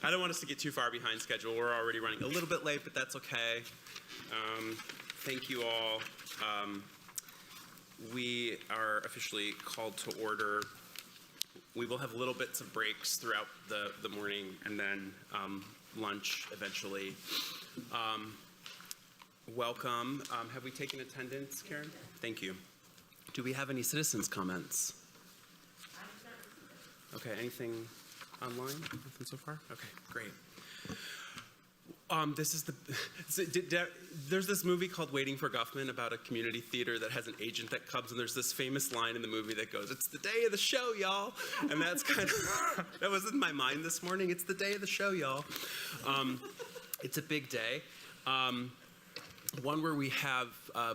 I don't want us to get too far behind schedule. We're already running a little bit late, but that's okay. Thank you all. We are officially called to order. We will have little bits of breaks throughout the morning and then lunch eventually. Welcome. Have we taken attendance, Karen? Thank you. Do we have any citizens' comments? Okay, anything online? Nothing so far? Okay, great. There's this movie called Waiting for Guffman about a community theater that has an agent that comes, and there's this famous line in the movie that goes, "It's the day of the show, y'all." And that's kind of, that was in my mind this morning. It's the day of the show, y'all. It's a big day. One where we have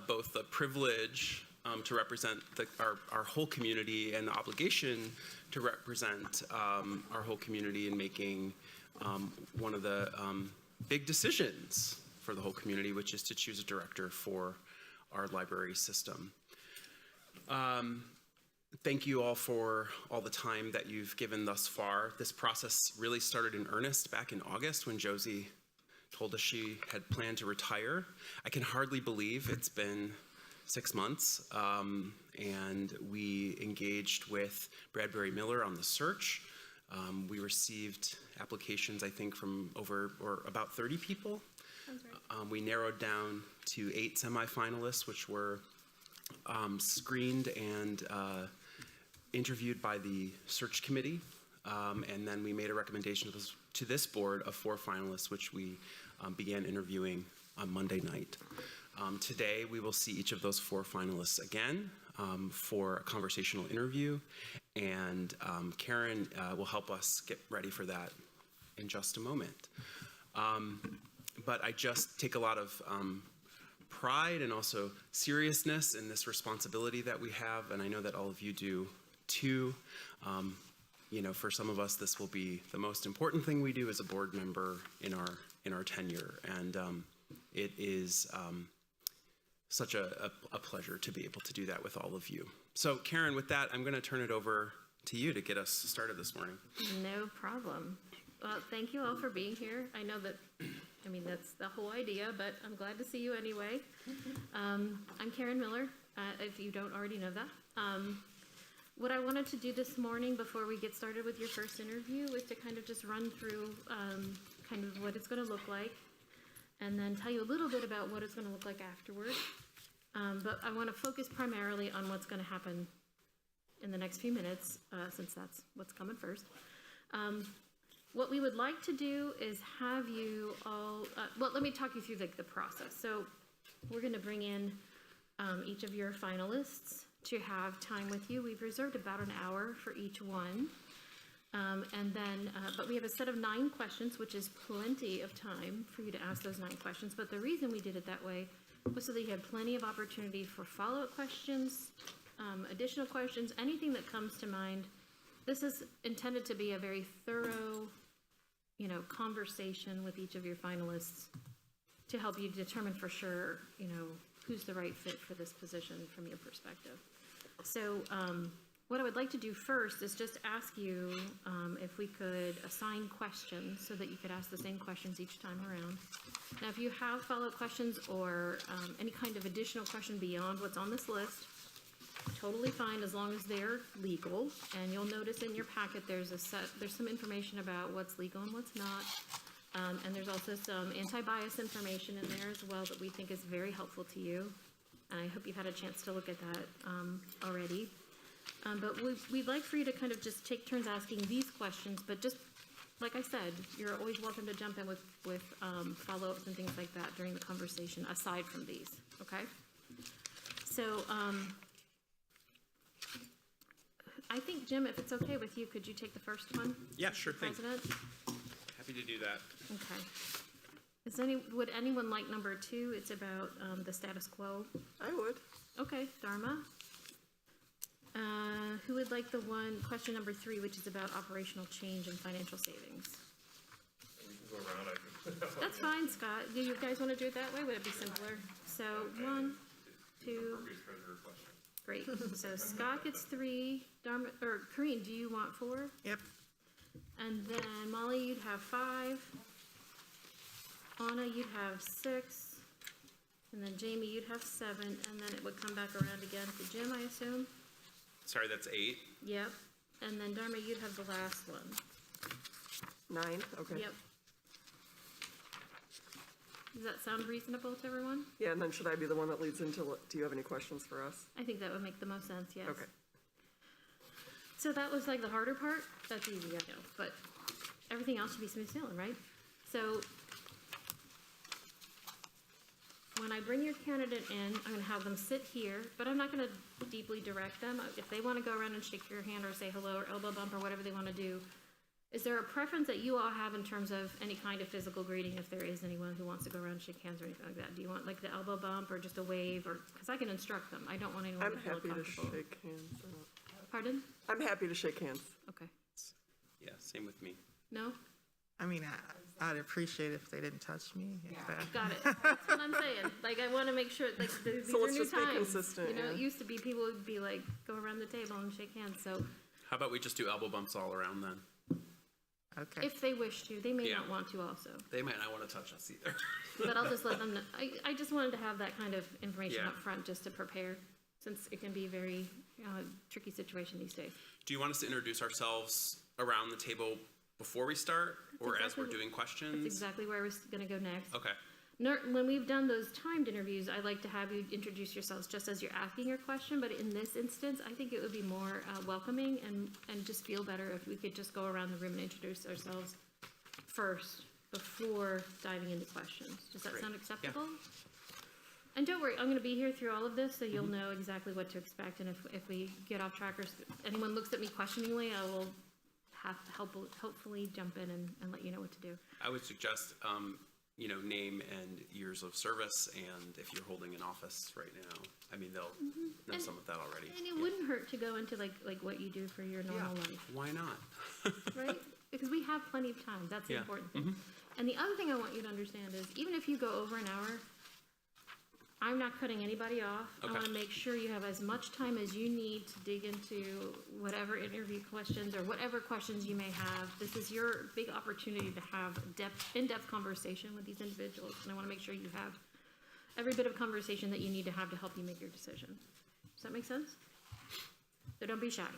both the privilege to represent our whole community and the obligation to represent our whole community in making one of the big decisions for the whole community, which is to choose a director for our library system. thank you all for all the time that you've given thus far. This process really started in earnest back in August when Josie told us she had planned to retire. I can hardly believe it's been 6 months, and we engaged with Bradbury Miller on the search. We received applications, I think, from about 30 people. Right. We narrowed down to 8 semifinalists, which were screened and interviewed by the search committee, and then we made a recommendation to this board of 4 finalists, which we began interviewing on Monday night. Today, we will see each of those 4 finalists again for a conversational interview, and Karen will help us get ready for that in just a moment. But I just take a lot of pride and also seriousness in this responsibility that we have, and I know that all of you do too. You know, for some of us, this will be the most important thing we do as a board member in our tenure, and it is such a pleasure to be able to do that with all of you. So, Karen, with that, I'm going to turn it over to you to get us started this morning. No problem. Well, thank you all for being here. I know that, I mean, that's the whole idea, but I'm glad to see you anyway. I'm Karen Miller, if you don't already know that. What I wanted to do this morning before we get started with your first interview is to kind of just run through kind of what it's going to look like, and then tell you a little bit about what it's going to look like afterward. But I want to focus primarily on what's going to happen in the next few minutes, since that's what's coming first. What we would like to do is have you all, well, let me talk you through the process. So we're going to bring in each of your finalists to have time with you. We've reserved about an hour for each one. And then, but we have a set of 9 questions, which is plenty of time for you to ask those 9 questions. But the reason we did it that way was so that you had plenty of opportunity for follow-up questions, additional questions, anything that comes to mind. This is intended to be a very thorough, you know, conversation with each of your finalists to help you determine for sure, you know, who's the right fit for this position from your perspective. So what I would like to do first is just ask you if we could assign questions so that you could ask the same questions each time around. Now, if you have follow-up questions or any kind of additional question beyond what's on this list, totally fine as long as they're legal. And you'll notice in your packet there's some information about what's legal and what's not. And there's also some anti-bias information in there as well that we think is very helpful to you. And I hope you've had a chance to look at that already. But we'd like for you to kind of just take turns asking these questions, but just like I said, you're always welcome to jump in with follow-ups and things like that during the conversation aside from these, okay? So I think, Jim, if it's okay with you, could you take the first one? Yeah, sure thing. President? Happy to do that. Okay. Would anyone like number 2? It's about the status quo. I would. Okay, Dharma. Who would like question number 3, which is about operational change and financial savings? We can go around, I think. That's fine, Scott. Do you guys want to do it that way? Would it be simpler? So 1, 2. Great. So Scott gets 3. Dharma, or Karine, do you want 4? Yep. And then Molly, you'd have 5. Anna, you'd have 6. And then Jamie, you'd have 7. And then it would come back around again to Jim, I assume. Sorry, that's 8. Yep. And then Dharma, you'd have the last one. 9, okay. Yep. Does that sound reasonable to everyone? Yeah, and then should I be the one that leads into, do you have any questions for us? I think that would make the most sense, yes. Okay. So that was like the harder part. That's easy, I know. But everything else should be smooth sailing, right? So when I bring your candidate in, I'm going to have them sit here, but I'm not going to deeply direct them. If they want to go around and shake your hand or say hello or elbow bump or whatever they want to do, is there a preference that you all have in terms of any kind of physical greeting if there is anyone who wants to go around and shake hands or anything like that? Do you want like the elbow bump or just a wave? Or because I can instruct them. I don't want anyone to feel uncomfortable. I'm happy to shake hands. Pardon? I'm happy to shake hands. Okay. Yeah, same with me. No? I mean, I'd appreciate it if they didn't touch me. Got it. That's what I'm saying. Like, I want to make sure, like, these So are let's new just be times. consistent, You know, yeah. it used to be people would be like, go around the table and shake hands. So How about we just do elbow bumps all around then? Okay. if they wish to, they may Yeah. not want to also. They might not want to touch us either. But I'll just let them know. I just wanted to have that kind of information Yeah. up front just to prepare, since it can be a very tricky situation these days. Do you want us to introduce ourselves around the table before we start, or as we're exactly- doing That's questions? exactly where I was going to go next. Okay. When we've done those timed interviews, I like to have you introduce yourselves just as you're asking your question, but in this instance, I think it would be more welcoming and just feel better if we could just go around the room and introduce ourselves first before diving into questions. Does that Great. sound Yeah. acceptable? And don't worry, I'm going to be here through all of this, so you'll know exactly what to expect, and if we get off track or anyone looks at me questioningly, I will hopefully jump in and let you know what to do. I would suggest, name and years of service, and if you're holding an office right now. I mean, they'll know And- some of that already. And it Yeah. wouldn't hurt to go into like what you do for your normal life. Why not? Right? Because we have plenty of time. That's the Yeah. important thing. And the other thing I want you to understand is even if you go over an hour, I'm not cutting anybody off. I Okay. want to make sure you have as much time as you need to dig into whatever interview questions or whatever questions you may have. This is your big opportunity to have in-depth conversation with these individuals. And I want to make sure you have every bit of conversation that you need to have to help you make your decision. Does that make sense? So don't be shy.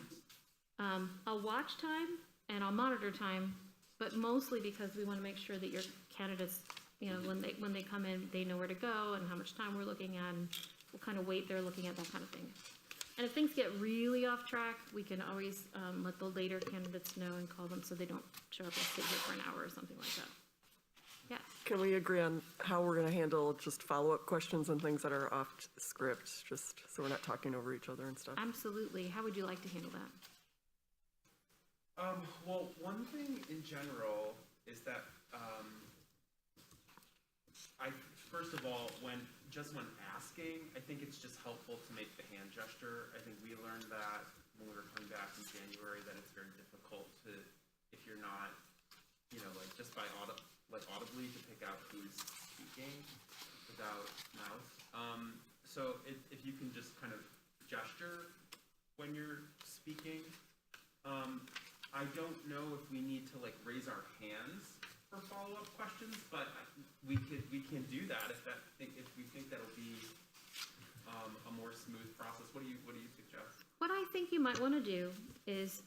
I'll watch time and I'll monitor time, but mostly because we want to make sure that your candidates, when they come in, they know where to go and how much time we're looking at and what kind of weight they're looking at, that kind of thing. And if things get really off track, we can always let the later candidates know and call them so they don't show up and sit here for an hour or something like that. Yeah. Can we agree on how we're going to handle just follow-up questions and things that are off script, just so we're not talking over each other and stuff? Absolutely. How would you like to handle that? Well, one thing in general is that, first of all, when asking, I think it's just helpful to make the hand gesture. I think we learned that when we were coming back in January, that it's very difficult to, if you're not, just by audibly to pick out who's speaking without mouth. So if you can just kind of gesture when you're speaking. I don't know if we need to raise our hands for follow-up questions, but we can do that if we think that'll be a more smooth process. What do you suggest? What I think you might want to do is,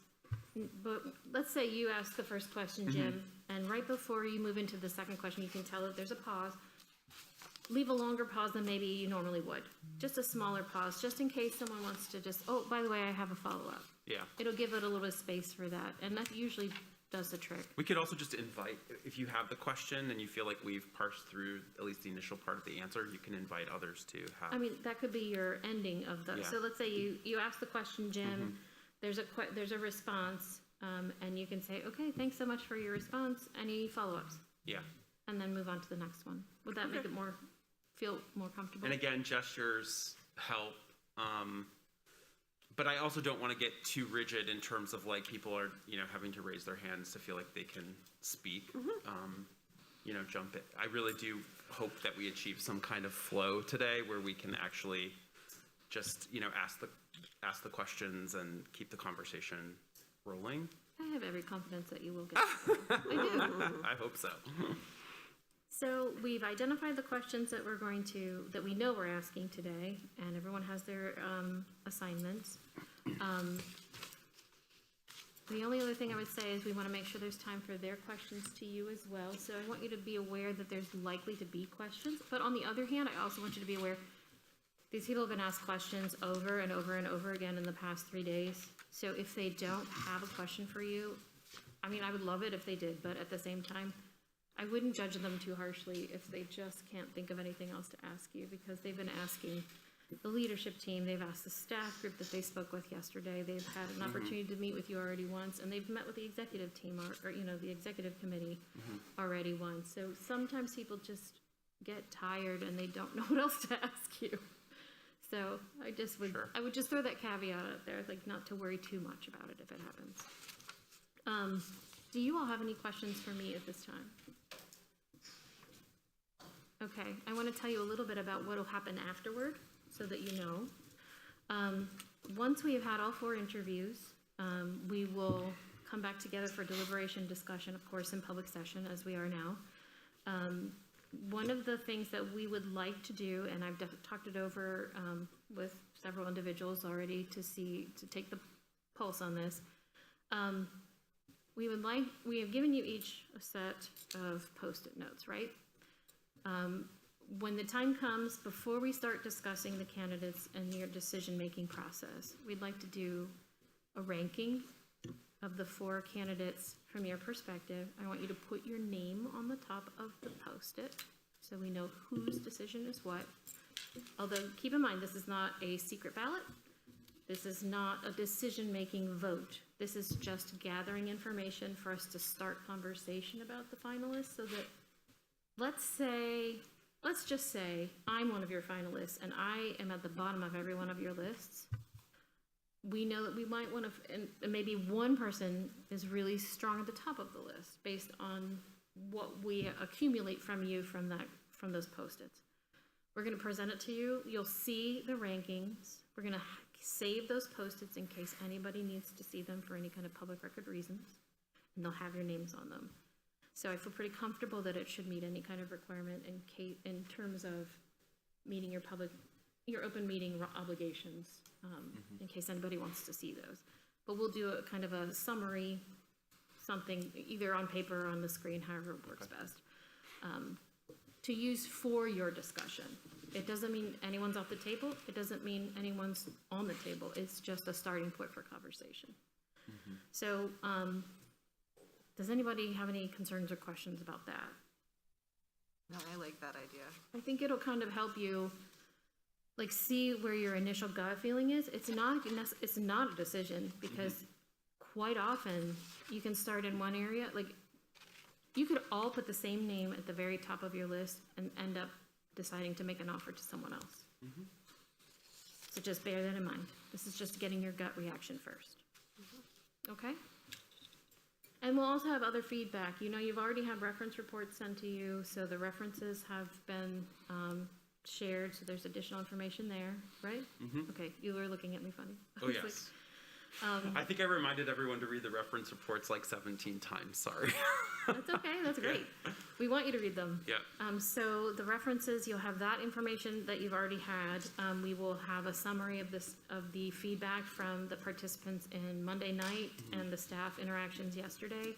but let's say you ask the first question, Jim, and right before you move into the second question, you can tell that there's a pause. Leave a longer pause than maybe you normally would. Just a smaller pause, just in case someone wants to oh, by the way, I have a follow-up. Yeah. It'll give it a little bit of space for that, and that usually does the trick. We could also just invite, if you have the question and you feel like we've parsed through at least the initial part of the answer, you can invite others to have. I mean, that could be your ending of the, Yeah. so let's say you ask the question, Jim, there's a response, and you can say, okay, thanks so much for your response. Any follow-ups? Yeah. And then move on to the next one. Would that make it feel more comfortable? And again, gestures help. But I also don't want to get too rigid in terms of people are, having to raise their hands to feel like they can speak. Jump in. I really do hope that we achieve some kind of flow today where we can actually just, ask the questions and keep the conversation rolling. I have every confidence that you will get. I do. I hope so. So we've identified the questions that that we know we're asking today, and everyone has their assignments. The only other thing I would say is we want to make sure there's time for their questions to you as well. So I want you to be aware that there's likely to be questions. But on the other hand, I also want you to be aware these people have been asked questions over and over and over again in the past 3 days. So if they don't have a question for you, I mean, I would love it if they did, but at the same time, I wouldn't judge them too harshly if they just can't think of anything else to ask you, because they've been asking the leadership team, they've asked the staff group that they spoke with yesterday, they've had an opportunity to meet with you already once, and they've met with the executive team or the executive committee already once. So sometimes people just get tired and they don't know what else to ask you. So I just would, Sure. I would just throw that caveat out there, not to worry too much about it if it happens. Do you all have any questions for me at this time? Okay, I want to tell you a little bit about what will happen afterward so that you know. Once we have had all 4 interviews, we will come back together for deliberation, discussion, of course, in public session, as we are now. One of the things that we would like to do, and I've talked it over with several individuals already to take the pulse on this. We have given you each a set of Post-it notes, right? When the time comes, before we start discussing the candidates and your decision-making process, we'd like to do a ranking of the 4 candidates from your perspective. I want you to put your name on the top of the Post-it so we know whose decision is what. Although, keep in mind, this is not a secret ballot. This is not a decision-making vote. This is just gathering information for us to start conversation about the finalists so that, let's just say I'm one of your finalists and I am at the bottom of every one of your lists. We know that we might want to, and maybe one person is really strong at the top of the list based on what we accumulate from you from those Post-its. We're going to present it to you. You'll see the rankings. We're going to save those Post-its in case anybody needs to see them for any kind of public record reasons, and they'll have your names on them. So I feel pretty comfortable that it should meet any kind of requirement in terms of meeting your open meeting obligations, in case anybody wants to see those. But we'll do a kind of a summary, something either on paper or on the screen, however works best, to use for your discussion. It doesn't mean anyone's off the table. It doesn't mean anyone's on the table. It's just a starting point for conversation. So, does anybody have any concerns or questions about that? No, I like that idea. I think it'll kind of help you, like, see where your initial gut feeling is. It's not a decision, because quite often you can start in one area. Like, you could all put the same name at the very top of your list and end up deciding to make an offer to someone else. So just bear that in mind. This is just getting your gut reaction first. Okay? And we'll also have other feedback. You know, you've already had reference reports sent to you, so the references have been shared, so there's additional information there, right? Okay, you were looking at me funny. Oh, yes. I think I reminded everyone to read the reference reports like 17 times, sorry. That's okay, that's great. We want you to read them. Yeah. So the references, you'll have that information that you've already had. We will have a summary of the feedback from the participants in Monday night and the staff interactions yesterday.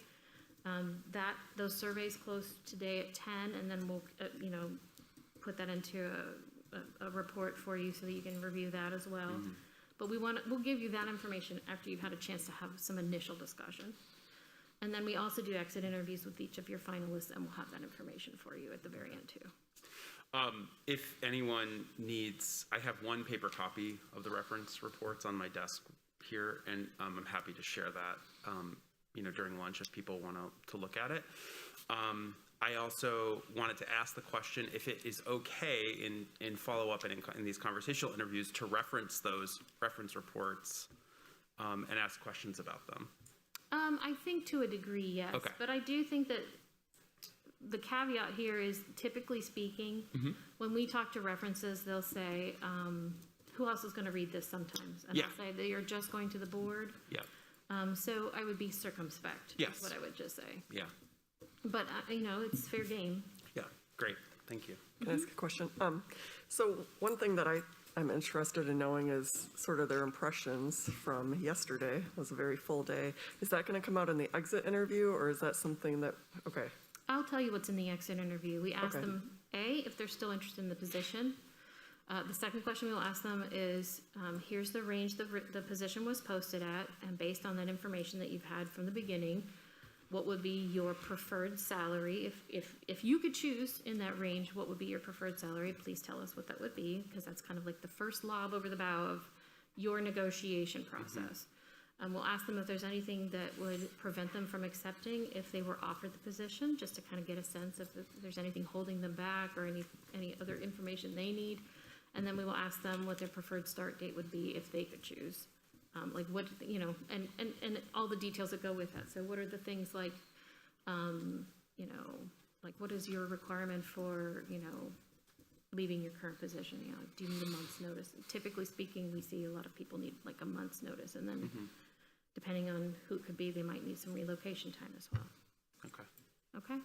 Those surveys close today at 10, and then we'll put that into a report for you so that you can review that as well. But we'll give you that information after you've had a chance to have some initial discussion. And then we also do exit interviews with each of your finalists, and we'll have that information for you at the very end too. If anyone needs, I have one paper copy of the reference reports on my desk here, and I'm happy to share that, during lunch if people want to look at it. I also wanted to ask the question if it is okay in follow-up and in these conversational interviews to reference those reference reports and ask questions about them. I think to a degree, yes. Okay. But I do think that the caveat here is, typically speaking, when we talk to references, they'll say, who else is going to read this sometimes? And I'll say that you're just going to the board. Yeah. So I would be circumspect, Yes. is what I would just say. Yeah. But, it's fair game. Yeah. Great. Thank you. Can I ask a question? So one thing that I'm interested in knowing is sort of their impressions from yesterday. It was a very full day. Is that going to come out in the exit interview, or is that something that, okay. I'll tell you what's in the exit interview. We ask them, if they're still interested in the position. The second question we will ask them is, here's the range the position was posted at, and based on that information that you've had from the beginning, what would be your preferred salary? If you could choose in that range, what would be your preferred salary? Please tell us what that would be, because that's kind of like the first lob over the bow of your negotiation process. We'll ask them if there's anything that would prevent them from accepting if they were offered the position, just to kind of get a sense of if there's anything holding them back or any other information they need. And then we will ask them what their preferred start date would be if they could choose. Like what, you know, and all the details that go with that. So what are the things like, you know, like what is your requirement for, you know, leaving your current position? You know, like, do you need a month's notice? Typically speaking, we see a lot of people need like a month's notice, and then depending on who it could be, they might need some relocation time as well. Okay. Okay?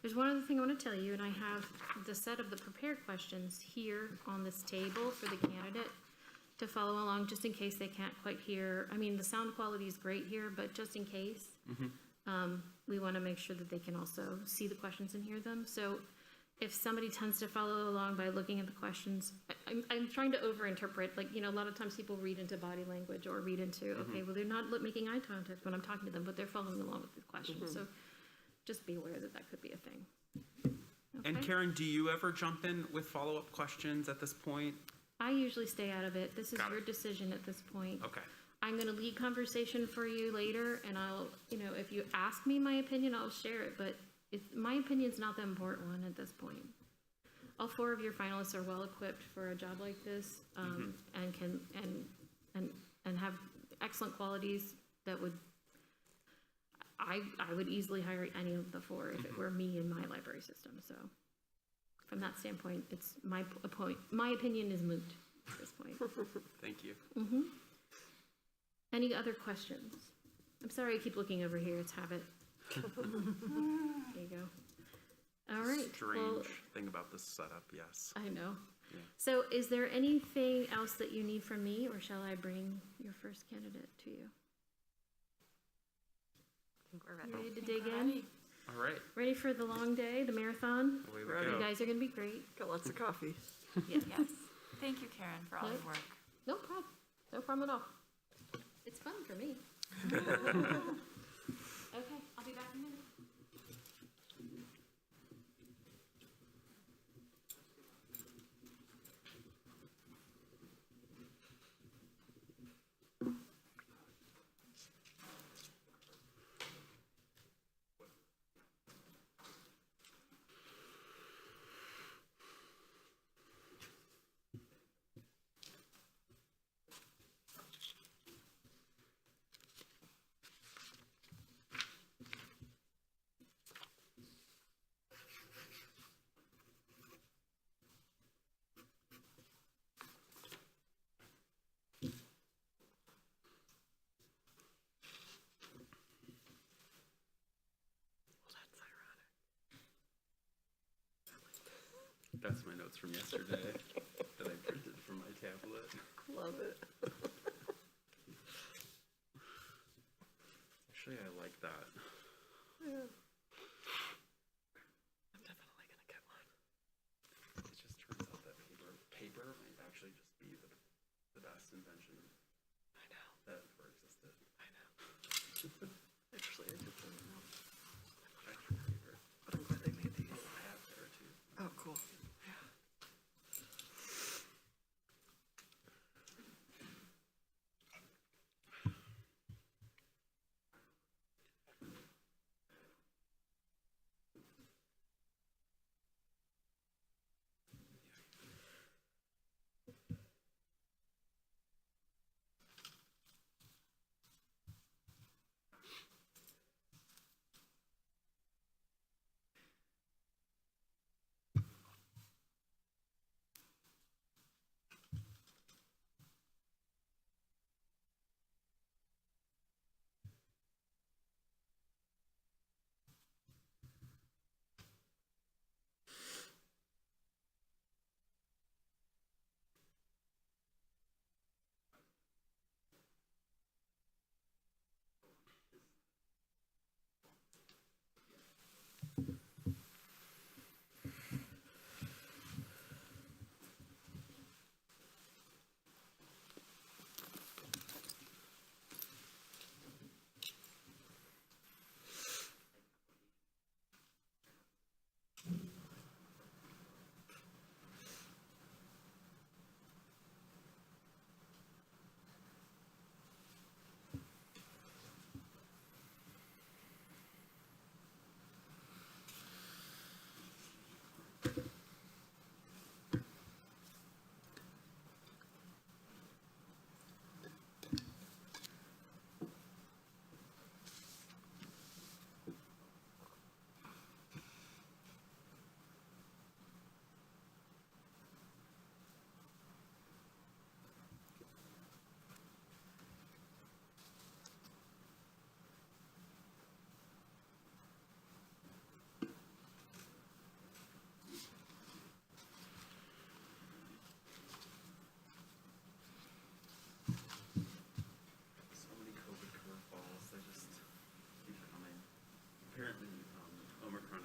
There's one other thing I want to tell you, and I have the set of the prepared questions here on this table for the candidate to follow along, just in case they can't quite hear. I mean, the sound quality is great here, but just in case, we want to make sure that they can also see the questions and hear them. So if somebody tends to follow along by looking at the questions, I'm trying to overinterpret, like, you know, a lot of times people read into body language or read into, okay, well, they're not making eye contact when I'm talking to them, but they're following along with the questions. So just be aware that that could be a thing. And Okay? Karen, do you ever jump in with follow-up questions at this point? I usually stay out of it. This is Got it. your decision at this point. Okay. I'm going to lead conversation for you later, and I'll, you know, if you ask me my opinion, I'll share it, but my opinion's not the important one at this point. All 4 of your finalists are well equipped for a job like this, and can and have excellent qualities that would I would easily hire any of the 4 if it were me in my library system. So from that standpoint, it's my opinion is moot at this point. Thank you. Any other questions? I'm sorry I keep looking over here, it's habit. There you go. All right. Strange Well, thing about this setup, yes. I know. Yeah. So is there anything else that you need from me, or shall I bring your first candidate to you? I think we're You ready. ready to dig in? All right, Ready for the long day, the marathon? away we Ready. You go. guys are gonna be great. Got lots of coffee. Yes. Thank you, Karen, for all your work. No problem. No problem at all. It's fun for me. Okay, I'll be back in a minute. That's my notes from yesterday that I printed from my tablet. Love it. Actually, I like that. Yeah. I'm definitely gonna get one. It just turns out that paper might actually just be the best invention I know. that ever existed. I know. Actually, I just don't know. Actual paper. But I'm glad they made these. I have there too. Oh, cool. Yeah.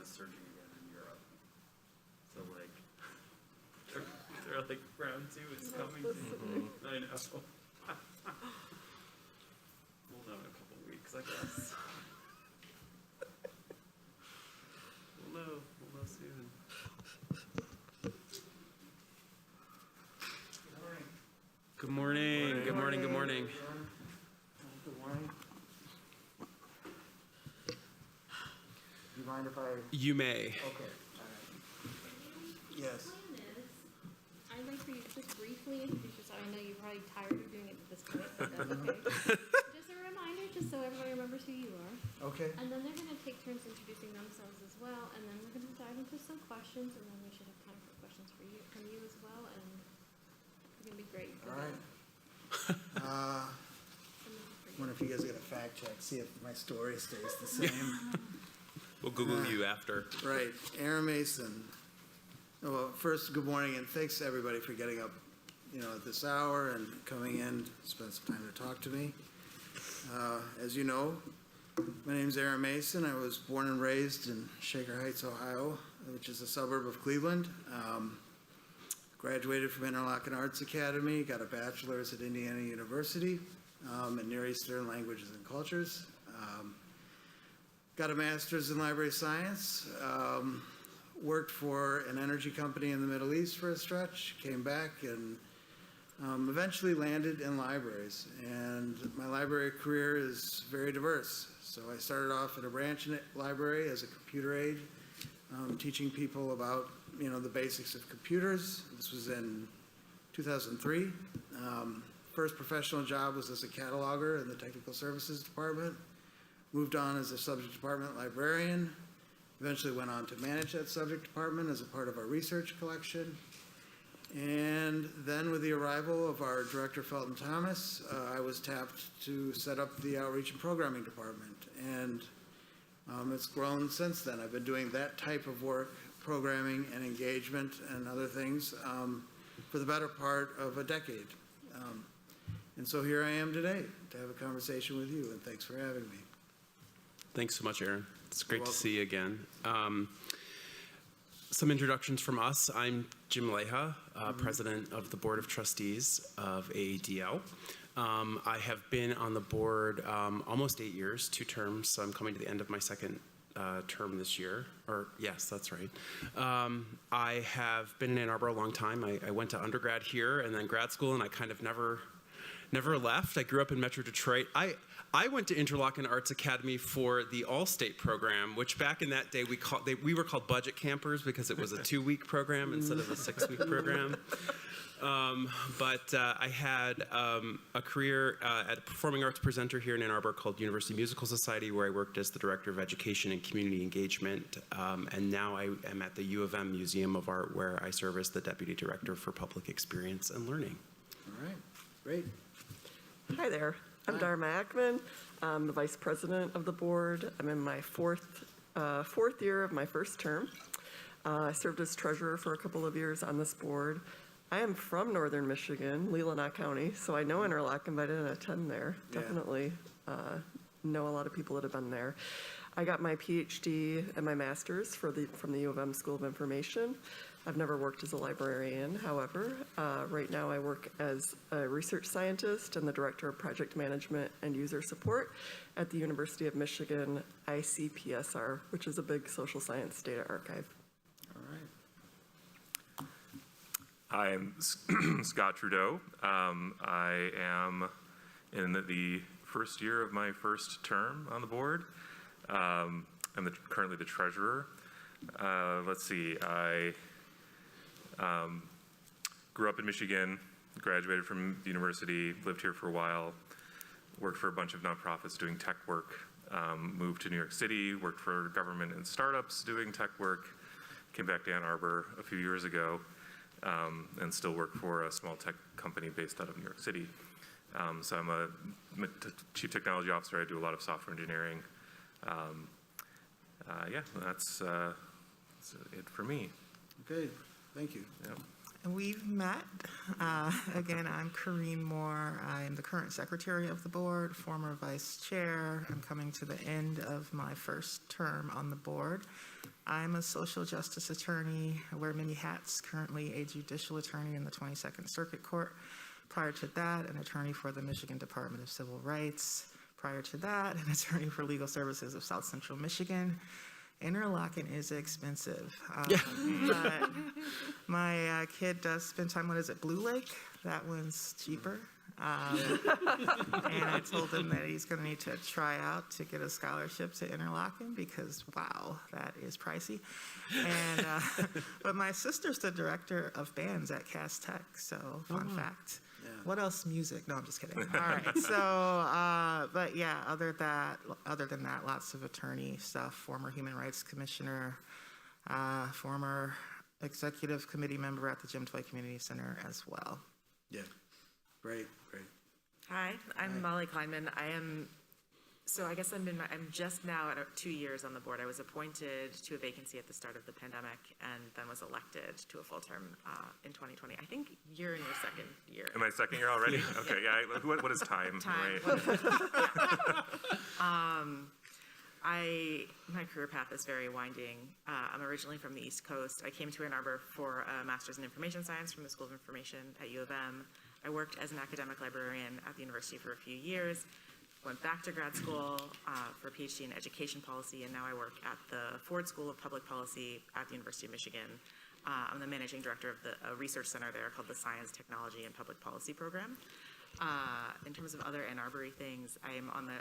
is surging again in Europe. So like, they're like round 2 is coming. I know. We'll know in a couple of weeks, I guess. We'll know soon. Good morning. Good morning. Good morning. Good morning. Do you mind if I? You may. Okay. All right. Yes. The plan is, I'd like for you to just briefly introduce yourself. I know you're probably tired of doing it at this point, but that's okay. Just a reminder, just so everybody remembers who you are. Okay. And then they're going to take turns introducing themselves as well, and then we're going to dive into some questions, and then we should have time for questions from you as well, and it's going to be great. All right. Wonder if you guys are gonna fact check, see if my story stays the same. We'll Google you after. Right, Aaron Mason. Well, first, good morning, and thanks to everybody for getting up, at this hour and coming in, spend some time to talk to me. As you know, my name's Aaron Mason. I was born and raised in Shaker Heights, Ohio, which is a suburb of Cleveland. Graduated from Interlochen Arts Academy, got a bachelor's at Indiana University in Near Eastern Languages and Cultures. Got a master's in library science. Worked for an energy company in the Middle East for a stretch, came back and eventually landed in libraries. And my library career is very diverse. So I started off at a branch library as a computer aide, teaching people about the basics of computers. This was in 2003. First professional job was as a cataloger in the technical services department. Moved on as a subject department librarian. Eventually went on to manage that subject department as a part of our research collection. And then with the arrival of our director, Felton Thomas, I was tapped to set up the outreach and programming department. And it's grown since then. I've been doing that type of work, programming and engagement and other things, for the better part of a decade. And so here I am today to have a conversation with you, and thanks for having me. Thanks so much, Aaron. It's great You're to see you again. Some introductions from us. I'm Jim Leha, President of the Board of Trustees of AADL. I have been on the board almost 8 years, 2 terms, so I'm coming to the end of my second term this year. Or yes, that's right. I have been in Ann Arbor a long time. I went to undergrad here and then grad school, and I kind of never left. I grew up in Metro Detroit. I went to Interlochen Arts Academy for the All-State program, which back in that day we were called budget campers because it was a 2-week program instead of a 6-week program. But I had a career at a performing arts presenter here in Ann Arbor called University Musical Society, where I worked as the Director of Education and Community Engagement. And now I am at the U of M Museum of Art, where I serve as the Deputy Director for Public Experience and Learning. All right, great. Hi there. I'm Dharma Ackman. I'm the Vice President of the board. I'm in my fourth year of my first term. I served as treasurer for a couple of years on this board. I am from northern Michigan, Leelanau County, so I know Interlochen, but I didn't attend there. Yeah. Definitely know a lot of people that have been there. I got my PhD and my master's from the U of M School of Information. I've never worked as a librarian, however. Right now I work as a research scientist and the Director of Project Management and User Support at the University of Michigan ICPSR, which is a big social science data archive. All right. Hi, I'm Scott Trudeau. I am in the first year of my first term on the board. I'm currently the treasurer. Let's see, I grew up in Michigan, graduated from the university, lived here for a while, worked for a bunch of nonprofits doing tech work, moved to New York City, worked for government and startups doing tech work, came back to Ann Arbor a few years ago, and still work for a small tech company based out of New York City. So I'm a chief technology officer. I do a lot of software engineering. Yeah, that's it for me. Okay, thank you. Yeah. We've met. Again, I'm Corrine Moore. I am the current secretary of the board, former vice chair. I'm coming to the end of my first term on the board. I'm a social justice attorney. I wear many hats, currently a judicial attorney in the 22nd Circuit Court. Prior to that, an attorney for the Michigan Department of Civil Rights. Prior to that, an attorney for Legal Services of South Central Michigan. Interlocking is expensive. But my kid does spend time, what is it, Blue Lake? That one's cheaper. And I told him that he's going to need to try out to get a scholarship to Interlocking because, wow, that is pricey. And but my sister's the director of bands at Cass Tech, so fun fact. Yeah. What else? Music? No, I'm just kidding. All right. So, but yeah, other than that, lots of attorney stuff. Former Human Rights Commissioner, former executive committee member at the Jim Toy Community Center as well. Yeah, great, great. Hi, I'm Molly Kleinman. So I guess I'm just now at 2 years on the board. I was appointed to a vacancy at the start of the pandemic and then was elected to a full term in 2020. I think you're in your second year. Am I second year already? Okay, yeah. What is time? Time. Right? My career path is very winding. I'm originally from the East Coast. I came to Ann Arbor for a master's in information science from the School of Information at U of M. I worked as an academic librarian at the university for a few years. Went back to grad school for a PhD in education policy, and now I work at the Ford School of Public Policy at the University of Michigan. I'm the managing director of a research center there called the Science, Technology, and Public Policy Program. In terms of other Ann Arbor things, I'm on the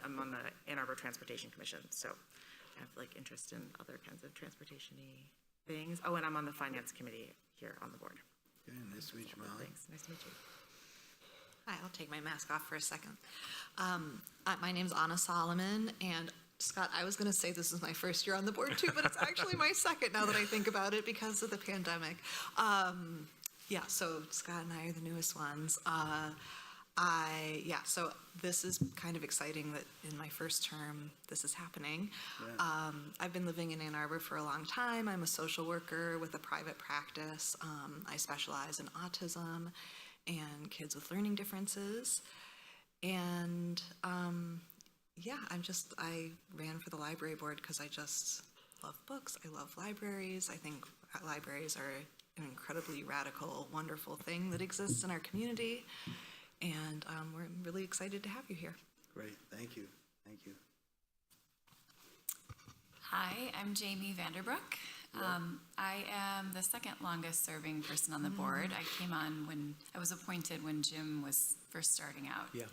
Ann Arbor Transportation Commission, so I have like interest in other kinds of transportation-y things. Oh, and I'm on the Finance Committee here on the board. Okay, nice to meet you, Molly. Thanks, nice to meet you. Hi, I'll take my mask off for a second. My name's Anna Solomon, and Scott, I was going to say this is my first year on the board too, but it's actually my second now that I think about it because of the pandemic. Yeah, so Scott and I are the newest ones. So this is kind of exciting that in my first term this is happening. Yeah. I've been living in Ann Arbor for a long time. I'm a social worker with a private practice. I specialize in autism and kids with learning differences. And I ran for the library board because I just love books. I love libraries. I think libraries are an incredibly radical, wonderful thing that exists in our community. And we're really excited to have you here. Great, thank you, thank you. Hi, I'm Jamie Vanderbrook. I am the second longest serving person on the board. I came on when I was appointed when Jim was first starting out. Yeah.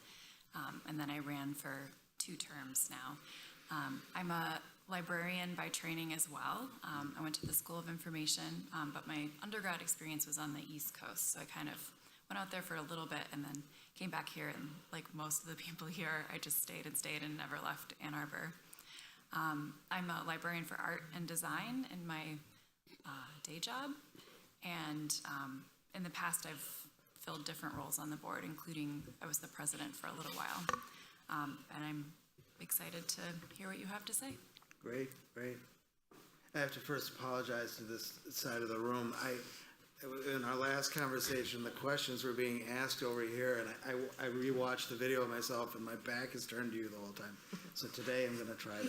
And then I ran for 2 terms now. I'm a librarian by training as well. I went to the School of Information, but my undergrad experience was on the East Coast, so I kind of went out there for a little bit and then came back here, and like most of the people here, I just stayed and never left Ann Arbor. I'm a librarian for art and design in my day job, and in the past I've filled different roles on the board, including I was the president for a little while, and I'm excited to hear what you have to say. Great, great. I have to first apologize to this side of the room. In our last conversation, the questions were being asked over here, and I rewatched the video of myself, and my back is turned to you the whole time. So today I'm going to try to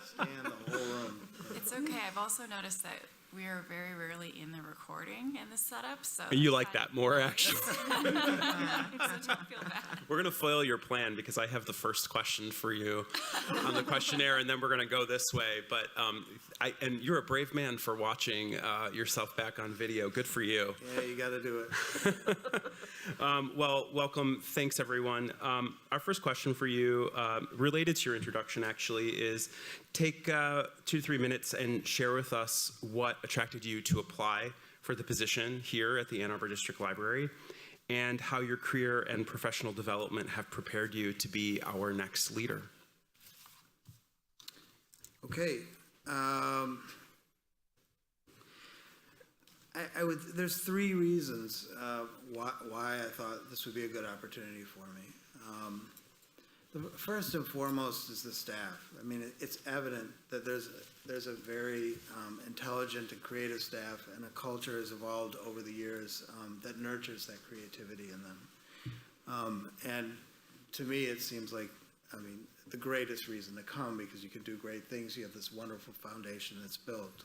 scan the whole room. It's okay. I've also noticed that we are very rarely in the recording in this setup, so. You like that more, actually. So don't feel bad. We're going to foil your plan because I have the first question for you on the questionnaire, and then we're going to go this way. But and you're a brave man for watching yourself back on video. Good for you. Yeah, you got to do it. Well, welcome. Thanks, everyone. Our first question for you, related to your introduction, actually, is take 2 to 3 minutes and share with us what attracted you to apply for the position here at the Ann Arbor District Library, and how your career and professional development have prepared you to be our next leader. Okay. There's 3 reasons why I thought this would be a good opportunity for me. First and foremost is the staff. I mean, it's evident that there's a very intelligent and creative staff, and a culture has evolved over the years that nurtures that creativity in them. And to me, it seems like, I mean, the greatest reason to come, because you can do great things. You have this wonderful foundation that's built.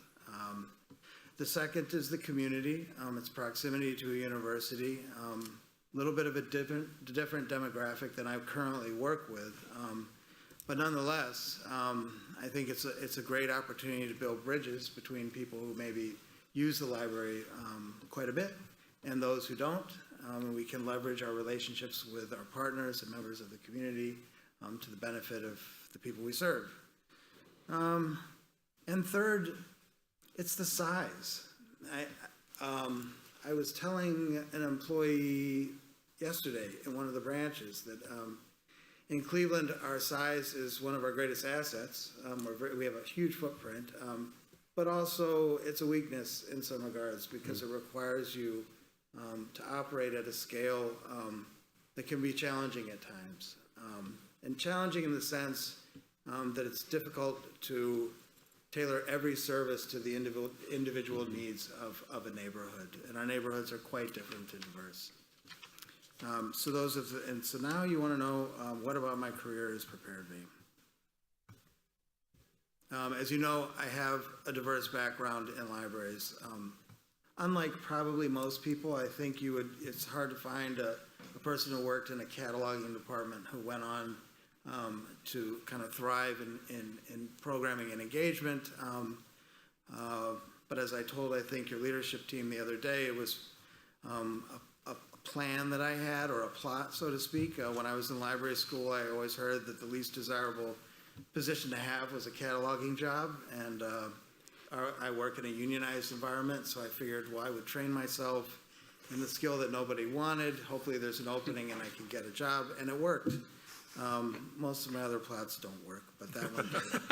The second is the community. Its proximity to a university. Little bit of a different demographic than I currently work with, but nonetheless, I think it's a great opportunity to build bridges between people who maybe use the library quite a bit and those who don't. And we can leverage our relationships with our partners and members of the community to the benefit of the people we serve. And third, it's the size. I was telling an employee yesterday in one of the branches that in Cleveland, our size is one of our greatest assets. We have a huge footprint, but also it's a weakness in some regards because it requires you to operate at a scale that can be challenging at times. And challenging in the sense that it's difficult to tailor every service to the individual needs of a neighborhood. And our neighborhoods are quite different and diverse. So now you want to know what about my career has prepared me. As you know, I have a diverse background in libraries. Unlike probably most people, I think it's hard to find a person who worked in a cataloging department who went on to kind of thrive in programming and engagement. But as I told, I think, your leadership team the other day, it was a plan that I had, or a plot, so to speak. When I was in library school, I always heard that the least desirable position to have was a cataloging job, and I work in a unionized environment, so I figured, well, I would train myself in the skill that nobody wanted. Hopefully there's an opening and I can get a job, and it worked. Most of my other plots don't work, but that one did.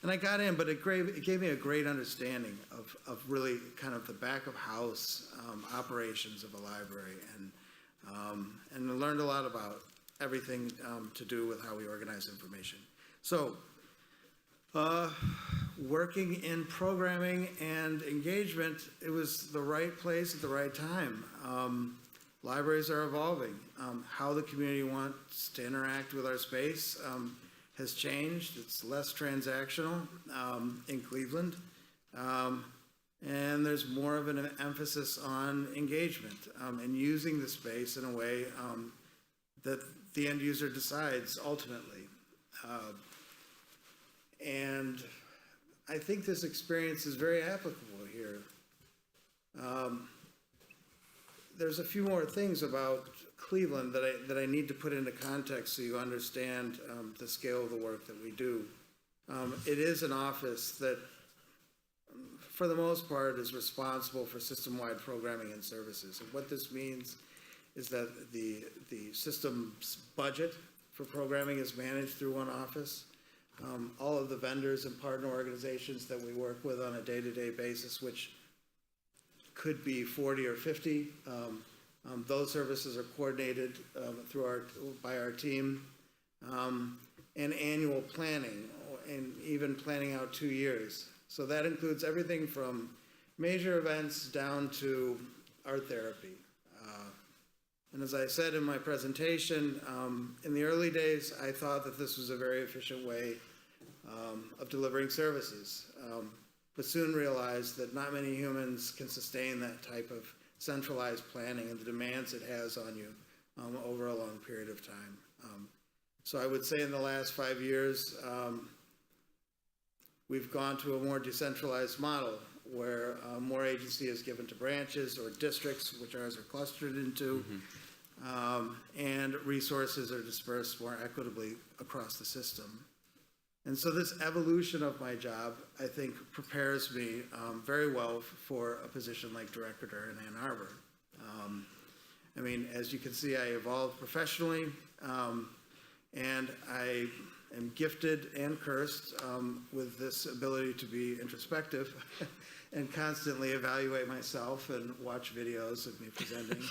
And I got in, but it gave me a great understanding of really kind of the back of house operations of a library, and I learned a lot about everything to do with how we organize information. So, working in programming and engagement, it was the right place at the right time. Libraries are evolving. How the community wants to interact with our space has changed. It's less transactional in Cleveland. And there's more of an emphasis on engagement and using the space in a way that the end user decides ultimately. And I think this experience is very applicable here. There's a few more things about Cleveland that I need to put into context so you understand the scale of the work that we do. It is an office that, for the most part, is responsible for system-wide programming and services. And what this means is that the system's budget for programming is managed through one office. All of the vendors and partner organizations that we work with on a day-to-day basis, which could be 40 or 50, those services are coordinated by our team, and annual planning, and even planning out 2 years. So that includes everything from major events down to art therapy. And as I said in my presentation, in the early days, I thought that this was a very efficient way of delivering services, but soon realized that not many humans can sustain that type of centralized planning and the demands it has on you over a long period of time. So I would say in the last 5 years, we've gone to a more decentralized model where more agency is given to branches or districts, which ours are clustered into, and resources are dispersed more equitably across the system. And so this evolution of my job, I think, prepares me very well for a position like director in Ann Arbor. I mean, as you can see, I evolved professionally, and I am gifted and cursed with this ability to be introspective and constantly evaluate myself and watch videos of me presenting.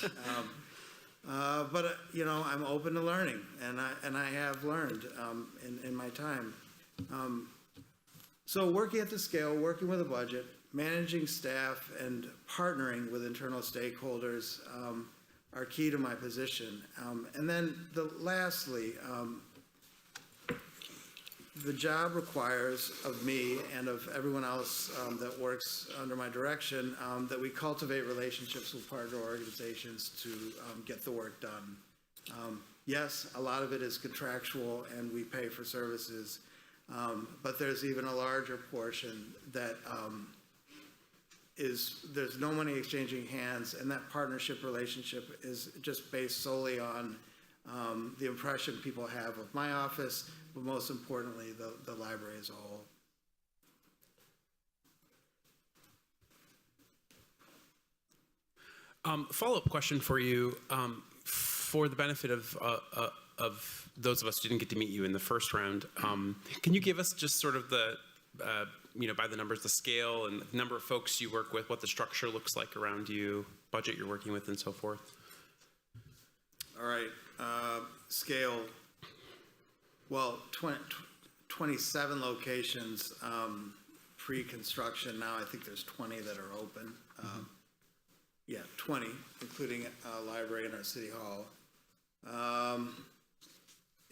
But I'm open to learning, and I have learned in my time. So working at the scale, working with a budget, managing staff, and partnering with internal stakeholders are key to my position. And then lastly, the job requires of me and of everyone else that works under my direction that we cultivate relationships with partner organizations to get the work done. Yes, a lot of it is contractual and we pay for services, but there's even a larger portion that there's no money exchanging hands, and that partnership relationship is just based solely on the impression people have of my office, but most importantly, the library as a whole. Follow-up question for you, for the benefit of those of us who didn't get to meet you in the first round. Can you give us just sort of the, by the numbers, the scale and the number of folks you work with, what the structure looks like around you, budget you're working with, and so forth? All right, scale. Well, 27 locations pre-construction. Now I think there's 20 that are open. Yeah, 20, including a library in our city hall.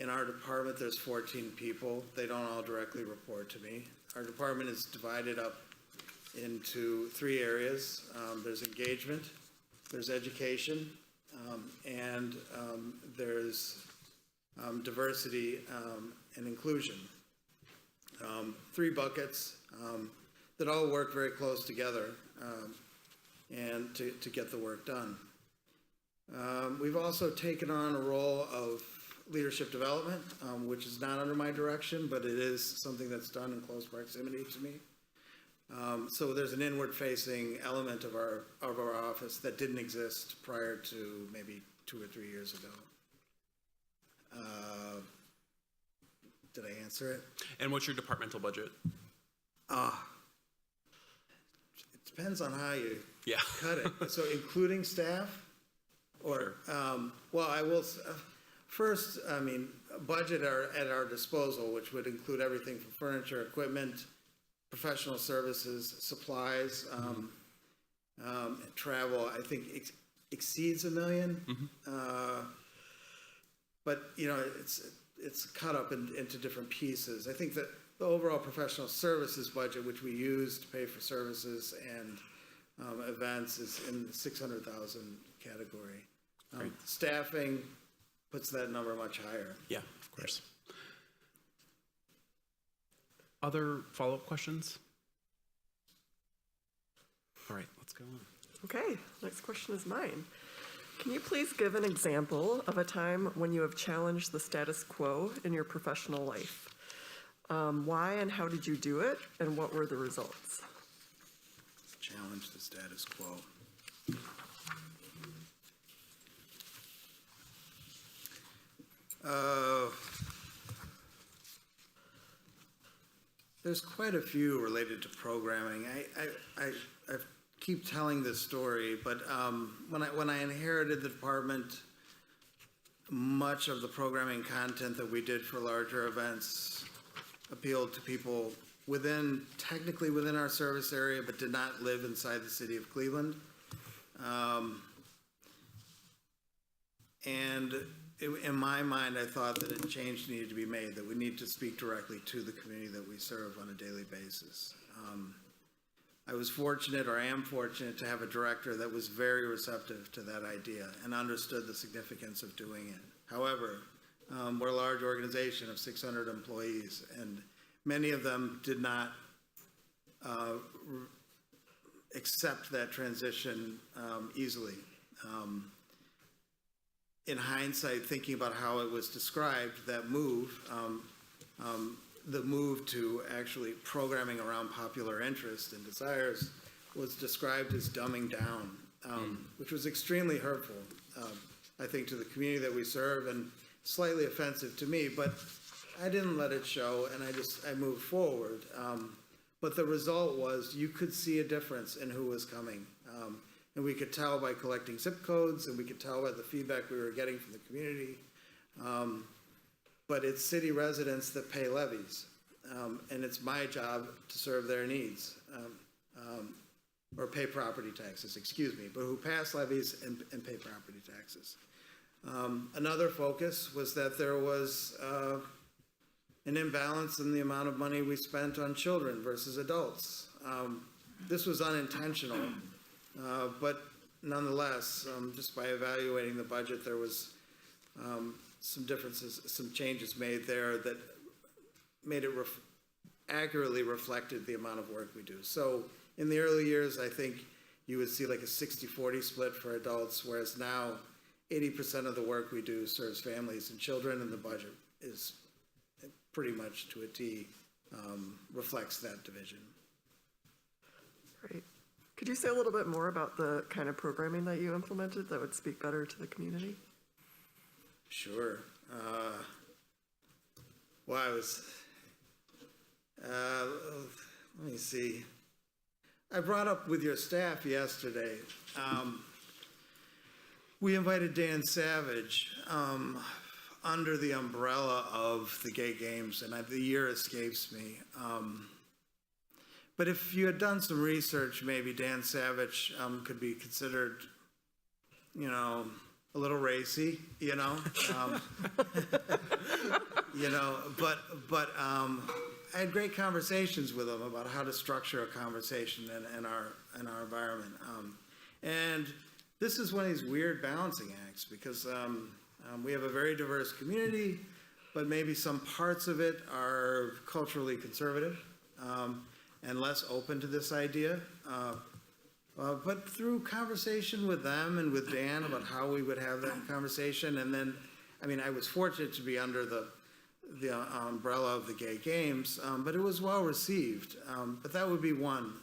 In our department, there's 14 people. They don't all directly report to me. Our department is divided up into 3 areas. There's engagement, there's education, and there's diversity and inclusion. 3 buckets that all work very close together and to get the work done. We've also taken on a role of leadership development, which is not under my direction, but it is something that's done in close proximity to me. So there's an inward-facing element of our office that didn't exist prior to maybe 2 or 3 years ago. Did I answer it? And what's your departmental budget? It depends on how you Yeah. cut it. So including staff, or well, I will. First, I mean, budget at our disposal, which would include everything from furniture, equipment, professional services, supplies, travel. I think exceeds $1 million. But it's cut up into different pieces. I think that the overall professional services budget, which we use to pay for services and events, is in the 600,000 category. Staffing puts that number much higher. Yeah, of course. Other follow-up questions? All right, let's go on. Okay, next question is mine. Can you please give an example of a time when you have challenged the status quo in your professional life? Why and how did you do it, and what were the results? Challenge the status quo. There's quite a few related to programming. I keep telling this story, but when I inherited the department, much of the programming content that we did for larger events appealed to people technically within our service area, but did not live inside the city of Cleveland. In my mind, I thought that a change needed to be made, that we need to speak directly to the community that we serve on a daily basis. I was fortunate, or I am fortunate, to have a director that was very receptive to that idea and understood the significance of doing it. However, we're a large organization of 600 employees, and many of them did not accept that transition easily. In hindsight, thinking about how it was described, that move, the move to actually programming around popular interest and desires, was described as dumbing down, which was extremely hurtful, I think, to the community that we serve, and slightly offensive to me, but I didn't let it show, and I moved forward. But the result was you could see a difference in who was coming. And we could tell by collecting zip codes, and we could tell by the feedback we were getting from the community. But it's city residents that pay levies, and it's my job to serve their needs, or pay property taxes, excuse me, but who pass levies and pay property taxes. Another focus was that there was an imbalance in the amount of money we spent on children versus adults. This was unintentional, but nonetheless, just by evaluating the budget, there was some differences, some changes made there that made it accurately reflected the amount of work we do. So in the early years, I think you would see like a 60-40 split for adults, whereas now 80% of the work we do serves families and children, and the budget is pretty much to a T, reflects that division. Great. Could you say a little bit more about the kind of programming that you implemented that would speak better to the community? Sure. Well, I was, let me see. I brought up with your staff yesterday, we invited Dan Savage under the umbrella of the gay games, and the year escapes me. But if you had done some research, maybe Dan Savage could be considered, you know, a little racy, you know, you know. But I had great conversations with him about how to structure a conversation in our environment. And this is one of these weird balancing acts because we have a very diverse community, but maybe some parts of it are culturally conservative and less open to this idea. But through conversation with them and with Dan about how we would have that conversation, and then, I mean, I was fortunate to be under the umbrella of the gay games, but it was well received. But that would be one.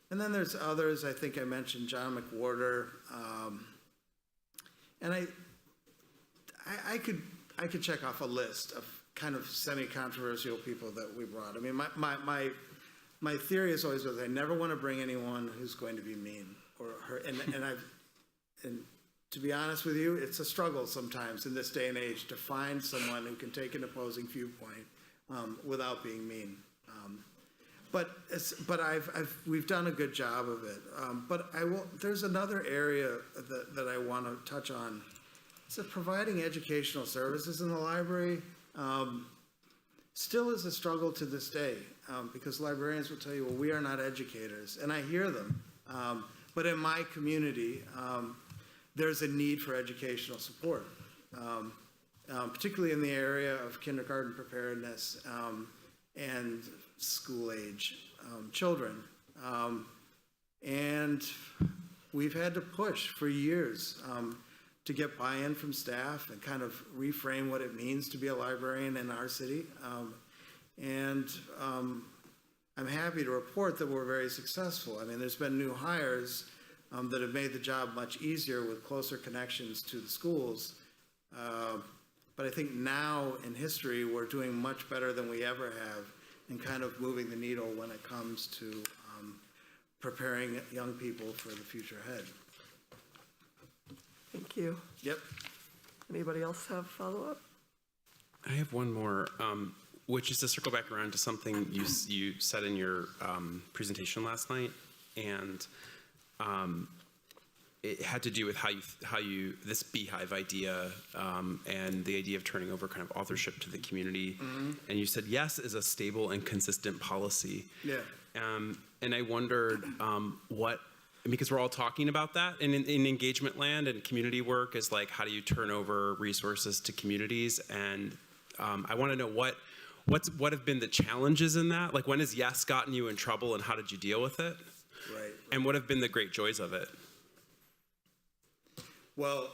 And then there's others. I think I mentioned John McWhorter, and I could check off a list of kind of semi-controversial people that we brought. I mean, my theory is always was I never want to bring anyone who's going to be mean or hurt. And to be honest with you, it's a struggle sometimes in this day and age to find someone who can take an opposing viewpoint without being mean. But we've done a good job of it. But there's another area that I want to touch on. It's that providing educational services in the library still is a struggle to this day, because librarians will tell you, well, we are not educators, and I hear them. But in my community, there's a need for educational support, particularly in the area of kindergarten preparedness and school-age children. And we've had to push for years to get buy-in from staff and kind of reframe what it means to be a librarian in our city. I'm happy to report that we're very successful. I mean, there's been new hires that have made the job much easier with closer connections to the schools. But I think now in history, we're doing much better than we ever have in kind of moving the needle when it comes to preparing young people for the future ahead. Thank you. Yep. Anybody else have follow-up? I have one more, which is to circle back around to something you said in your presentation last night, and it had to do with how you this beehive idea and the idea of turning over kind of authorship to the community. Mm-hmm. And you said yes is a stable and consistent policy. Yeah. And I wondered because we're all talking about that in engagement land, and community work is like, how do you turn over resources to communities? And I want to know what have been the challenges in that? Like, when has yes gotten you in trouble, and how did you deal with it? Right. And what have been the great joys of it? Well,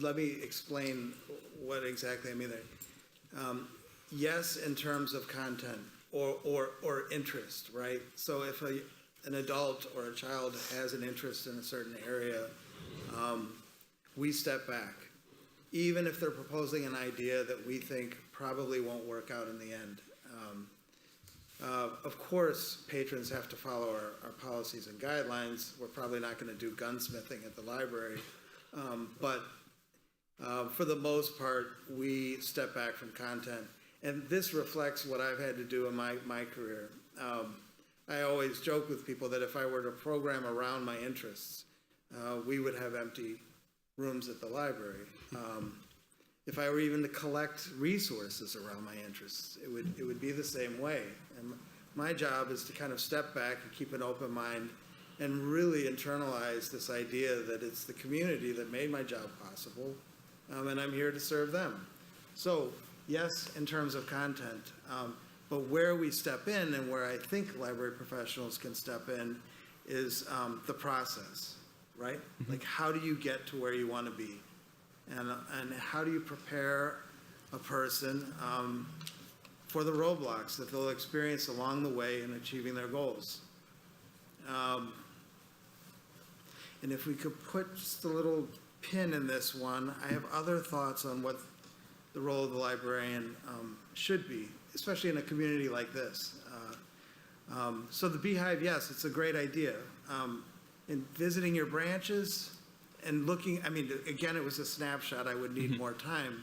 let me explain what exactly I mean there. Yes, in terms of content or interest, right? So if an adult or a child has an interest in a certain area, we step back, even if they're proposing an idea that we think probably won't work out in the end. Of course, patrons have to follow our policies and guidelines. We're probably not going to do gunsmithing at the library. But for the most part, we step back from content. And this reflects what I've had to do in my career. I always joke with people that if I were to program around my interests, we would have empty rooms at the library. If I were even to collect resources around my interests, it would be the same way. And my job is to kind of step back and keep an open mind and really internalize this idea that it's the community that made my job possible, and I'm here to serve them. So, yes, in terms of content, but where we step in and where I think library professionals can step in is the process, right? Like, how do you get to where you want to be? And how do you prepare a person for the roadblocks that they'll experience along the way in achieving their goals? And if we could put just a little pin in this one, I have other thoughts on what the role of the librarian should be, especially in a community like this. So the Beehive, yes, it's a great idea. In visiting your branches and looking, I mean, again, it was a snapshot, I would need more time.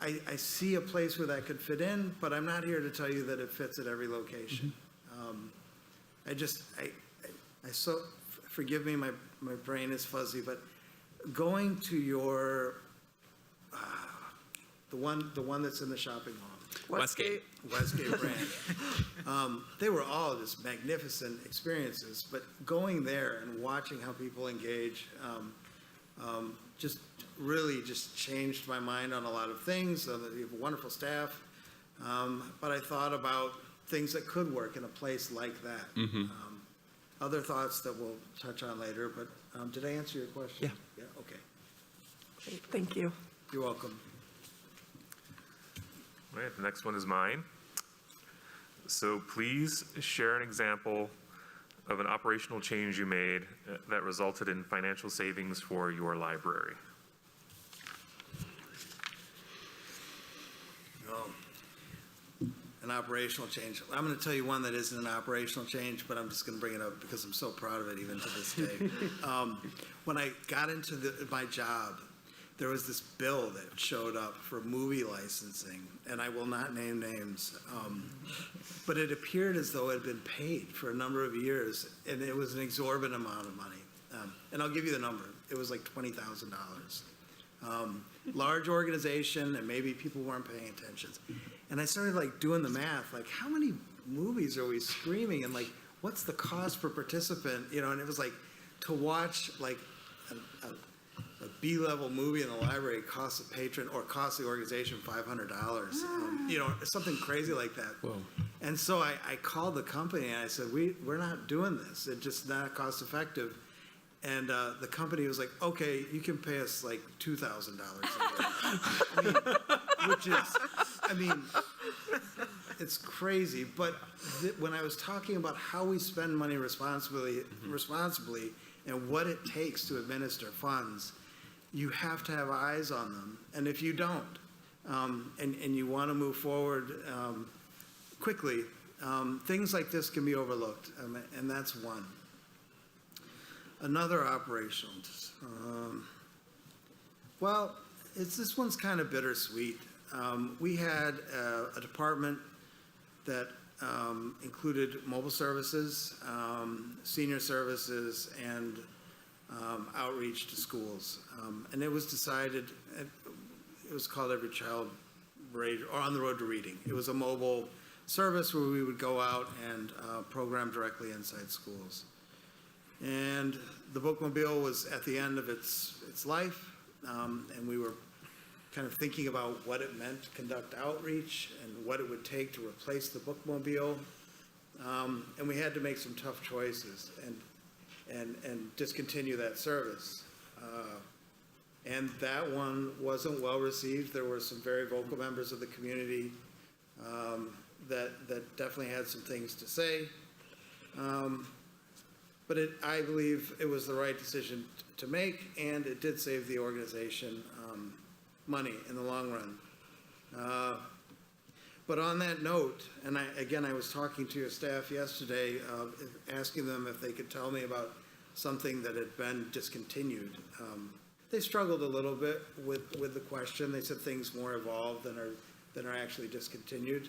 I see a place where that could fit in, but I'm not here to tell you that it fits at every location. Forgive me, my brain is fuzzy, but going to your, the one that's in the shopping mall. Westgate. Westgate branch. They were all just magnificent experiences, but going there and watching how people engage just really just changed my mind on a lot of things. So that you have a wonderful staff, but I thought about things that could work in a place like that. Other thoughts that we'll touch on later, but did I answer your question? Yeah. Yeah, okay. Great, thank you. You're welcome. All right, the next one is mine. So please share an example of an operational change you made that resulted in financial savings for your library. An operational change. I'm going to tell you one that isn't an operational change, but I'm just going to bring it up because I'm so proud of it even to this day. When I got into my job, there was this bill that showed up for movie licensing, and I will not name names, but it appeared as though it had been paid for a number of years, and it was an exorbitant amount of money. And I'll give you the number. It was like $20,000. Large organization, and maybe people weren't paying attention. And I started like doing the math, like how many movies are we screaming, and like what's the cost per participant, you know? And it was like to watch like a B-level movie in the library costs a patron or costs the organization $500, you know, something crazy like that. Whoa. And so I called the company and I said, we're not doing this. It's just not cost effective. And the company was like, okay, you can pay us like $2,000 a year. Which is, I mean, it's crazy. But when I was talking about how we spend money responsibly and what it takes to administer funds, you have to have eyes on them. And if you don't, and you want to move forward quickly, things like this can be overlooked, and that's one. Another operational, well, this one's kind of bittersweet. We had a department that included mobile services, senior services, and outreach to schools. And it was decided, it was called Every Child or On the Road to Reading. It was a mobile service where we would go out and program directly inside schools. And the bookmobile was at the end of its life, and we were kind of thinking about what it meant to conduct outreach and what it would take to replace the bookmobile. And we had to make some tough choices and discontinue that service. And that one wasn't well received. There were some very vocal members of the community that definitely had some things to say. But I believe it was the right decision to make, and it did save the organization money in the long run. But on that note, and I was talking to your staff yesterday, asking them if they could tell me about something that had been discontinued. They struggled a little bit with the question. They said things more evolved than are actually discontinued.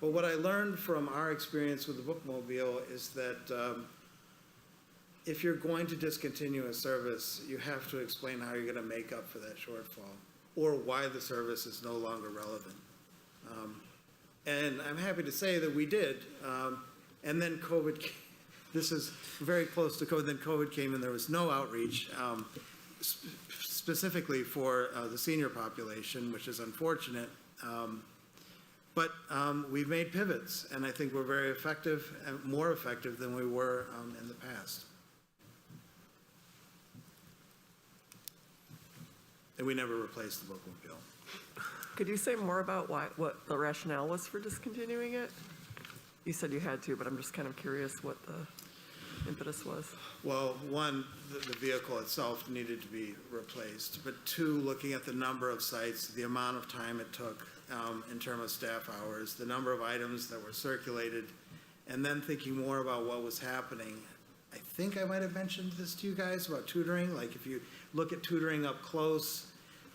But what I learned from our experience with the Bookmobile is that if you're going to discontinue a service, you have to explain how you're going to make up for that shortfall or why the service is no longer relevant. And I'm happy to say that we did. And then COVID, this is very close to COVID, then COVID came and there was no outreach specifically for the senior population, which is unfortunate. But we've made pivots, and I think we're very effective, and more effective than we were in the past. And we never replaced the Bookmobile. Could you say more about what the rationale was for discontinuing it? You said you had to, but I'm just kind of curious what the impetus was. Well, one, the vehicle itself needed to be replaced, but two, looking at the number of sites, the amount of time it took in terms of staff hours, the number of items that were circulated, and then thinking more about what was happening. I think I might have mentioned this to you guys about tutoring. Like if you look at tutoring up close,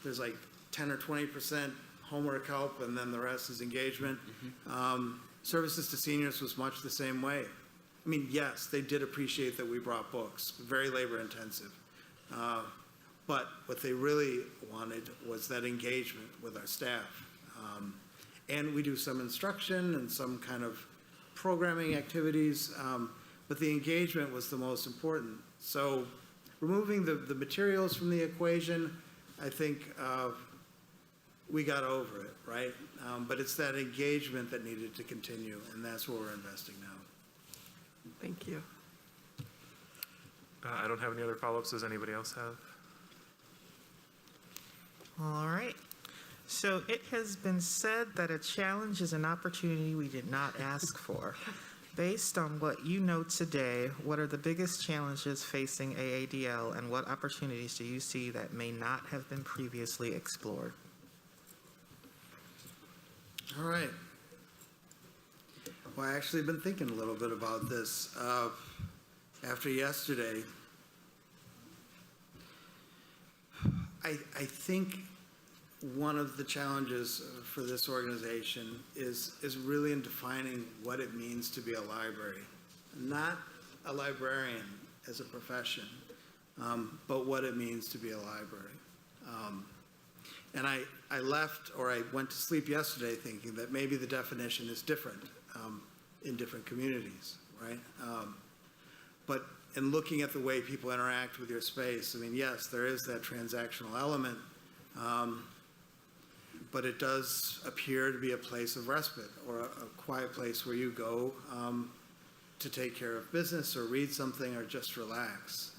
there's like 10 or 20% homework help, and then the rest is engagement. Services to seniors was much the same way. I mean, yes, they did appreciate that we brought books, very labor intensive. But what they really wanted was that engagement with our staff. And we do some instruction and some kind of programming activities, but the engagement was the most important. So removing the materials from the equation, I think we got over it, right? But it's that engagement that needed to continue, and that's where we're investing now. Thank you. I don't have any other follow-ups. Does anybody else have? All right. So it has been said that a challenge is an opportunity we did not ask for. Based on what you know today, what are the biggest challenges facing AADL, and what opportunities do you see that may not have been previously explored? All right. Well, I actually have been thinking a little bit about this after yesterday. I think one of the challenges for this organization is really in defining what it means to be a library. Not a librarian as a profession, but what it means to be a library. And I left, or I went to sleep yesterday thinking that maybe the definition is different in different communities, right? But in looking at the way people interact with your space, I mean, yes, there is that transactional element, but it does appear to be a place of respite or a quiet place where you go to take care of business or read something or just relax.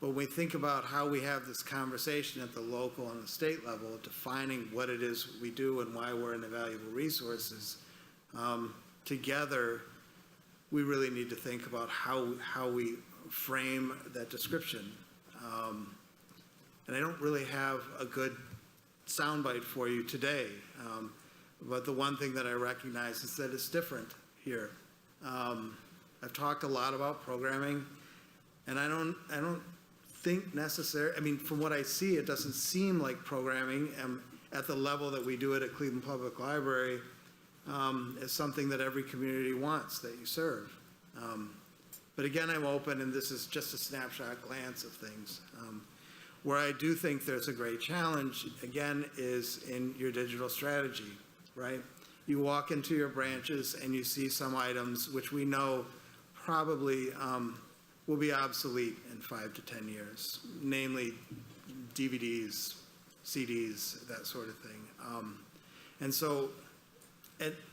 But when we think about how we have this conversation at the local and the state level, defining what it is we do and why we're an invaluable resources, together, we really need to think about how we frame that description. And I don't really have a good soundbite for you today, but the one thing that I recognize is that it's different here. I've talked a lot about programming, and I don't think necessary. I mean, from what I see, it doesn't seem like programming at the level that we do it at Cleveland Public Library is something that every community wants that you serve. But again, I'm open, and this is just a snapshot glance of things. Where I do think there's a great challenge, again, is in your digital strategy, right? You walk into your branches and you see some items which we know probably will be obsolete in 5 to 10 years, namely DVDs, CDs, that sort of thing. And so,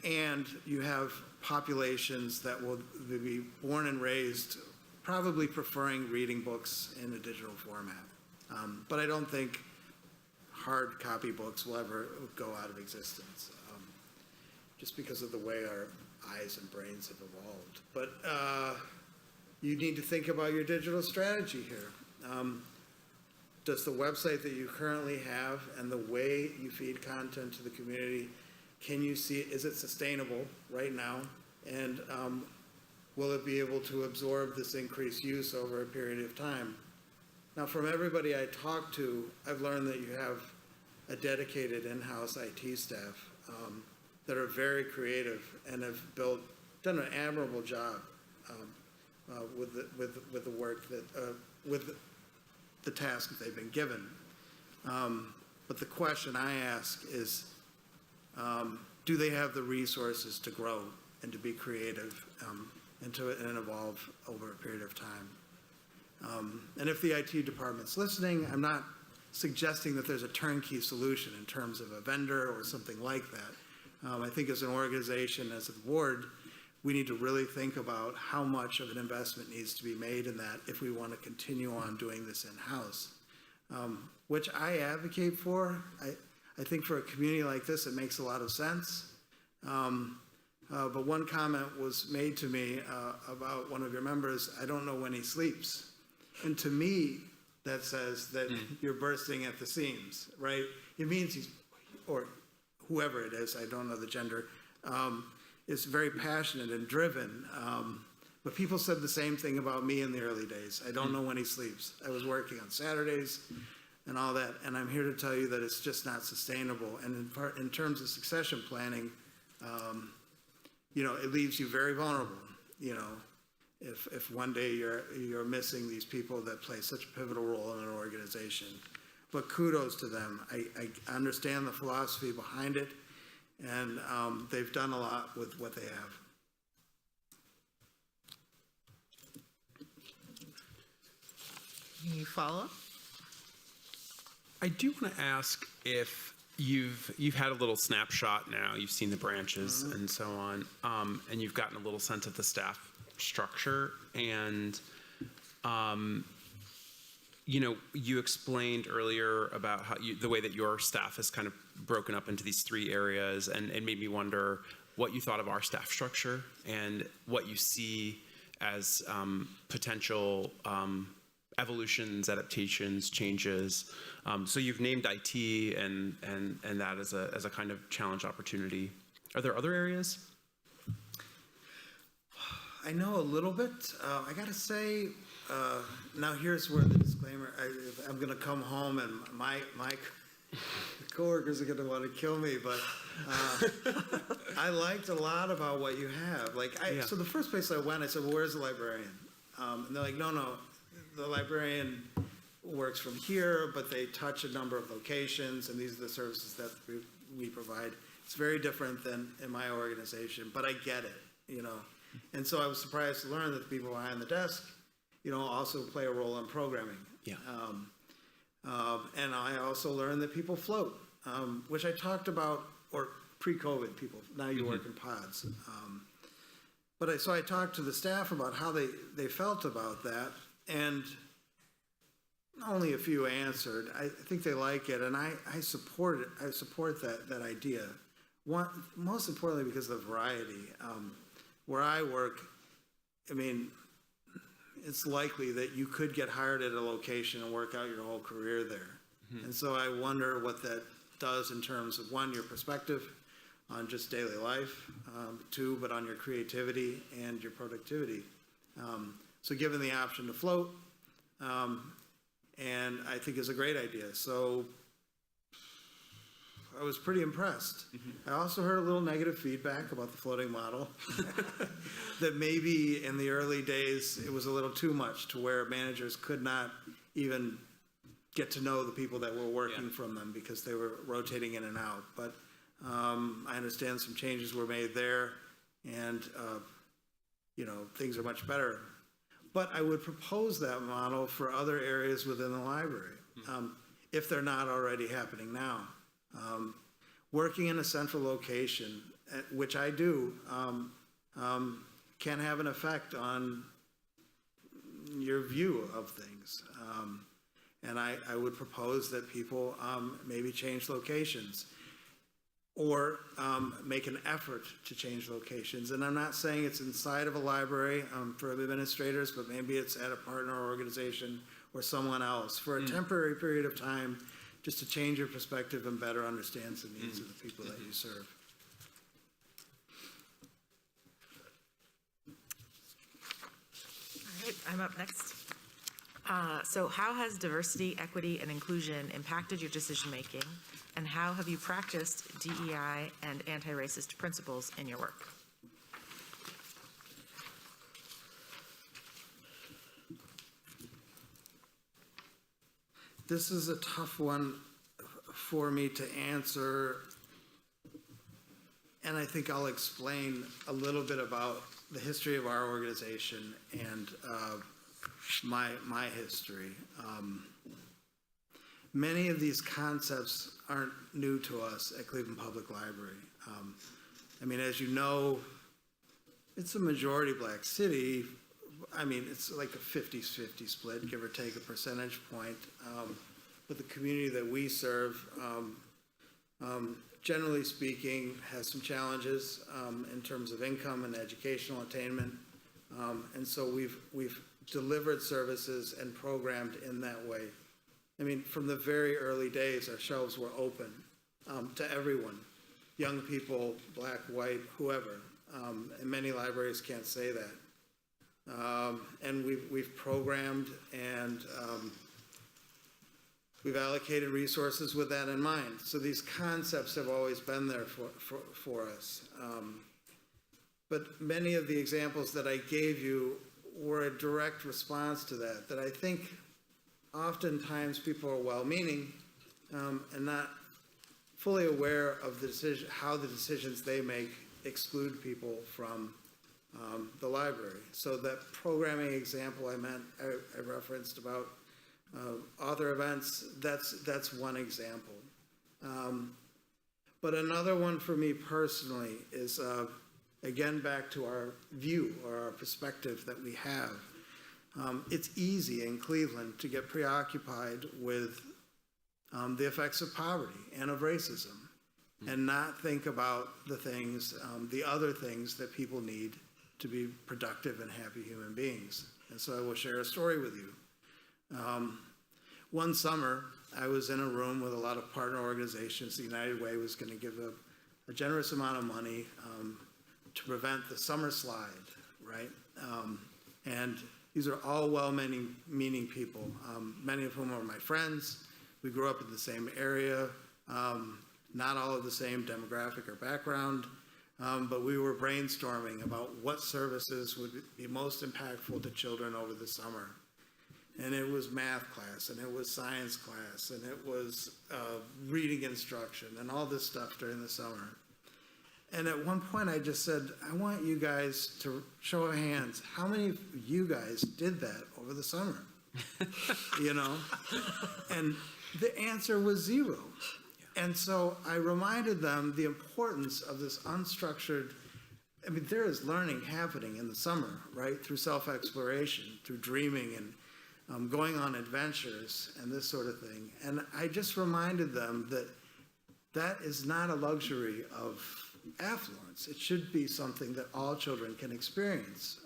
and you have populations that will be born and raised probably preferring reading books in a digital format. But I don't think hard copy books will ever go out of existence, just because of the way our eyes and brains have evolved. But you need to think about your digital strategy here. Does the website that you currently have and the way you feed content to the community, can you see, is it sustainable right now? And will it be able to absorb this increased use over a period of time? Now, from everybody I talked to, I've learned that you have a dedicated in-house IT staff that are very creative and have done an admirable job with the work that, with the task that they've been given. But the question I ask is, do they have the resources to grow and to be creative and evolve over a period of time? And if the IT department's listening, I'm not suggesting that there's a turnkey solution in terms of a vendor or something like that. I think as an organization, as a board, we need to really think about how much of an investment needs to be made in that if we want to continue on doing this in-house, which I advocate for. I think for a community like this, it makes a lot of sense. But one comment was made to me about one of your members, I don't know when he sleeps. And to me, that says that you're bursting at the seams, right? It means he's, or whoever it is, I don't know the gender, is very passionate and driven. But people said the same thing about me in the early days. I don't know when he sleeps. I was working on Saturdays and all that, and I'm here to tell you that it's just not sustainable. And in terms of succession planning, you know, it leaves you very vulnerable, you know, if one day you're missing these people that play such a pivotal role in an organization. But kudos to them. I understand the philosophy behind it, and they've done a lot with what they have. Any follow-up? I do want to ask if you've had a little snapshot now, you've seen the branches and so on, and you've gotten a little sense of the staff structure, and you know, you explained earlier about how the way that your staff is kind of broken up into these three areas, and it made me wonder what you thought of our staff structure and what you see as potential evolutions, adaptations, changes. So you've named IT and that as a kind of challenge opportunity. Are there other areas? I know a little bit. I got to say, now here's where the disclaimer, I'm going to come home and my coworkers are going to want to kill me, but I liked a lot about what you have. So the first place I went, I said, well, where's the librarian? And they're like, no, the librarian works from here, but they touch a number of locations, and these are the services that we provide. It's very different than in my organization, but I get it, you know. And so I was surprised to learn that the people behind the desk, you know, also play a role in programming. Yeah. And I also learned that people float, which I talked about, or pre-COVID people, now you work in pods. So I talked to the staff about how they felt about that, and only a few answered. I think they like it, and I support it. I support that idea. Most importantly, because of the variety. Where I work, I mean, it's likely that you could get hired at a location and work out your whole career there. And so I wonder what that does in terms of, one, your perspective on just daily life, two, but on your creativity and your productivity. So given the option to float, and I think is a great idea. So I was pretty impressed. I also heard a little negative feedback about the floating model, that maybe in the early days it was a little too much to where managers could not even get to know the people that were working from them because they were rotating in and out. But I understand some changes were made there, and you know, things are much better. But I would propose that model for other areas within the library, if they're not already happening now. Working in a central location, which I do, can have an effect on your view of things. And I would propose that people maybe change locations or make an effort to change locations. And I'm not saying it's inside of a library for administrators, but maybe it's at a partner organization or someone else for a temporary period of time, just to change your perspective and better understand the needs of the people that you serve. I'm up next. So how has diversity, equity, and inclusion impacted your decision-making? And how have you practiced DEI and anti-racist principles in your work? This is a tough one for me to answer, and I think I'll explain a little bit about the history of our organization and my history. Many of these concepts aren't new to us at Cleveland Public Library. I mean, as you know, it's a majority black city. I mean, it's like a 50-50 split, give or take a percentage point. But the community that we serve, generally speaking, has some challenges in terms of income and educational attainment. And so we've delivered services and programmed in that way. I mean, from the very early days, our shelves were open to everyone, young people, black, white, whoever. And many libraries can't say that. And we've programmed and we've allocated resources with that in mind. So these concepts have always been there for us. But many of the examples that I gave you were a direct response to that, that I think oftentimes people are well-meaning and not fully aware of the decision, how the decisions they make exclude people from the library. So that programming example I referenced about author events, that's one example. But another one for me personally is, again, back to our view or our perspective that we have. It's easy in Cleveland to get preoccupied with the effects of poverty and of racism and not think about the things, the other things that people need to be productive and happy human beings. And so I will share a story with you. One summer, I was in a room with a lot of partner organizations. The United Way was going to give a generous amount of money to prevent the summer slide, right? And these are all well-meaning people, many of whom are my friends. We grew up in the same area, not all of the same demographic or background, but we were brainstorming about what services would be most impactful to children over the summer. And it was math class, and it was science class, and it was reading instruction, and all this stuff during the summer. And at one point I just said, I want you guys to show of hands, how many of you guys did that over the summer? You know? And the answer was 0. And so I reminded them the importance of this unstructured, I mean, there is learning happening in the summer, right? Through self-exploration, through dreaming and going on adventures and this sort of thing. And I just reminded them that that is not a luxury of affluence. It should be something that all children can experience.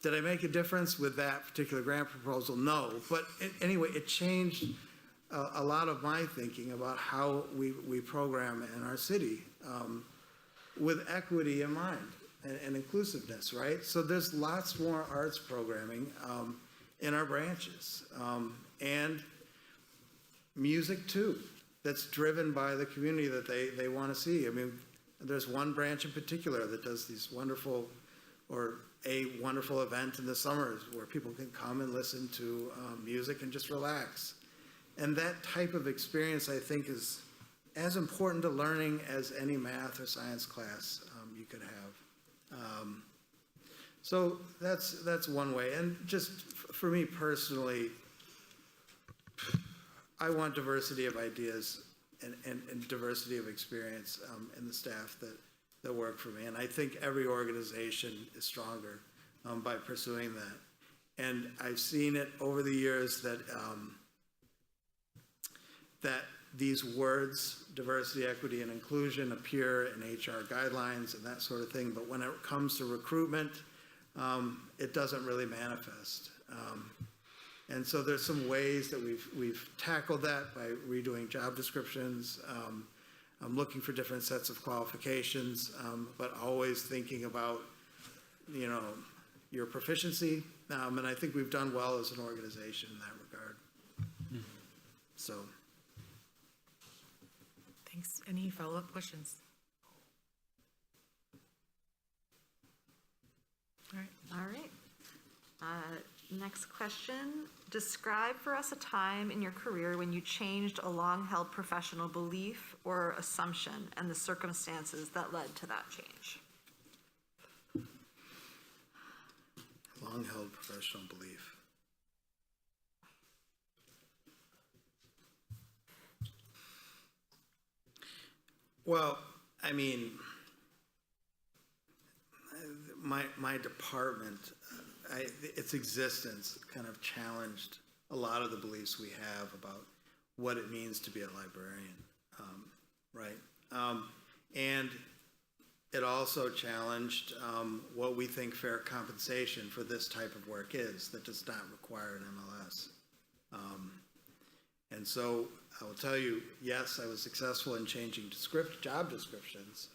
Did I make a difference with that particular grant proposal? No, but anyway, it changed a lot of my thinking about how we program in our city with equity in mind and inclusiveness, right? So there's lots more arts programming in our branches and music too, that's driven by the community that they want to see. I mean, there's one branch in particular that does these wonderful, or a wonderful event in the summers where people can come and listen to music and just relax. And that type of experience, I think, is as important to learning as any math or science class you could have. So that's one way. And just for me personally, I want diversity of ideas and diversity of experience in the staff that work for me. And I think every organization is stronger by pursuing that. And I've seen it over the years that that these words, diversity, equity, and inclusion, appear in HR guidelines and that sort of thing. But when it comes to recruitment, it doesn't really manifest. And so there's some ways that we've tackled that by redoing job descriptions, looking for different sets of qualifications, but always thinking about, your proficiency, and I think we've done well as an organization in that regard. So. Thanks. Any follow-up questions? All right. All right. Next question. Describe for us a time in your career when you changed a long-held professional belief or assumption and the circumstances that led to that change. Long-held professional belief. Well, I mean, my department, its existence kind of challenged a lot of the beliefs we have about what it means to be a librarian, right? And it also challenged what we think fair compensation for this type of work is that does not require an MLS. And so I will tell you, yes, I was successful in changing job descriptions,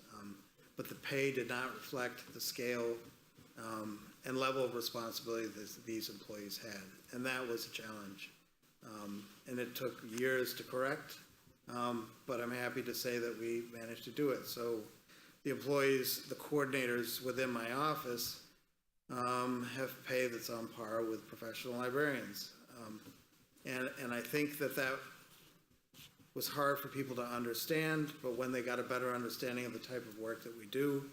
but the pay did not reflect the scale and level of responsibility that these employees had. And that was a challenge. And it took years to correct, but I'm happy to say that we managed to do it. So the employees, the coordinators within my office have pay that's on par with professional librarians. And I think that was hard for people to understand, but when they got a better understanding of the type of work that we do,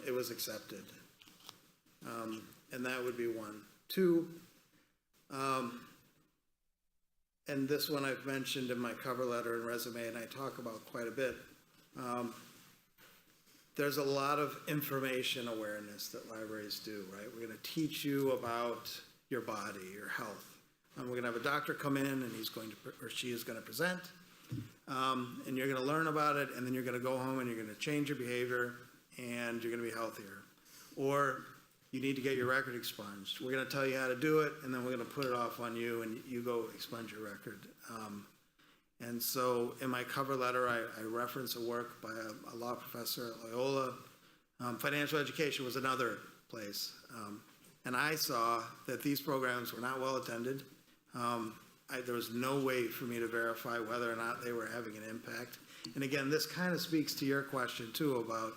it was accepted. And that would be one. Two, and this one I've mentioned in my cover letter and resume, and I talk about quite a bit. There's a lot of information awareness that libraries do, right? We're going to teach you about your body, your health. We're going to have a doctor come in, and he's going to, or she is going to present, and you're going to learn about it, and then you're going to go home and you're going to change your behavior, and you're going to be healthier. Or you need to get your record expunged. We're going to tell you how to do it, and then we're going to put it off on you, and you go expunge your record. And so in my cover letter, I reference a work by a law professor at Loyola. Financial education was another place. And I saw that these programs were not well attended. There was no way for me to verify whether or not they were having an impact. And again, this kind of speaks to your question too about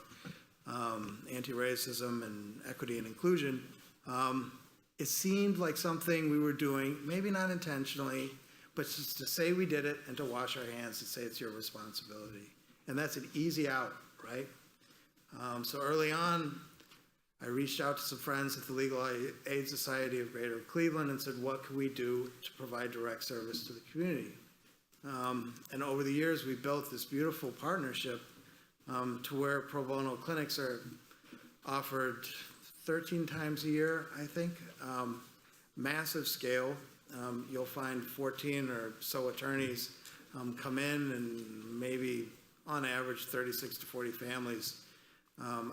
anti-racism and equity and inclusion. It seemed like something we were doing, maybe not intentionally, but just to say we did it and to wash our hands and say it's your responsibility. And that's an easy out, right? So early on, I reached out to some friends at the Legal Aid Society of Greater Cleveland and said, what can we do to provide direct service to the community? And over the years, we built this beautiful partnership to where pro bono clinics are offered 13 times a year, I think. Massive scale. You'll find 14 or so attorneys come in, and maybe on average 36 to 40 families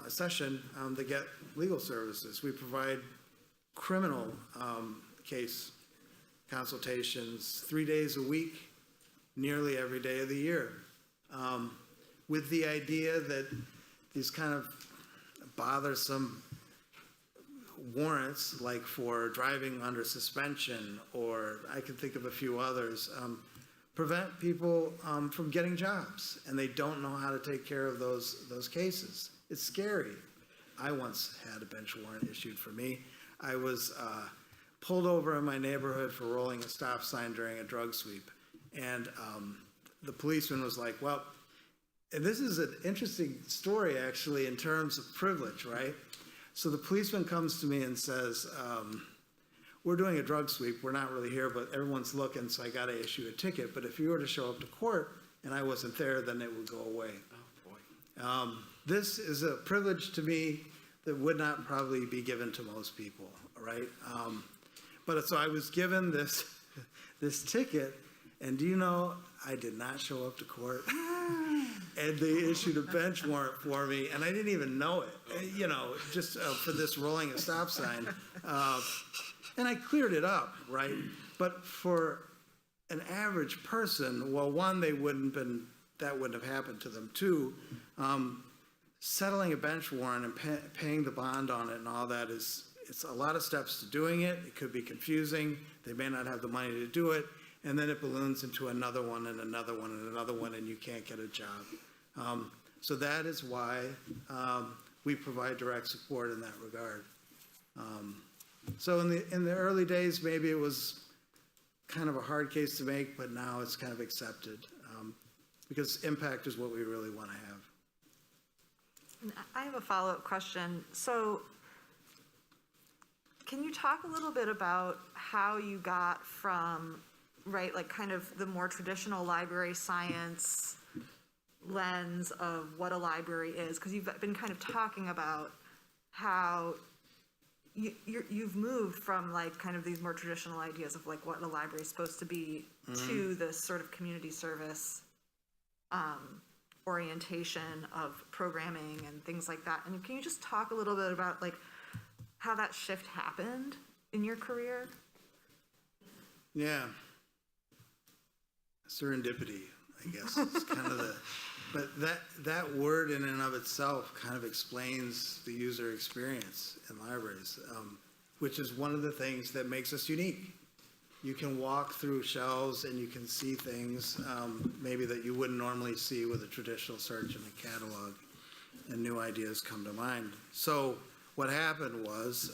a session that get legal services. We provide criminal case consultations 3 days a week, nearly every day of the year, with the idea that these kind of bothersome warrants, like for driving under suspension, or I can think of a few others, prevent people from getting jobs, and they don't know how to take care of those cases. It's scary. I once had a bench warrant issued for me. I was pulled over in my neighborhood for rolling a stop sign during a drug sweep, and the policeman was like, well, and this is an interesting story actually in terms of privilege, right? So the policeman comes to me and says, we're doing a drug sweep. We're not really here, but everyone's looking, so I got to issue a ticket. But if you were to show up to court and I wasn't there, then it would go away. Oh, boy. This is a privilege to me that would not probably be given to most people, right? But so I was given this ticket, and do you know, I did not show up to court. And they issued a bench warrant for me, and I didn't even know it, you know, just for this rolling a stop sign. And I cleared it up, right? But for an average person, well, one, that wouldn't have happened to them. Two, settling a bench warrant and paying the bond on it and all that is it's a lot of steps to doing it. It could be confusing. They may not have the money to do it. And then it balloons into another one and another one and another one, and you can't get a job. So that is why we provide direct support in that regard. So in the early days, maybe it was kind of a hard case to make, but now it's kind of accepted because impact is what we really want to have. And I have a follow-up question. So can you talk a little bit about how you got from, right, like kind of the more traditional library science lens of what a library is? Because you've been kind of talking about how you've moved from like kind of these more traditional ideas of like what a library is supposed to be to this sort of community service orientation of programming and things like that. And can you just talk a little bit about like how that shift happened in your career? Yeah. Serendipity, I guess, is kind of the, but that word in and of itself kind of explains the user experience in libraries, which is one of the things that makes us unique. You can walk through shelves and you can see things maybe that you wouldn't normally see with a traditional search in a catalog, and new ideas come to mind. So what happened was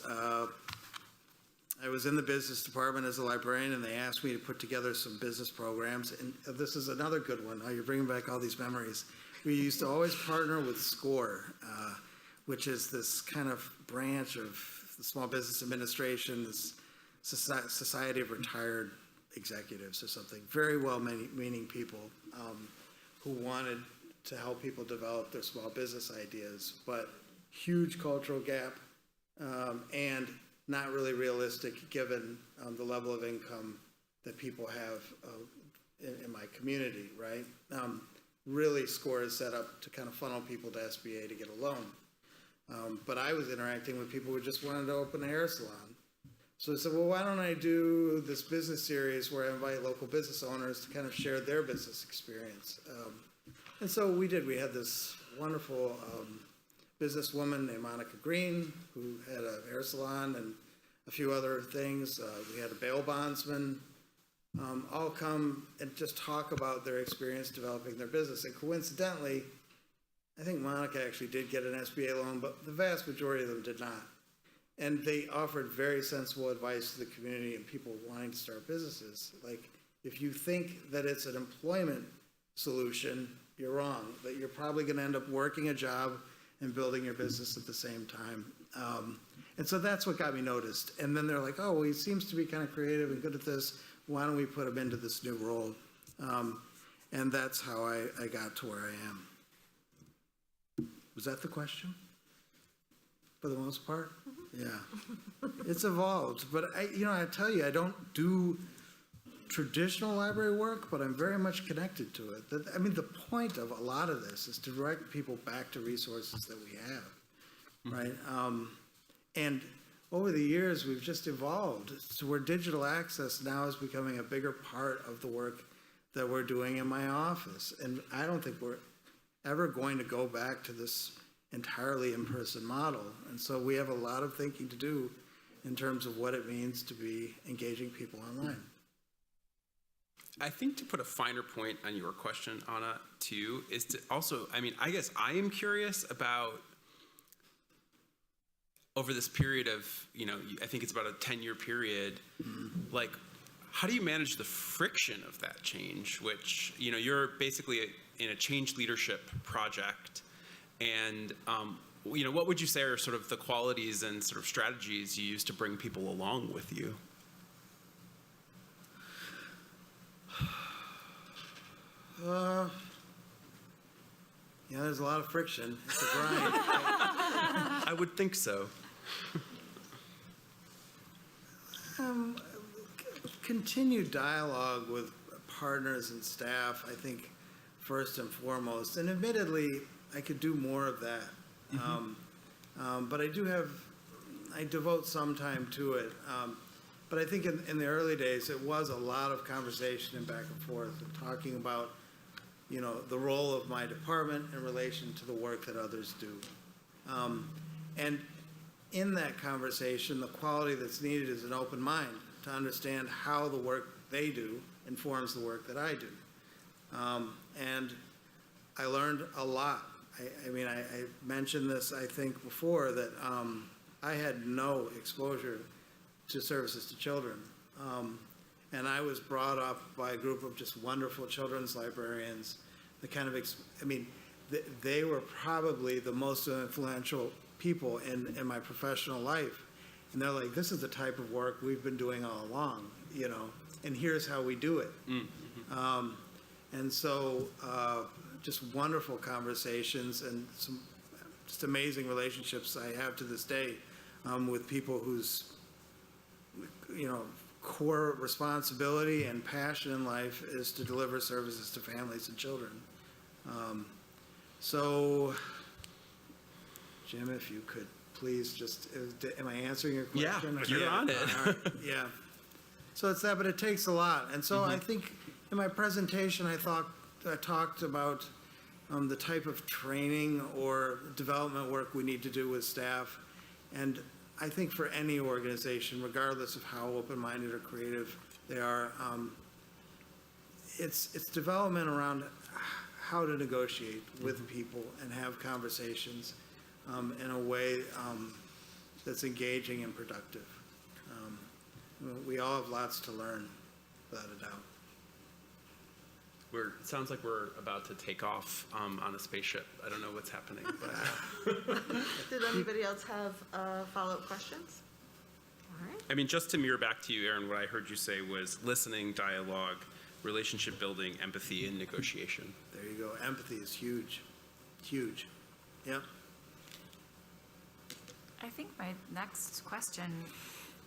I was in the business department as a librarian, and they asked me to put together some business programs. And this is another good one. Oh, you're bringing back all these memories. We used to always partner with SCORE, which is this kind of branch of the Small Business Administration, this Society of Retired Executives or something. Very well-meaning people who wanted to help people develop their small business ideas, but huge cultural gap and not really realistic given the level of income that people have in my community, right? Really, SCORE is set up to kind of funnel people to SBA to get a loan. But I was interacting with people who just wanted to open a hair salon. So I said, well, why don't I do this business series where I invite local business owners to kind of share their business experience? And so we did. We had this wonderful businesswoman named Monica Green, who had a hair salon and a few other things. We had a bail bondsman all come and just talk about their experience developing their business. And coincidentally, I think Monica actually did get an SBA loan, but the vast majority of them did not. And they offered very sensible advice to the community and people wanting to start businesses. Like, if you think that it's an employment solution, you're wrong. That you're probably going to end up working a job and building your business at the same time. And so that's what got me noticed. And then they're like, oh, well, he seems to be kind of creative and good at this. Why don't we put him into this new role? And that's how I got to where I am. Was that the question? For the most part? Yeah. It's evolved. But I tell you, I don't do traditional library work, but I'm very much connected to it. I mean, the point of a lot of this is to direct people back to resources that we have, right? And over the years, we've just evolved to where digital access now is becoming a bigger part of the work that we're doing in my office. And I don't think we're ever going to go back to this entirely in-person model. And so we have a lot of thinking to do in terms of what it means to be engaging people online. I think to put a finer point on your question, Anna, too, is to also, I guess I am curious about over this period of, I think it's about a 10-year period, like, how do you manage the friction of that change, which, you're basically in a change leadership project, and, what would you say are sort of the qualities and sort of strategies you use to bring people along with you? Yeah, there's a lot of friction. It's a grind. I would think so. Continued dialogue with partners and staff, I think, first and foremost. And admittedly, I could do more of that. But I devote some time to it. But I think in the early days, it was a lot of conversation and back and forth and talking about, the role of my department in relation to the work that others do. And in that conversation, the quality that's needed is an open mind to understand how the work they do informs the work that I do. And I learned a lot. I mean, I mentioned this, I think, before, that I had no exposure to services to children. And I was brought up by a group of just wonderful children's librarians. The kind of, they were probably the most influential people in my professional life. And they're like, this is the type of work we've been doing all along, you know, and here's how we do it. Mm-hmm. And so just wonderful conversations and some just amazing relationships I have to this day with people whose, you know, core responsibility and passion in life is to deliver services to families and children. So, Jim, if you could please just, am I answering your question? Yeah, you're on it. All right, yeah. So it's that, but it takes a lot. And so I think in my presentation, I talked about the type of training or development work we need to do with staff. And I think for any organization, regardless of how open-minded or creative they are, it's development around how to negotiate with people and have conversations in a way that's engaging and productive. We all have lots to learn, without a doubt. It sounds like we're about to take off on a spaceship. I don't know what's happening, but Did anybody else have follow-up questions? All right. I mean, just to mirror back to you, Aaron, what I heard you say was listening, dialogue, relationship building, empathy, and negotiation. There you go. Empathy is huge, huge. Yep. I think my next question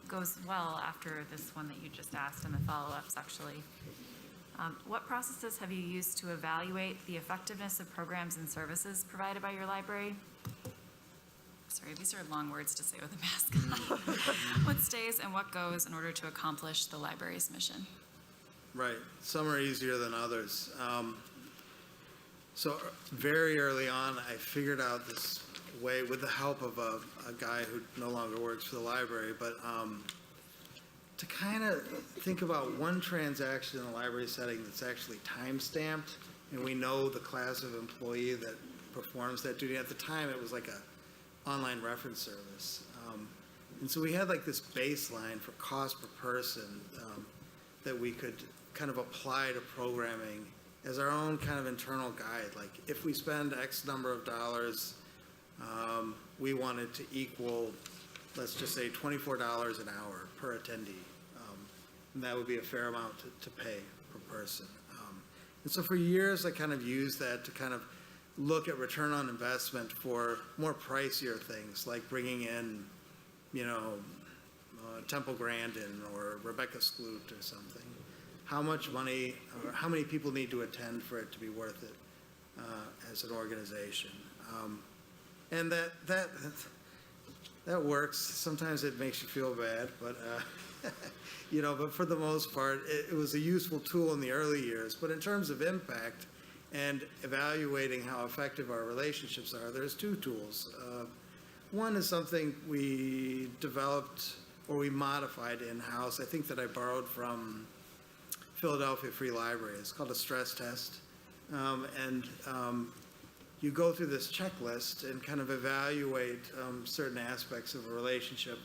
goes well after this one that you just asked and the follow-ups, actually. What processes have you used to evaluate the effectiveness of programs and services provided by your library? Sorry, these are long words to say with a mask on. What stays and what goes in order to accomplish the library's mission? Right. Some are easier than others. So very early on, I figured out this way with the help of a guy who no longer works for the library, but to kind of think about one transaction in a library setting that's actually time-stamped, and we know the class of employee that performs that duty. At the time, it was like a online reference service. And so we had like this baseline for cost per person that we could kind of apply to programming as our own kind of internal guide. Like if we spend X number of dollars, we wanted to equal, let's just say $24 an hour per attendee. And that would be a fair amount to pay per person. And so for years, I kind of used that to kind of look at return on investment for more pricier things, like bringing in, you know, Temple Grandin or Rebecca Skloot or something. How much money, or how many people need to attend for it to be worth it as an organization? And that works. Sometimes it makes you feel bad, but you know, but for the most part, it was a useful tool in the early years. But in terms of impact and evaluating how effective our relationships are, there's two tools. One is something we developed or we modified in-house. I think that I borrowed from Philadelphia Free Library. It's called a stress test. You go through this checklist and kind of evaluate certain aspects of a relationship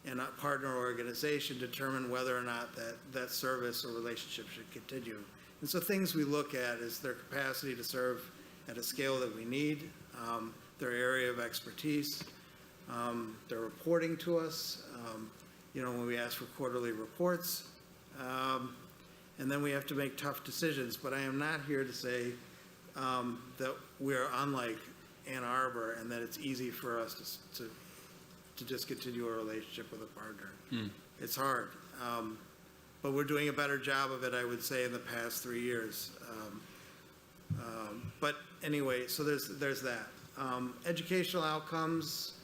and a partner organization, determine whether or not that service or relationship should continue. And so things we look at is their capacity to serve at a scale that we need, their area of expertise, their reporting to us, you know, when we ask for quarterly reports, and then we have to make tough decisions. But I am not here to say that we're unlike Ann Arbor and that it's easy for us to just continue a relationship with a partner. It's hard, but we're doing a better job of it, I would say, in the past 3 years. But anyway, so there's that. Educational outcomes,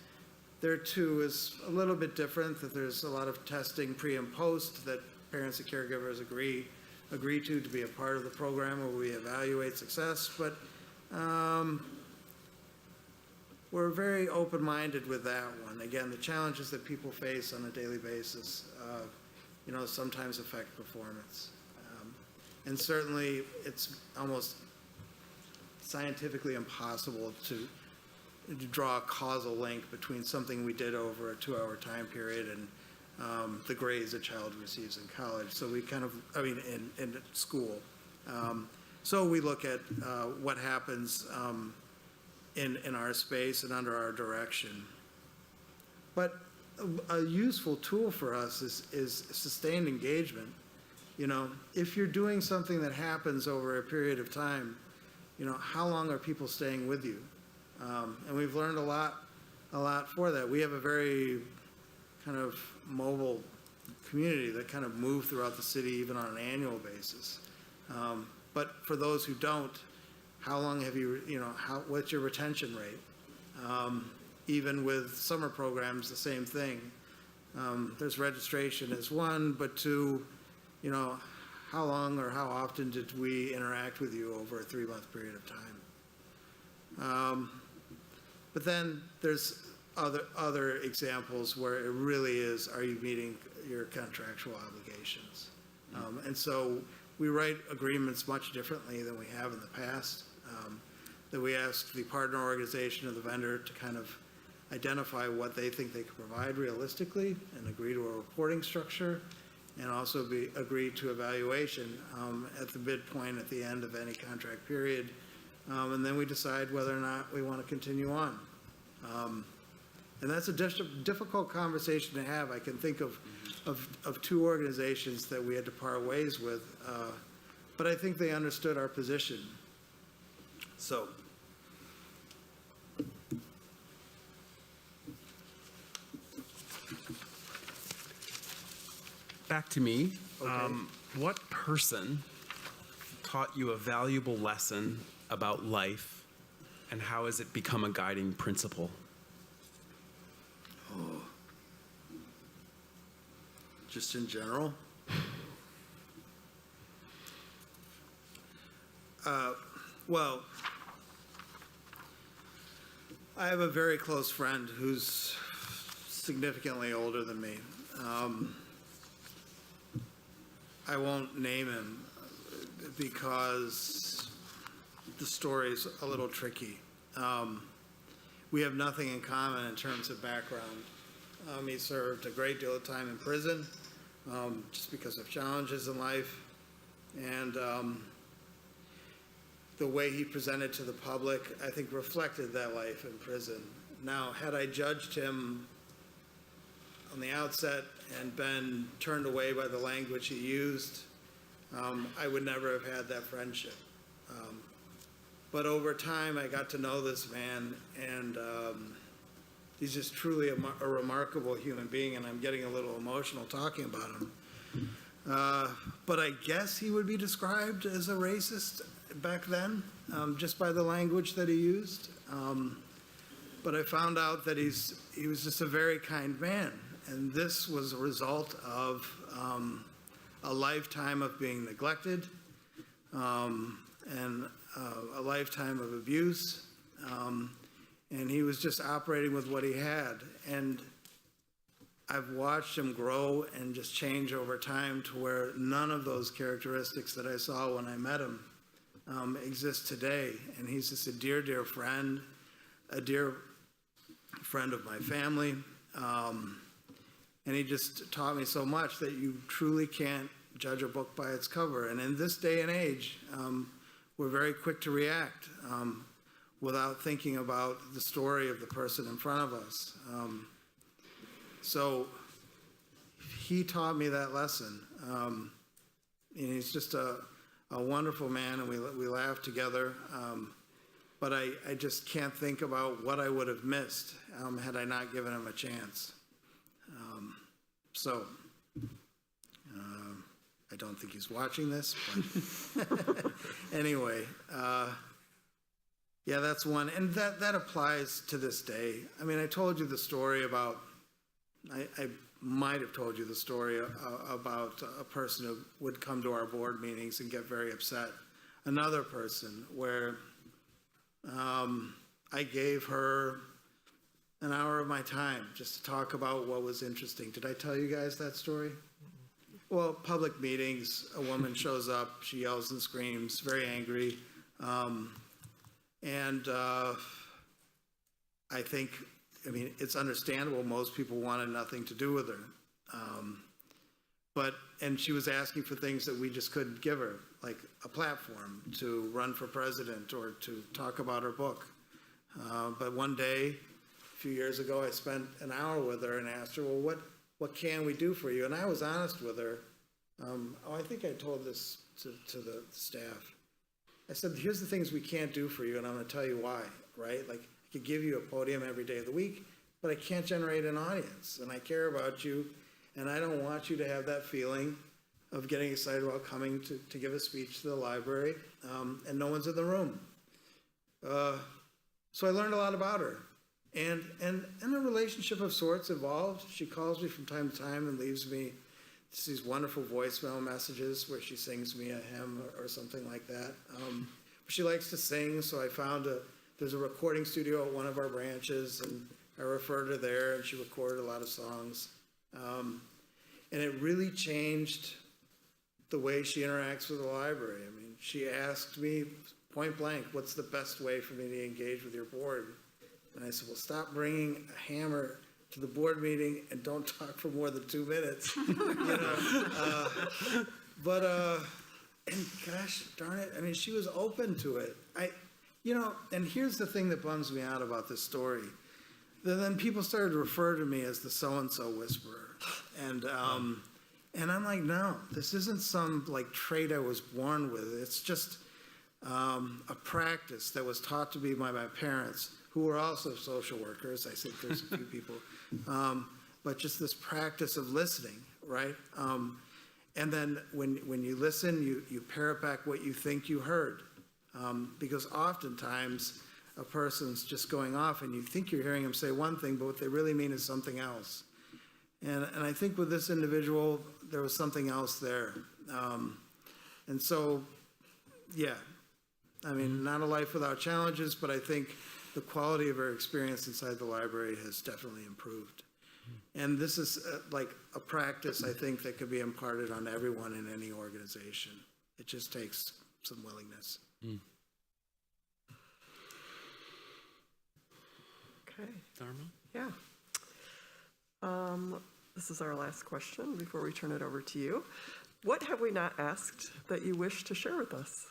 there too is a little bit different, that there's a lot of testing pre and post that parents and caregivers agree to be a part of the program where we evaluate success. But we're very open-minded with that one. Again, the challenges that people face on a daily basis, sometimes affect performance. And certainly, it's almost scientifically impossible to draw a causal link between something we did over a 2-hour time period and the grades a child receives in college. So we in school. So we look at what happens in our space and under our direction. But a useful tool for us is sustained engagement. If you're doing something that happens over a period of time, how long are people staying with you? And we've learned a lot for that. We have a very kind of mobile community that kind of move throughout the city even on an annual basis. But for those who don't, how long have you, what's your retention rate? Even with summer programs, the same thing. There's registration as one, but two, how long or how often did we interact with you over a 3-month period of time? But then there's other examples where it really is, are you meeting your contractual obligations? And so we write agreements much differently than we have in the past. That we ask the partner organization of the vendor to kind of identify what they think they can provide realistically and agree to a reporting structure, and also agree to evaluation at the midpoint at the end of any contract period. And then we decide whether or not we want to continue on. And that's a difficult conversation to have. I can think of 2 organizations that we had to part ways with, but I think they understood our position. So. Back to me. Okay. What person taught you a valuable lesson about life, and how has it become a guiding principle? Oh. Just in general? Well, I have a very close friend who's significantly older than me. I won't name him because the story's a little tricky. We have nothing in common in terms of background. He served a great deal of time in prison just because of challenges in life. And the way he presented to the public, I think, reflected that life in prison. Now, had I judged him on the outset and been turned away by the language he used, I would never have had that friendship. But over time, I got to know this man, and he's just truly a remarkable human being, and I'm getting a little emotional talking about him. But I guess he would be described as a racist back then, just by the language that he used. But I found out that he was just a very kind man. And this was a result of a lifetime of being neglected and a lifetime of abuse. And he was just operating with what he had. And I've watched him grow and just change over time to where none of those characteristics that I saw when I met him exist today. And he's just a dear, dear friend, a dear friend of my family. And he just taught me so much that you truly can't judge a book by its cover. And in this day and age, we're very quick to react without thinking about the story of the person in front of us. So he taught me that lesson. And he's just a wonderful man, and we laugh together. But I just can't think about what I would have missed had I not given him a chance. So I don't think he's watching this, but anyway, yeah, that's one. And that applies to this day. I mean, I told you the story about, I might have told you the story about a person who would come to our board meetings and get very upset. Another person where I gave her an hour of my time just to talk about what was interesting. Did I tell you guys that story? Well, public meetings, a woman shows up, she yells and screams, very angry. I think, it's understandable. Most people wanted nothing to do with her. And she was asking for things that we just couldn't give her, like a platform to run for president or to talk about her book. But one day, a few years ago, I spent an hour with her and asked her, well, what can we do for you? And I was honest with her. I think I told this to the staff. I said, here's the things we can't do for you, and I'm going to tell you why, right? Like, I could give you a podium every day of the week, but I can't generate an audience, and I care about you, and I don't want you to have that feeling of getting excited about coming to give a speech to the library, and no one's in the room. So I learned a lot about her. And a relationship of sorts evolved. She calls me from time to time and leaves me these wonderful voicemail messages where she sings me a hymn or something like that. She likes to sing, so I found there's a recording studio at one of our branches, and I referred her there, and she recorded a lot of songs. And it really changed the way she interacts with the library. She asked me point blank, what's the best way for me to engage with your board? And I said, well, stop bringing a hammer to the board meeting and don't talk for more than 2 minutes. And gosh darn it, she was open to it. And here's the thing that bums me out about this story. Then people started to refer to me as the so-and-so whisperer. And I'm like, no, this isn't some trait I was born with. It's just a practice that was taught to me by my parents, who were also social workers. I think there's a few people, but just this practice of listening, right? And then when you listen, you parrot back what you think you heard, because oftentimes a person's just going off and you think you're hearing them say one thing, but what they really mean is something else. And I think with this individual, there was something else there. And so, yeah, not a life without challenges, but I think the quality of her experience inside the library has definitely improved. And this is a practice, I think, that could be imparted on everyone in any organization. It just takes some willingness. Okay. Dharma? Yeah. This is our last question before we turn it over to you. What have we not asked that you wish to share with us?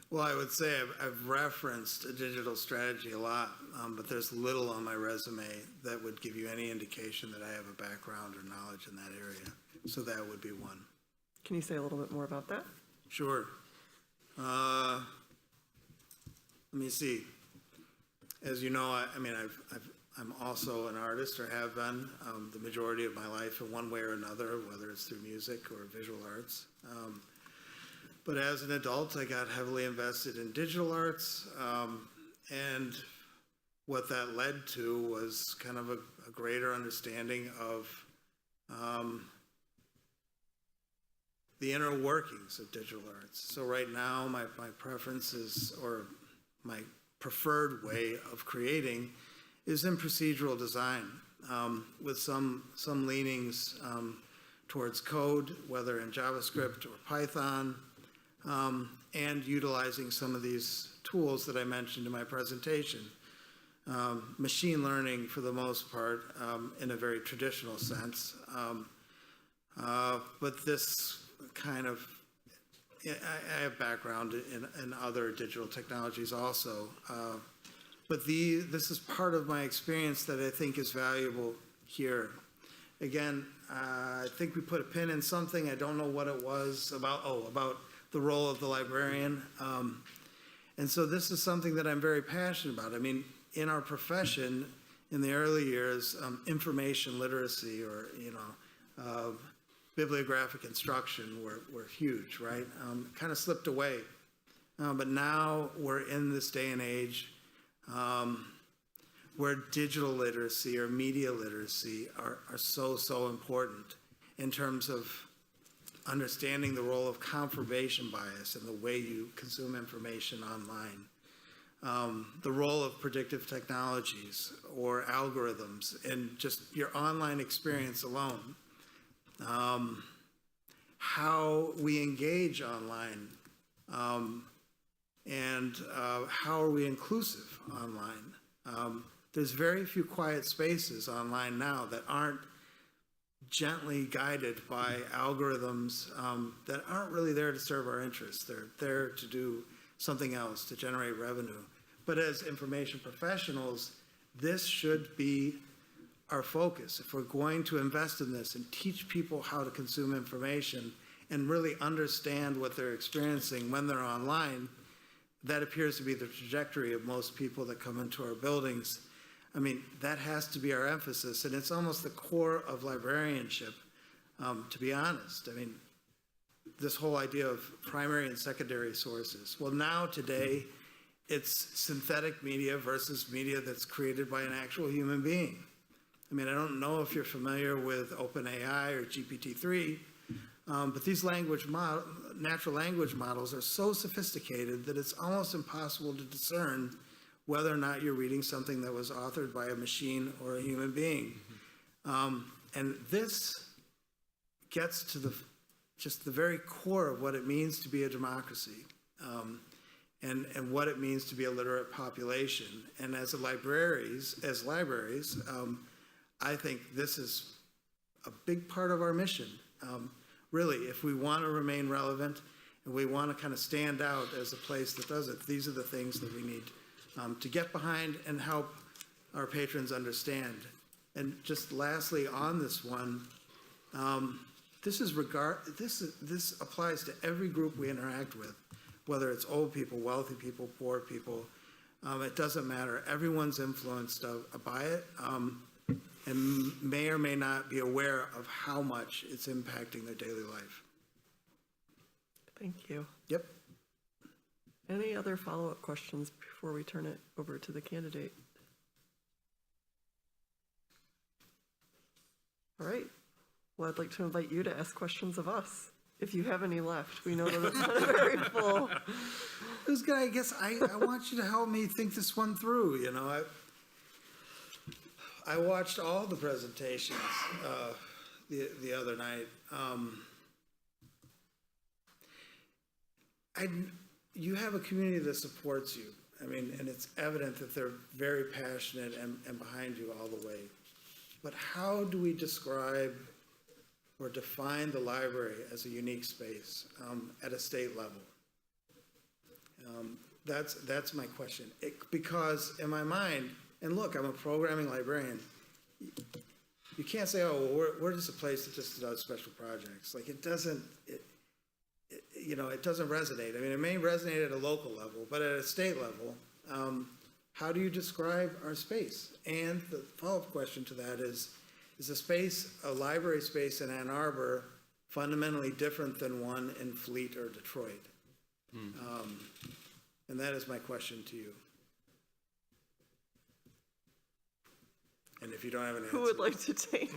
Well, I would say I've referenced a digital strategy a lot, but there's little on my resume that would give you any indication that I have a background or knowledge in that area. So that would be one. Can you say a little bit more about that? Sure. Let me see. As you know, I'm also an artist, or have been the majority of my life in one way or another, whether it's through music or visual arts. But as an adult, I got heavily invested in digital arts, and what that led to was kind of a greater understanding of the inner workings of digital arts. So right now, my preference is, or my preferred way of creating is in procedural design, with some leanings towards code, whether in JavaScript or Python, and utilizing some of these tools that I mentioned in my presentation. Machine learning, for the most part, in a very traditional sense. But this kind of, I have background in other digital technologies also. But this is part of my experience that I think is valuable here. Again, I think we put a pin in something. I don't know what it was about the role of the librarian. And so this is something that I'm very passionate about. In our profession, in the early years, information literacy or, bibliographic instruction were huge, right? Kind of slipped away. But now we're in this day and age where digital literacy or media literacy are so important in terms of understanding the role of confirmation bias in the way you consume information online, the role of predictive technologies or algorithms in just your online experience alone, how we engage online, and how are we inclusive online. There's very few quiet spaces online now that aren't gently guided by algorithms that aren't really there to serve our interests. They're there to do something else, to generate revenue. But as information professionals, this should be our focus. If we're going to invest in this and teach people how to consume information and really understand what they're experiencing when they're online, that appears to be the trajectory of most people that come into our buildings. I mean, that has to be our emphasis, and it's almost the core of librarianship, to be honest. I mean, this whole idea of primary and secondary sources. Well, now today, it's synthetic media versus media that's created by an actual human being. I mean, I don't know if you're familiar with OpenAI or GPT-3, but these natural language models are so sophisticated that it's almost impossible to discern whether or not you're reading something that was authored by a machine or a human being. And this gets to just the very core of what it means to be a democracy, and what it means to be a literate population. And as libraries, I think this is a big part of our mission. Really, if we want to remain relevant and we want to kind of stand out as a place that does it, these are the things that we need to get behind and help our patrons understand. And just lastly on this one, this applies to every group we interact with, whether it's old people, wealthy people, poor people. It doesn't matter. Everyone's influenced by it, and may or may not be aware of how much it's impacting their daily life. Thank you. Yep. Any other follow-up questions before we turn it over to the candidate? All right. Well, I'd like to invite you to ask questions of us, if you have any left. We know that it's not very full. Who's gonna, I guess I want you to help me think this one through, you know. I watched all the presentations the other night. You have a community that supports you. I mean, and it's evident that they're very passionate and behind you all the way. But how do we describe or define the library as a unique space at a state level? That's my question. Because in my mind, and look, I'm a programming librarian, you can't say, oh, well, we're just a place that just does special projects. Like, it doesn't resonate. I mean, it may resonate at a local level, but at a state level, how do you describe our space? And the follow-up question to that is a library space in Ann Arbor fundamentally different than one in Fleet or Detroit? And that is my question to you. And if you don't have an answer. Who would like to take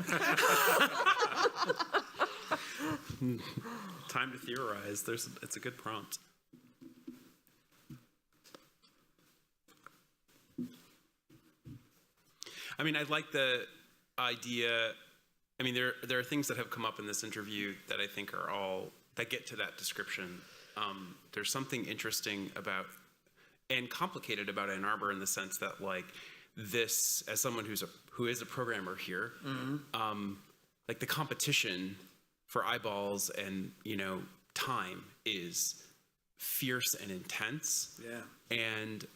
Time to theorize. It's a good prompt. I mean, I like the idea. I mean, there are things that have come up in this interview that I think are all that get to that description. There's something interesting about and complicated about Ann Arbor in the sense that, like, this, as someone who is a programmer here, like, the competition for eyeballs and, you know, time is fierce and intense. Yeah. And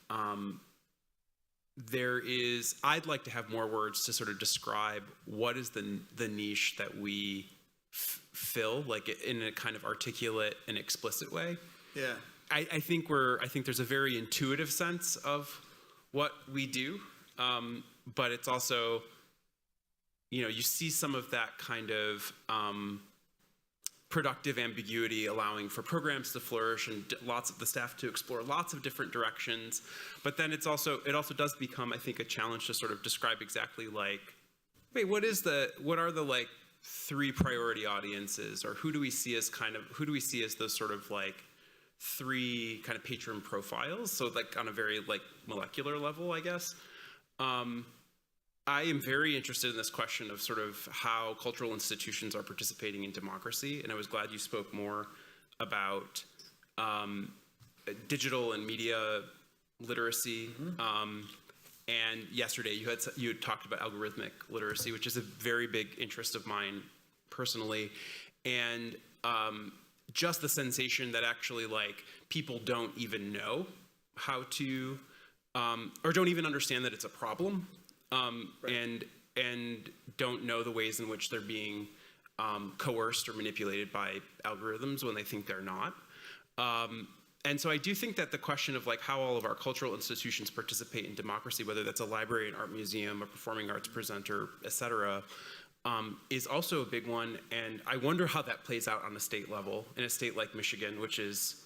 I'd like to have more words to sort of describe what is the niche that we fill, like, in a kind of articulate and explicit way. Yeah. I think there's a very intuitive sense of what we do, but it's also, you know, you see some of that kind of productive ambiguity, allowing for programs to flourish and lots of the staff to explore lots of different directions. But then it also does become, I think, a challenge to sort of describe exactly, like, wait, what are the like three priority audiences, or who do we see as those sort of like three kind of patron profiles? So like on a very like molecular level, I guess. I am very interested in this question of sort of how cultural institutions are participating in democracy, and I was glad you spoke more about digital and media literacy. And yesterday you had talked about algorithmic literacy, which is a very big interest of mine personally, and just the sensation that actually like people don't even know how to, or don't even understand that it's a problem. And don't know the ways in which they're being coerced or manipulated by algorithms when they think they're not. And so I do think that the question of like how all of our cultural institutions participate in democracy, whether that's a library, an art museum, a performing arts presenter, et cetera, is also a big one. And I wonder how that plays out on a state level, in a state like Michigan, which is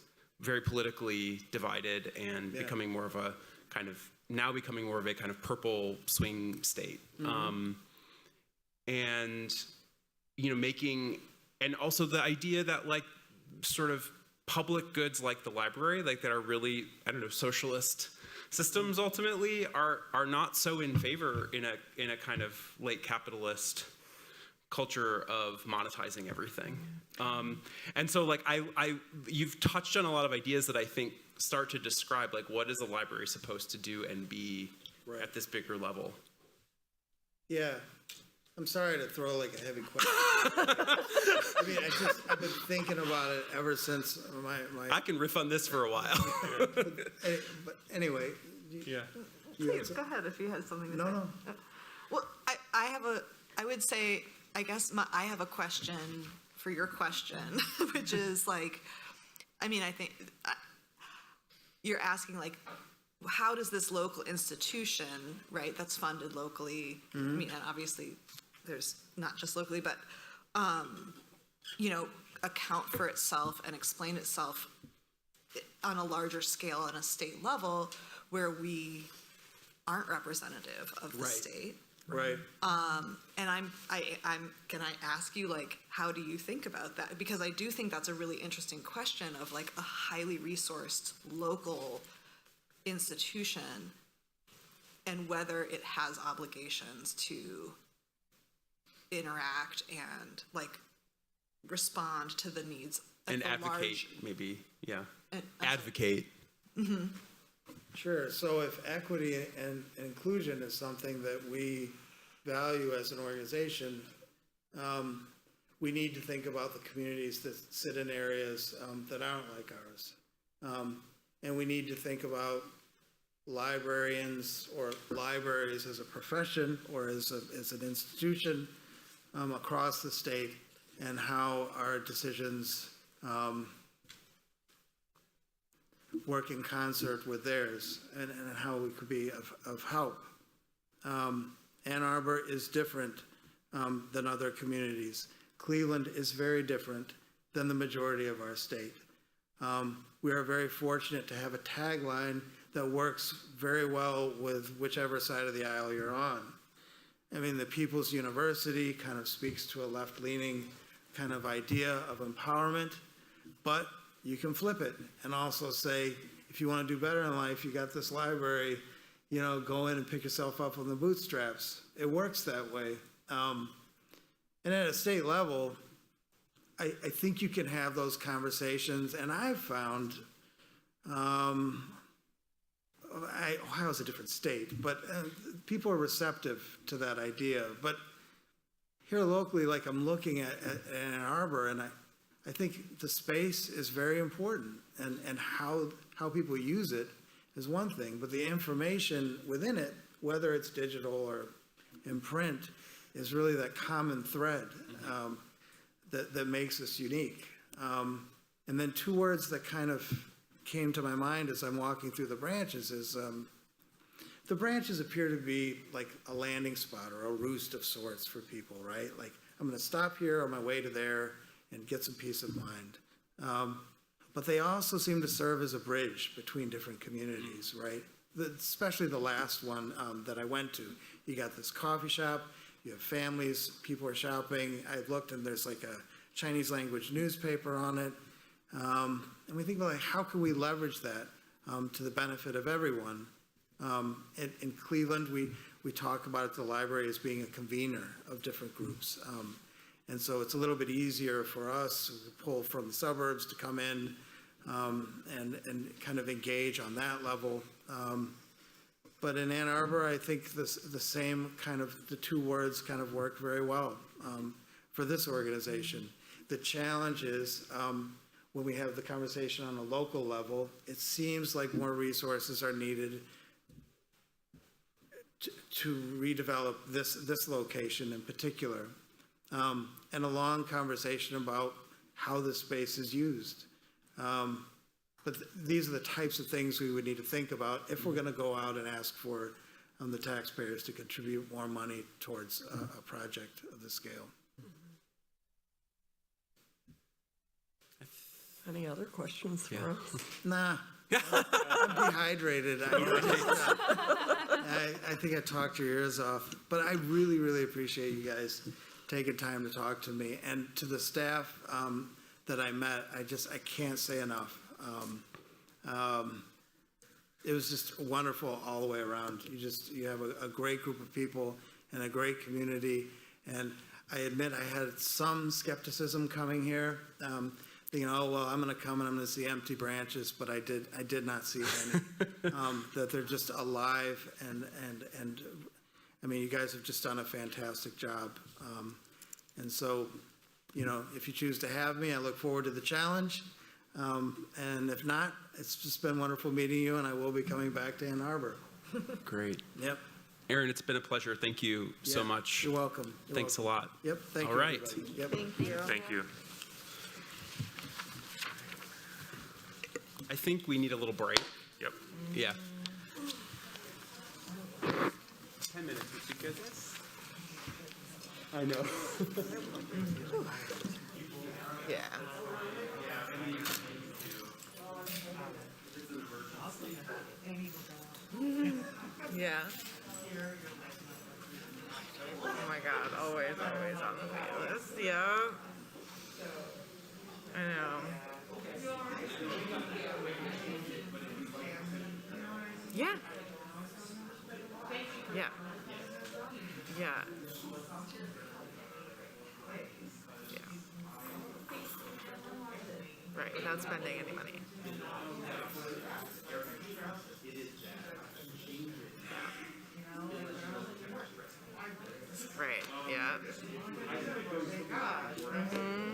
very politically divided and becoming more of a kind of purple swing state. And, you know, and also the idea that like sort of public goods like the library, like that are really, I don't know, socialist systems ultimately are not so in favor in a kind of late capitalist culture of monetizing everything. And so like you've touched on a lot of ideas that I think start to describe like what is a library supposed to do and be at this bigger level. Yeah, I'm sorry to throw like a heavy question. I mean, I've been thinking about it ever since my I can riff on this for a while. but anyway. Yeah. Please, go ahead if you had something to say. No. Well, I would say, I guess I have a question for your question, which is like, I mean, I think you're asking like, how does this local institution, right, that's funded locally, I mean, and obviously there's not just locally, but, you know, account for itself and explain itself on a larger scale on a state level where we aren't representative of the state. Right. And I'm can I ask you, like, how do you think about that? Because I do think that's a really interesting question of like a highly resourced local institution and whether it has obligations to interact and like respond to the needs of And the advocate, large, maybe, yeah. I'm Advocate. Sure. So if equity and inclusion is something that we value as an organization, we need to think about the communities that sit in areas that aren't like ours. And we need to think about librarians or libraries as a profession or as an institution across the state, and how our decisions work in concert with theirs, and how we could be of help. Ann Arbor is different than other communities. Cleveland is very different than the majority of our state. We are very fortunate to have a tagline that works very well with whichever side of the aisle you're on. I mean, the People's University kind of speaks to a left-leaning kind of idea of empowerment, but you can flip it and also say, if you want to do better in life, you got this library, you know, go in and pick yourself up on the bootstraps. It works that way. And at a state level, I think you can have those conversations, and I've found, Ohio's a different state, but people are receptive to that idea. But here locally, like I'm looking at Ann Arbor, and I think the space is very important, and how people use it is one thing, but the information within it, whether it's digital or in print, is really that common thread that makes us unique. And then two words that kind of came to my mind as I'm walking through the branches is the branches appear to be like a landing spot or a roost of sorts for people, right? Like, I'm going to stop here on my way to there and get some peace of mind. But they also seem to serve as a bridge between different communities, right? Especially the last one that I went to. You got this coffee shop, you have families, people are shopping. I've looked and there's like a Chinese language newspaper on it. And we think about like, how can we leverage that to the benefit of everyone? In Cleveland, we talk about it, the library as being a convener of different groups. And so it's a little bit easier for us to pull from the suburbs to come in and kind of engage on that level. But in Ann Arbor, I think the same kind of, the two words kind of work very well for this organization. The challenge is when we have the conversation on a local level, it seems like more resources are needed to redevelop this location in particular, and a long conversation about how the space is used. But these are the types of things we would need to think about if we're going to go out and ask for the taxpayers to contribute more money towards a project of this scale. Any other questions for us? Nah, I'm dehydrated. I think I talked your ears off, but I really, really appreciate you guys taking time to talk to me, and to the staff that I met. I can't say enough. It was just wonderful all the way around. You have a great group of people and a great community, and I admit I had some skepticism coming here. Thinking, oh, well, I'm going to come and I'm going to see empty branches, but I did not see any. That they're just alive, and I mean, you guys have just done a fantastic job. And so, if you choose to have me, I look forward to the challenge. And if not, it's just been wonderful meeting you, and I will be coming back to Ann Arbor. Great. Yep. Aaron, it's been a pleasure. Thank you so much. You're welcome. Thanks a lot. Yep. Thank All you. right. Everybody. Yep. Thank you. Thank you. I think we need a little break. Yep. Yeah. 10 minutes would be good. I know. Yeah. Yeah. Oh my God, always on the playlist. Yeah. I know. Yeah. Yeah. Yeah. Yeah. Right, without spending any money. Right, yeah. Mm-hmm.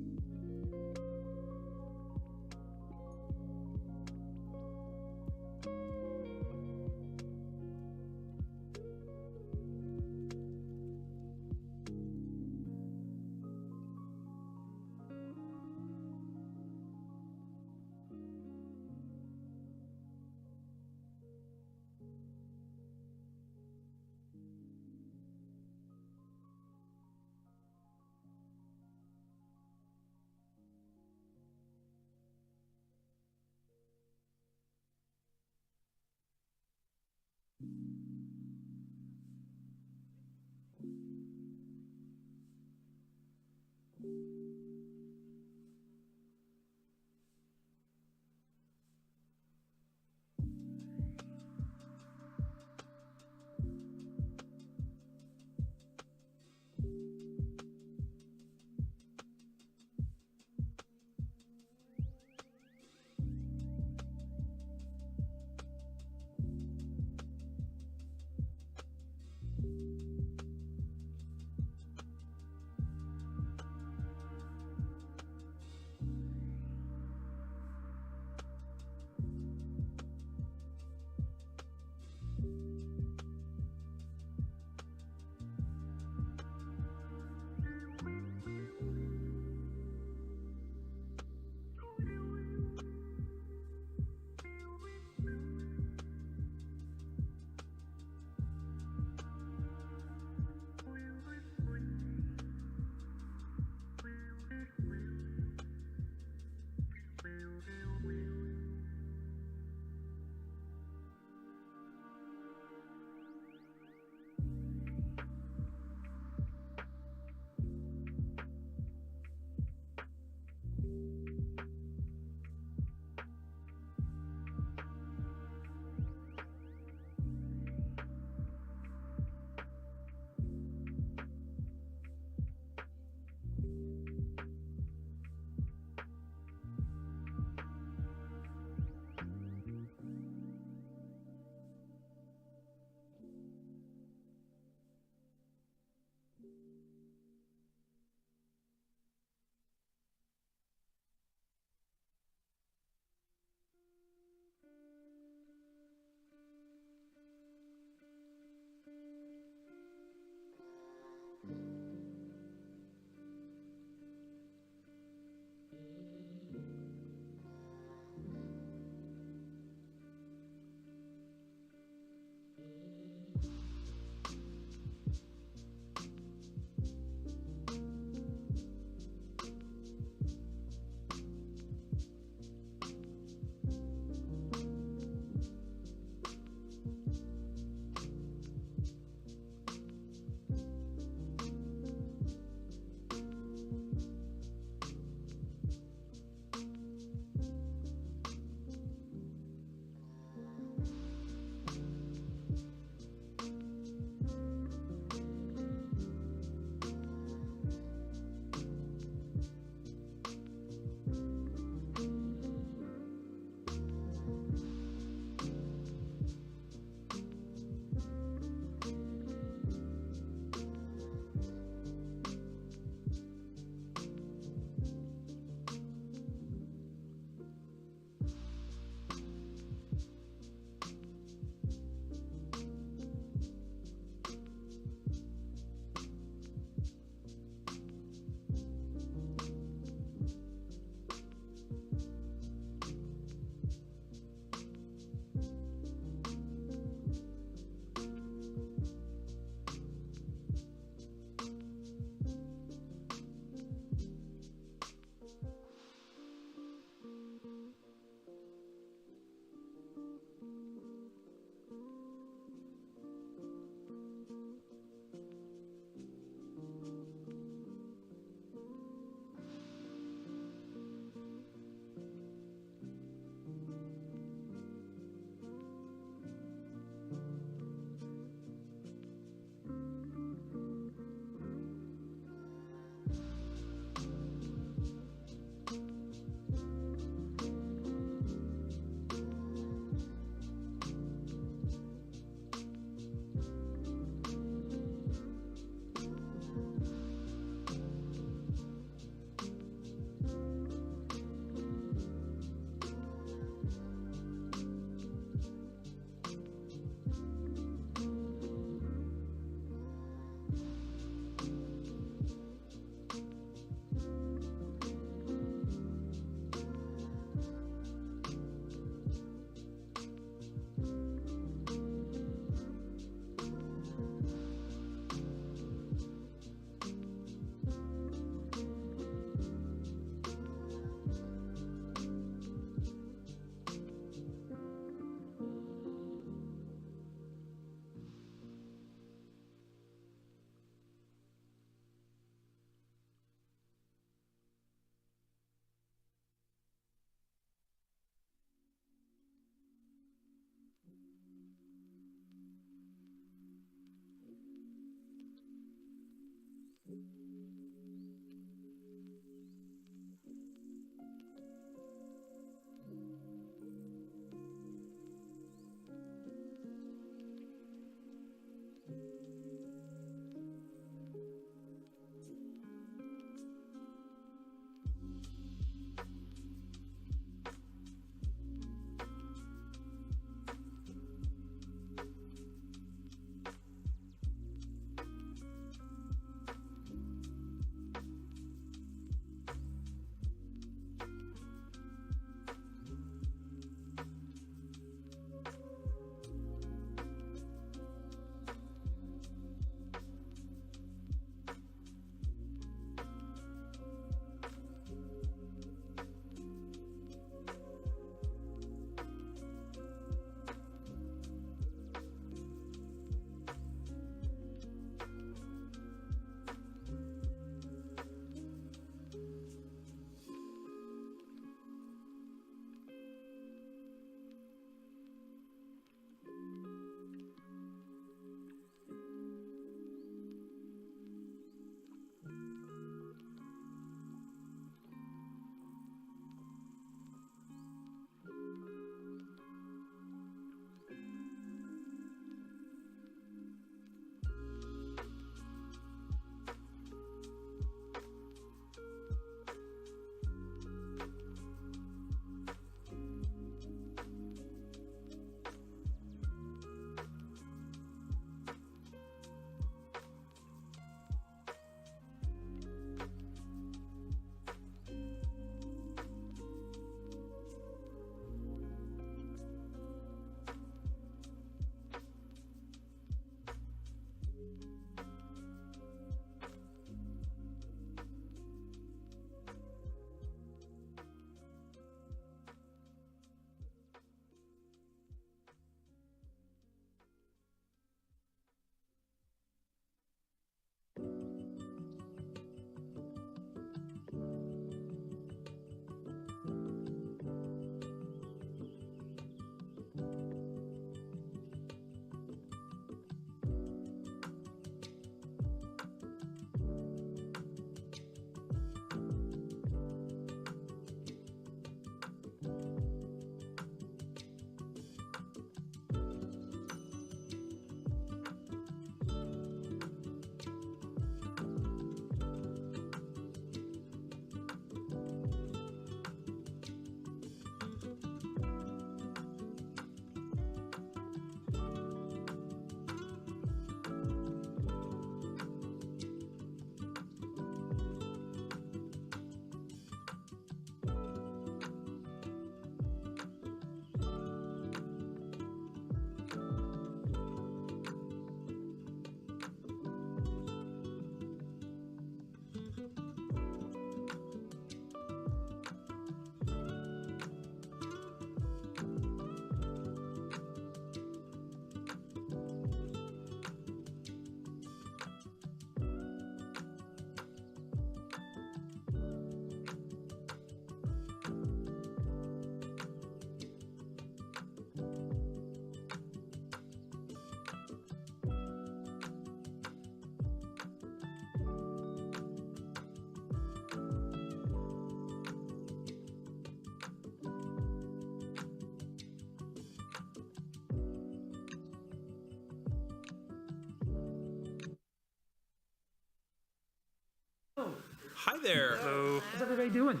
Hi there. Hello. How's everybody doing?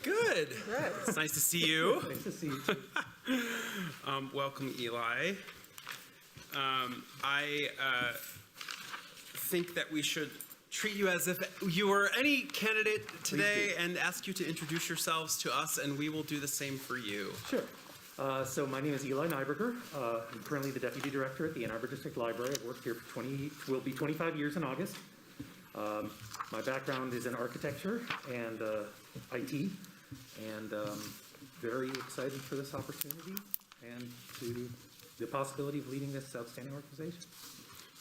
Good. It's nice to see you. Nice to see you too. Welcome, Eli. I think that we should treat you as if you were any candidate today and ask you to introduce yourselves to us, and we will do the same for you. Sure. So my name is Eli Nyberger. I'm currently the Deputy Director at the Ann Arbor District Library. I've worked here for will be 25 years in August. My background is in architecture and IT, and very excited for this opportunity and to the possibility of leading this outstanding organization.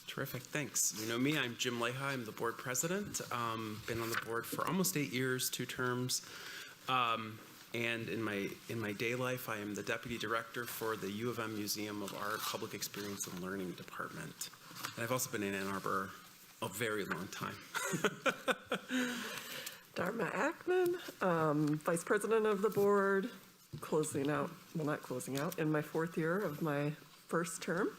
Terrific, thanks. You know me, I'm Jim Leha, I'm the board president. Been on the board for almost 8 years, 2 terms. And in my day life, I am the deputy director for the U of M Museum of Art Public Experience and Learning Department. And I've also been in Ann Arbor a very long time. Dharma Ackman, Vice President of the Board, closing out, well, not closing out, in my 4th year of my first term.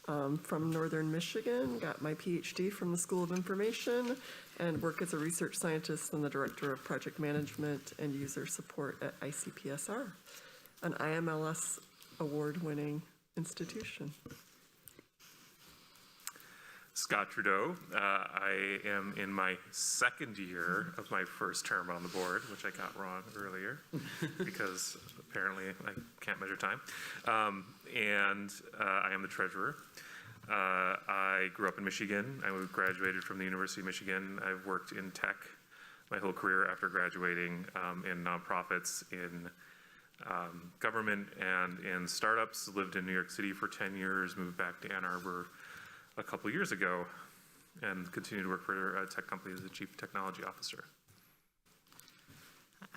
From Northern Michigan, got my PhD from the School of Information, and work as a research scientist and the Director of Project Management and User Support at ICPSR, an IMLS award-winning institution. Scott Trudeau. I am in my 2nd year of my first term on the board, which I got wrong earlier because apparently I can't measure time. And I am the treasurer. I grew up in Michigan. I graduated from the University of Michigan. I've worked in tech my whole career after graduating, in nonprofits, in government, and in startups. Lived in New York City for 10 years, moved back to Ann Arbor a couple years ago, and continue to work for a tech company as the chief technology officer.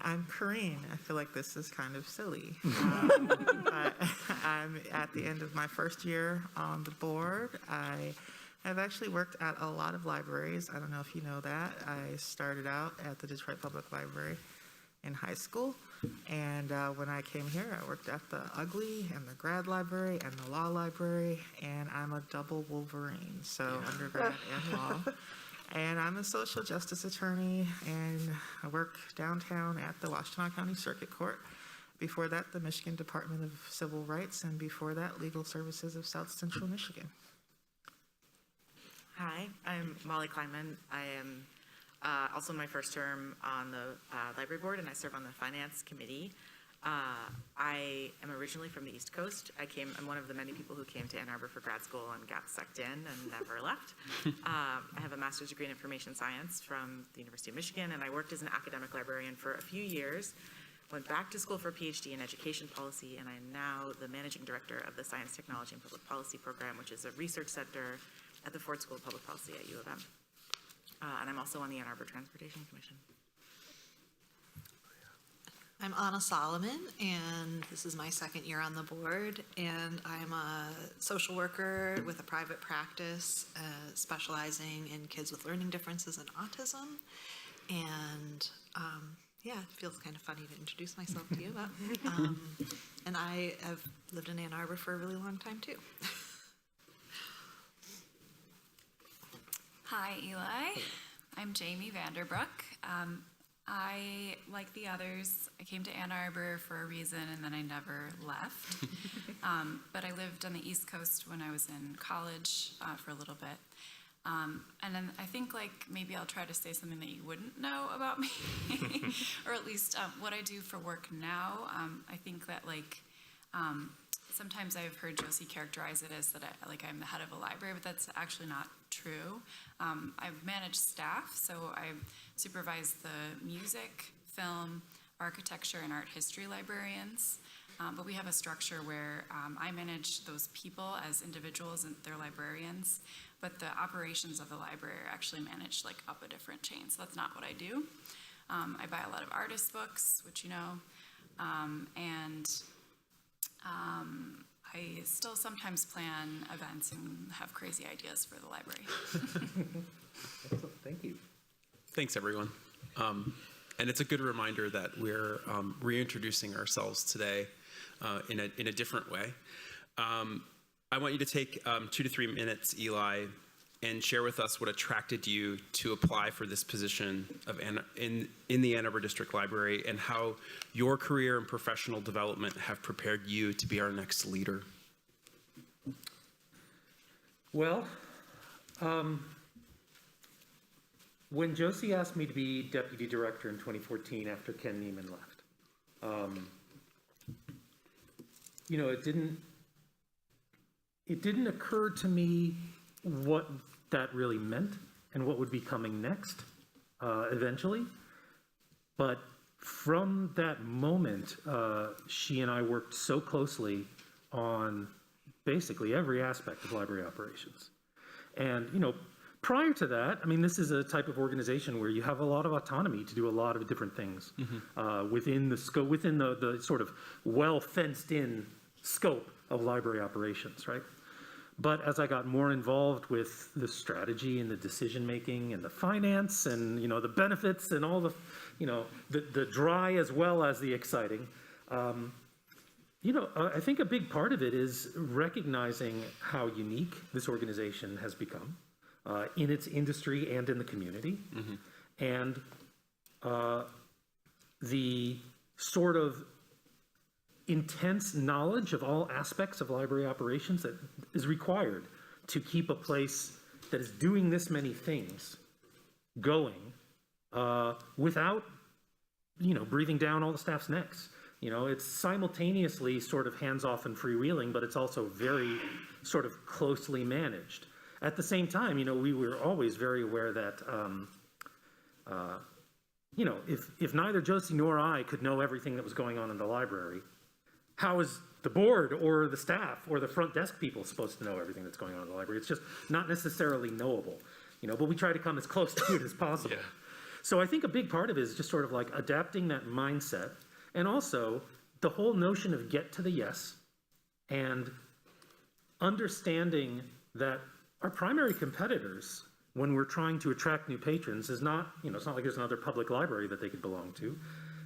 I'm Corrine. I feel like this is kind of silly. But I'm at the end of my first year on the board. I have actually worked at a lot of libraries. I don't know if you know that. I started out at the Detroit Public Library in high school. And when I came here, I worked at the Ugly and the Grad Library and the Law Library. And I'm a double Wolverine, so undergrad and law. And I'm a social justice attorney, and I work downtown at the Washtenaw County Circuit Court. Before that, the Michigan Department of Civil Rights, and before that, Legal Services of South Central Michigan. Hi, I'm Molly Kleinman. I am also in my first term on the library board, and I serve on the finance committee. I am originally from the East Coast. I'm one of the many people who came to Ann Arbor for grad school and got sucked in and never left. I have a master's degree in information science from the University of Michigan, and I worked as an academic librarian for a few years. Went back to school for a PhD in education policy, and I'm now the managing director of the Science, Technology, and Public Policy program, which is a research center at the Ford School of Public Policy at U of M. And I'm also on the Ann Arbor Transportation Commission. I'm Anna Solomon, and this is my 2nd year on the board, and I'm a social worker with a private practice specializing in kids with learning differences and autism. And yeah, it feels kind of funny to introduce myself to you, but and I have lived in Ann Arbor for a really long time too. Hi, Eli. I'm Jamie Vanderbrook. I, like the others, I came to Ann Arbor for a reason and then I never left. But I lived on the East Coast when I was in college for a little bit. And then I think maybe I'll try to say something that you wouldn't know about me, or at least what I do for work now. I think that sometimes I've heard Josie characterize it as that I'm the head of a library, but that's actually not true. I've managed staff, so I supervise the music, film, architecture, and art history librarians. But we have a structure where I manage those people as individuals and they're librarians, but the operations of the library are actually managed up a different chain. So that's not what I do. I buy a lot of artist books, which you know, and I still sometimes plan events and have crazy ideas for the library. Excellent. Thank you. Thanks, everyone. And it's a good reminder that we're reintroducing ourselves today in a different way. I want you to take 2 to 3 minutes, Eli, and share with us what attracted you to apply for this position of in the Ann Arbor District Library, and how your career and professional development have prepared you to be our next leader. Well, when Josie asked me to be deputy director in 2014 after Ken Neiman left, you know, it didn't occur to me what that really meant and what would be coming next eventually. But from that moment, she and I worked so closely on basically every aspect of library operations. And, you know, prior to that, I mean, this is a type of organization where you have a lot of autonomy to do a lot of different things within the scope, within the sort of well fenced in scope of library operations, right? But as I got more involved with the strategy and the decision making and the finance and, you know, the benefits and all the, you know, the dry as well as the exciting, you know, I think a big part of it is recognizing how unique this organization has become in its industry and in the community. And the sort of intense knowledge of all aspects of library operations that is required to keep a place that is doing this many things going without, you know, breathing down all the staff's necks. You know, it's simultaneously sort of hands-off and freewheeling, but it's also very sort of closely managed. At the same time, you know, we were always very aware that, you know, if neither Josie nor I could know everything that was going on in the library, how is the board or the staff or the front desk people supposed to know everything that's going on in the library? It's just not necessarily knowable, you know, but we try to come as close to it as possible. Yeah. So I think a big part of it is just sort of like adapting that mindset, and also the whole notion of get to the yes, and understanding that our primary competitors when we're trying to attract new patrons is not, you know, it's not like there's another public library that they could belong to.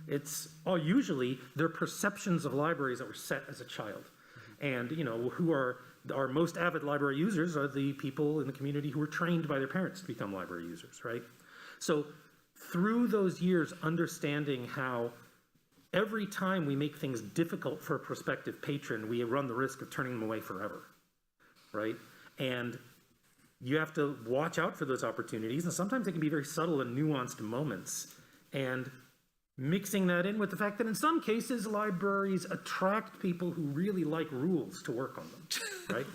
It's all usually their perceptions of libraries that were set as a child. And, you know, who are our most avid library users are the people in the community who were trained by their parents to become library users, right? So through those years, understanding how every time we make things difficult for a prospective patron, we run the risk of turning them away forever, right? And you have to watch out for those opportunities, and sometimes they can be very subtle and nuanced moments. And mixing that in with the fact that in some cases, libraries attract people who really like rules to work on them, right?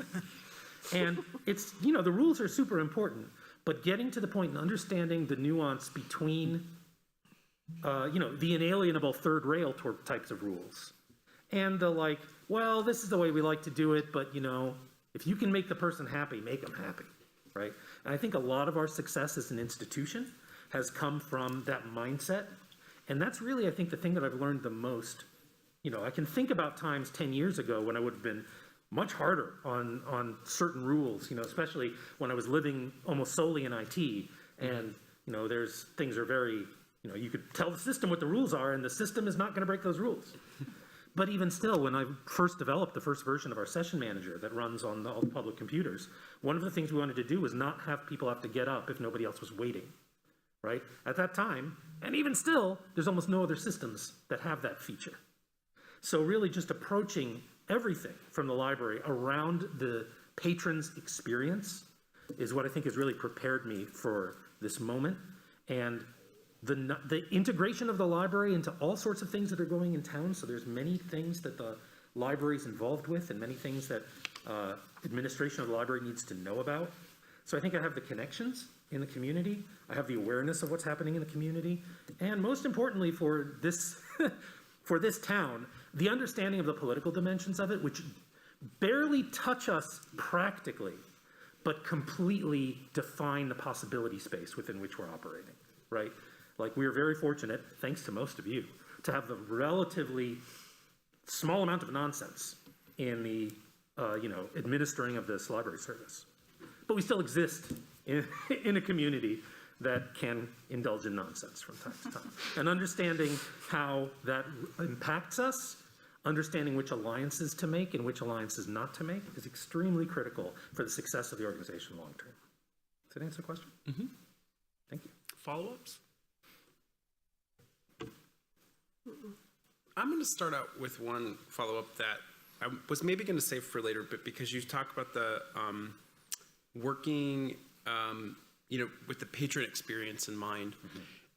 And it's, you know, the rules are super important, but getting to the point and understanding the nuance between, you know, the inalienable third rail types of rules and the like, well, this is the way we like to do it, but, you know, if you can make the person happy, make them happy, right? And I think a lot of our success as an institution has come from that mindset. And that's really, I think, the thing that I've learned the most. You know, I can think about times 10 years ago when I would have been much harder on certain rules, you know, especially when I was living almost solely in IT. And, you know, things are very, you know, you could tell the system what the rules are, and the system is not going to break those rules. But even still, when I first developed the first version of our session manager that runs on all the public computers, one of the things we wanted to do was not have people have to get up if nobody else was waiting. Right? At that time, and even still, there's almost no other systems that have that feature. So really just approaching everything from the library around the patron's experience is what I think has really prepared me for this moment. And the integration of the library into all sorts of things that are going in town. So there's many things that the library is involved with and many things that administration of the library needs to know about. So I think I have the connections in the community. I have the awareness of what's happening in the community. And most importantly for this, for this town, the understanding of the political dimensions of it, which barely touch us practically, but completely define the possibility space within which we're operating, right? Like, we're very fortunate, thanks to most of you, to have the relatively small amount of nonsense in the, you know, administering of this library service. But we still exist in a community that can indulge in nonsense from time to time. And understanding how that impacts us, understanding which alliances to make and which alliances not to make is extremely critical for the success of the organization long term. that answer the question? Thank you. Follow-ups? I'm going to start out with one follow-up that I was maybe going to save for later, but because you talk about the working, with the patron experience in mind.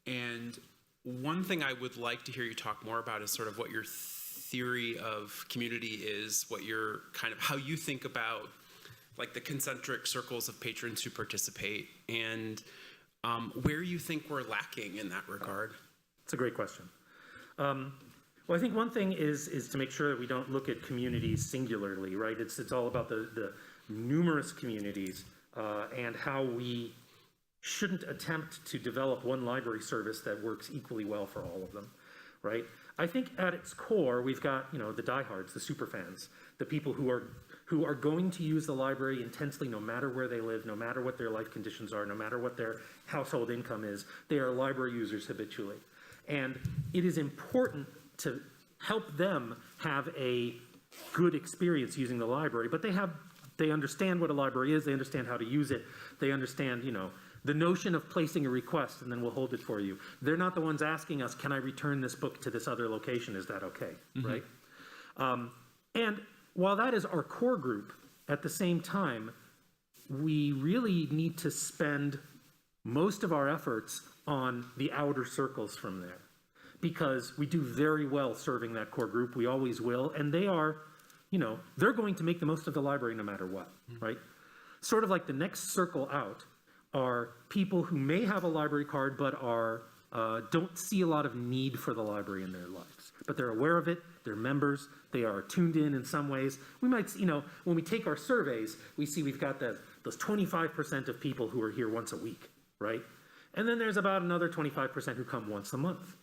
And one thing I would like to hear you talk more about is sort of what your theory of community is, what your kind of, how you think about like the concentric circles of patrons who participate, and where you think we're lacking in that regard. It's a great question. Well, I think one thing is to make sure that we don't look at communities singularly, right? It's all about the numerous communities and how we shouldn't attempt to develop one library service that works equally well for all of them, right? I think at its core, we've got, the diehards, the superfans, the people who are going to use the library intensely no matter where they live, no matter what their life conditions are, no matter what their household income is. They are library users habitually. And it is important to help them have a good experience using the library, but they understand what a library is, they understand how to use it, they understand, the notion of placing a request and then we'll hold it for you. They're not the ones asking us, can I return this book to this other location? Is that okay, right? And while that is our core group, at the same time, we really need to spend most of our efforts on the outer circles from there, because we do very well serving that core group. We always will. And they are, they're going to make the most of the library no matter what, right? Sort of like the next circle out are people who may have a library card but don't see a lot of need for the library in their lives. But they're aware of it, they're members, they are tuned in some ways. We might, when we take our surveys, we see we've got those 25% of people who are here once a week, right? And then there's about another 25% who come once a month,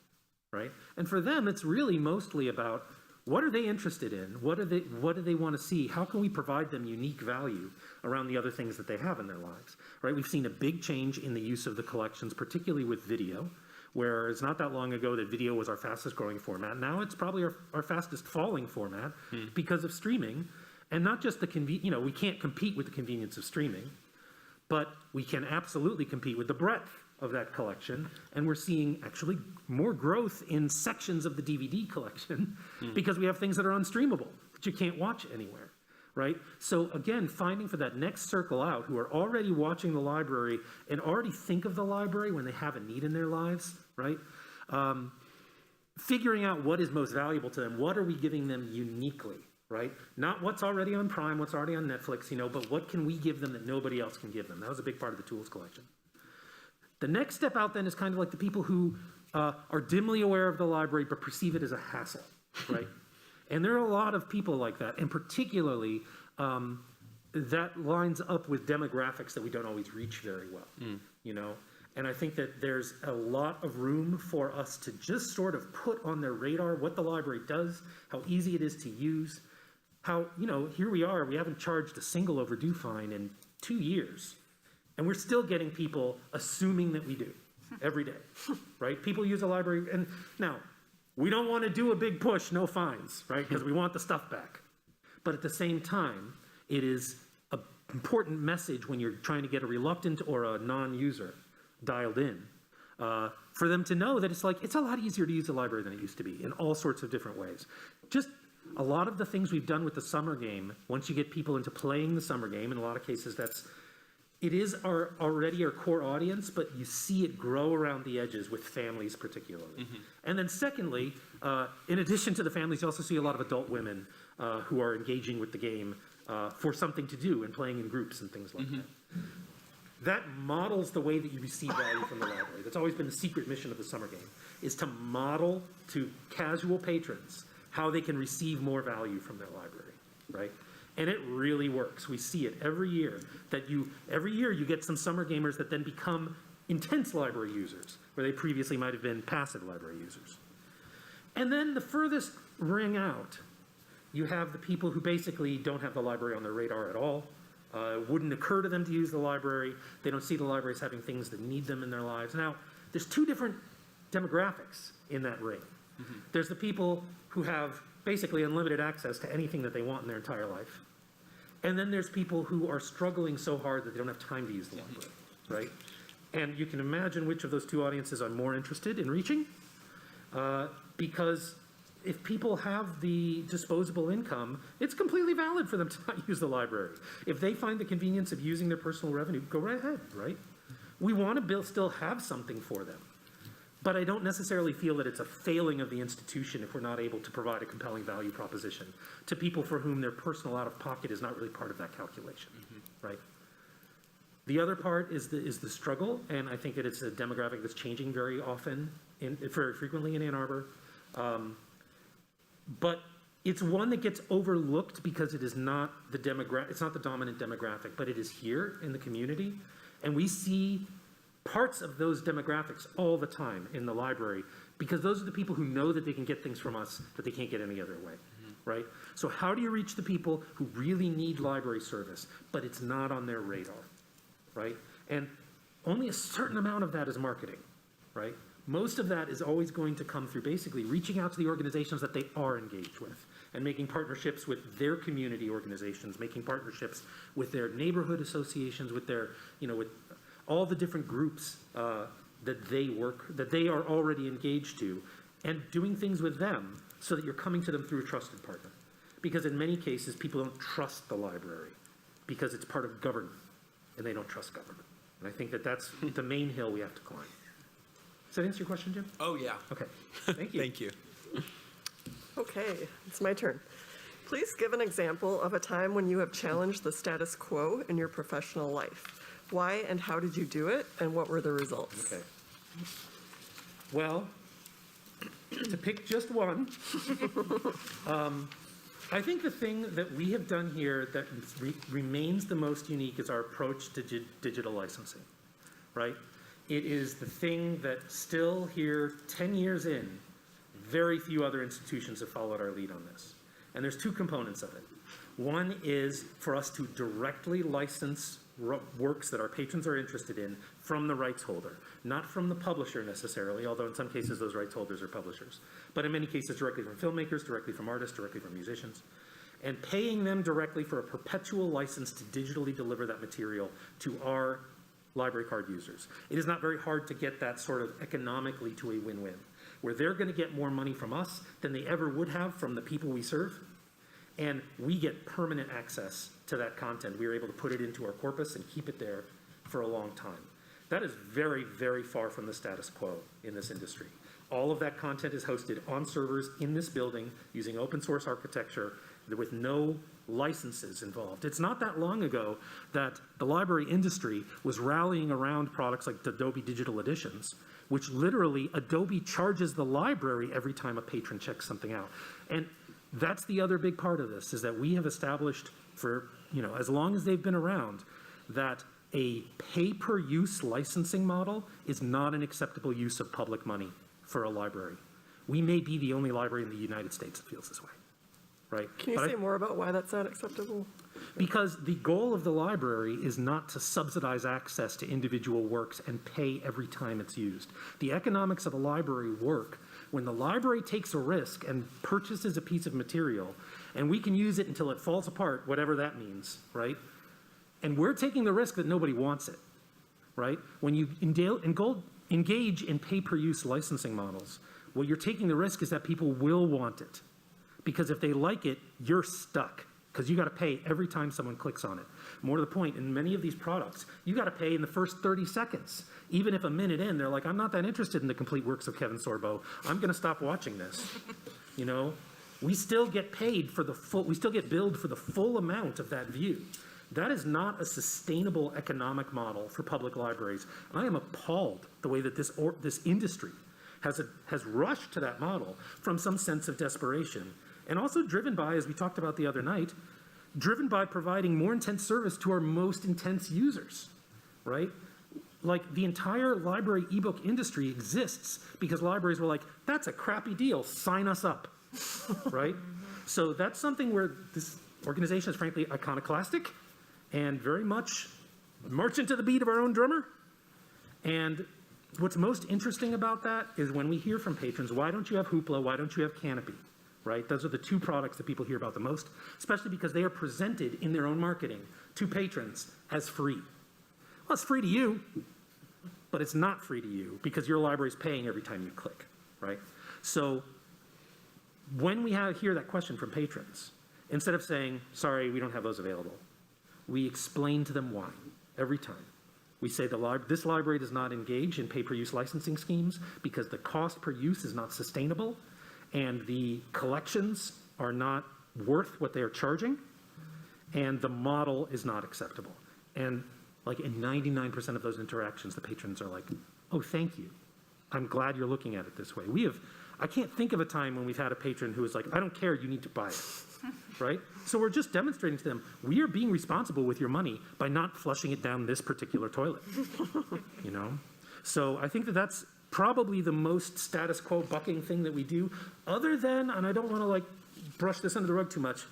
right? And for them, it's really mostly about what are they interested in? What do they want to see? How can we provide them unique value around the other things that they have in their lives, right? We've seen a big change in the use of the collections, particularly with video, where it's not that long ago that video was our fastest growing format. Now it's probably our fastest falling format because of streaming, and not just we can't compete with the convenience of streaming, but we can absolutely compete with the breadth of that collection, and we're seeing actually more growth in sections of the DVD collection because we have things that are unstreamable that you can't watch anywhere, right? So again, finding for that next circle out who are already watching the library and already think of the library when they have a need in their lives, right? Figuring out what is most valuable to them, what are we giving them uniquely, right? Not what's already on Prime, what's already on Netflix, but what can we give them that nobody else can give them? That was a big part of the tools collection. The next step out then is kind of like the people who are dimly aware of the library but perceive it as a hassle, right? And there are a lot of people like that, and particularly that lines up with demographics that we don't always reach very well, And I think that there's a lot of room for us to just sort of put on their radar what the library does, how easy it is to use, how, here we are, we haven't charged a single overdue fine in 2 years. And we're still getting people assuming that we do every day, right? People use a library, and now, we don't want to do a big push, no fines, right? Because we want the stuff back. But at the same time, it is an important message when you're trying to get a reluctant or a non-user dialed in, for them to know that it's a lot easier to use the library than it used to be in all sorts of different ways. Just a lot of the things we've done with the summer game, once you get people into playing the summer game, in a lot of cases it is already our core audience, but you see it grow around the edges with families particularly. And then secondly, in addition to the families, you also see a lot of adult women who are engaging with the game for something to do and playing in groups and things like that. That models the way that you receive value from the library. That's always been the secret mission of the summer game, is to model to casual patrons how they can receive more value from their library, right? And it really works. We see it every year, every year you get some summer gamers that then become intense library users, where they previously might have been passive library users. And then the furthest ring out, you have the people who basically don't have the library on their radar at all. It wouldn't occur to them to use the library. They don't see the library as having things that need them in their lives. Now, there's two different demographics in that ring. There's the people who have basically unlimited access to anything that they want in their entire life. And then there's people who are struggling so hard that they don't have time to use the library, right? And you can imagine which of those two audiences I'm more interested in reaching, because if people have the disposable income, it's completely valid for them to not use the library. If they find the convenience of using their personal revenue, go right ahead, right? We want to still have something for them. But I don't necessarily feel that it's a failing of the institution if we're not able to provide a compelling value proposition to people for whom their personal out-of-pocket is not really part of that calculation, right? The other part is the struggle, and I think that it's a demographic that's changing very often, very frequently in Ann Arbor. But it's one that gets overlooked because it is not it's not the dominant demographic, but it is here in the community. And we see parts of those demographics all the time in the library because those are the people who know that they can get things from us that they can't get any other way, right? So how do you reach the people who really need library service, but it's not on their radar, right? And only a certain amount of that is marketing, right? Most of that is always going to come through basically reaching out to the organizations that they are engaged with and making partnerships with their community organizations, making partnerships with their neighborhood associations, with their, with all the different groups that they are already engaged to, and doing things with them so that you're coming to them through a trusted partner. Because in many cases, people don't trust the library because it's part of government, and they don't trust government. And I think that that's the main hill we have to climb. Does that answer your question, Jim? Oh, yeah. Okay, thank you. Thank you. Okay, it's my turn. Please give an example of a time when you have challenged the status quo in your professional life. Why and how did you do it, and what were the results? Okay. Well, to pick just one, I think the thing that we have done here that remains the most unique is our approach to digital licensing, right? It is the thing that still here, 10 years in, very few other institutions have followed our lead on this. And there's two components of it. One is for us to directly license works that our patrons are interested in from the rights holder, not from the publisher necessarily, although in some cases those rights holders are publishers, but in many cases directly from filmmakers, directly from artists, directly from musicians, and paying them directly for a perpetual license to digitally deliver that material to our library card users. It is not very hard to get that sort of economically to a win-win, where they're going to get more money from us than they ever would have from the people we serve, and we get permanent access to that content. We are able to put it into our corpus and keep it there for a long time. That is very, very far from the status quo in this industry. All of that content is hosted on servers in this building using open source architecture with no licenses involved. It's not that long ago that the library industry was rallying around products like Adobe Digital Editions, which literally Adobe charges the library every time a patron checks something out. And that's the other big part of this, is that we have established for, as long as they've been around, that a pay-per-use licensing model is not an acceptable use of public money for a library. We may be the only library in the United States that feels this way, right? Can you say more about why that's not acceptable? Because the goal of the library is not to subsidize access to individual works and pay every time it's used. The economics of a library work when the library takes a risk and purchases a piece of material, and we can use it until it falls apart, whatever that means, right? And we're taking the risk that nobody wants it, right? When you engage in pay-per-use licensing models, what you're taking the risk is that people will want it. Because if they like it, you're stuck, because you got to pay every time someone clicks on it. More to the point, in many of these products, you got to pay in the first 30 seconds. Even if a minute in, they're like, I'm not that interested in the complete works of Kevin Sorbo. I'm going to stop watching this. We still get paid for the full, we still get billed for the full amount of that view. That is not a sustainable economic model for public libraries. I am appalled the way that this industry has rushed to that model from some sense of desperation. And also driven by, as we talked about the other night, driven by providing more intense service to our most intense users, right? Like the entire library ebook industry exists because libraries were like, that's a crappy deal, sign us up, right? So that's something where this organization is frankly iconoclastic and very much marching to the beat of our own drummer. And what's most interesting about that is when we hear from patrons, why don't you have Hoopla, why don't you have Canopy? Right? Those are the two products that people hear about the most, especially because they are presented in their own marketing to patrons as free. Well, it's free to you, but it's not free to you because your library is paying every time you click, right? So when we hear that question from patrons, instead of saying, sorry, we don't have those available, we explain to them why every time. We say this library does not engage in pay-per-use licensing schemes because the cost per use is not sustainable and the collections are not worth what they are charging and the model is not acceptable. And like in 99% of those interactions, the patrons are like, oh, thank you. I'm glad you're looking at it this way. I can't think of a time when we've had a patron who is like, I don't care, you need to buy it, right? So we're just demonstrating to them, we are being responsible with your money by not flushing it down this particular toilet, you know? So I think that that's probably the most status quo bucking thing that we do, other than, and I don't want to like brush this under the rug too much,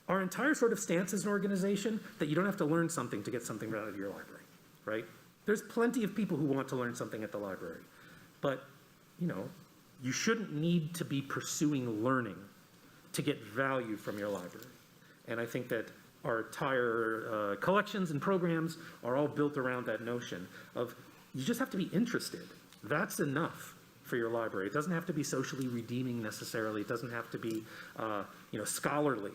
our entire sort of stance as an organization that you don't have to learn something to get something out of your library, right? There's plenty of people who want to learn something at the library, but, you know, you shouldn't need to be pursuing learning to get value from your library. And I think that our entire collections and programs are all built around that notion of you just have to be interested. That's enough for your library. It doesn't have to be socially redeeming necessarily. It doesn't have to be you know, scholarly,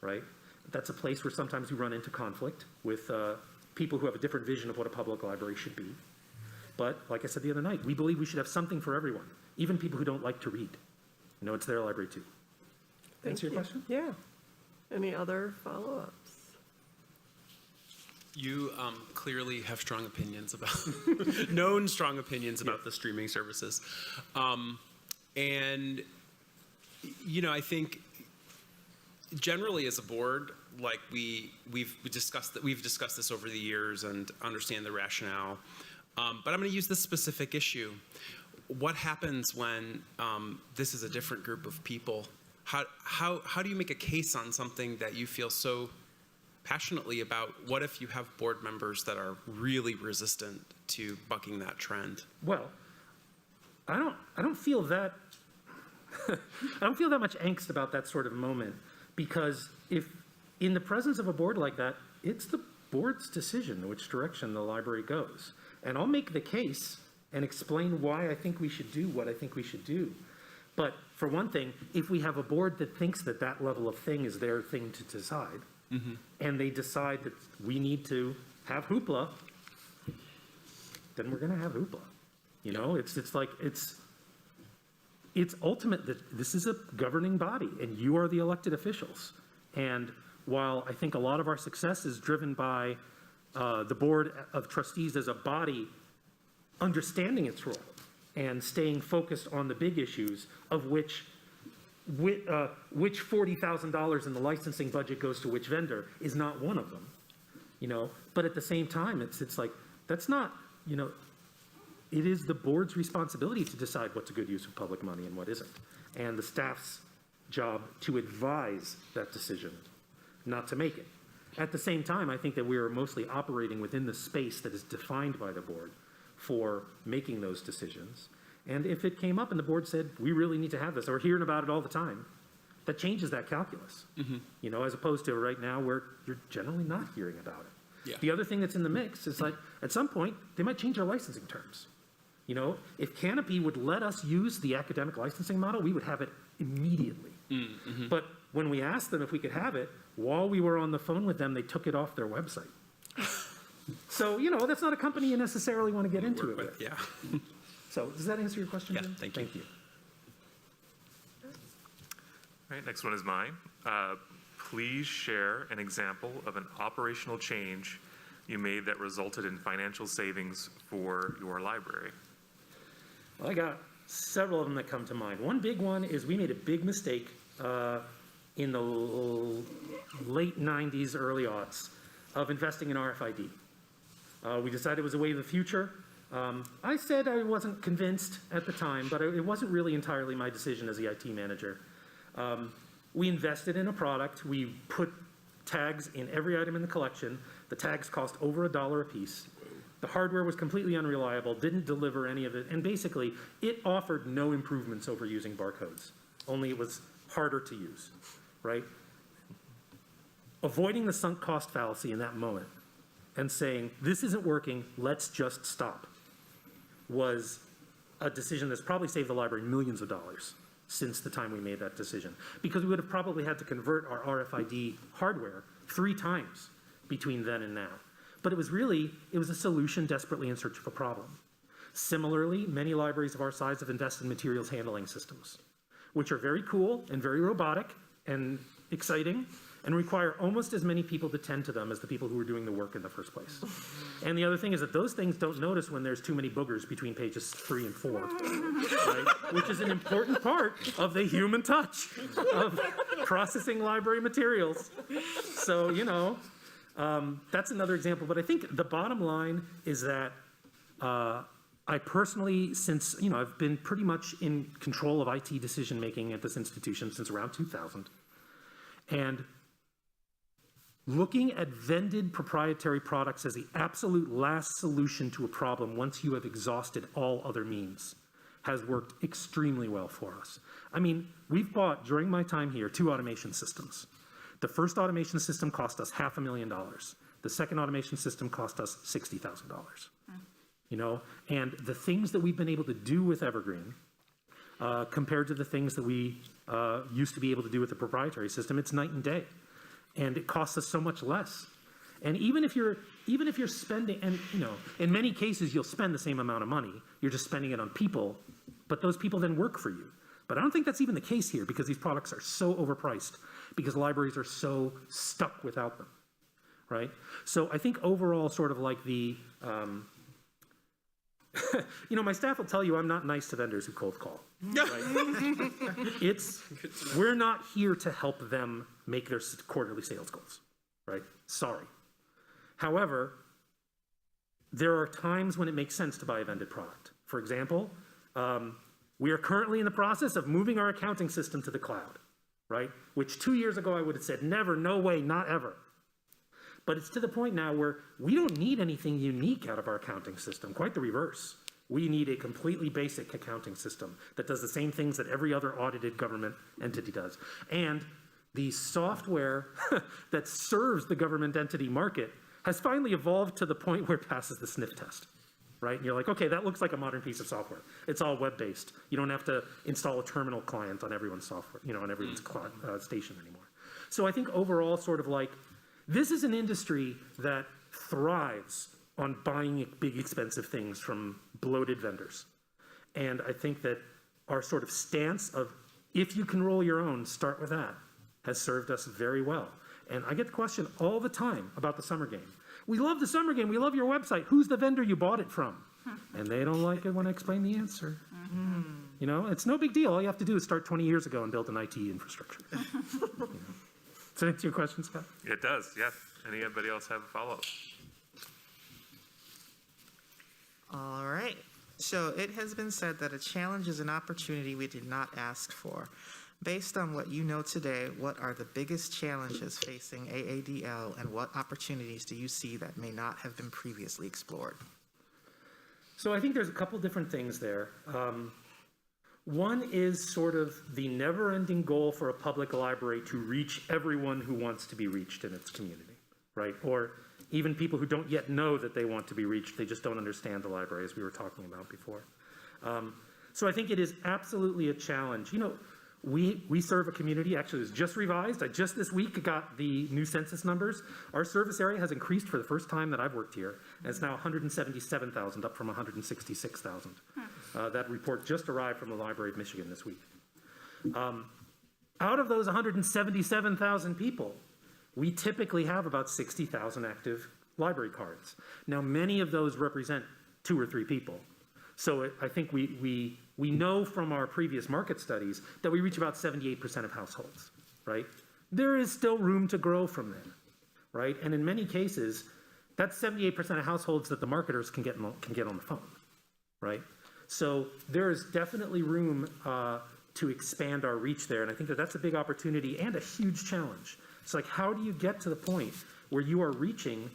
right? That's a place where sometimes we run into conflict with people who have a different vision of what a public library should be. But like I said the other night, we believe we should have something for everyone, even people who don't like to read. You know, it's their library too. Answer your question? Yeah. Any other follow-ups? You clearly have strong opinions about, known strong opinions about the streaming services. And, you know, I think generally as a board, like we've discussed this over the years and understand the rationale. But I'm going to use this specific issue. What happens when this is a different group of people? How do you make a case on something that you feel so passionately about? What if you have board members that are really resistant to bucking that trend? Well, I don't feel that I don't feel that much angst about that sort of moment, because if in the presence of a board like that, it's the board's decision which direction the library goes. And I'll make the case and explain why I think we should do what I think we should do. But for one thing, if we have a board that thinks that that level of thing is their thing to decide, and they decide that we need to have hoopla, then we're going to have hoopla. You know, it's ultimate that this is a governing body and you are the elected officials. And while I think a lot of our success is driven by the Board of Trustees as a body understanding its role and staying focused on the big issues, of which $40,000 in the licensing budget goes to which vendor is not one of them, you know. But at the same time, it's like, that's not, you know, it is the board's responsibility to decide what's a good use of public money and what isn't, and the staff's job to advise that decision, not to make it. At the same time, I think that we are mostly operating within the space that is defined by the board for making those decisions. And if it came up and the board said, we really need to have this, or hearing about it all the time, that changes that calculus, you know, as opposed to right now where you're generally not hearing about it. Yeah. The other thing that's in the mix is like, at some point, they might change our licensing terms. You know, if Canopy would let us use the academic licensing model, we would have it immediately. But when we asked them if we could have it, while we were on the phone with them, they took it off their website. So, you know, that's not a company you necessarily want to get into it with. Yeah. So does that answer your question, Yeah, Jim? thank you. Thank you. All right, next one is mine. Please share an example of an operational change you made that resulted in financial savings for your library. Well, I got several of them that come to mind. One big one is we made a big mistake in the late 90s, early aughts of investing in RFID. We decided it was a way of the future. I said I wasn't convinced at the time, but it wasn't really entirely my decision as the IT manager. We invested in a product. We put tags in every item in the collection. The tags cost over $1 a piece. The hardware was completely unreliable, didn't deliver any of it, and basically it offered no improvements over using barcodes, only it was harder to use, right? Avoiding the sunk cost fallacy in that moment and saying, this isn't working, let's just stop, was a decision that's probably saved the library millions of dollars since the time we made that decision. Because we would have probably had to convert our RFID hardware 3 times between then and now. But it was a solution desperately in search of a problem. Similarly, many libraries of our size have invested in materials handling systems, which are very cool and very robotic and exciting, and require almost as many people to tend to them as the people who were doing the work in the first place. And the other thing is that those things don't notice when there's too many boogers between pages 3 and 4, right? Which is an important part of the human touch of processing library materials. So, you know, that's another example. But I think the bottom line is that I personally, since, you know, I've been pretty much in control of IT decision-making at this institution since around 2000. And looking at vended proprietary products as the absolute last solution to a problem once you have exhausted all other means has worked extremely well for us. I mean, we've bought, during my time here, 2 automation systems. The first automation system cost us $500,000. The second automation system cost us $60,000. You know, and the things that we've been able to do with Evergreen compared to the things that we used to be able to do with the proprietary system, it's night and day. And it costs us so much less. And even if you're spending, and you know, in many cases you'll spend the same amount of money, you're just spending it on people, but those people then work for you. But I don't think that's even the case here because these products are so overpriced because libraries are so stuck without them, right? So I think overall sort of like the, you know, my staff will tell you I'm not nice to vendors who cold call. Right? We're not here to help them make their quarterly sales goals, right? Sorry. However, there are times when it makes sense to buy a vended product. For example, we are currently in the process of moving our accounting system to the cloud, right? Which 2 years ago I would have said, never, no way, not ever. But it's to the point now where we don't need anything unique out of our accounting system, quite the reverse. We need a completely basic accounting system that does the same things that every other audited government entity does. And the software that serves the government entity market has finally evolved to the point where it passes the sniff test, right? And you're like, okay, that looks like a modern piece of software. It's all web-based. You don't have to install a terminal client on everyone's software, you know, on everyone's station anymore. So I think overall sort of like, this is an industry that thrives on buying big, expensive things from bloated vendors. And I think that our sort of stance of, if you can roll your own, start with that, has served us very well. And I get the question all the time about the summer game. We love the summer game. We love your website. Who's the vendor you bought it from? And they don't like it when I explain the answer. You know, it's no big deal. All you have to do is start 20 years ago and build an IT infrastructure. You know. Does that answer your question, Scott? It does, yeah. Anybody else have a follow-up? All right. So it has been said that a challenge is an opportunity we did not ask for. Based on what you know today, what are the biggest challenges facing AADL and what opportunities do you see that may not have been previously explored? So I think there's a couple different things there. One is sort of the never-ending goal for a public library to reach everyone who wants to be reached in its community, right? Or even people who don't yet know that they want to be reached, they just don't understand the library, as we were talking about before. So I think it is absolutely a challenge. You know, we serve a community, actually it was just revised. I just this week got the new census numbers. Our service area has increased for the first time that I've worked here, and it's now 177,000, up from 166,000. That report just arrived from the Library of Michigan this week. Out of those 177,000 people, we typically have about 60,000 active library cards. Now, many of those represent 2 or 3 people. So I think we know from our previous market studies that we reach about 78% of households, right? There is still room to grow from there, right? And in many cases, that's 78% of households that the marketers can get on the phone, right? So there is definitely room to expand our reach there, and I think that that's a big opportunity and a huge challenge. It's like, how do you get to the point where you are reaching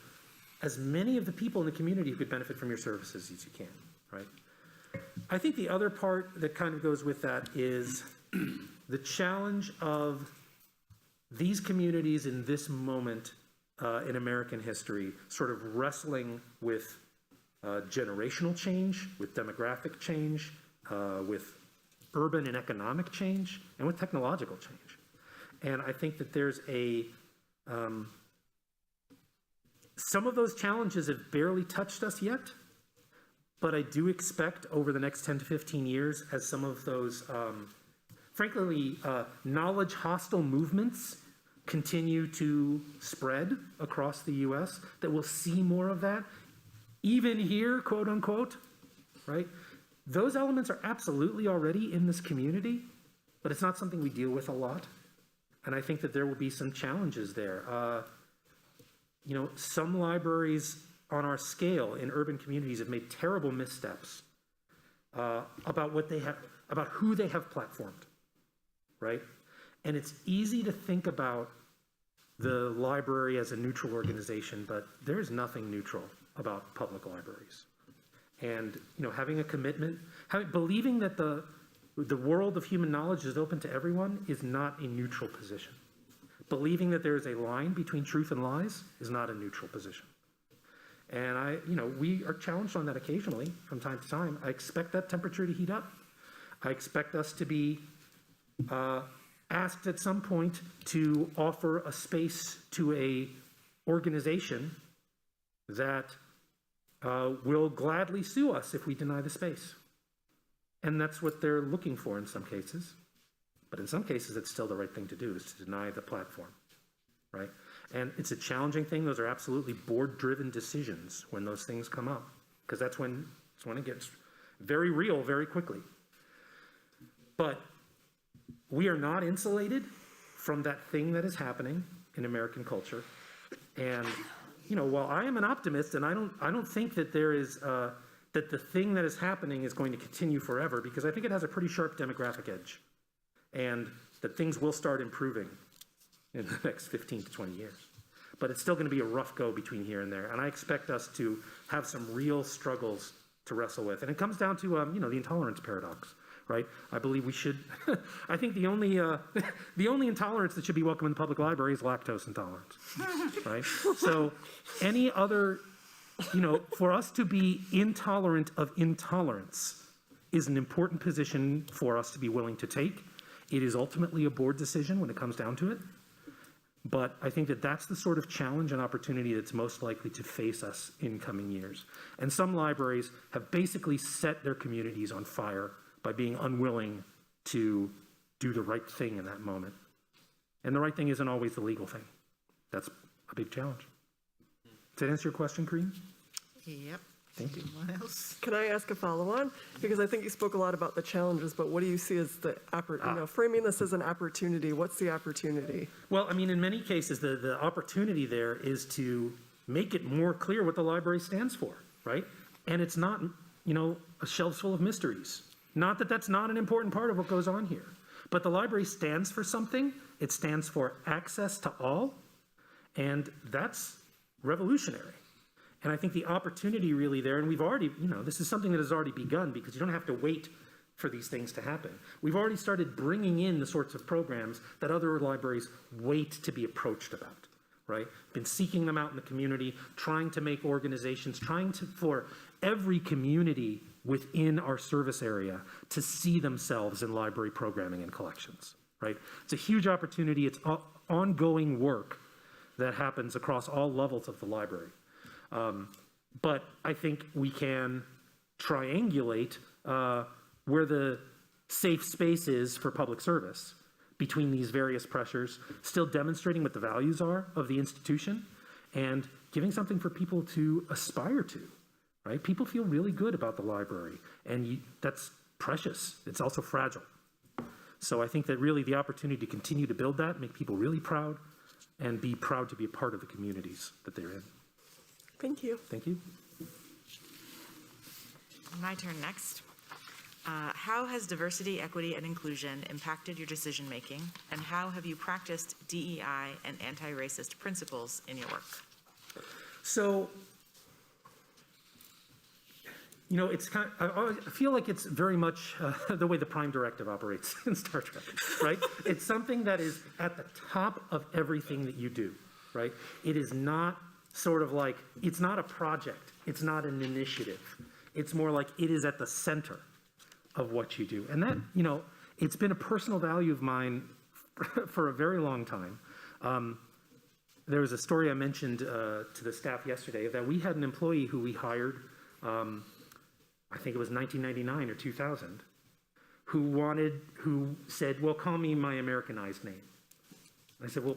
as many of the people in the community who could benefit from your services as you can, right? I think the other part that kind of goes with that is the challenge of these communities in this moment in American history, sort of wrestling with generational change, with demographic change, with urban and economic change, and with technological change. And I think that there's some of those challenges have barely touched us yet, but I do expect over the next 10 to 15 years, as some of those, frankly, knowledge hostile movements continue to spread across the US, that we'll see more of that, even here, quote unquote, right? Those elements are absolutely already in this community, but it's not something we deal with a lot. And I think that there will be some challenges there. Some libraries on our scale in urban communities have made terrible missteps about who they have platformed, right? And it's easy to think about the library as a neutral organization, but there's nothing neutral about public libraries. And having a commitment, believing that the world of human knowledge is open to everyone is not a neutral position. Believing that there is a line between truth and lies is not a neutral position. And we are challenged on that occasionally from time to time. I expect that temperature to heat up. I expect us to be asked at some point to offer a space to a organization that will gladly sue us if we deny the space. And that's what they're looking for in some cases. But in some cases, it's still the right thing to do, is to deny the platform, right? And it's a challenging thing. Those are absolutely board-driven decisions when those things come up, because that's when it gets very real very quickly. But we are not insulated from that thing that is happening in American culture. And while I am an optimist, and I don't think that there is that the thing that is happening is going to continue forever, because I think it has a pretty sharp demographic edge, and that things will start improving in the next 15 to 20 years. But it's still going to be a rough go between here and there, and I expect us to have some real struggles to wrestle with. And it comes down to the intolerance paradox, right? I believe we should. I think the only intolerance that should be welcome in the public library is lactose intolerance, right? So any other, for us to be intolerant of intolerance is an important position for us to be willing to take. It is ultimately a board decision when it comes down to it. But I think that that's the sort of challenge and opportunity that's most likely to face us in coming years. And some libraries have basically set their communities on fire by being unwilling to do the right thing in that moment. And the right thing isn't always the legal thing. That's a big challenge. Does that answer your question, Kareem? Yep. Thank you. What else? Can I ask a follow-on? Because I think you spoke a lot about the challenges, but what do you see as the, framing this as an opportunity, what's the opportunity? Well, in many cases, the opportunity there is to make it more clear what the library stands for, right? And it's not, a shelves full of mysteries. Not that that's not an important part of what goes on here, but the library stands for something. It stands for access to all, and that's revolutionary. And I think the opportunity really there, and we've already, this is something that has already begun, because you don't have to wait for these things to happen. We've already started bringing in the sorts of programs that other libraries wait to be approached about, right? Been seeking them out in the community, trying to make organizations, for every community within our service area to see themselves in library programming and collections, right? It's a huge opportunity. It's ongoing work that happens across all levels of the library. But I think we can triangulate where the safe space is for public service between these various pressures, still demonstrating what the values are of the institution and giving something for people to aspire to, right? People feel really good about the library, and that's precious. It's also fragile. So I think that really the opportunity to continue to build that, make people really proud, and be proud to be a part of the communities that they're in. Thank you. Thank you. My turn next. How has diversity, equity, and inclusion impacted your decision-making, and how have you practiced DEI and anti-racist principles in your work? So, it's I feel like it's very much the way the Prime Directive operates in Star Trek, right? It's something that is at the top of everything that you do, right? It is not sort of like, it's not a project, it's not an initiative. It's more like it is at the center of what you do. And that, you know, it's been a personal value of mine for a very long time. There was a story I mentioned to the staff yesterday that we had an employee who we hired, I think it was 1999 or 2000, who said, well, call me my Americanized name. I said, well,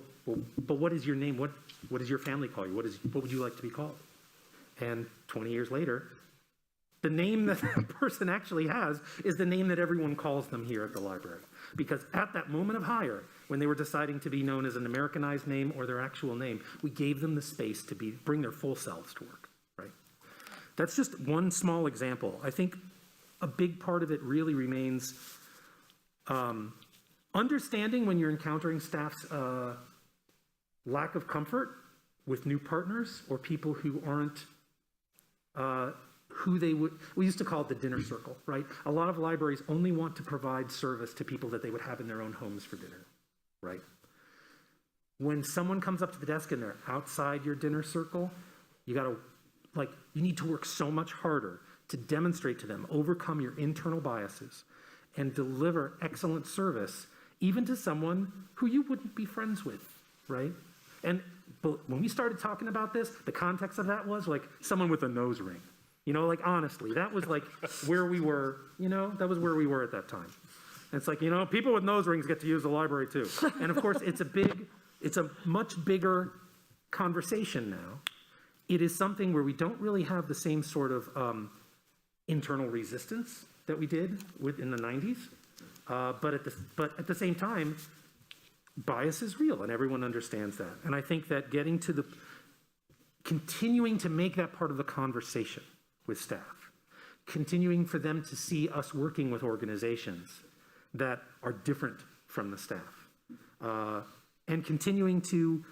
but what is your name? What does your family call you? What would you like to be called? And 20 years later, the name that that person actually has is the name that everyone calls them here at the library. Because at that moment of hire, when they were deciding to be known as an Americanized name or their actual name, we gave them the space to bring their full selves to work, right? That's just one small example. I think a big part of it really remains understanding when you're encountering staff's lack of comfort with new partners or people who aren't who they would, we used to call it the dinner circle, right? A lot of libraries only want to provide service to people that they would have in their own homes for dinner, right? When someone comes up to the desk and they're outside your dinner circle, you gotta, like, you need to work so much harder to demonstrate to them, overcome your internal biases, and deliver excellent service, even to someone who you wouldn't be friends with, right? But when we started talking about this, the context of that was like someone with a nose ring. You know, like, honestly, that was like where we were, you know, that was where we were at that time. And it's like, you know, people with nose rings get to use the library too. And of course, it's a much bigger conversation now. It is something where we don't really have the same sort of internal resistance that we did in the 90s. But at the same time, bias is real and everyone understands that. And I think that continuing to make that part of the conversation with staff, continuing for them to see us working with organizations that are different from the staff, and continuing to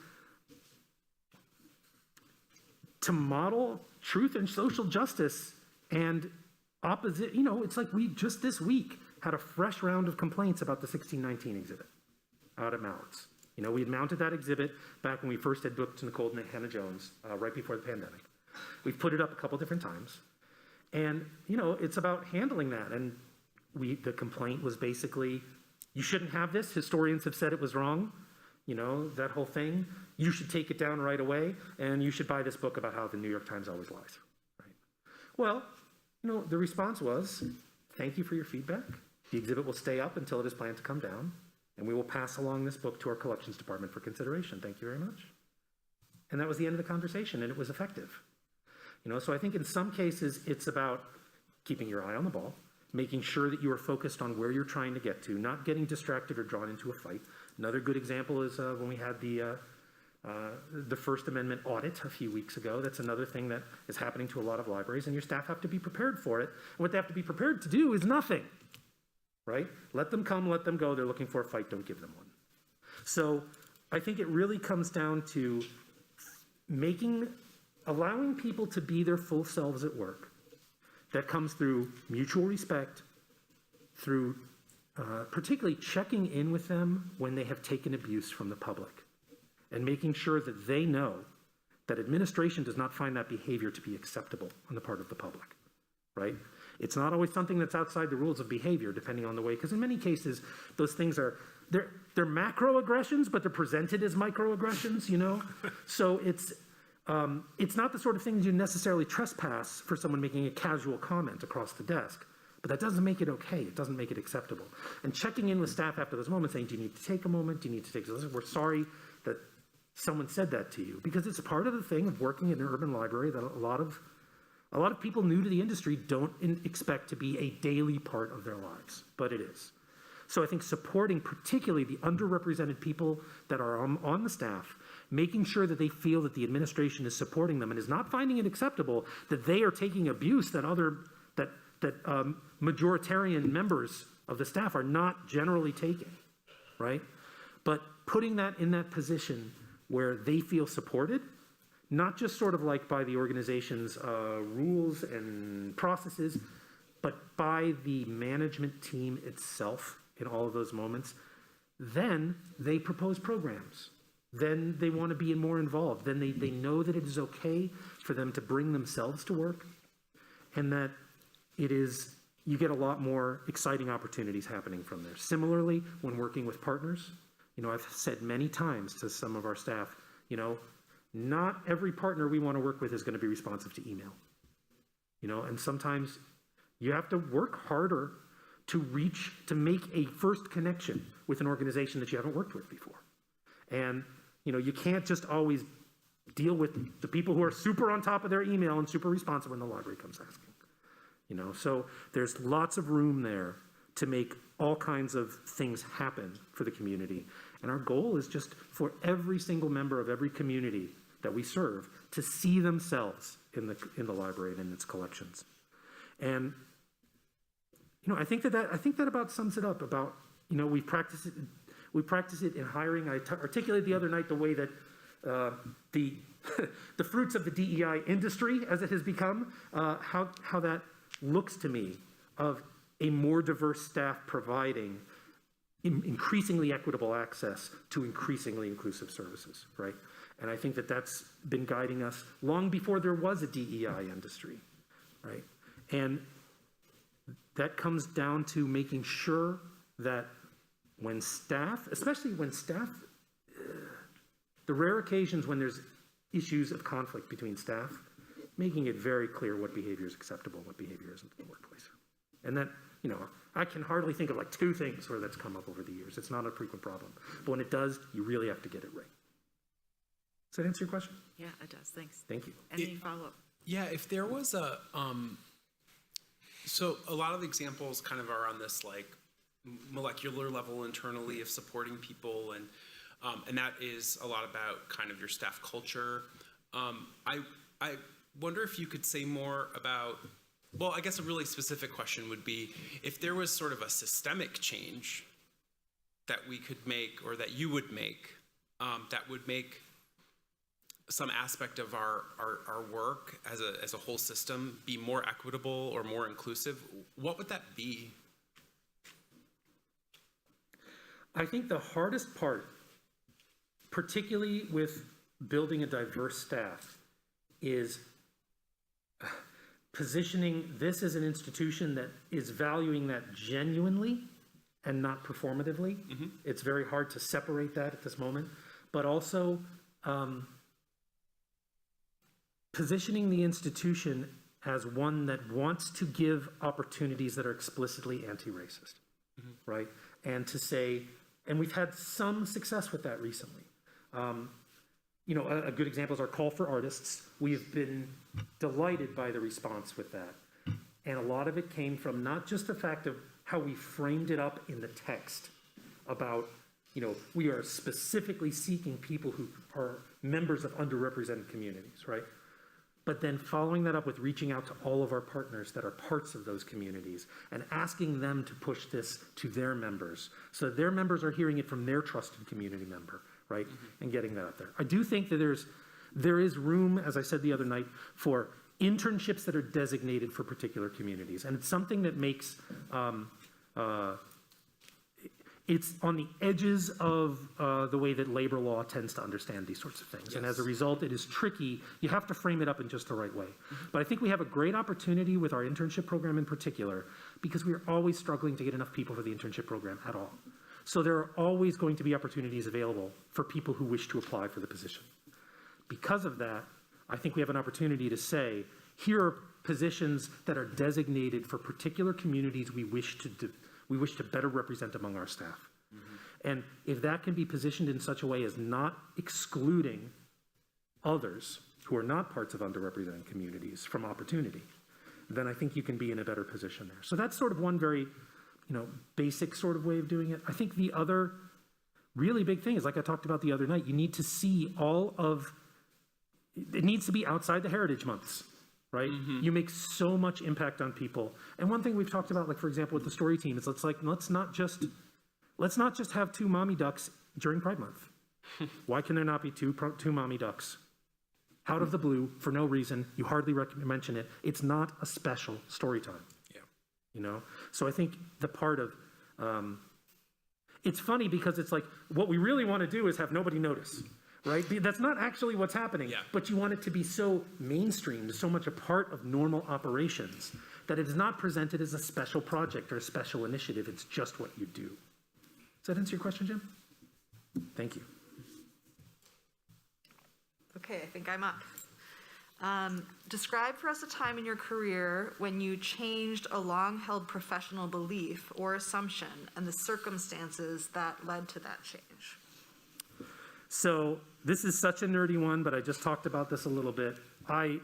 model truth and social justice and opposite. You know, it's like we just this week had a fresh round of complaints about the 1619 exhibit out at Mallett's. You know, we had mounted that exhibit back when we first had booked Nicole and Hannah Jones, right before the pandemic. We've put it up a couple different times. And, you know, it's about handling that. And the complaint was basically, you shouldn't have this. Historians have said it was wrong. You know, that whole thing. You should take it down right away. And you should buy this book about how the New York Times always lies. Right? Well, you know, the response was, thank you for your feedback. The exhibit will stay up until it is planned to come down. And we will pass along this book to our collections department for consideration. Thank you very much. And that was the end of the conversation, and it was effective. You know, so I think in some cases it's about keeping your eye on the ball, making sure that you are focused on where you're trying to get to, not getting distracted or drawn into a fight. Another good example is when we had the First Amendment audit a few weeks ago. That's another thing that is happening to a lot of libraries, and your staff have to be prepared for it. And what they have to be prepared to do is nothing. Right? Let them come, let them go. They're looking for a fight, don't give them one. So I think it really comes down to allowing people to be their full selves at work. That comes through mutual respect, through particularly checking in with them when they have taken abuse from the public, and making sure that they know that administration does not find that behavior to be acceptable on the part of the public, right? It's not always something that's outside the rules of behavior, depending on the way, because in many cases, those things they're macroaggressions, but they're presented as microaggressions, you know? So it's not the sort of thing you necessarily trespass for someone making a casual comment across the desk, but that doesn't make it okay. It doesn't make it acceptable. And checking in with staff after those moments, saying, do you need to take a moment? Do you need to take, we're sorry that someone said that to you, because it's part of the thing of working in an urban library that a lot of people new to the industry don't expect to be a daily part of their lives, but it is. So I think supporting particularly the underrepresented people that are on the staff, making sure that they feel that the administration is supporting them and is not finding it acceptable that they are taking abuse that majoritarian members of the staff are not generally taking, right? But putting that in that position where they feel supported, not just sort of like by the organization's rules and processes, but by the management team itself in all of those moments. Then they propose programs. then they want to be more involved. Then they know that it is okay for them to bring themselves to work, and that you get a lot more exciting opportunities happening from there. Similarly, when working with partners, I've said many times to some of our staff, not every partner we want to work with is going to be responsive to email. And sometimes you have to work harder to make a first connection with an organization that you haven't worked with before. And, you can't just always deal with the people who are super on top of their email and super responsive when the library comes asking. So there's lots of room there to make all kinds of things happen for the community. And our goal is just for every single member of every community that we serve to see themselves in the library and in its collections. And I think that about sums it up. About we practice it in hiring. I articulated the other night the way that the fruits of the DEI industry, as it has become, how that looks to me of a more diverse staff providing increasingly equitable access to increasingly inclusive services, right? And I think that that's been guiding us long before there was a DEI industry, right? And that comes down to making sure that when staff, especially when staff, the rare occasions when there's issues of conflict between staff, making it very clear what behavior is acceptable and what behavior isn't in the workplace. And that, I can hardly think of like 2 things where that's come up over the years. It's not a frequent problem. But when it does, you really have to get it right. Does that answer your question? Yeah, it does. Thanks. Thank you. Any follow-up? Yeah, if there was so a lot of the examples kind of are on this like molecular level internally of supporting people, and that is a lot about kind of your staff culture. I wonder if you could say more about, well, I guess a really specific question would be if there was sort of a systemic change that we could make or that you would make that would make some aspect of our work as a whole system be more equitable or more inclusive, what would that be? I think the hardest part, particularly with building a diverse staff, is positioning this as an institution that is valuing that genuinely and not performatively. Mm-hmm. It's very hard to separate that at this moment, but also positioning the institution as one that wants to give opportunities that are explicitly anti-racist, mm-hmm. right? And to say, and we've had some success with that recently. A good example is our call for artists. We've been delighted by the response with that. And a lot of it came from not just the fact of how we framed it up in the text about, we are specifically seeking people who are members of underrepresented communities, right? But then following that up with reaching out to all of our partners that are parts of those communities and asking them to push this to their members so that their members are hearing it from their trusted community member, right? Mm-hmm. And getting that out there. I do think that there is room, as I said the other night, for internships that are designated for particular communities. And it's something that makes, it's on the edges of the way that labor law tends to understand these sorts of things. Yes. And as a result, it is tricky. You have to frame it up in just the right way. Mm-hmm. But I think we have a great opportunity with our internship program in particular, because we are always struggling to get enough people for the internship program at all. So there are always going to be opportunities available for people who wish to apply for the position. Because of that, I think we have an opportunity to say, here are positions that are designated for particular communities we wish to better represent among our staff. Mm-hmm. And if that can be positioned in such a way as not excluding others who are not parts of underrepresented communities from opportunity, then I think you can be in a better position there. So that's sort of one very, basic sort of way of doing it. I think the other really big thing is, like I talked about the other night, you need to see it needs to be outside the heritage months, right? Mm-hmm. You make so much impact on people. And one thing we've talked about, like for example, with the story team, is let's not just have 2 mommy ducks during Pride Month. Why can there not be two mommy ducks? Out of the blue, for no reason, you hardly mention it. It's not a special story time. Yeah. So I think the part of, it's funny because it's like, what we really want to do is have nobody notice. right? That's not actually what's happening. Yeah. But you want it to be so mainstreamed, so much a part of normal operations, that it is not presented as a special project or a special initiative. It's just what you do. Does that answer your question, Jim? Thank you. Okay, I think I'm up. Describe for us a time in your career when you changed a long-held professional belief or assumption and the circumstances that led to that change. So this is such a nerdy one, but I just talked about this a little bit. I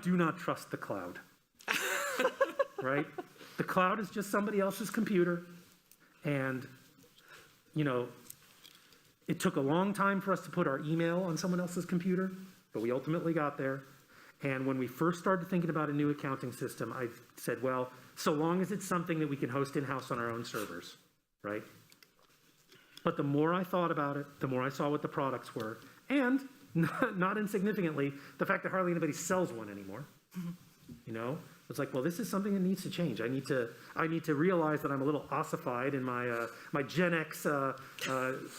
do not trust the cloud, right? The cloud is just somebody else's computer, and, you know, it took a long time for us to put our email on someone else's computer, but we ultimately got there. And when we first started thinking about a new accounting system, I said, well, so long as it's something that we can host in-house on our own servers, right? But the more I thought about it, the more I saw what the products were, and not insignificantly, the fact that hardly anybody sells one anymore. You know, it's like, well, this is something that needs to change. I need to realize that I'm a little ossified in my my Gen X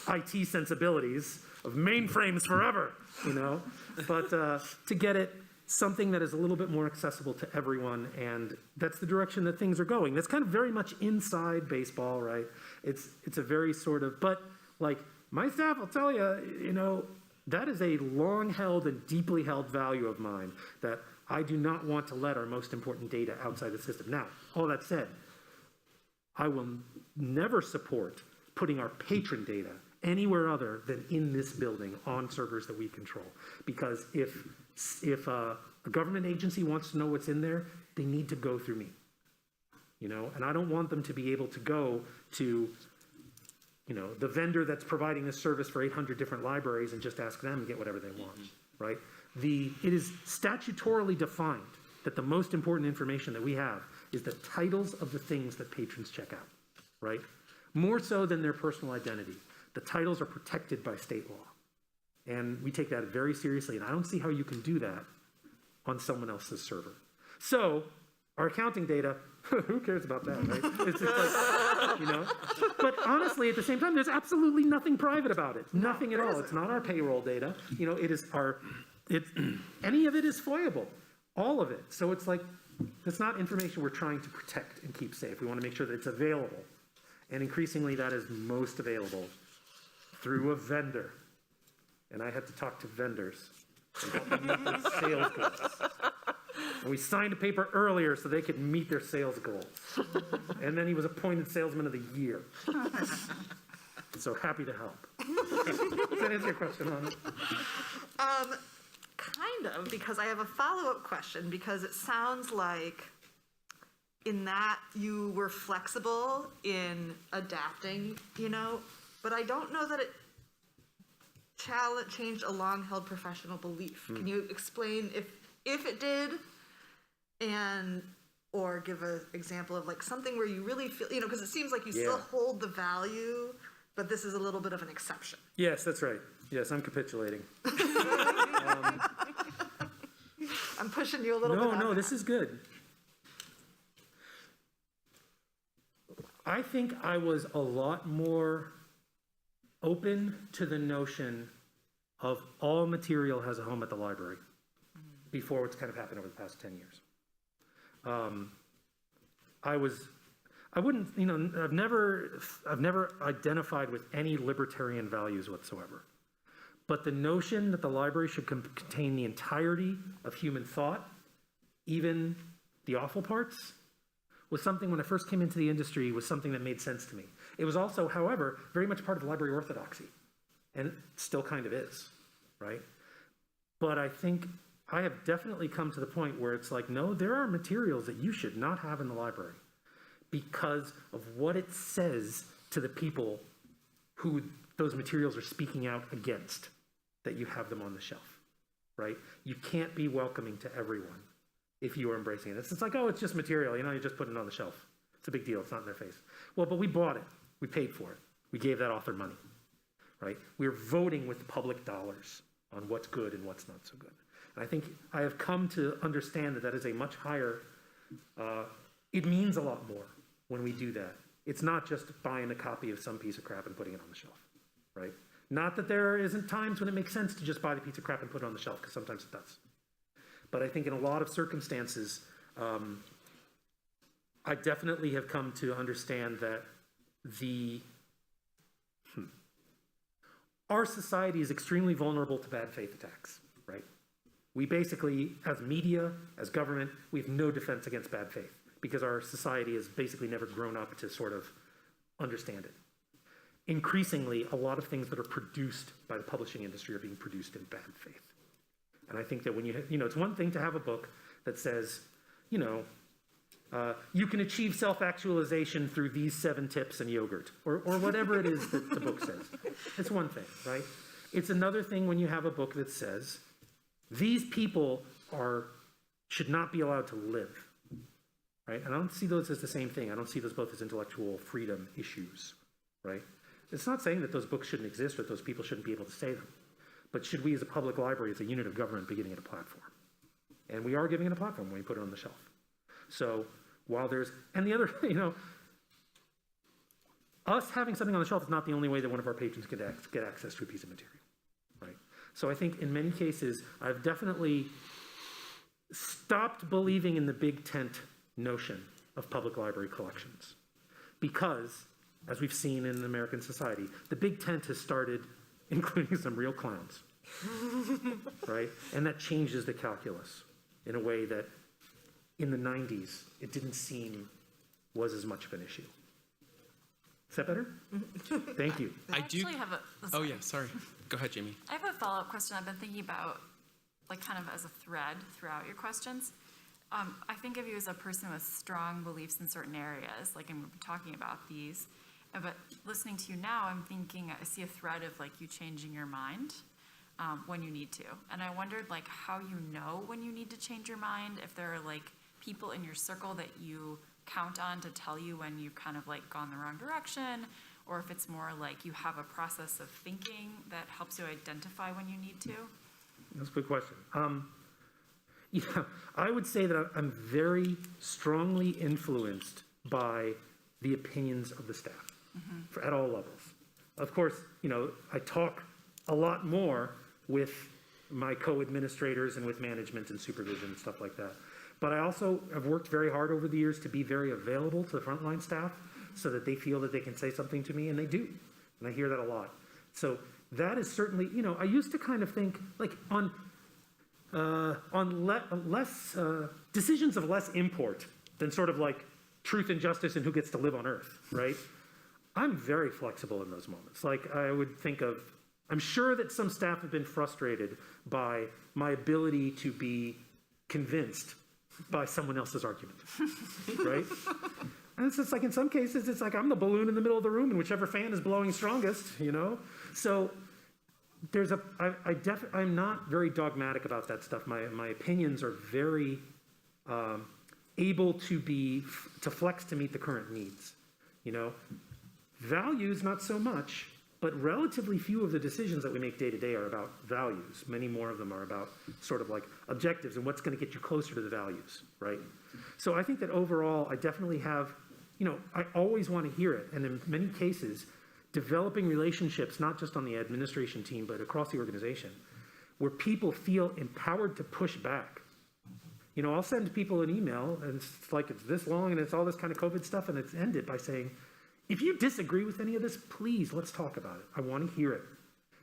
IT sensibilities of mainframes forever. You know, but to get it something that is a little bit more accessible to everyone, and that's the direction that things are going. That's kind of very much inside baseball, right? It's a very sort of, but like my staff will tell you, you know, that is a long-held and deeply held value of mine, that I do not want to let our most important data outside the system. Now, all that said, I will never support putting our patron data anywhere other than in this building on servers that we control. Because if a government agency wants to know what's in there, they need to go through me. You know, and I don't want them to be able to go to, you know, the vendor that's providing this service for 800 different libraries and just ask them and get whatever they want, right? It is statutorily defined that the most important information that we have is the titles of the things that patrons check out, right? More so than their personal identity. The titles are protected by state law. And we take that very seriously, and I don't see how you can do that on someone else's server. So, our accounting data, who cares about that, right? It's just like, you know. But honestly, at the same time, there's absolutely nothing private about it. Nothing at all. It's not our payroll data. You know, it is any of it is FOIable. All of it. So it's like, it's not information we're trying to protect and keep safe. We want to make sure that it's available. And increasingly, that is most available through a vendor. And I had to talk to vendors and help them meet their sales goals. And we signed a paper earlier so they could meet their sales goals. And then he was appointed Salesman of the Year. So happy to help. Does that answer your question, Anna? Kind of, because I have a follow-up question, because it sounds like in that you were flexible in adapting, you know, but I don't know that it changed a long-held professional belief. Can you explain if it did, and or give an example of like something where you really feel, you know, because it seems like you still hold the value, but this is a little bit of an exception. Yes, that's right. Yes, I'm capitulating. I'm pushing you a little bit. No, this is good. I think I was a lot more open to the notion of all material has a home at the library before what's kind of happened over the past 10 years. I wouldn't, you know, I've never identified with any libertarian values whatsoever. But the notion that the library should contain the entirety of human thought, even the awful parts, was something when I first came into the industry was something that made sense to me. It was also, however, very much part of library orthodoxy, and still kind of is, right? But I think I have definitely come to the point where it's like, no, there are materials that you should not have in the library because of what it says to the people who those materials are speaking out against, that you have them on the shelf, right? You can't be welcoming to everyone if you are embracing it. It's like, oh, it's just material, you know, you just put it on the shelf. It's a big deal, it's not in their face. Well, but we bought it, we paid for it, we gave that author money, right? We're voting with public dollars on what's good and what's not so good. And I think I have come to understand that that is a much higher, it means a lot more when we do that. It's not just buying a copy of some piece of crap and putting it on the shelf, right? Not that there isn't times when it makes sense to just buy the piece of crap and put it on the shelf, because sometimes it does. But I think in a lot of circumstances, I definitely have come to understand that our society is extremely vulnerable to bad faith attacks, right? We basically, as media, as government, we have no defense against bad faith because our society has basically never grown up to sort of understand it. Increasingly, a lot of things that are produced by the publishing industry are being produced in bad faith. And I think that when it's one thing to have a book that says, you can achieve self-actualization through these 7 tips and yogurt, or whatever it is that the book says. It's one thing, right? It's another thing when you have a book that says, these people should not be allowed to live, right? And I don't see those as the same thing. I don't see those both as intellectual freedom issues, right? It's not saying that those books shouldn't exist or that those people shouldn't be able to say them. But should we as a public library, as a unit of government, be giving it a platform? And we are giving it a platform when we put it on the shelf. So while and the other, us having something on the shelf is not the only way that one of our patrons can get access to a piece of material, right? So I think in many cases, I've definitely stopped believing in the big tent notion of public library collections because, as we've seen in American society, the big tent has started including some real clowns, right? And that changes the calculus in a way that in the 90s, it didn't seem was as much of an issue. Is that better? Thank you. I do. actually have a. Oh yeah, sorry. Go ahead, Jamie. I have a follow-up question I've been thinking about, like kind of as a thread throughout your questions. I think of you as a person with strong beliefs in certain areas, like I'm talking about these. But listening to you now, I'm thinking, I see a thread of like you changing your mind when you need to. And I wondered like how you know when you need to change your mind, if there are like people in your circle that you count on to tell you when you've kind of like gone the wrong direction, or if it's more like you have a process of thinking that helps you identify when you need to. That's a good question. I would say that I'm very strongly influenced by the opinions of the staff at all levels. Of course, I talk a lot more with my co-administrators and with management and supervision and stuff like that. But I also have worked very hard over the years to be very available to the frontline staff so that they feel that they can say something to me, and they do. And I hear that a lot. So that is certainly, I used to kind of think like on less decisions of less import than sort of like truth and justice and who gets to live on earth, right? I'm very flexible in those moments. Like I would think of, I'm sure that some staff have been frustrated by my ability to be convinced by someone else's argument, right? And it's just like in some cases, it's like I'm the balloon in the middle of the room and whichever fan is blowing strongest, So I'm not very dogmatic about that stuff. My opinions are very able to flex to meet the current needs, Values, not so much, but relatively few of the decisions that we make day to day are about values. Many more of them are about sort of like objectives and what's going to get you closer to the values, right? So I think that overall, I definitely have, I always want to hear it. And in many cases, developing relationships, not just on the administration team, but across the organization, where people feel empowered to push back. I'll send people an email and it's like it's this long and it's all this kind of COVID stuff and it's ended by saying, if you disagree with any of this, please, let's talk about it. I want to hear it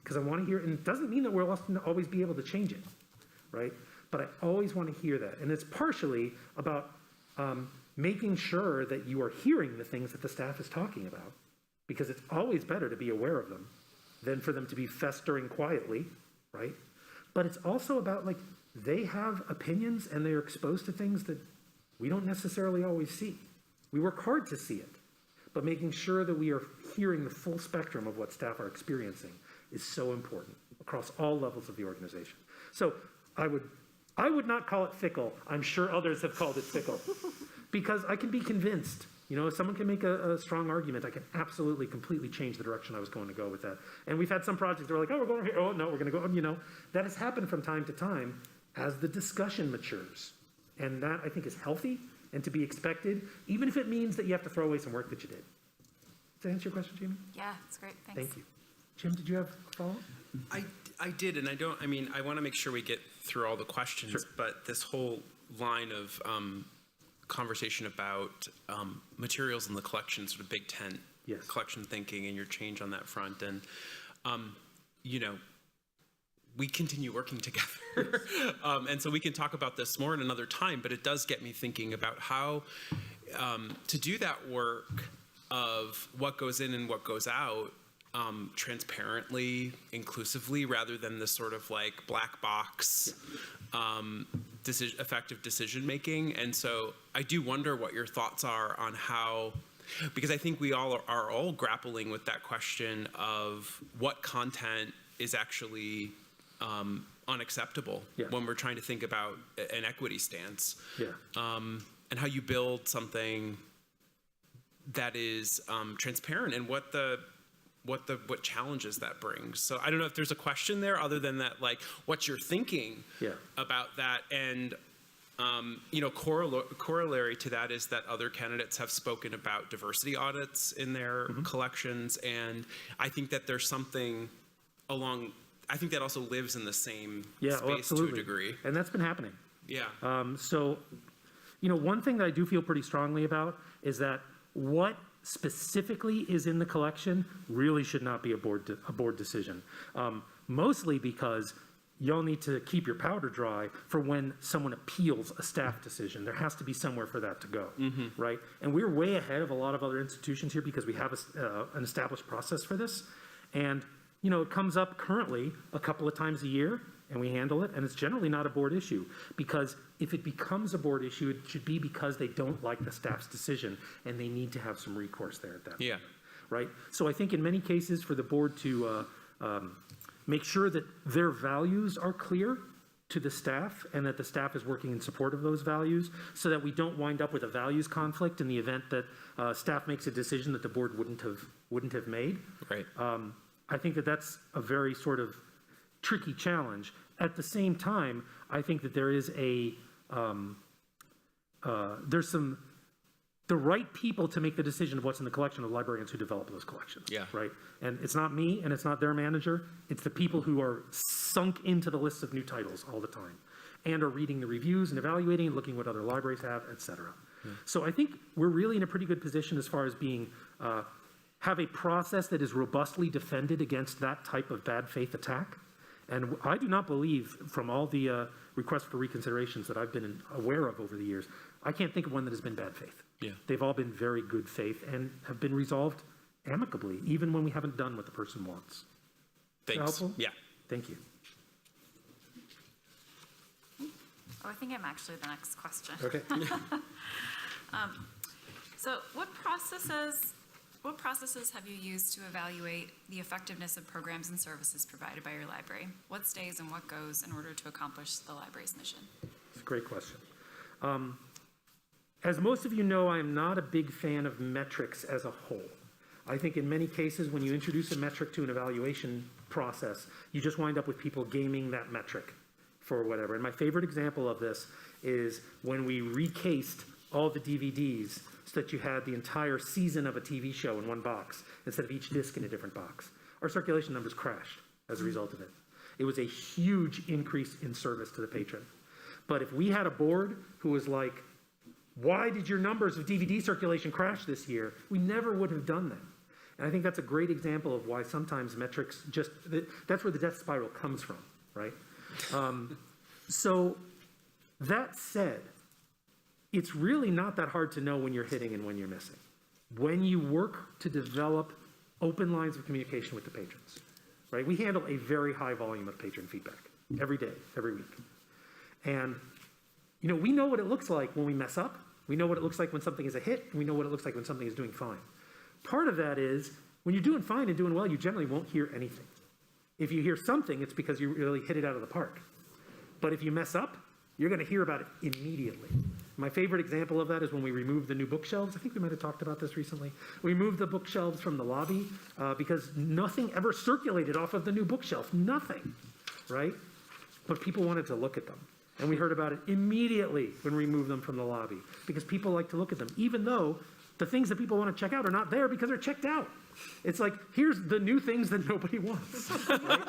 because I want to hear it. And it doesn't mean that we'll always be able to change it, right? But I always want to hear that. And it's partially about making sure that you are hearing the things that the staff is talking about, because it's always better to be aware of them than for them to be festering quietly, right? But it's also about like they have opinions and they're exposed to things that we don't necessarily always see. We work hard to see it. But making sure that we are hearing the full spectrum of what staff are experiencing is so important across all levels of the organization. So I would not call it fickle. I'm sure others have called it fickle because I can be convinced. If someone can make a strong argument, I can absolutely completely change the direction I was going to go with that. And we've had some projects that are like, oh, we're going here. Oh, no, we're going to go. That has happened from time to time as the discussion matures. And that I think is healthy and to be expected, even if it means that you have to throw away some work that you did. Does that answer your question, Jamie? Yeah, it's great. Thanks. Thank you. Jim, did you have a follow-up? I did, and I want to make sure we get through all the questions, Sure. but this whole line of conversation about materials in the collection, sort of big tent Yes. collection thinking and your change on that front. And, you know, we continue working together. And so we can talk about this more in another time, but it does get me thinking about how to do that work of what goes in and what goes out transparently, inclusively, rather than this sort of like black box effective decision making. And so I do wonder what your thoughts are on how, because I think we all are all grappling with that question of what content is actually unacceptable when we're trying to think about an equity stance. And how you build something that is transparent and what challenges that brings. So I don't know if there's a question there other than that, like what you're thinking about that. And you know, corollary to that is that other candidates have spoken about diversity audits in their collections, and I think that there's something along. I think that also lives in the same space to a degree. And that's been happening. Yeah. So, you know, one thing that I do feel pretty strongly about is that what specifically is in the collection really should not be a board decision. Mostly because y'all need to keep your powder dry for when someone appeals a staff decision. There has to be somewhere for that to go, right? And we're way ahead of a lot of other institutions here because we have an established process for this. And, you know, it comes up currently a couple of times a year, and we handle it, and it's generally not a board issue, because if it becomes a board issue, it should be because they don't like the staff's decision, and they need to have some recourse there at that point, right? So I think in many cases for the board to make sure that their values are clear to the staff and that the staff is working in support of those values so that we don't wind up with a values conflict in the event that staff makes a decision that the board wouldn't have made. Right. I think that that's a very sort of tricky challenge. At the same time, I think that there is the right people to make the decision of what's in the collection of librarians who develop those collections. Right. And it's not me and it's not their manager. It's the people who are sunk into the lists of new titles all the time and are reading the reviews and evaluating and looking what other libraries have, et cetera. So I think we're really in a pretty good position as far as being, have a process that is robustly defended against that type of bad faith attack. And I do not believe, from all the requests for reconsiderations that I've been aware of over the years, I can't think of one that has been bad faith. They've all been very good faith and have been resolved amicably, even when we haven't done what the person wants. Thanks. Helpful? Yeah. Thank you. Oh, I think I'm actually the next question. Okay. So what processes have you used to evaluate the effectiveness of programs and services provided by your library? What stays and what goes in order to accomplish the library's mission? It's a great question. As most of you know, I am not a big fan of metrics as a whole. I think in many cases, when you introduce a metric to an evaluation process, you just wind up with people gaming that metric for whatever. And my favorite example of this is when we recased all the DVDs so that you had the entire season of a TV show in one box instead of each disc in a different box. Our circulation numbers crashed as a result of it. It was a huge increase in service to the patron. But if we had a board who was like, why did your numbers of DVD circulation crash this year? We never would have done that. And I think that's a great example of why sometimes metrics just, that's where the death spiral comes from, right? So that said, it's really not that hard to know when you're hitting and when you're missing. When you work to develop open lines of communication with the patrons, right? We handle a very high volume of patron feedback every day, every week. And, you know, we know what it looks like when we mess up. We know what it looks like when something is a hit. And we know what it looks like when something is doing fine. Part of that is when you're doing fine and doing well, you generally won't hear anything. If you hear something, it's because you really hit it out of the park. But if you mess up, you're going to hear about it immediately. My favorite example of that is when we removed the new bookshelves. I think we might have talked about this recently. We moved the bookshelves from the lobby because nothing ever circulated off of the new bookshelf. Nothing, right? But people wanted to look at them. And we heard about it immediately when we removed them from the lobby because people like to look at them, even though the things that people want to check out are not there because they're checked out. It's like, here's the new things that nobody wants. Right?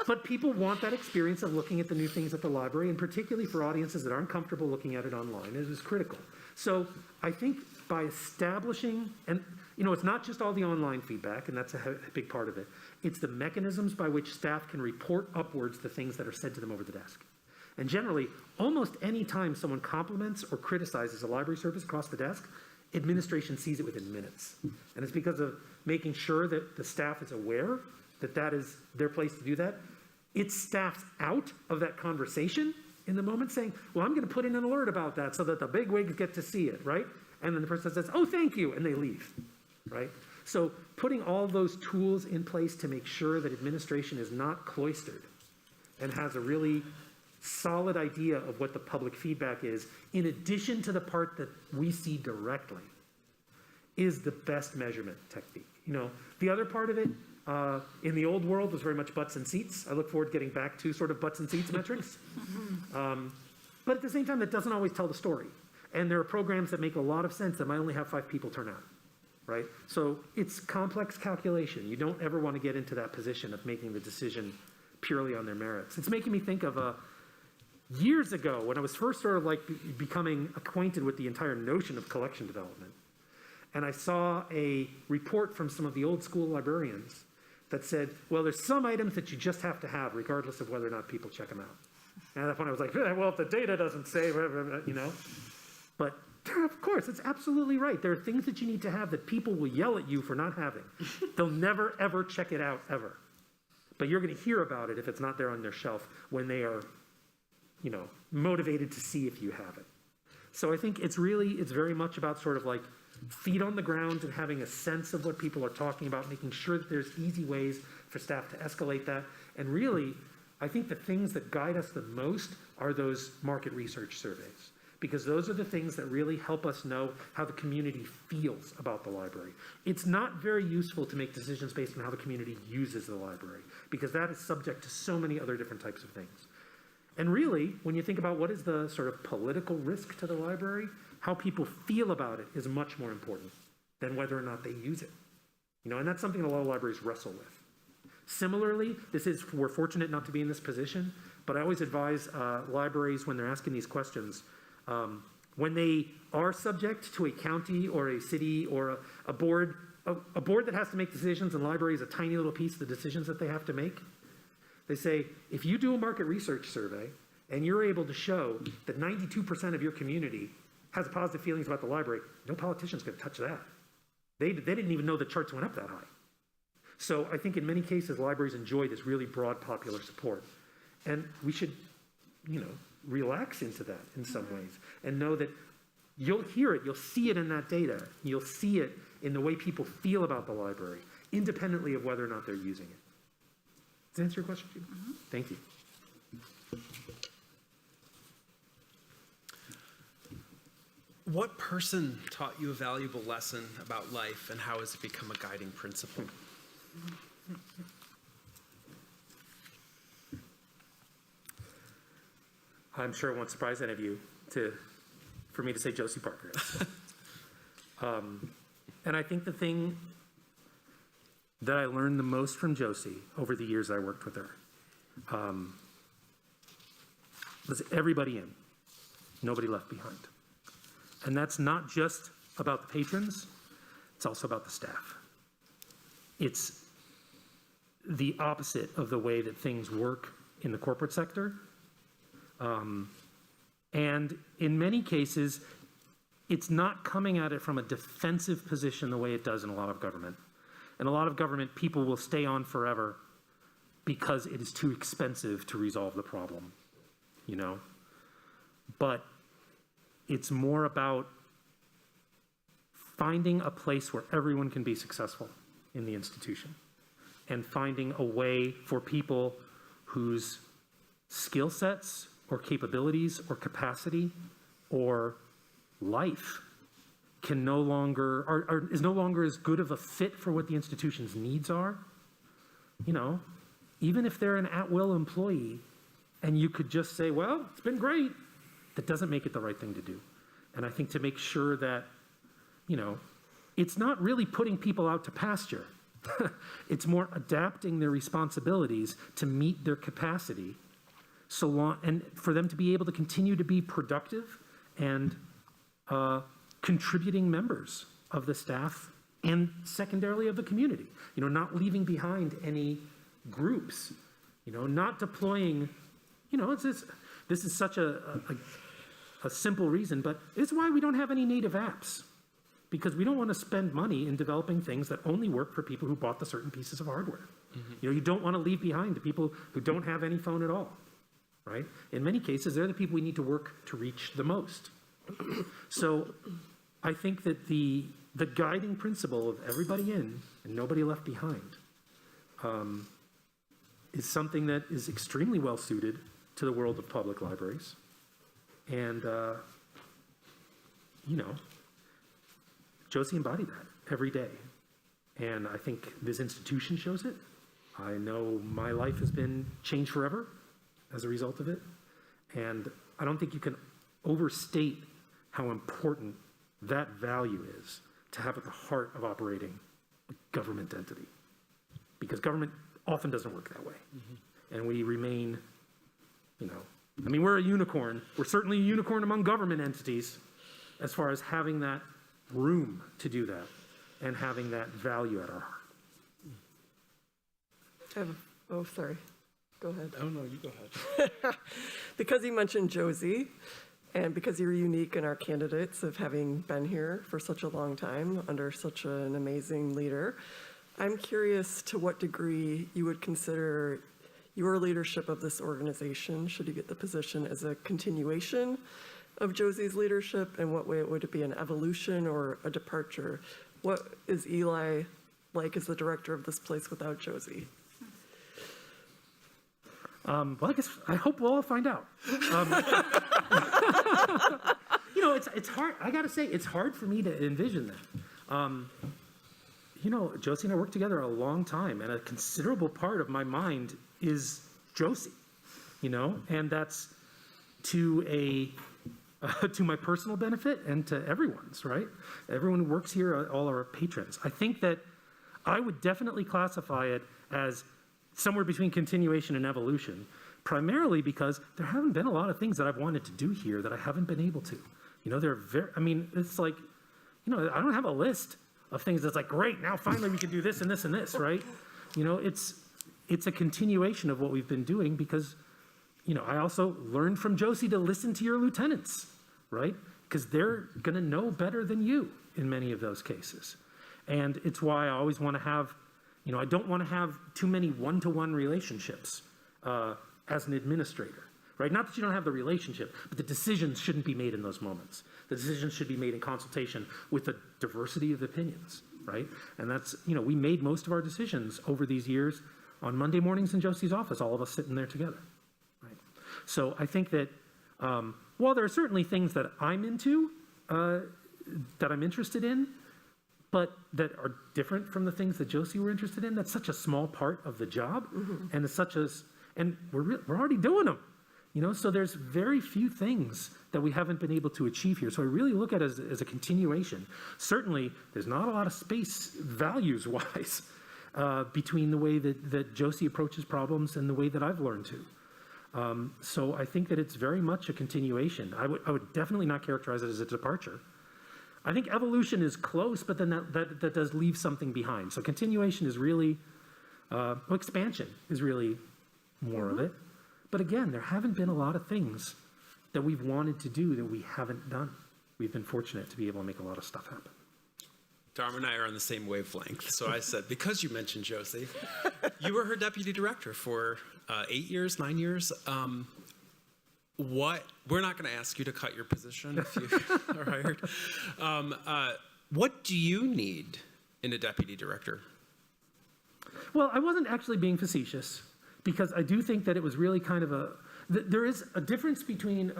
But people want that experience of looking at the new things at the library, and particularly for audiences that aren't comfortable looking at it online, it is critical. So I think by establishing, and it's not just all the online feedback, and that's a big part of it. It's the mechanisms by which staff can report upwards the things that are said to them over the desk. And generally, almost any time someone compliments or criticizes a library service across the desk, administration sees it within minutes. And it's because of making sure that the staff is aware that that is their place to do that. It staffs out of that conversation in the moment saying, well, I'm going to put in an alert about that so that the big wigs get to see it, right? And then the person says, oh, thank you, and they leave, right? So putting all those tools in place to make sure that administration is not cloistered and has a really solid idea of what the public feedback is, in addition to the part that we see directly, is the best measurement technique. The other part of it, in the old world, was very much butts and seats. I look forward to getting back to sort of butts and seats metrics. But at the same time, that doesn't always tell the story. And there are programs that make a lot of sense that might only have 5 people turn out, right? So it's complex calculation. You don't ever want to get into that position of making the decision purely on their merits. It's making me think of years ago, when I was first sort of like becoming acquainted with the entire notion of collection development, and I saw a report from some of the old school librarians that said, well, there's some items that you just have to have regardless of whether or not people check them out. And at that point I was like, well, if the data doesn't say, But of course, it's absolutely right. There are things that you need to have that people will yell at you for not having. They'll never, ever check it out, ever. But you're going to hear about it if it's not there on their shelf when they are motivated to see if you have it. So I think it's very much about sort of like feet on the ground and having a sense of what people are talking about, making sure that there's easy ways for staff to escalate that. And really, I think the things that guide us the most are those market research surveys, because those are the things that really help us know how the community feels about the library. It's not very useful to make decisions based on how the community uses the library, because that is subject to so many other different types of things. And really, when you think about what is the sort of political risk to the library, how people feel about it is much more important than whether or not they use it. And that's something a lot of libraries wrestle with. Similarly, we're fortunate not to be in this position, but I always advise libraries when they're asking these questions, when they are subject to a county or a city or a board that has to make decisions, and library is a tiny little piece of the decisions that they have to make. They say, if you do a market research survey and you're able to show that 92% of your community has positive feelings about the library, no politician's going to touch that. They didn't even know the charts went up that high. So I think in many cases, libraries enjoy this really broad popular support. And we should, relax into that in some ways and know that you'll hear it, you'll see it in that data, you'll see it in the way people feel about the library, independently of whether or not they're using it. Does that answer your question, Judy? Mm-hmm. Thank you. What person taught you a valuable lesson about life, and how has it become a guiding principle? I'm sure it won't surprise any of you for me to say Josie Parker. And I think the thing that I learned the most from Josie over the years I worked with her was everybody in, nobody left behind. And that's not just about the patrons, it's also about the staff. It's the opposite of the way that things work in the corporate sector. And in many cases, it's not coming at it from a defensive position the way it does in a lot of government. In a lot of government, people will stay on forever because it is too expensive to resolve the problem, But it's more about finding a place where everyone can be successful in the institution and finding a way for people whose skill sets or capabilities or capacity or life is no longer as good of a fit for what the institution's needs are. Even if they're an at-will employee and you could just say, well, it's been great, that doesn't make it the right thing to do. And I think to make sure that, it's not really putting people out to pasture. It's more adapting their responsibilities to meet their capacity, so long, and for them to be able to continue to be productive and contributing members of the staff and secondarily of the community. Not leaving behind any groups, not deploying, this is such a simple reason, but it's why we don't have any native apps. Because we don't want to spend money in developing things that only work for people who bought the certain pieces of hardware. You don't want to leave behind the people who don't have any phone at all, right? In many cases, they're the people we need to work to reach the most. So I think that the guiding principle of everybody in and nobody left behind is something that is extremely well suited to the world of public libraries. And, Josie embodied that every day. And I think this institution shows it. I know my life has been changed forever as a result of it. And I don't think you can overstate how important that value is to have at the heart of operating a government entity. Because government often doesn't work that way. And we remain, we're a unicorn. We're certainly a unicorn among government entities as far as having that room to do that and having that value at our heart. Sorry. Go ahead. Oh, no, you go ahead. Because you mentioned Josie, and because you're unique in our candidates of having been here for such a long time under such an amazing leader, I'm curious to what degree you would consider your leadership of this organization, should you get the position, as a continuation of Josie's leadership, and what way would it be an evolution or a departure? What is Eli like as the director of this place without Josie? Well, I hope we'll all find out. It's hard. I got to say, it's hard for me to envision that. Josie and I worked together a long time, and a considerable part of my mind is Josie, and that's to my personal benefit and to everyone's, right? Everyone who works here, all our patrons. I think that I would definitely classify it as somewhere between continuation and evolution, primarily because there haven't been a lot of things that I've wanted to do here that I haven't been able to. It's like, I don't have a list of things that's like, great, now finally we can do this and this and this, right? It's a continuation of what we've been doing because, I also learned from Josie to listen to your lieutenants, right? Because they're going to know better than you in many of those cases. And it's why I always want to have, I don't want to have too many one-to-one relationships as an administrator, right? Not that you don't have the relationship, but the decisions shouldn't be made in those moments. The decisions should be made in consultation with a diversity of opinions, right? And that's, we made most of our decisions over these years on Monday mornings in Josie's office, all of us sitting there together, right? So I think that while there are certainly things that I'm into, that I'm interested in, but that are different from the things that Josie were interested in, that's such a small part of the job, and and we're already doing them, so there's very few things that we haven't been able to achieve here. So I really look at it as a continuation. Certainly, there's not a lot of space values-wise between the way that Josie approaches problems and the way that I've learned to. So I think that it's very much a continuation. I would definitely not characterize it as a departure. I think evolution is close, but then that does leave something behind. So continuation is really, expansion is really more of it. But again, there haven't been a lot of things that we've wanted to do that we haven't done. We've been fortunate to be able to make a lot of stuff happen. Dharma and I are on the same wavelength. So I said, because you mentioned Josie, you were her deputy director for 9 years. We're not going to ask you to cut your position if you are hired. What do you need in a deputy director? Well, I wasn't actually being facetious, because I do think that it was really kind of there is a difference between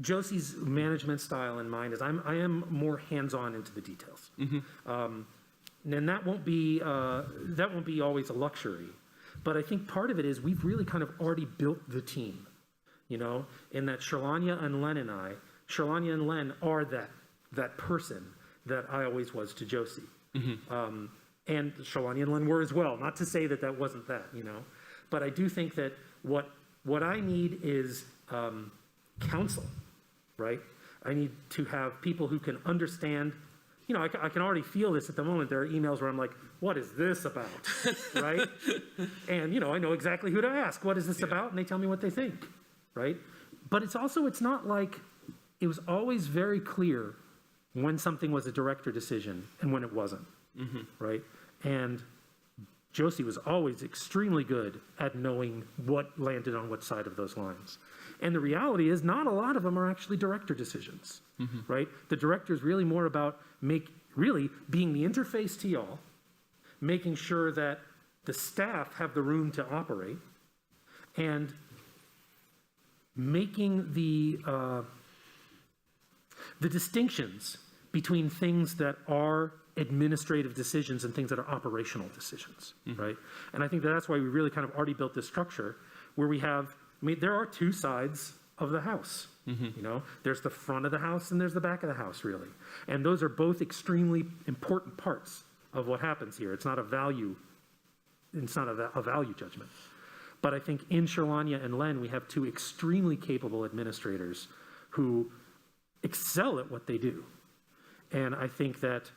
Josie's management style and mine. I am more hands-on into the details. And that won't be always a luxury. But I think part of it is we've really kind of already built the team. In that Sherlania and Len are that person that I always was to Josie. And Shalani and Len were as well. Not to say that that wasn't that, you know. But I do think that what I need is counsel, right? I need to have people who can understand. You know, I can already feel this at the moment. There are emails where I'm like, what is this about, right? And, you know, I know exactly who to ask. What is this about? And they tell me what they think, right? But it's not like, it was always very clear when something was a director decision and when it wasn't, right? And Josie was always extremely good at knowing what landed on what side of those lines. And the reality is not a lot of them are actually director decisions, right? The director is really more about really being the interface to y'all, making sure that the staff have the room to operate, and making the distinctions between things that are administrative decisions and things that are operational decisions, right? And I think that's why we really kind of already built this structure where we have, I mean, there are two sides of the house, you know? There's the front of the house and there's the back of the house, really. And those are both extremely important parts of what happens here. It's not a value judgment. But I think in Shalania and Len, we have two extremely capable administrators who excel at what they do. And I think that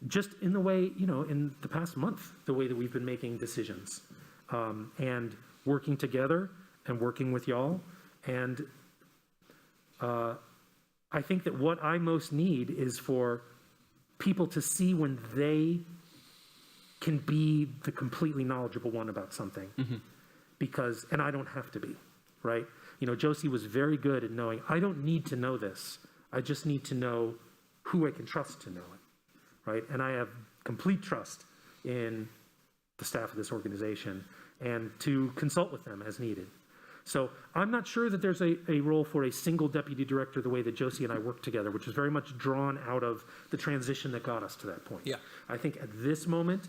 just in the way, you know, in the past month, the way that we've been making decisions and working together and working with y'all. And I think that what I most need is for people to see when they can be the completely knowledgeable one about something. Because, and I don't have to be, right? You know, Josie was very good at knowing, I don't need to know this. I just need to know who I can trust to know it, right? And I have complete trust in the staff of this organization and to consult with them as needed. So I'm not sure that there's a role for a single deputy director the way that Josie and I work together, which is very much drawn out of the transition that got us to that point. Yeah. I think at this moment,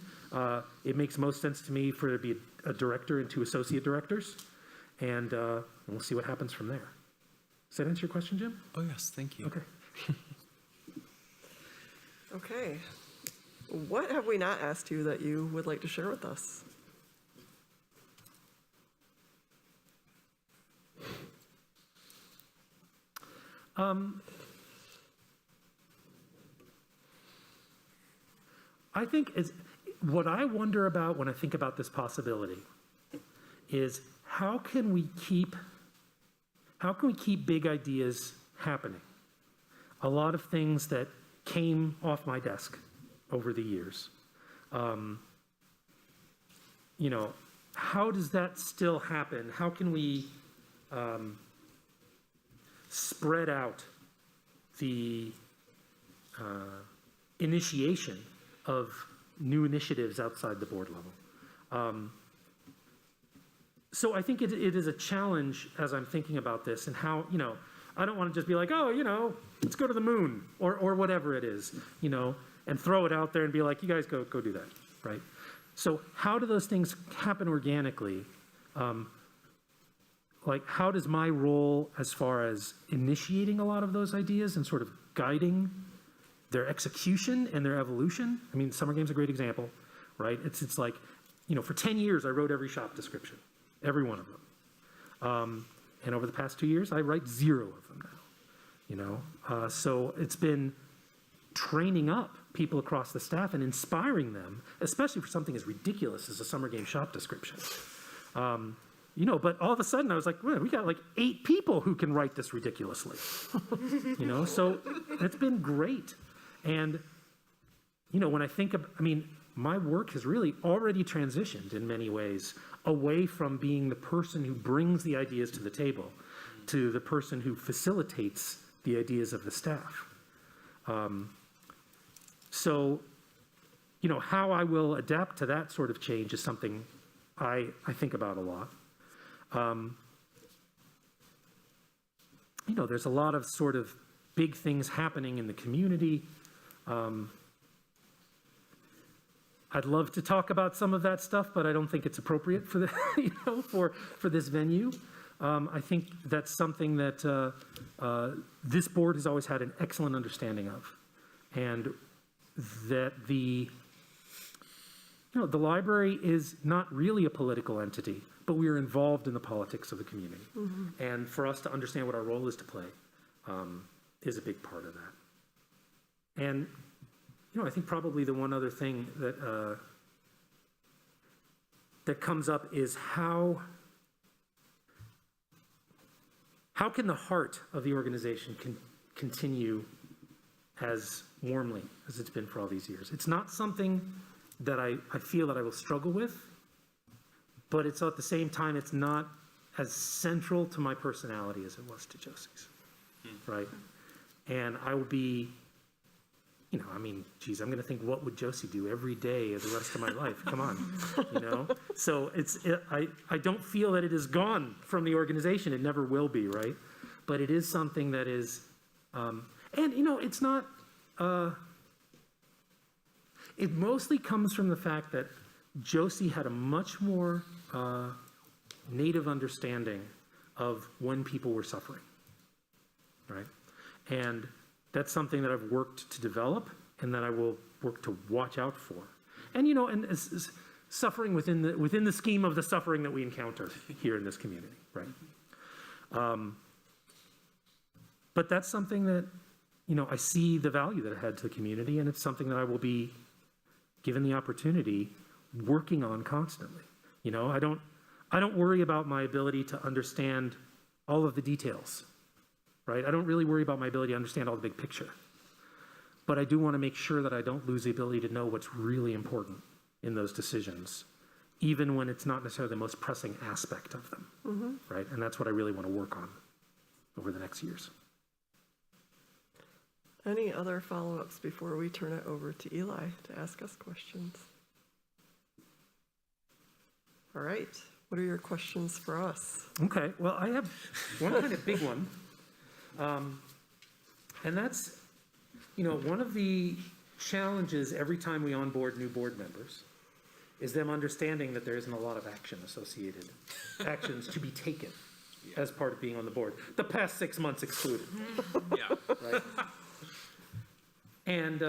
it makes most sense to me for there to be a director and two associate directors, and we'll see what happens from there. Does that answer your question, Jim? Oh, yes, thank you. Okay. Okay. What have we not asked you that you would like to share with us? I think what I wonder about when I think about this possibility is how can we keep big ideas happening? A lot of things that came off my desk over the years. You know, how does that still happen? How can we spread out the initiation of new initiatives outside the board level? So I think it is a challenge as I'm thinking about this and how, you know, I don't want to just be like, oh, you know, let's go to the moon or whatever it is, you know, and throw it out there and be like, you guys go do that, right? So how do those things happen organically? Like, how does my role as far as initiating a lot of those ideas and sort of guiding their execution and their evolution? I mean, Summer Game's a great example, right? It's like, you know, for 10 years, I wrote every shop description, every one of them. And over the past 2 years, I write 0 of them now, you know? So it's been training up people across the staff and inspiring them, especially for something as ridiculous as a Summer Game shop description. You know, but all of a sudden I was like, well, we got like 8 people who can write this ridiculously, you know? So it's been great. And, you know, when I think of, I mean, my work has really already transitioned in many ways away from being the person who brings the ideas to the table to the person who facilitates the ideas of the staff. So, you know, how I will adapt to that sort of change is something I think about a lot. You know, there's a lot of sort of big things happening in the community. I'd love to talk about some of that stuff, but I don't think it's appropriate for the, you know, for this venue. I think that's something that this board has always had an excellent understanding of. And that the library is not really a political entity, but we are involved in the politics of the community. And for us to understand what our role is to play is a big part of that. And, I think probably the one other thing that that comes up is how can the heart of the organization continue as warmly as it's been for all these years? It's not something that I feel that I will struggle with, but it's at the same time, it's not as central to my personality as it was to Josie's, right? And I will be, geez, I'm going to think, what would Josie do every day of the rest of my life? Come on, So I don't feel that it is gone from the organization. It never will be, right? But it is something that is, it's not, it mostly comes from the fact that Josie had a much more native understanding of when people were suffering, right? And that's something that I've worked to develop and that I will work to watch out for. And, and suffering within the scheme of the suffering that we encounter here in this community, right? But that's something that, I see the value that it had to the community, and it's something that I will be, given the opportunity, working on constantly. I don't worry about my ability to understand all of the details, right? I don't really worry about my ability to understand all the big picture. But I do want to make sure that I don't lose the ability to know what's really important in those decisions, even when it's not necessarily the most pressing aspect of them, right? And that's what I really want to work on over the next years. Any other follow-ups before we turn it over to Eli to ask us questions? All right. What are your questions for us? Okay. Well, I have one kind of big one. And that's, one of the challenges every time we onboard new board members is them understanding that there isn't a lot of actions to be taken as part of being on the board. The past 6 months excluded. Yeah. Right? And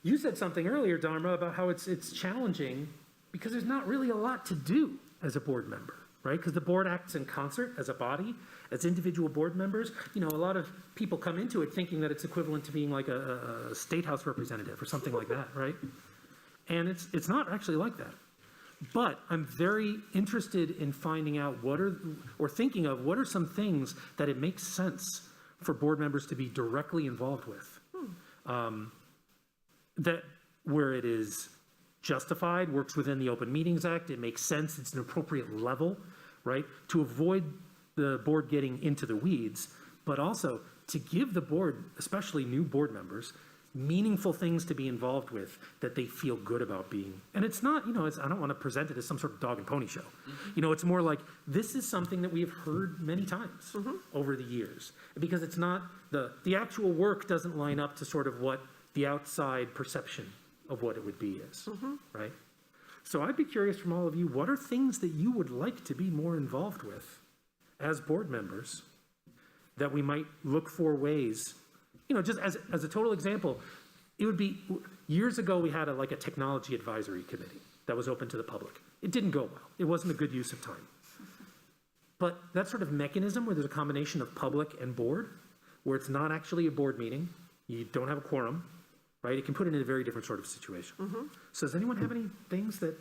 you said something earlier, Dharma, about how it's challenging because there's not really a lot to do as a board member, right? Because the board acts in concert as a body, as individual board members. A lot of people come into it thinking that it's equivalent to being like a state house representative or something like that, right? And it's not actually like that. But I'm very interested in finding out thinking of what are some things that it makes sense for board members to be directly involved with. That where it is justified, works within the Open Meetings Act, it makes sense, it's an appropriate level, right? To avoid the board getting into the weeds, but also to give the board, especially new board members, meaningful things to be involved with that they feel good about being. And it's not, I don't want to present it as some sort of dog and pony show. It's more like, this is something that we have heard many times over the years. Because it's not, the actual work doesn't line up to sort of what the outside perception of what it would be is, right? So I'd be curious from all of you, what are things that you would like to be more involved with as board members that we might look for ways, just as a total example, it would be, years ago we had a technology advisory committee that was open to the public. It didn't go well. It wasn't a good use of time. But that sort of mechanism where there's a combination of public and board, where it's not actually a board meeting, you don't have a quorum, right? It can put it in a very different sort of situation. So does anyone have any things that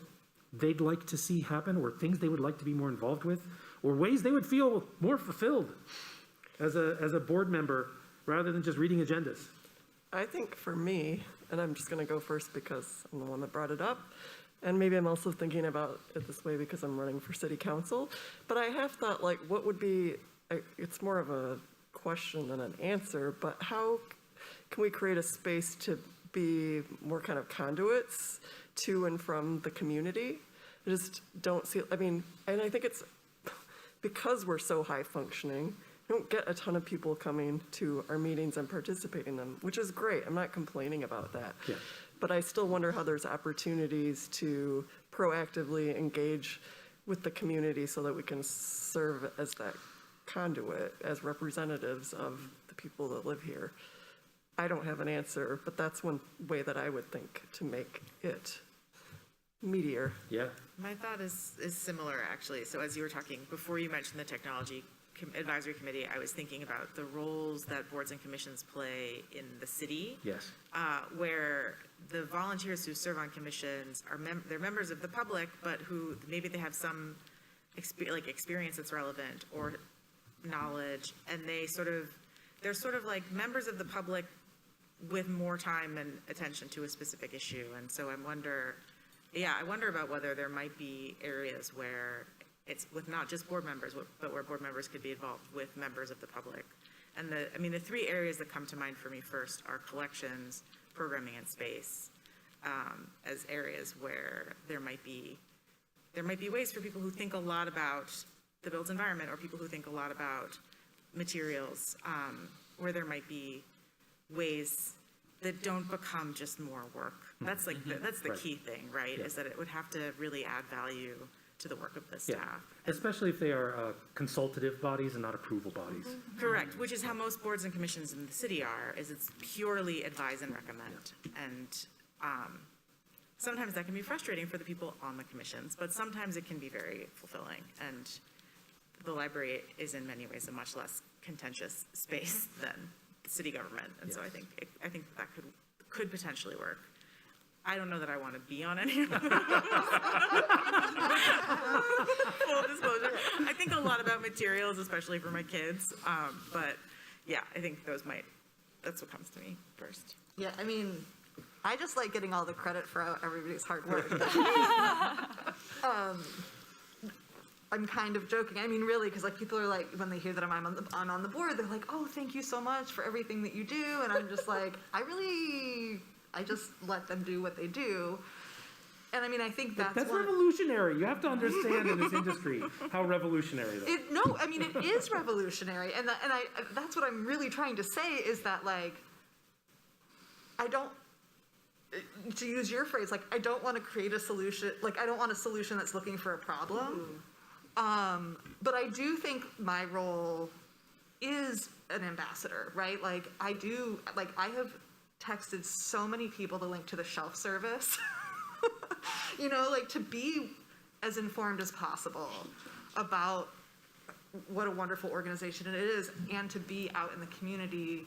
they'd like to see happen, or things they would like to be more involved with, or ways they would feel more fulfilled as a board member rather than just reading agendas? I think for me, and I'm just going to go first because I'm the one that brought it up, and maybe I'm also thinking about it this way because I'm running for city council, but I have thought, what would be, it's more of a question than an answer, but how can we create a space to be more kind of conduits to and from the community? I just don't see, and I think it's because we're so high functioning, we don't get a ton of people coming to our meetings and participating in them, which is great. I'm not complaining about that. Yeah. But I still wonder how there's opportunities to proactively engage with the community so that we can serve as that conduit, as representatives of the people that live here. I don't have an answer, but that's one way that I would think to make it meatier. Yeah. My thought is similar, actually. So as you were talking, before you mentioned the technology advisory committee, I was thinking about the roles that boards and commissions play in the city. Yes. Where the volunteers who serve on commissions are they're members of the public, but who maybe they have some experience that's relevant or knowledge, and they're sort of like members of the public with more time and attention to a specific issue. And so I wonder about whether there might be areas where it's with not just board members, but where board members could be involved with members of the public. And the three areas that come to mind for me first are collections, programming, and space, as areas where there might be ways for people who think a lot about the built environment, or people who think a lot about materials, where there might be ways that don't become just more work. That's like that's the Right. key thing, right? Yeah. Is that it would have to really add value to the work of the staff. Especially if they are consultative bodies and not approval bodies. Correct, which is how most boards and commissions in the city are, is it's purely advise and recommend. And sometimes that can be frustrating for the people on the commissions, but sometimes it can be very fulfilling. And the library is in many ways a much less contentious space than city government. And so I think that could potentially work. I don't know that I want to be on any of them. Full disclosure. I think a lot about materials, especially for my kids. But yeah, I think that's what comes to me first. Yeah, I mean, I just like getting all the credit for everybody's hard work. I'm kind of joking. I mean, really, because like people are like, when they hear that I'm on the board, they're like, "Oh, thank you so much for everything that you do," and I'm just like, I just let them do what they do. And I mean, I think that's revolutionary. You have to understand in this industry how revolutionary that is. No, I mean, it is revolutionary. And that's what I'm really trying to say is that, like, I don't, to use your phrase, like, I don't want to create a solution, like, I don't want a solution that's looking for a problem. But I do think my role is an ambassador, right? Like, I have texted so many people the link to the shelf service, like to be as informed as possible about what a wonderful organization it is, and to be out in the community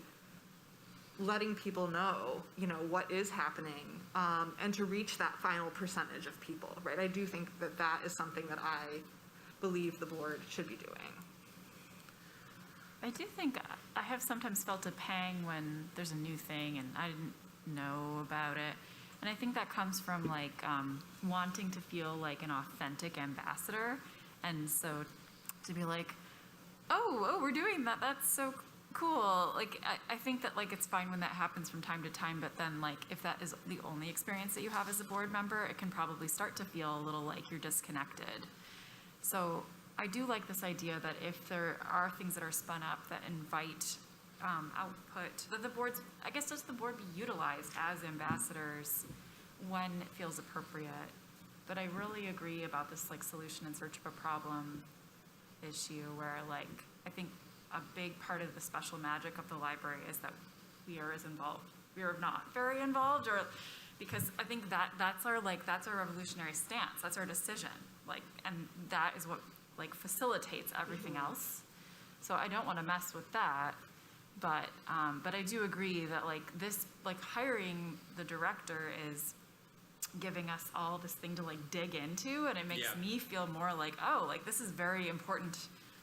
letting people know, what is happening, and to reach that final percentage of people, right? I do think that is something that I believe the board should be doing. I do think I have sometimes felt a pang when there's a new thing and I didn't know about it. And I think that comes from like wanting to feel like an authentic ambassador. And so to be like, oh, we're doing that. That's so cool. Like, I think that like it's fine when that happens from time to time, but then like if that is the only experience that you have as a board member, it can probably start to feel a little like you're disconnected. So I do like this idea that if there are things that are spun up that invite output, that the boards, I guess, does the board be utilized as ambassadors when it feels appropriate? But I really agree about this like solution in search of a problem issue where like, I think a big part of the special magic of the library is that we are as involved. We are not very involved, or because I think that's our revolutionary stance. That's our decision. Like, and that is what like facilitates everything else. So I don't want to mess with that, but I do agree that like this, like hiring the director is giving us all this thing to like dig into, and it makes me feel more like, oh, like this is very important.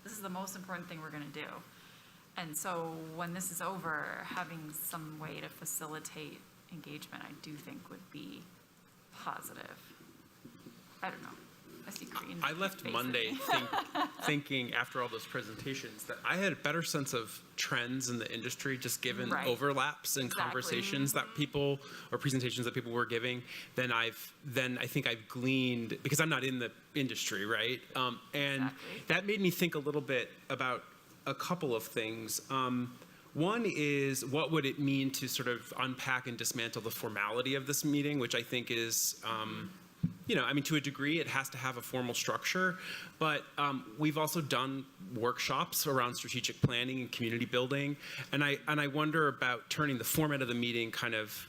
This is the most important thing we're going to do. And so when this is over, having some way to facilitate engagement, I do think would be positive. I don't know. I see green. I left faces. Monday thinking after all those presentations that I had a better sense of trends in the industry, just given overlaps and conversations that people, or presentations that people were giving, than I think I've gleaned, because I'm not in the industry, right? And that made me think a little bit about a couple of things. One is, what would it mean to sort of unpack and dismantle the formality of this meeting, which I think is I mean, to a degree, it has to have a formal structure, but we've also done workshops around strategic planning and community building, and I wonder about turning the format of the meeting kind of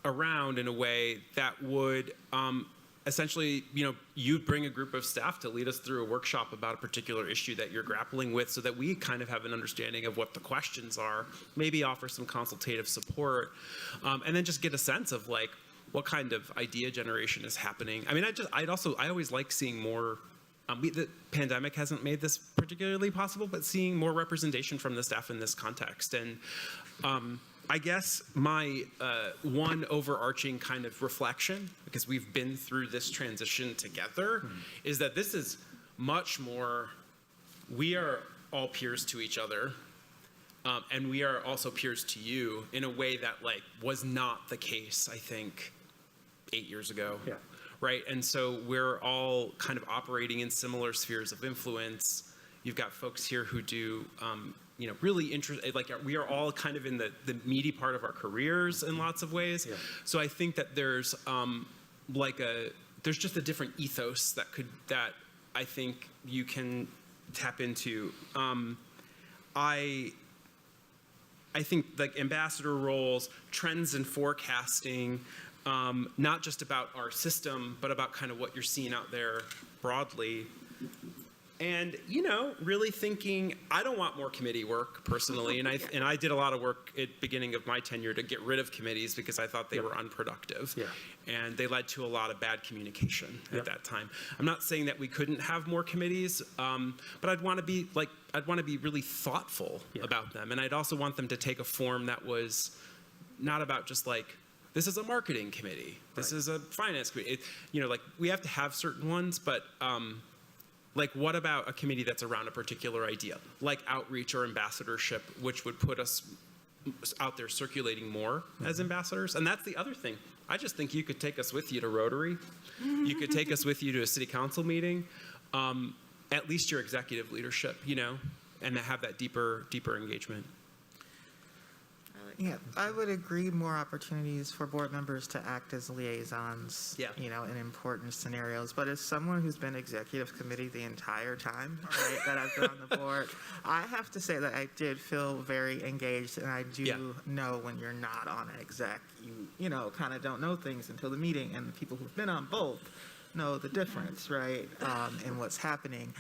around in a way that would essentially, you bring a group of staff to lead us through a workshop about a particular issue that you're grappling with so that we kind of have an understanding of what the questions are, maybe offer some consultative support, and then just get a sense of like what kind of idea generation is happening. I mean, I always like seeing more, the pandemic hasn't made this particularly possible, but seeing more representation from the staff in this context. And I guess my one overarching kind of reflection, because we've been through this transition together, is that this is much more, we are all peers to each other, and we are also peers to you in a way that like was not the case, I think, 8 years ago. Yeah. Right? And so we're all kind of operating in similar spheres of influence. You've got folks here who do really interesting, like we are all kind of in the meaty part of our careers in lots of ways. Yeah. So I think that there's there's just a different ethos that I think you can tap into. I think like ambassador roles, trends and forecasting, not just about our system, but about kind of what you're seeing out there broadly. And, really thinking, I don't want more committee work personally. And I did a lot of work at the beginning of my tenure to get rid of committees because I thought they were unproductive. Yeah. And they led to a lot of bad communication at that time. I'm not saying that we couldn't have more committees, but I'd want to be really thoughtful about them. And I'd also want them to take a form that was not about just like, this is a marketing committee, this is a finance committee. We have to have certain ones, but like, what about a committee that's around a particular idea, like outreach or ambassadorship, which would put us out there circulating more as ambassadors? And that's the other thing. I just think you could take us with you to Rotary. You could take us with you to a city council meeting, at least your executive leadership, and have that deeper engagement. Yeah, I would agree more opportunities for board members to act as liaisons, in important scenarios. But as someone who's been executive committee the entire time, right, that I've been on the board, I have to say that I did feel very engaged, and I do know when you're not on exec, you kind of don't know things until the meeting, and the people who've been on both know the difference, right, in what's happening.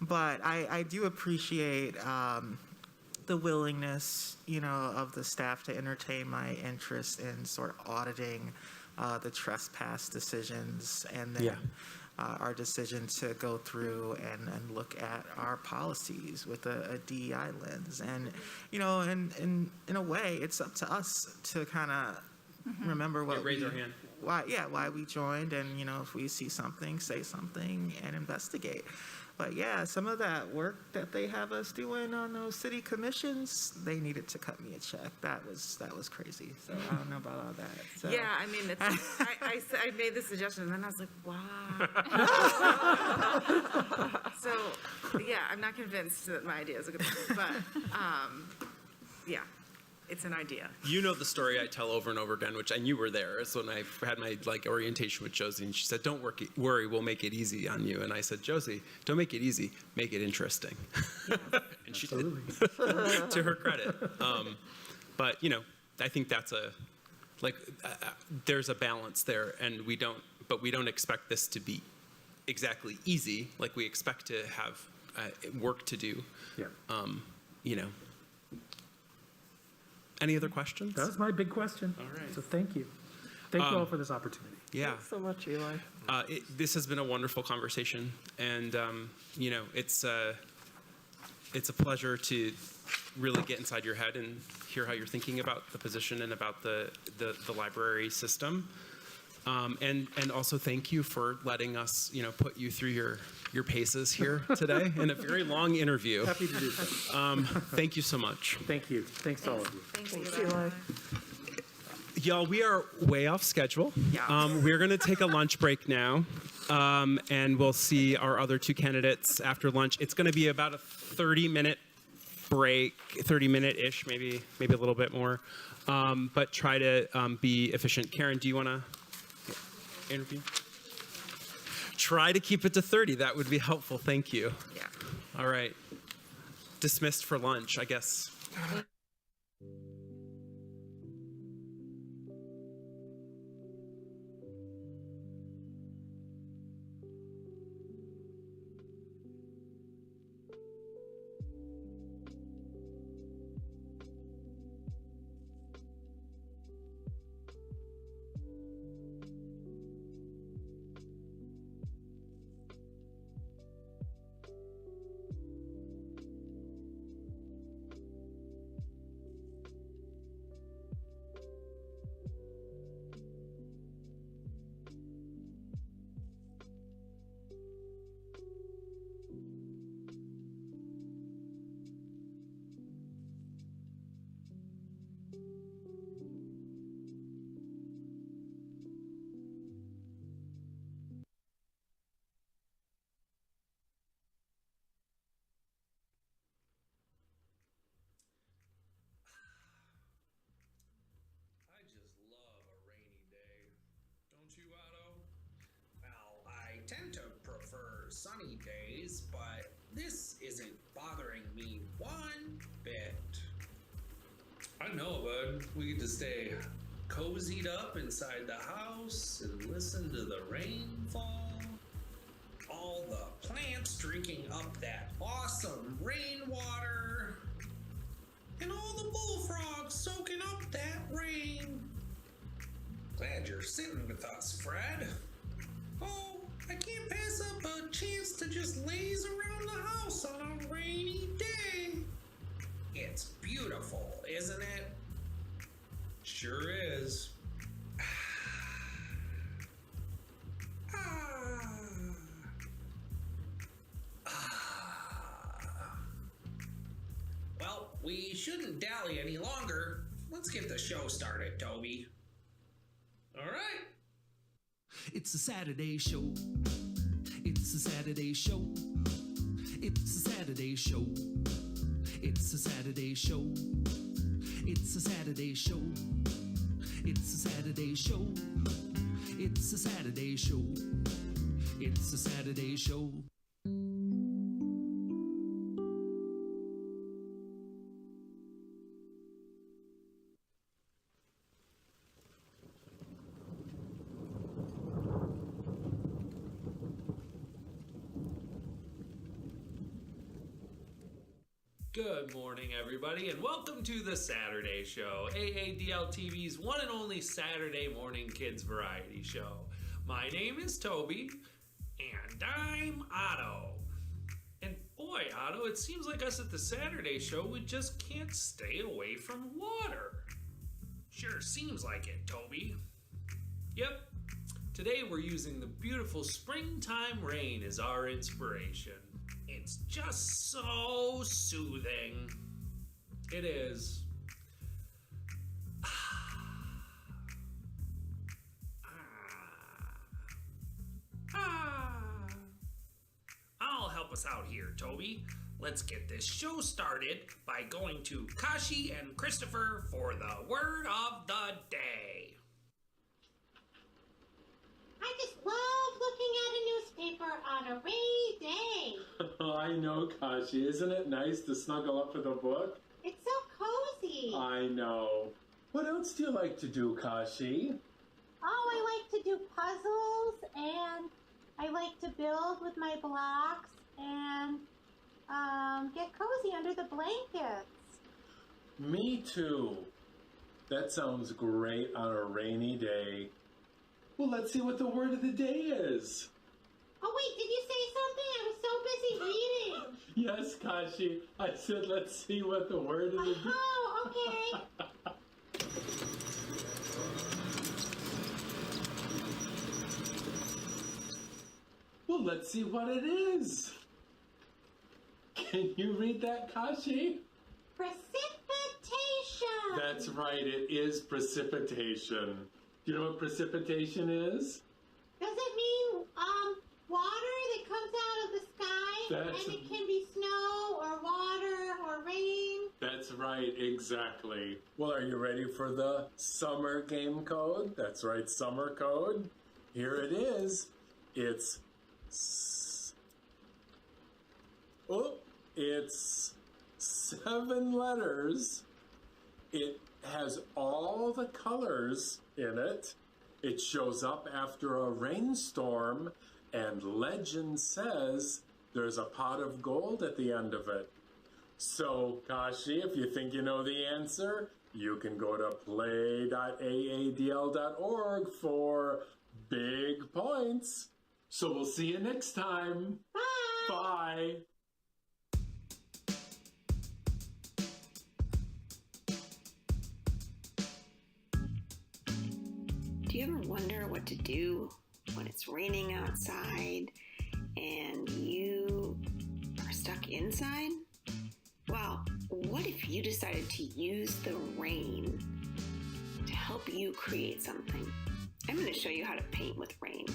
But I do appreciate the willingness, of the staff to entertain my interest in sort of auditing the trespass decisions, and then our decision to go through and look at our policies with a DEI lens. And, and in a way, it's up to us to kind of remember what raise our hand. Why we joined, and, if we see something, say something and investigate. But some of that work that they have us doing on those city commissions, they needed to cut me a check. That was crazy. So I don't know about all that. So. Yeah, I mean, I made the suggestion, and then I was like, wow. So, I'm not convinced that my idea is a good one, but it's an idea. You know the story I tell over and over again, and you were there. It's when I had my orientation with Josie, and she said, "Don't worry, we'll make it easy on you." And I said, "Josie, don't make it easy, make it interesting." And she did, to her credit. But I think that's there's a balance there, and we don't expect this to be exactly easy. Like, we expect to have work to do. Yeah. Any other questions? That was my big question. All right. So thank you. Thank you all for this opportunity. Yeah. Thanks so much, Eli. This has been a wonderful conversation, and it's a pleasure to really get inside your head and hear how you're thinking about the position and about the library system. And also thank you for letting us, put you through your paces here today in a very long interview. Happy to do so. Thank you so much. Thank you. Thanks to all of you. Thanks, Eli. Y'all, we are way off schedule. We're going to take a lunch break now, and we'll see our other two candidates after lunch. It's going to be about a 30-minute break, 30-minute-ish, maybe a little bit more, but try to be efficient. Karen, do you want to interview? Try to keep it to 30. That would be helpful. Thank you. Yeah. All right. Dismissed for lunch, I guess. I just love a rainy day. Don't you, Otto? Well, I tend to prefer sunny days, but this isn't bothering me one bit. I know, bud. We get to stay cozied up inside the house and listen to the rain fall. All the plants drinking up that awesome rainwater. And all the bullfrogs soaking up that rain. Glad you're sitting with us, Fred. Oh, I can't pass up a chance to just laze around the house on a rainy day. It's beautiful, isn't it? Sure is. Well, we shouldn't dally any longer. Let's get the show started, Toby. All right. It's a Saturday show. It's a Saturday show. It's a Saturday show. It's a Saturday show. It's a Saturday show. It's a Saturday show. It's a Saturday show. It's a Saturday show. Good morning, everybody, and welcome to the Saturday Show, AADL TV's one and only Saturday morning kids variety show. My name is Toby, and I'm Otto. And boy, Otto, it seems like us at the Saturday Show, we just can't stay away from water. Sure seems like it, Toby. Yep, today we're using the beautiful springtime rain as our inspiration. It's just so soothing. It is. I'll help us out here, Toby. Let's get this show started by going to Kashi and Christopher for the word of the day. I just love looking at a newspaper on a rainy day. I know, Kashi. Isn't it nice to snuggle up with a book? It's so cozy. I know. What else do you like to do, Kashi? Oh, I like to do puzzles, and I like to build with my blocks and get cozy under the blankets. Me too. That sounds great on a rainy day. Well, let's see what the word of the day is. Oh, wait, did you say something? I was so busy reading. Yes, Kashi. I said let's see what the word of the day is. Oh, okay. Well, let's see what it is. Can you read that, Kashi? Precipitation. That's right, it is precipitation. Do you know what precipitation is? Does it mean water that comes out of the sky? And it can be snow or water or rain? That's right, exactly. Well, are you ready for the summer game code? That's right, summer code. Here it is. It's Oh, it's 7 letters. It has all the colors in it. It shows up after a rainstorm, and legend says there's a pot of gold at the end of it. So, Kashi, if you think you know the answer, you can go to play.aadl.org for big points. So we'll see you next time. Bye. Do you ever wonder what to do when it's raining outside and you are stuck inside? Well, what if you decided to use the rain to help you create something? I'm going to show you how to paint with rain.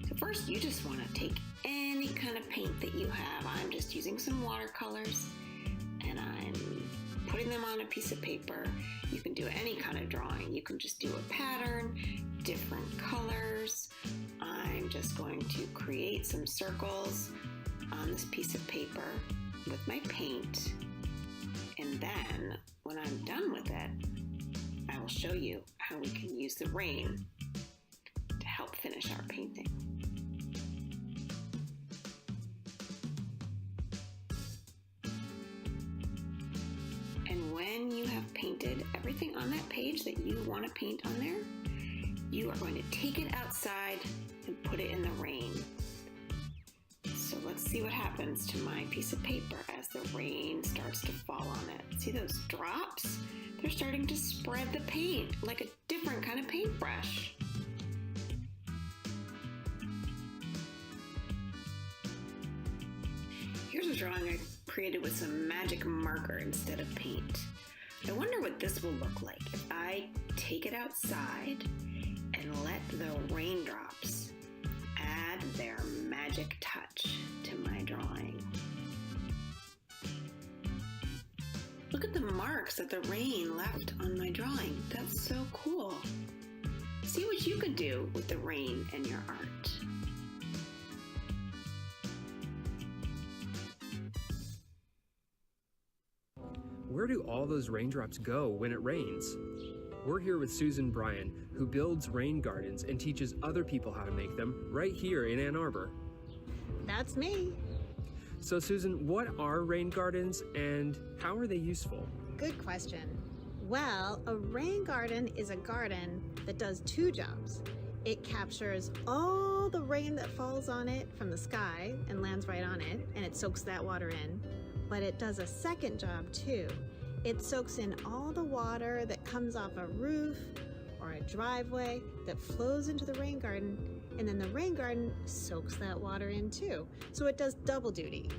So first, you just want to take any kind of paint that you have. I'm just using some watercolors, and I'm putting them on a piece of paper. You can do any kind of drawing. You can just do a pattern, different colors. I'm just going to create some circles on this piece of paper with my paint. And then when I'm done with it, I will show you how we can use the rain to help finish our painting. And when you have painted everything on that page that you want to paint on there, you are going to take it outside and put it in the rain. So let's see what happens to my piece of paper as the rain starts to fall on it. See those drops? They're starting to spread the paint like a different kind of paintbrush. Here's a drawing I created with some magic marker instead of paint. I wonder what this will look like if I take it outside and let the raindrops add their magic touch to my drawing. Look at the marks that the rain left on my drawing. That's so cool. See what you can do with the rain in your art. Where do all those raindrops go when it rains? We're here with Susan Bryan, who builds rain gardens and teaches other people how to make them right here in Ann Arbor. That's me. So Susan, what are rain gardens and how are they useful? Good question. Well, a rain garden is a garden that does 2 jobs. It captures all the rain that falls on it from the sky and lands right on it, and it soaks that water in. But it does a second job too. It soaks in all the water that comes off a roof or a driveway that flows into the rain garden, and then the rain garden soaks that water in too. So it does double duty.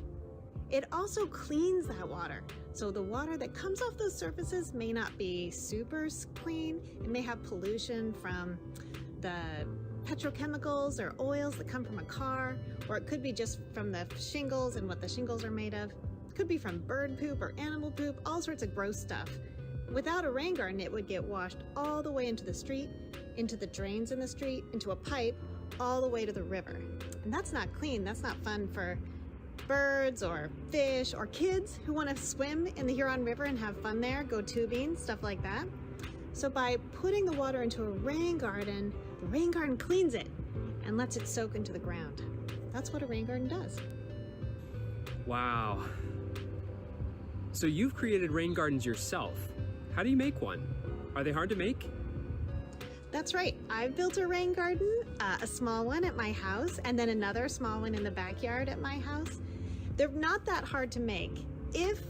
It also cleans that water. So the water that comes off those surfaces may not be super clean. It may have pollution from the petrochemicals or oils that come from a car, or it could be just from the shingles and what the shingles are made of. It could be from bird poop or animal poop, all sorts of gross stuff. Without a rain garden, it would get washed all the way into the street, into the drains in the street, into a pipe, all the way to the river. And that's not clean. That's not fun for birds or fish or kids who want to swim in the Huron River and have fun there, go tubing, stuff like that. So by putting the water into a rain garden, the rain garden cleans it and lets it soak into the ground. That's what a rain garden does. Wow. So you've created rain gardens yourself. How do you make one? Are they hard to make? That's right. I've built a rain garden, a small one at my house, and then another small one in the backyard at my house. They're not that hard to make if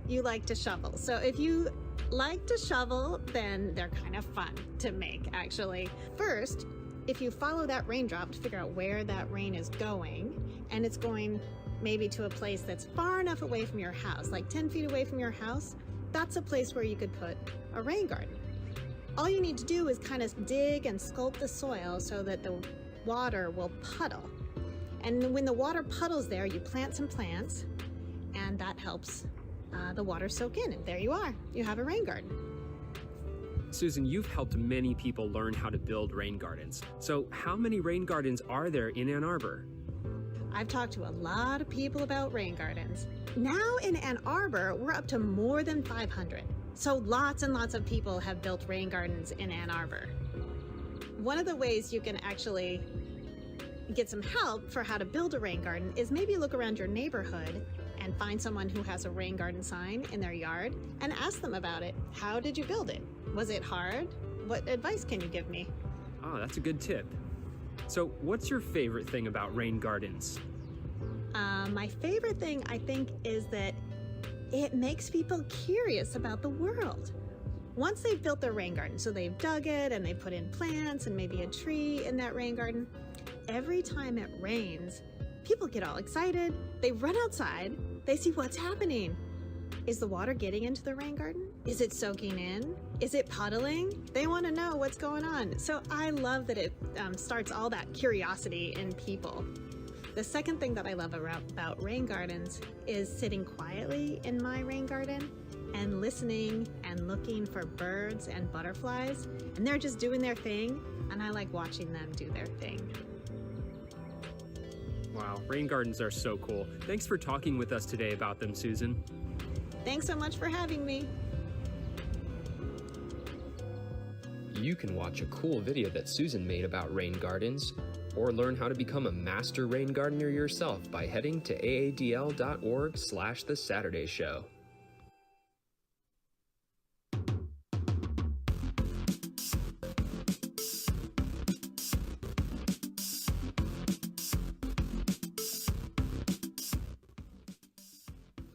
you like to shovel. So if you like to shovel, then they're kind of fun to make, actually. First, if you follow that raindrop to figure out where that rain is going, and it's going maybe to a place that's far enough away from your house, like 10 feet away from your house, that's a place where you could put a rain garden. All you need to do is kind of dig and sculpt the soil so that the water will puddle. And when the water puddles there, you plant some plants, and that helps the water soak in. And there you are. You have a rain garden. Susan, you've helped many people learn how to build rain gardens. So how many rain gardens are there in Ann Arbor? I've talked to a lot of people about rain gardens. Now in Ann Arbor, we're up to more than 500. So lots and lots of people have built rain gardens in Ann Arbor. One of the ways you can actually get some help for how to build a rain garden is maybe look around your neighborhood and find someone who has a rain garden sign in their yard and ask them about it. How did you build it? Was it hard? What advice can you give me? Oh, that's a good tip. So, what's your favorite thing about rain gardens? My favorite thing, I think, is that it makes people curious about the world. Once they've built their rain garden, so they've dug it and they put in plants and maybe a tree in that rain garden, every time it rains, people get all excited, they run outside, they see what's happening. Is the water getting into the rain garden? Is it soaking in? Is it puddling? They want to know what's going on. So I love that it starts all that curiosity in people. The second thing that I love about rain gardens is sitting quietly in my rain garden and listening and looking for birds and butterflies. And they're just doing their thing, and I like watching them do their thing. Wow, rain gardens are so cool. Thanks for talking with us today about them, Susan. Thanks so much for having me. You can watch a cool video that Susan made about rain gardens, or learn how to become a master rain gardener yourself by heading to aadl.org/The Saturday Show.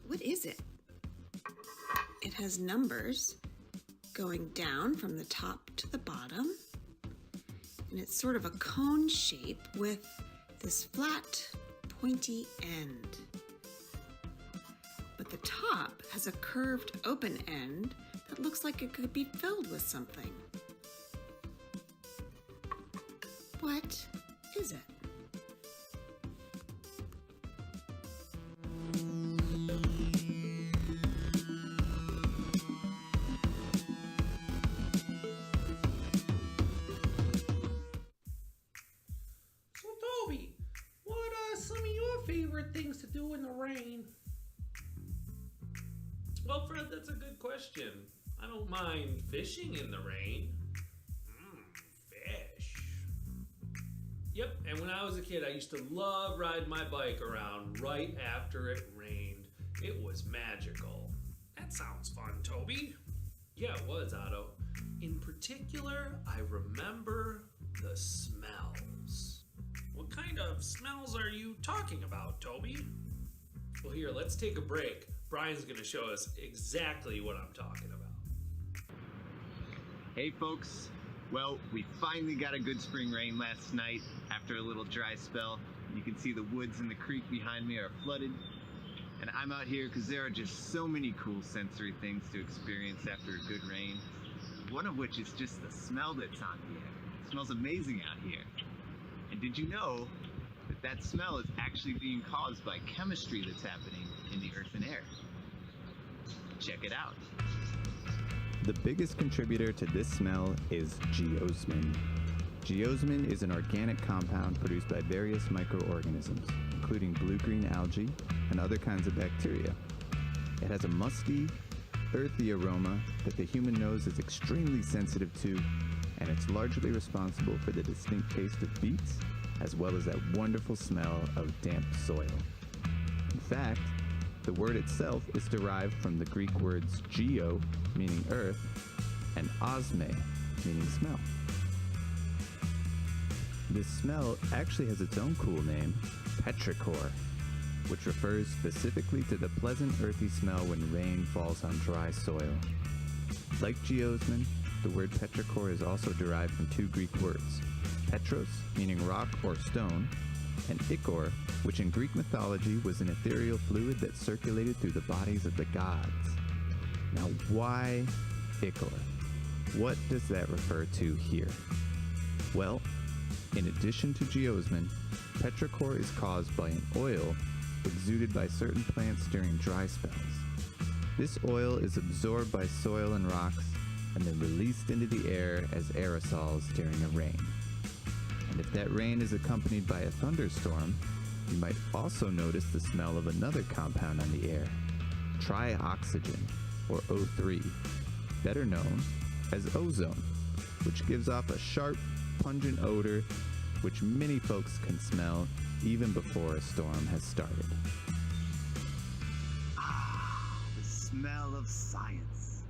What is it? It has numbers going down from the top to the bottom, and it's sort of a cone shape with this flat, pointy end. But the top has a curved open end that looks like it could be filled with something. What is it? So Toby, what are some of your favorite things to do in the rain? Well, Fred, that's a good question. I don't mind fishing in the rain. Fish. Yep, and when I was a kid, I used to love riding my bike around right after it rained. It was magical. That sounds fun, Toby. Yeah, it was, Otto. In particular, I remember the smells. What kind of smells are you talking about, Toby? Well, here, let's take a break. Brian's going to show us exactly what I'm talking about. Hey folks, well, we finally got a good spring rain last night after a little dry spell. You can see the woods and the creek behind me are flooded. And I'm out here because there are just so many cool sensory things to experience after a good rain. One of which is just the smell that's on the air. It smells amazing out here. And did you know that that smell is actually being caused by chemistry that's happening in the earth and air? Check it out. The biggest contributor to this smell is geosmin. Geosmin is an organic compound produced by various microorganisms, including blue-green algae and other kinds of bacteria. It has a musky, earthy aroma that the human nose is extremely sensitive to, and it's largely responsible for the distinct taste of beets, as well as that wonderful smell of damp soil. In fact, the word itself is derived from the Greek words geo, meaning earth, and osme, meaning smell. This smell actually has its own cool name, petrichor, which refers specifically to the pleasant earthy smell when rain falls on dry soil. Like geosmin, the word petrichor is also derived from two Greek words, petros, meaning rock or stone, and ichor, which in Greek mythology was an ethereal fluid that circulated through the bodies of the gods. Now, why ichor? What does that refer to here? Well, in addition to geosmin, petrichor is caused by an oil exuded by certain plants during dry spells. This oil is absorbed by soil and rocks and then released into the air as aerosols during a rain. And if that rain is accompanied by a thunderstorm, You might also notice the smell of another compound on the air, trioxygen, or O3, better known as ozone, which gives off a sharp, pungent odor which many folks can smell even before a storm has started. Ah, the smell of science.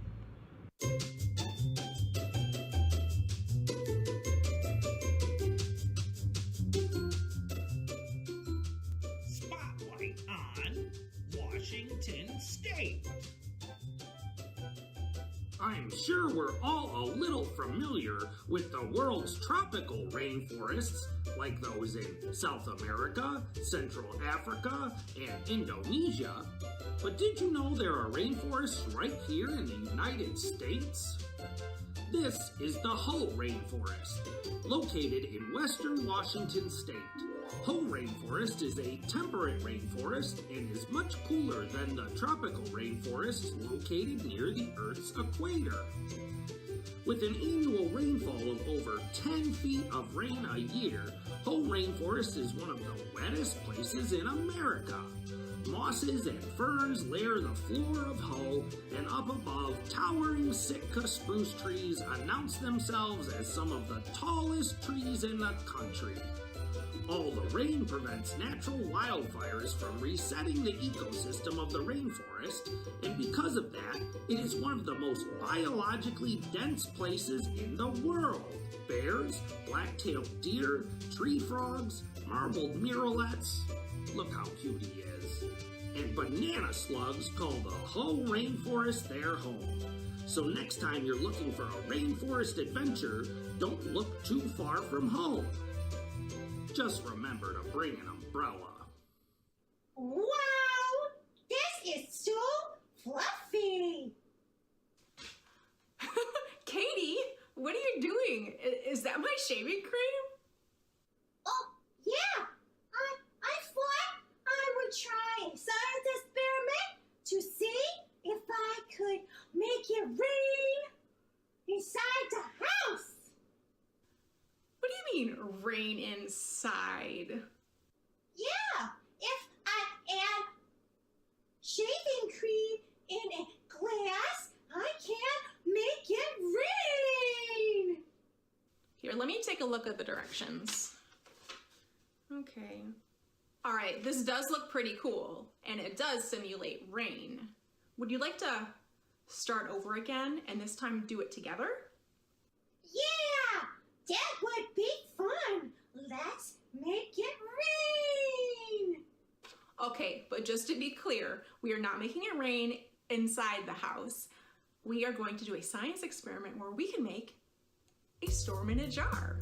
Spotlight on Washington State. I'm sure we're all a little familiar with the world's tropical rainforests, like those in South America, Central Africa, and Indonesia. But did you know there are rainforests right here in the United States? This is the Hoh Rainforest, located in western Washington state. Hoh Rainforest is a temperate rainforest and is much cooler than the tropical rainforests located near the Earth's equator. With an annual rainfall of over 10 feet of rain a year, Hoh Rainforest is one of the wettest places in America. Mosses and ferns layer the floor of Hoh, and up above, towering Sitka spruce trees announce themselves as some of the tallest trees in the country. All the rain prevents natural wildfires from resetting the ecosystem of the rainforest, and because of that, it is one of the most biologically dense places in the world. Bears, black-tailed deer, tree frogs, marbled murrelets, look how cute he is, and banana slugs call the Hoh Rainforest their home. So next time you're looking for a rainforest adventure, don't look too far from home. Just remember to bring an umbrella. Wow! This is so fluffy! Katie, what are you doing? Is that my shaving cream? Oh, yeah! I thought I would try a science experiment to see if I could make it rain inside the house. What do you mean, rain inside? Yeah, if I add shaving cream in a glass, I can make it rain. Here, let me take a look at the directions. Okay. All right, this does look pretty cool, and it does simulate rain. Would you like to start over again and this time do it together? Yeah, that would be fun. Let's make it rain. Okay, but just to be clear, we are not making it rain inside the house. We are going to do a science experiment where we can make a storm in a jar.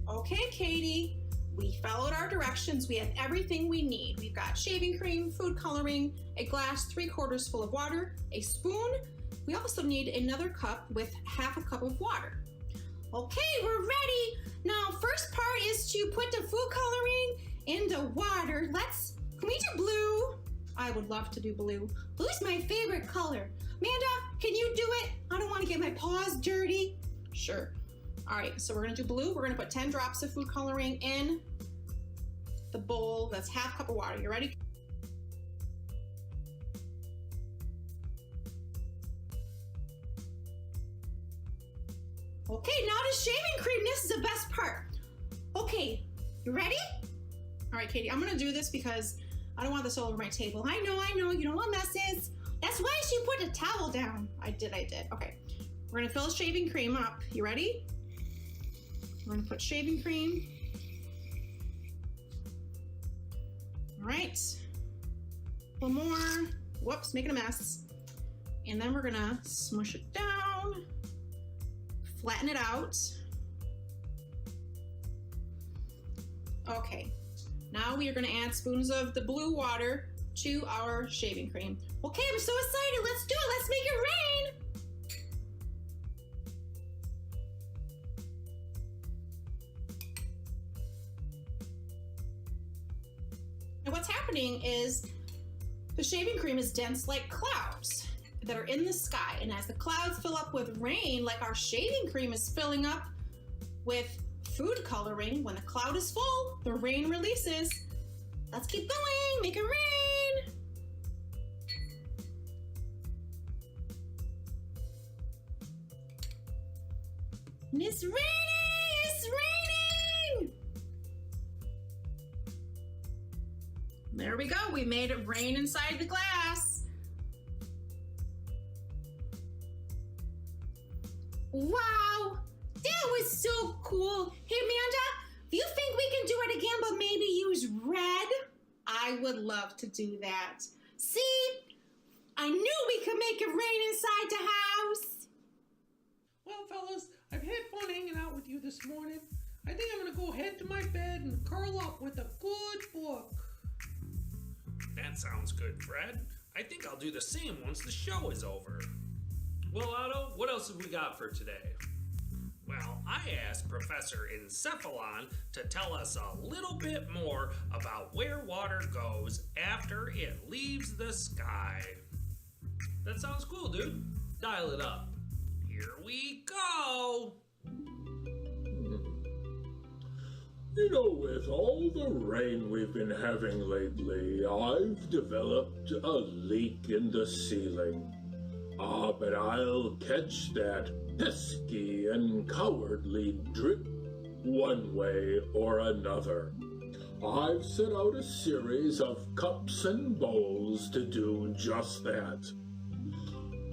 Okay, Katie, we followed our directions. We have everything we need. We've got shaving cream, food coloring, a glass 3/4 full of water, a spoon. We also need another cup with half a cup of water. Okay, we're ready. Now, first part is to put the food coloring in the water. Can we do blue? I would love to do blue. Blue's my favorite color. Amanda, can you do it? I don't want to get my paws dirty. Sure. All right, so we're gonna do blue. We're gonna put 10 drops of food coloring in the bowl. That's half cup of water. You ready? Okay, now the shaving cream. This is the best part. Okay, you ready? All right, Katie, I'm gonna do this because I don't want this all over my table. I know, you don't want messes. That's why she put a towel down. I did. Okay, we're gonna fill shaving cream up. You ready? We're gonna put shaving cream. All right, one more. Whoops, making a mess. And then we're gonna smush it down, flatten it out. Okay, now we are gonna add spoons of the blue water to our shaving cream. Okay, I'm so excited. Let's do it. Let's make it rain. And what's happening is the shaving cream is dense like clouds that are in the sky. And as the clouds fill up with rain, like our shaving cream is filling up with food coloring, when the cloud is full, the rain releases Let's keep going. Make it rain. And it's raining. It's raining. There we go. We made it rain inside the glass. Wow. That was so cool. Hey, Amanda, do you think we can do it again, but maybe use red? I would love to do that. See? I knew we could make it rain inside the house. Well, fellas, I've had fun hanging out with you this morning. I think I'm gonna go head to my bed and curl up with a good book. That sounds good, Fred. I think I'll do the same once the show is over. Well, Otto, what else have we got for today? Well, I asked Professor Encephalon to tell us a little bit more about where water goes after it leaves the sky. That sounds cool, dude. Dial it up. Here we go! You know, with all the rain we've been having lately, I've developed a leak in the ceiling. But I'll catch that pesky and cowardly drip one way or another. I've set out a series of cups and bowls to do just that.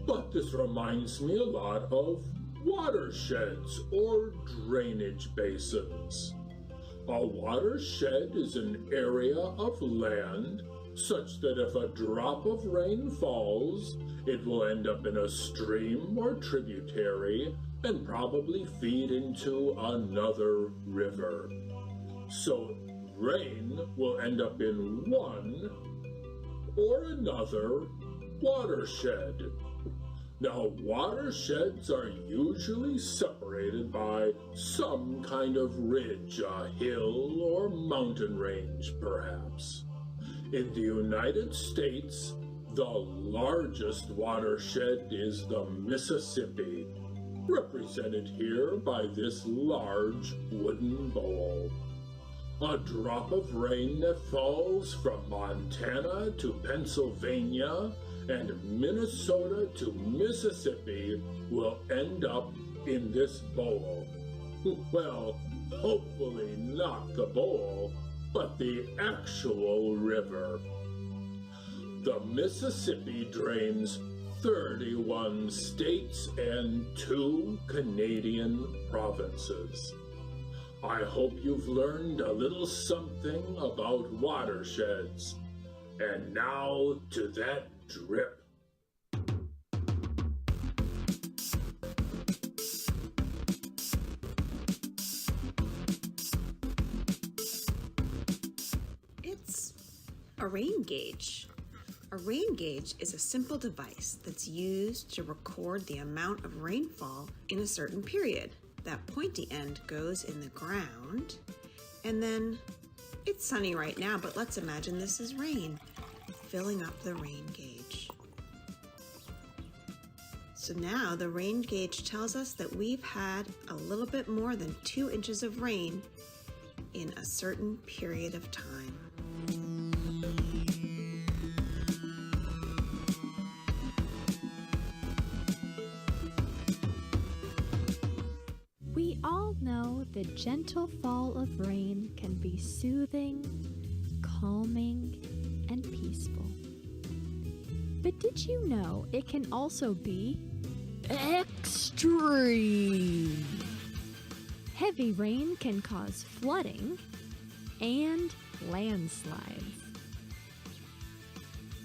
But this reminds me a lot of watersheds or drainage basins. A watershed is an area of land such that if a drop of rain falls, it will end up in a stream or tributary and probably feed into another river. So rain will end up in one or another watershed. Now, watersheds are usually separated by some kind of ridge, a hill or mountain range, perhaps. In the United States, the largest watershed is the Mississippi, represented here by this large wooden bowl. A drop of rain that falls from Montana to Pennsylvania and Minnesota to Mississippi will end up in this bowl. Well, hopefully not the bowl, but the actual river. The Mississippi drains 31 states and 2 Canadian provinces. I hope you've learned a little something about watersheds. And now to that drip. It's a rain gauge. A rain gauge is a simple device that's used to record the amount of rainfall in a certain period. That pointy end goes in the ground, and then it's sunny right now, but let's imagine this is rain, filling up the rain gauge. So now the rain gauge tells us that we've had a little bit more than 2 inches of rain in a certain period of time. We all know the gentle fall of rain can be soothing, calming, and peaceful. But did you know it can also be extreme? Heavy rain can cause flooding and landslides.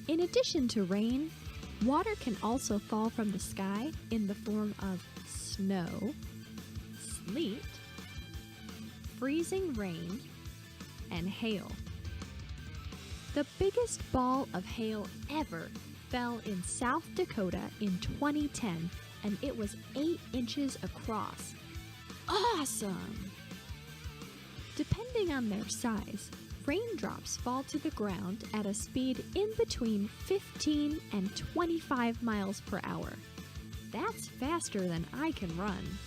In addition to rain, water can also fall from the sky in the form of snow, sleet, freezing rain, and hail. The biggest ball of hail ever fell in South Dakota in 2010, and it was 8 inches across. Awesome! Depending on their size, raindrops fall to the ground at a speed in between 15 and 25 miles per hour. That's faster than I can run.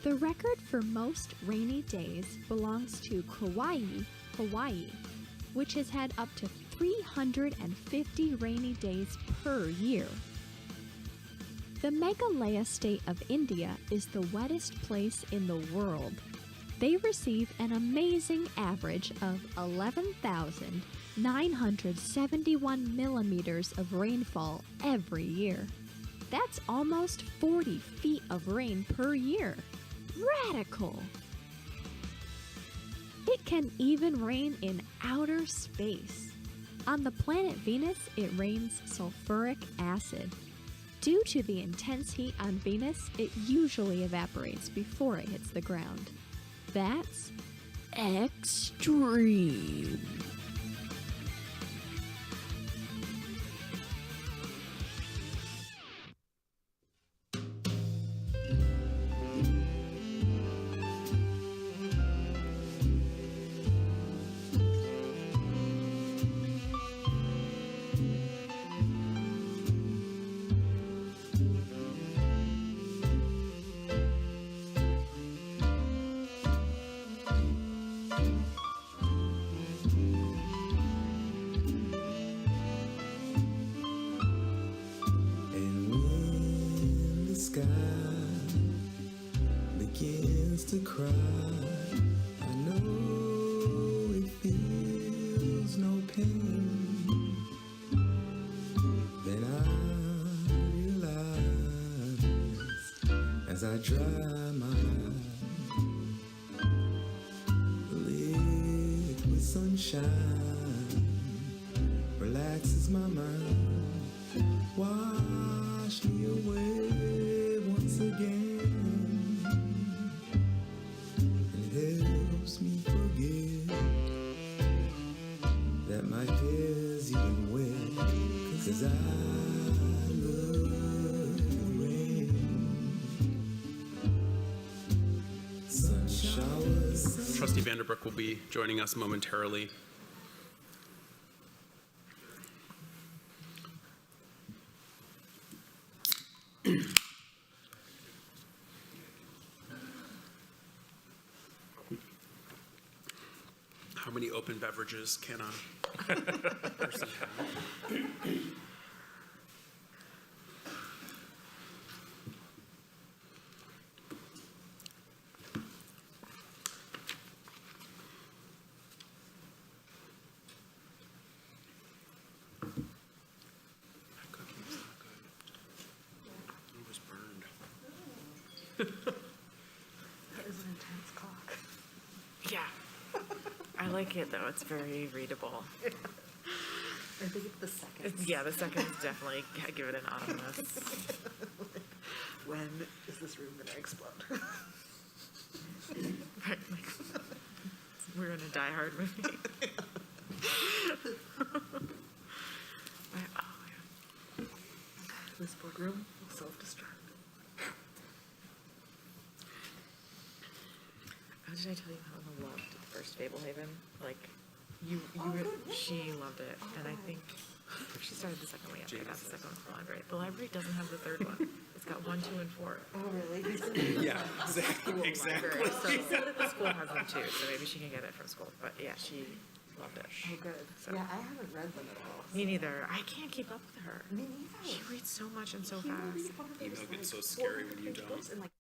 The record for most rainy days belongs to Kauai, Hawaii, which has had up to 350 rainy days per year. The Meghalaya state of India is the wettest place in the world. They receive an amazing average of 11,971 millimeters of rainfall every year. That's almost 40 feet of rain per year. Radical! It can even rain in outer space. On the planet Venus, it rains sulfuric acid. Due to the intense heat on Venus, it usually evaporates before it hits the ground. That's extreme. To cry, I know it feels no pain. Then I realize as I dry my eyes, lit with sunshine, relaxes my mind, wash me away once again. Helps me forget that my hair's even wet, 'cause I love the rain. Sun showers. Trustee Vanderbrook will be joining us momentarily. How many open beverages can a person have? That cookie's not good. It was burned. That is an intense clock. Yeah. I like it though, it's very readable. I think it's the seconds. Yeah, the seconds definitely give it an ominous. When is this room gonna explode? Right, like, we're in a Die Hard movie. This boardroom will self-destruct. Oh, did I tell you how I loved the first Fablehaven? Like, she loved it, and I think she started the second one yesterday. Got the second one from the library. The library doesn't have the third one. It's got 1, 2, and 4. Oh, really? Yeah, exactly. Library. So the school has them too, so maybe she can get it from school. But yeah, she loved it. Oh, good. So. Yeah, I haven't read them at all. Me neither. I can't keep up with her. Me neither. She reads so much and so He fast. reads one of those, Email gets so like, scary when you 400-page don't. books in, like,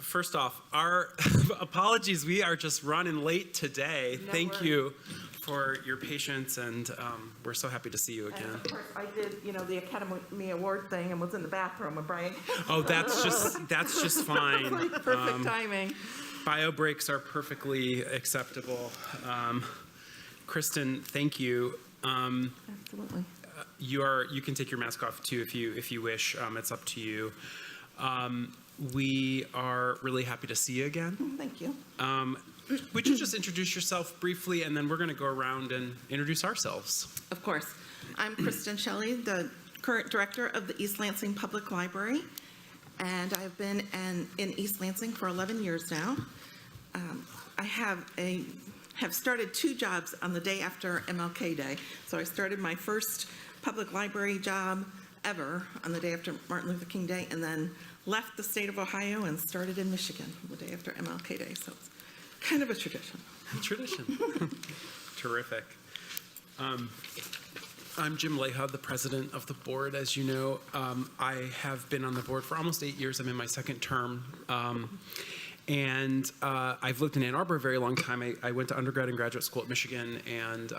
First off, our apologies, we are just running late today. No Thank worries. you for your patience, and we're so happy to see you And again. of course, I did, the Academy Award thing and was in the bathroom with Brian. Oh, that's just fine. Like perfect timing. Bio breaks are perfectly acceptable. Kristen, thank you. Absolutely. You can take your mask off too if you wish. It's up to you. We are really happy to see you again. Thank you. Would you just introduce yourself briefly, and then we're going to go around and introduce ourselves. Of course. I'm Kristen Shelley, the current director of the East Lansing Public Library, and I've been in East Lansing for 11 years now. I have started 2 jobs on the day after MLK Day. So I started my first public library job ever on the day after Martin Luther King Day, and then left the state of Ohio and started in Michigan the day after MLK Day. So it's kind of a tradition. Terrific. I'm Jim Leha, the president of the board. As you know, I have been on the board for almost 8 years. I'm in my second term. And I've lived in Ann Arbor a very long time. I went to undergrad and graduate school at Michigan, and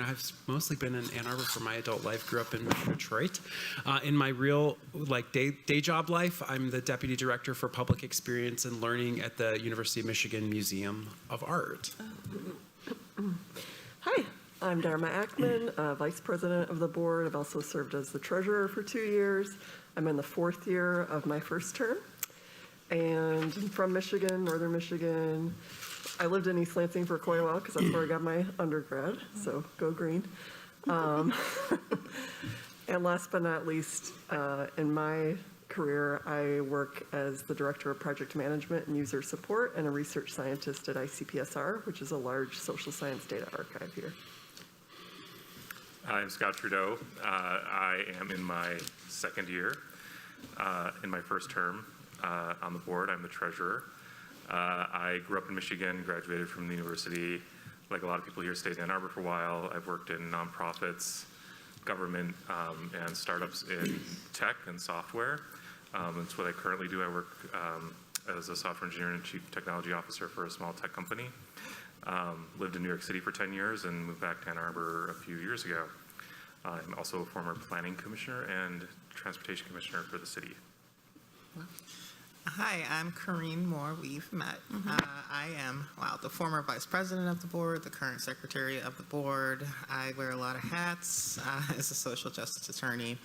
I've mostly been in Ann Arbor for my adult life. Grew up in Detroit. In my real day job life, I'm the deputy director for public experience and learning at the University of Michigan Museum of Art. Hi, I'm Dharma Ackman, vice president of the board. I've also served as the treasurer for 2 years. I'm in the 4th year of my first term. And I'm from Michigan, northern Michigan. I lived in East Lansing for quite a while because that's where I got my undergrad, so go green. And last but not least, in my career, I work as the director of project management and user support and a research scientist at ICPSR, which is a large social science data archive here. I'm Scott Trudeau. I am in my 2nd year, in my first term on the board. I'm the treasurer. I grew up in Michigan, graduated from the university. Like a lot of people here, stayed in Ann Arbor for a while. I've worked in nonprofits, government, and startups in tech and software. That's what I currently do. I work as a software engineer and chief technology officer for a small tech company. Lived in New York City for 10 years and moved back to Ann Arbor a few years ago. I'm also a former planning commissioner and transportation commissioner for the city. Hi, I'm Corrine Moore. We've met. I am, the former vice president of the board, the current secretary of the board. I wear a lot of hats as a social justice attorney.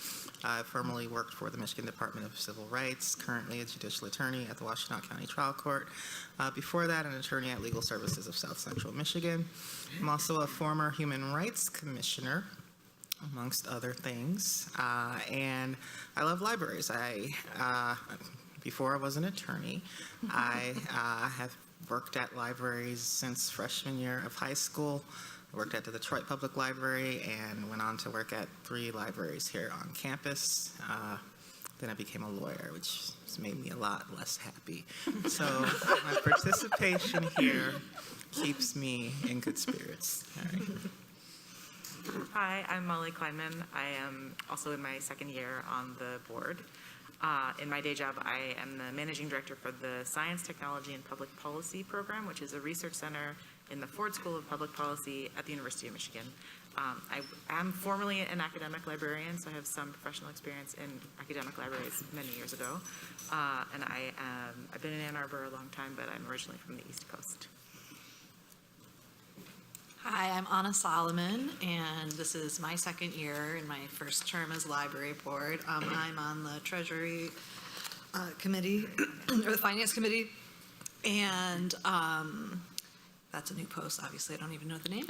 I formerly worked for the Michigan Department of Civil Rights, currently a judicial attorney at the Washtenaw County Trial Court. Before that, an attorney at Legal Services of South Central Michigan. I'm also a former human rights commissioner, amongst other things, and I love libraries. Before I was an attorney, I have worked at libraries since freshman year of high school. I worked at the Detroit Public Library and went on to work at 3 libraries here on campus. Then I became a lawyer, which has made me a lot less happy. So my participation here keeps me in good spirits. All right. Hi, I'm Molly Kleinman. I am also in my second year on the board. In my day job, I am the managing director for the Science, Technology, and Public Policy program, which is a research center in the Ford School of Public Policy at the University of Michigan. I am formerly an academic librarian, so I have some professional experience in academic libraries many years ago. And I've been in Ann Arbor a long time, but I'm originally from the East Coast. Hi, I'm Anna Solomon, and this is my second year in my first term as library board. I'm on the Treasury Committee, or the Finance Committee, and that's a new post, obviously, I don't even know the name.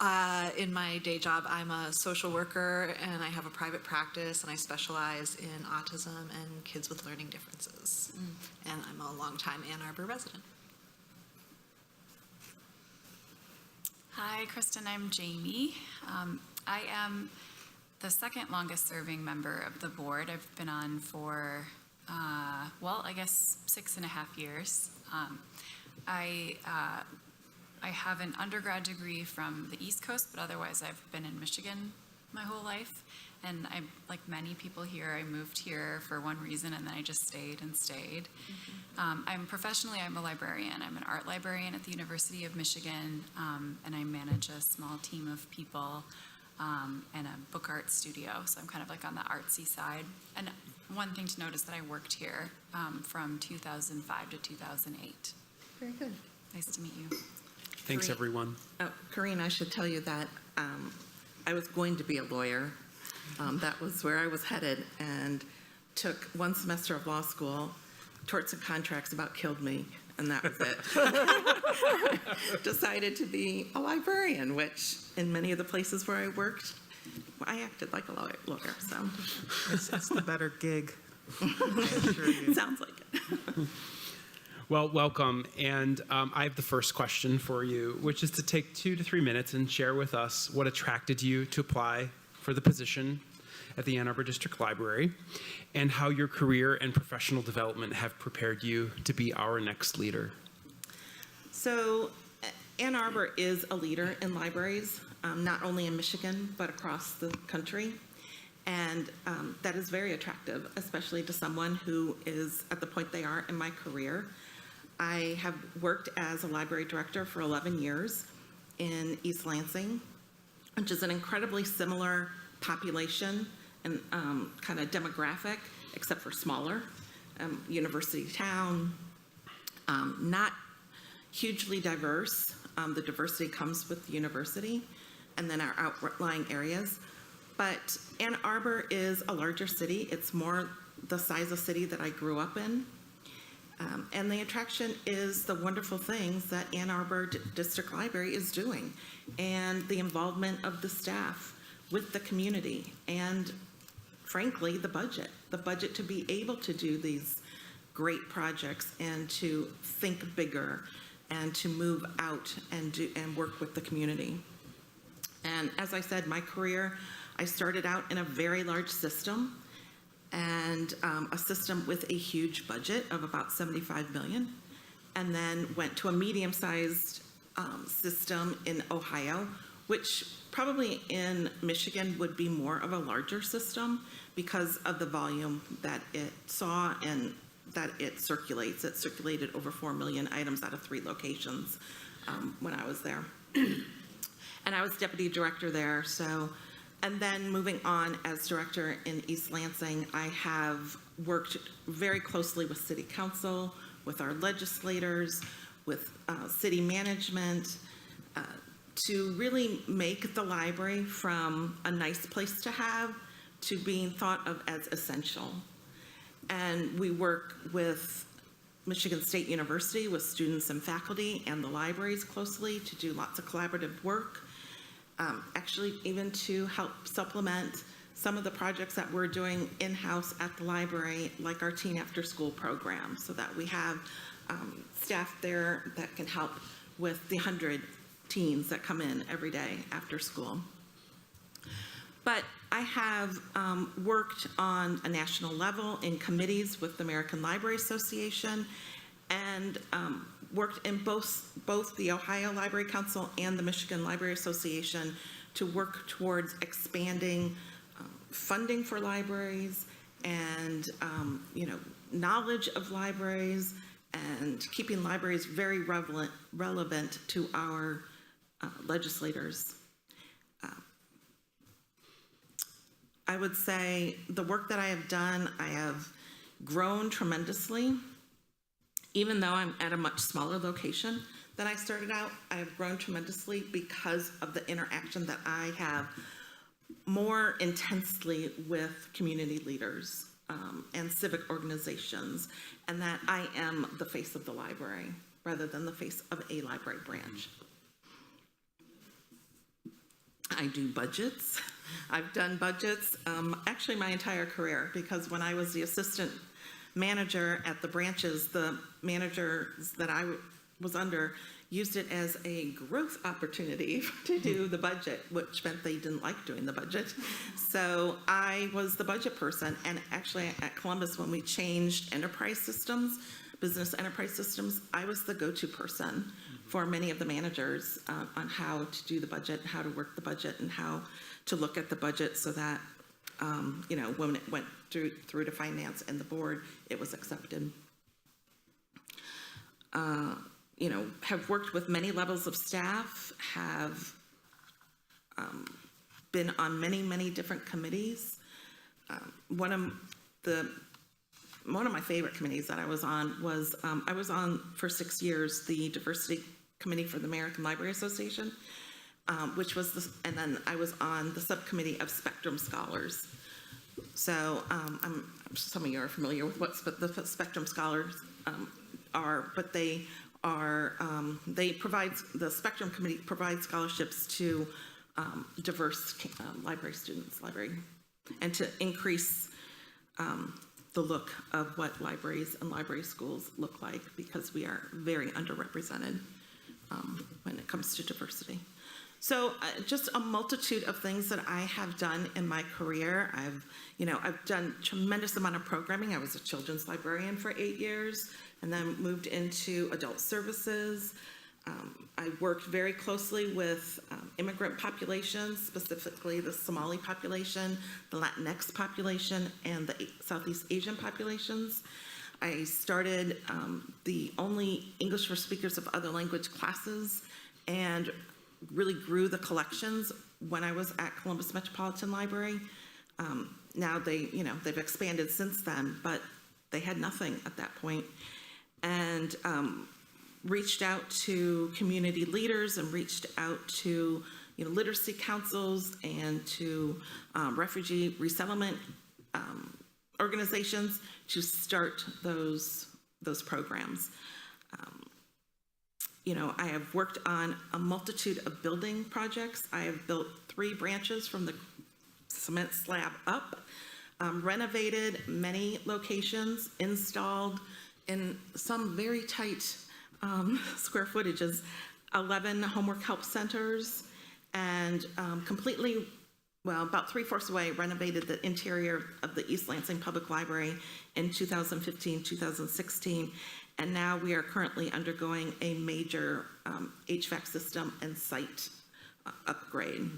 And in my day job, I'm a social worker, and I have a private practice, and I specialize in autism and kids with learning differences. And I'm a longtime Ann Arbor resident. Hi, Kristen, I'm Jamie. I am the second longest serving member of the board. I've been on for, I guess 6.5 years. I have an undergrad degree from the East Coast, but otherwise I've been in Michigan my whole life. And I, like many people here, I moved here for one reason and then I just stayed and stayed. I'm a librarian. I'm an art librarian at the University of Michigan, and I manage a small team of people and a book art studio. So I'm kind of like on the artsy side. And one thing to note is that I worked here from 2005 to 2008. Very good. Nice to meet you. Thanks, everyone. Corrine, I should tell you that I was going to be a lawyer. That was where I was headed, and took one semester of law school. Torts and contracts about killed me, and that was it. Decided to be a librarian, which in many of the places where I worked, I acted like a lawyer. So It's the better gig. Sounds like it. Well, welcome. And I have the first question for you, which is to take 2 to 3 minutes and share with us what attracted you to apply for the position at the Ann Arbor District Library, and how your career and professional development have prepared you to be our next leader. So Ann Arbor is a leader in libraries, not only in Michigan, but across the country. And that is very attractive, especially to someone who is at the point they are in my career. I have worked as a library director for 11 years in East Lansing, which is an incredibly similar population and kind of demographic, except for smaller. University town, not hugely diverse. The diversity comes with the university and then our outlying areas. But Ann Arbor is a larger city. It's more the size of city that I grew up in. And the attraction is the wonderful things that Ann Arbor District Library is doing, and the involvement of the staff with the community, and frankly, the budget to be able to do these great projects and to think bigger and to move out and work with the community. And as I said, my career, I started out in a very large system, and a system with a huge budget of about 75 million, and then went to a medium-sized system in Ohio, which probably in Michigan would be more of a larger system because of the volume that it saw and that it circulates. It circulated over 4 million items out of 3 locations when I was there. And I was deputy director there, so And then moving on as director in East Lansing, I have worked very closely with City Council, with our legislators, with city management, to really make the library from a nice place to have to being thought of as essential. And we work with Michigan State University, with students and faculty and the libraries closely to do lots of collaborative work. Actually, even to help supplement some of the projects that we're doing in-house at the library, like our teen after-school program, so that we have staff there that can help with the 100 teens that come in every day after school. But I have worked on a national level in committees with the American Library Association, and worked in both the Ohio Library Council and the Michigan Library Association to work towards expanding funding for libraries and knowledge of libraries, and keeping libraries very relevant to our legislators. I would say the work that I have done, I have grown tremendously. Even though I'm at a much smaller location than I started out, I have grown tremendously because of the interaction that I have more intensely with community leaders and civic organizations, and that I am the face of the library rather than the face of a library branch. I do budgets. I've done budgets actually my entire career, because when I was the assistant manager at the branches, the managers that I was under used it as a growth opportunity to do the budget, which meant they didn't like doing the budget. So I was the budget person, and actually at Columbus, when we changed enterprise systems, business enterprise systems, I was the go-to person for many of the managers on how to do the budget, how to work the budget, and how to look at the budget so that when it went through to finance and the board, it was accepted. Have worked with many levels of staff, have been on many different committees. One of my favorite committees that I was on was, I was on for 6 years, the diversity committee for the American Library Association, which was and then I was on the subcommittee of Spectrum Scholars. So some of you are familiar with what the Spectrum Scholars are, but they provide, the Spectrum Committee provides scholarships to diverse library students, and to increase the look of what libraries and library schools look like, because we are very underrepresented when it comes to diversity. So just a multitude of things that I have done in my career. I've done a tremendous amount of programming. I was a children's librarian for 8 years, and then moved into adult services. I worked very closely with immigrant populations, specifically the Somali population, the Latinx population, and the Southeast Asian populations. I started the only English for speakers of other language classes, and really grew the collections when I was at Columbus Metropolitan Library. Now they've expanded since then, but they had nothing at that point. And reached out to community leaders, and reached out to literacy councils, and to refugee resettlement organizations to start those programs. I have worked on a multitude of building projects. I have built 3 branches from the cement slab up, renovated many locations, installed in some very tight square footages, 11 homework help centers, and completely, about 3/4 away, renovated the interior of the East Lansing Public Library in 2015, 2016. And now we are currently undergoing a major HVAC system and site upgrade.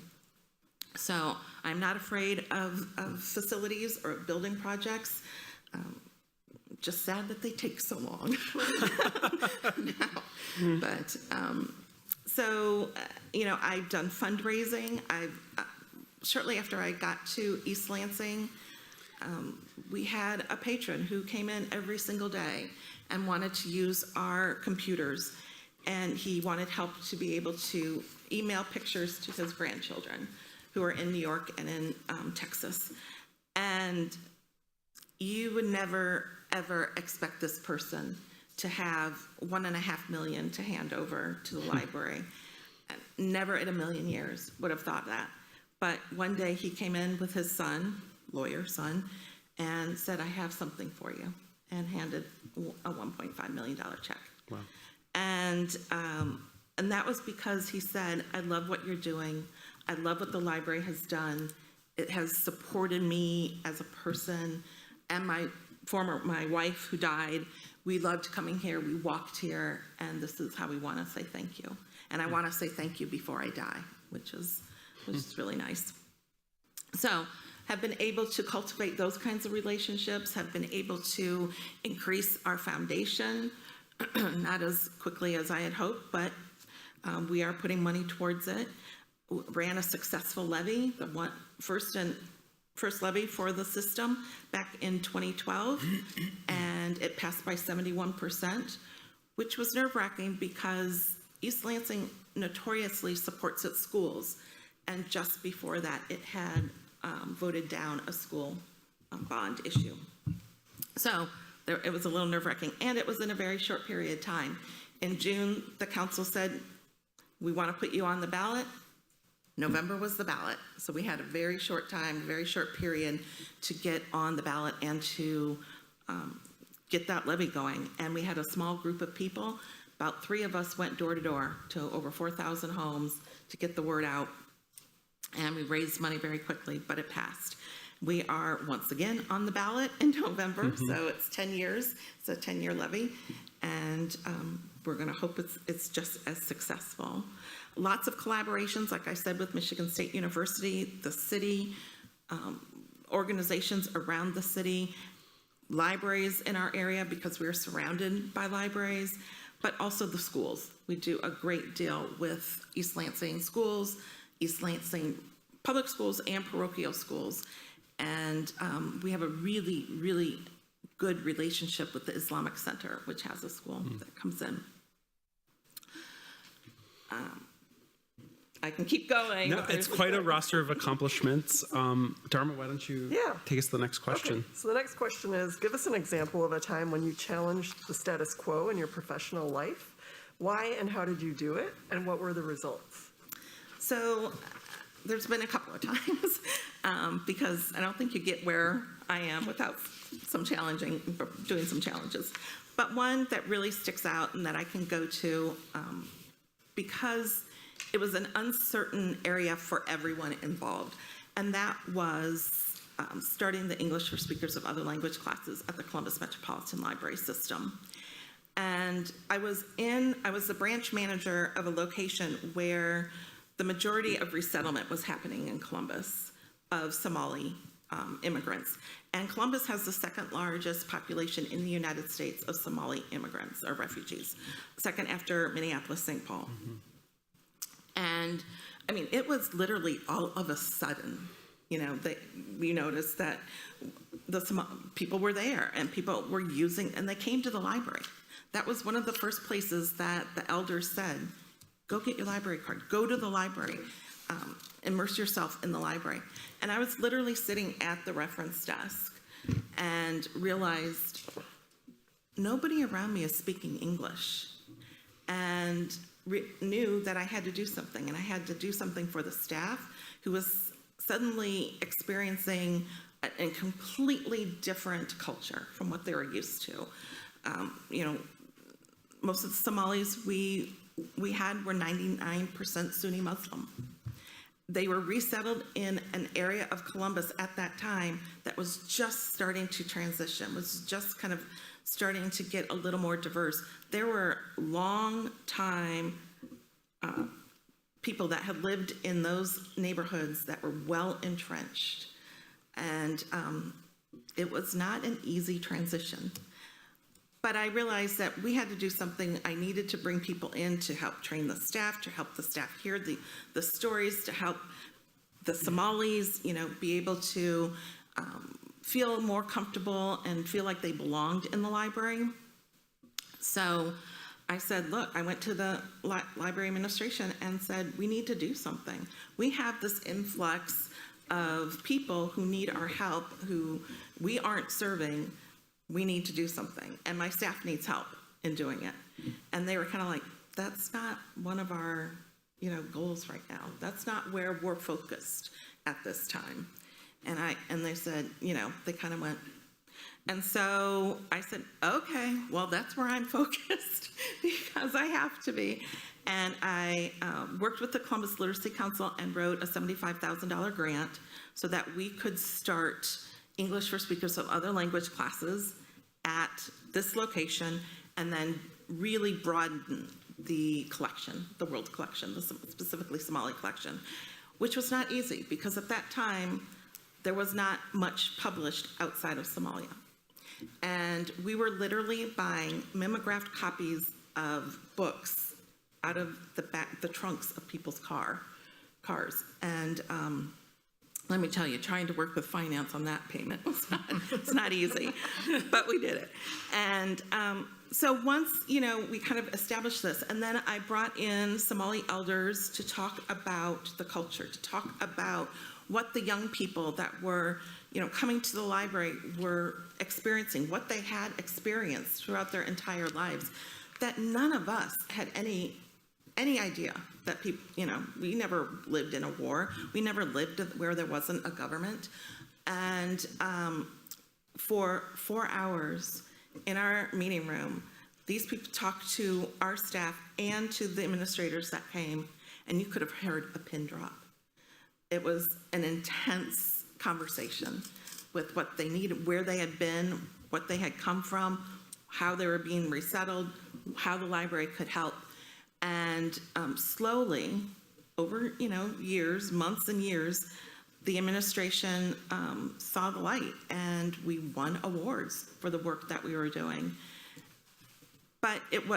So I'm not afraid of facilities or building projects. Just sad that they take so long now. But I've done fundraising. I've shortly after I got to East Lansing, we had a patron who came in every single day and wanted to use our computers, and he wanted help to be able to email pictures to his grandchildren who are in New York and in Texas. And you would never, ever expect this person to have $1.5 million to hand over to the library. Never in a million years would have thought that. But one day he came in with his son, lawyer son, and said, I have something for you, and handed a $1.5 million check. Wow. And that was because he said, I love what you're doing. I love what the library has done. It has supported me as a person, and my wife who died. We loved coming here, we walked here, and this is how we want to say thank you. And I want to say thank you before I die, which is really nice. So, have been able to cultivate those kinds of relationships, have been able to increase our foundation, not as quickly as I had hoped, but we are putting money towards it. Ran a successful levy, the first levy for the system back in 2012, and it passed by 71%, which was nerve-wracking because East Lansing notoriously supports its schools, and just before that, it had voted down a school bond issue. So it was a little nerve-wracking, and it was in a very short period of time. In June, the council said, we want to put you on the ballot. November was the ballot, so we had a very short time, very short period to get on the ballot and to get that levy going. And we had a small group of people. About 3 of us went door to door to over 4,000 homes to get the word out, and we raised money very quickly, but it passed. We are once again on the ballot in November, so it's 10 years. It's a 10-year levy, and we're going to hope it's just as successful. Lots of collaborations, like I said, with Michigan State University, the city, organizations around the city, libraries in our area because we're surrounded by libraries, but also the schools. We do a great deal with East Lansing schools, East Lansing public schools, and parochial schools. And we have a really, really good relationship with the Islamic Center, which has a school that comes in. I can keep going. No, it's quite a roster of accomplishments. Dharma, why don't you take us to the next question? Okay. So the next question is, give us an example of a time when you challenged the status quo in your professional life. Why and how did you do it? And what were the results? So there's been a couple of times because I don't think you get where I am without doing some challenges. But one that really sticks out and that I can go to because it was an uncertain area for everyone involved, and that was starting the English for Speakers of Other Language classes at the Columbus Metropolitan Library System. And I was the branch manager of a location where the majority of resettlement was happening in Columbus of Somali immigrants. And Columbus has the second largest population in the United States of Somali immigrants or refugees, second after Minneapolis, St. Paul. And I mean, it was literally all of a sudden, that we noticed that people were there and people were and they came to the library. That was one of the first places that the elders said, go get your library card, go to the library, immerse yourself in the library. And I was literally sitting at the reference desk and realized nobody around me is speaking English. And knew that I had to do something, and I had to do something for the staff who was suddenly experiencing a completely different culture from what they were used to. Most of the Somalis we had were 99% Sunni Muslim. They were resettled in an area of Columbus at that time that was just starting to transition, was just kind of starting to get a little more diverse. There were long-time people that had lived in those neighborhoods that were well entrenched, and it was not an easy transition. But I realized that we had to do something. I needed to bring people in to help train the staff, to help the staff hear the stories, to help the Somalis, be able to feel more comfortable and feel like they belonged in the library. So I said, look, I went to the library administration and said, we need to do something. We have this influx of people who need our help, who we aren't serving. We need to do something. And my staff needs help in doing it. And they were kind of like, that's not one of our, goals right now. That's not where we're focused at this time. And they said, they kind of went. And so I said, okay, well, that's where I'm focused because I have to be. And I worked with the Columbus Literacy Council and wrote a $75,000 grant so that we could start English for speakers of other language classes at this location and then really broaden the collection, the world collection, specifically Somali collection, which was not easy because at that time, there was not much published outside of Somalia. And we were literally buying mimeographed copies of books out of the trunks of people's cars. And let me tell you, trying to work with finance on that payment it's not easy, but we did it. And so once, we kind of established this, and then I brought in Somali elders to talk about the culture, to talk about what the young people that were, coming to the library were experiencing, what they had experienced throughout their entire lives, that none of us had any idea that people, we never lived in a war. We never lived where there wasn't a government. And for 4 hours in our meeting room, these people talked to our staff and to the administrators that came, and you could have heard a pin drop. It was an intense conversation with what they needed, where they had been, what they had come from, how they were being resettled, how the library could help. And slowly, over years, months and years, the administration saw the light, and we won awards for the work that we were doing. But it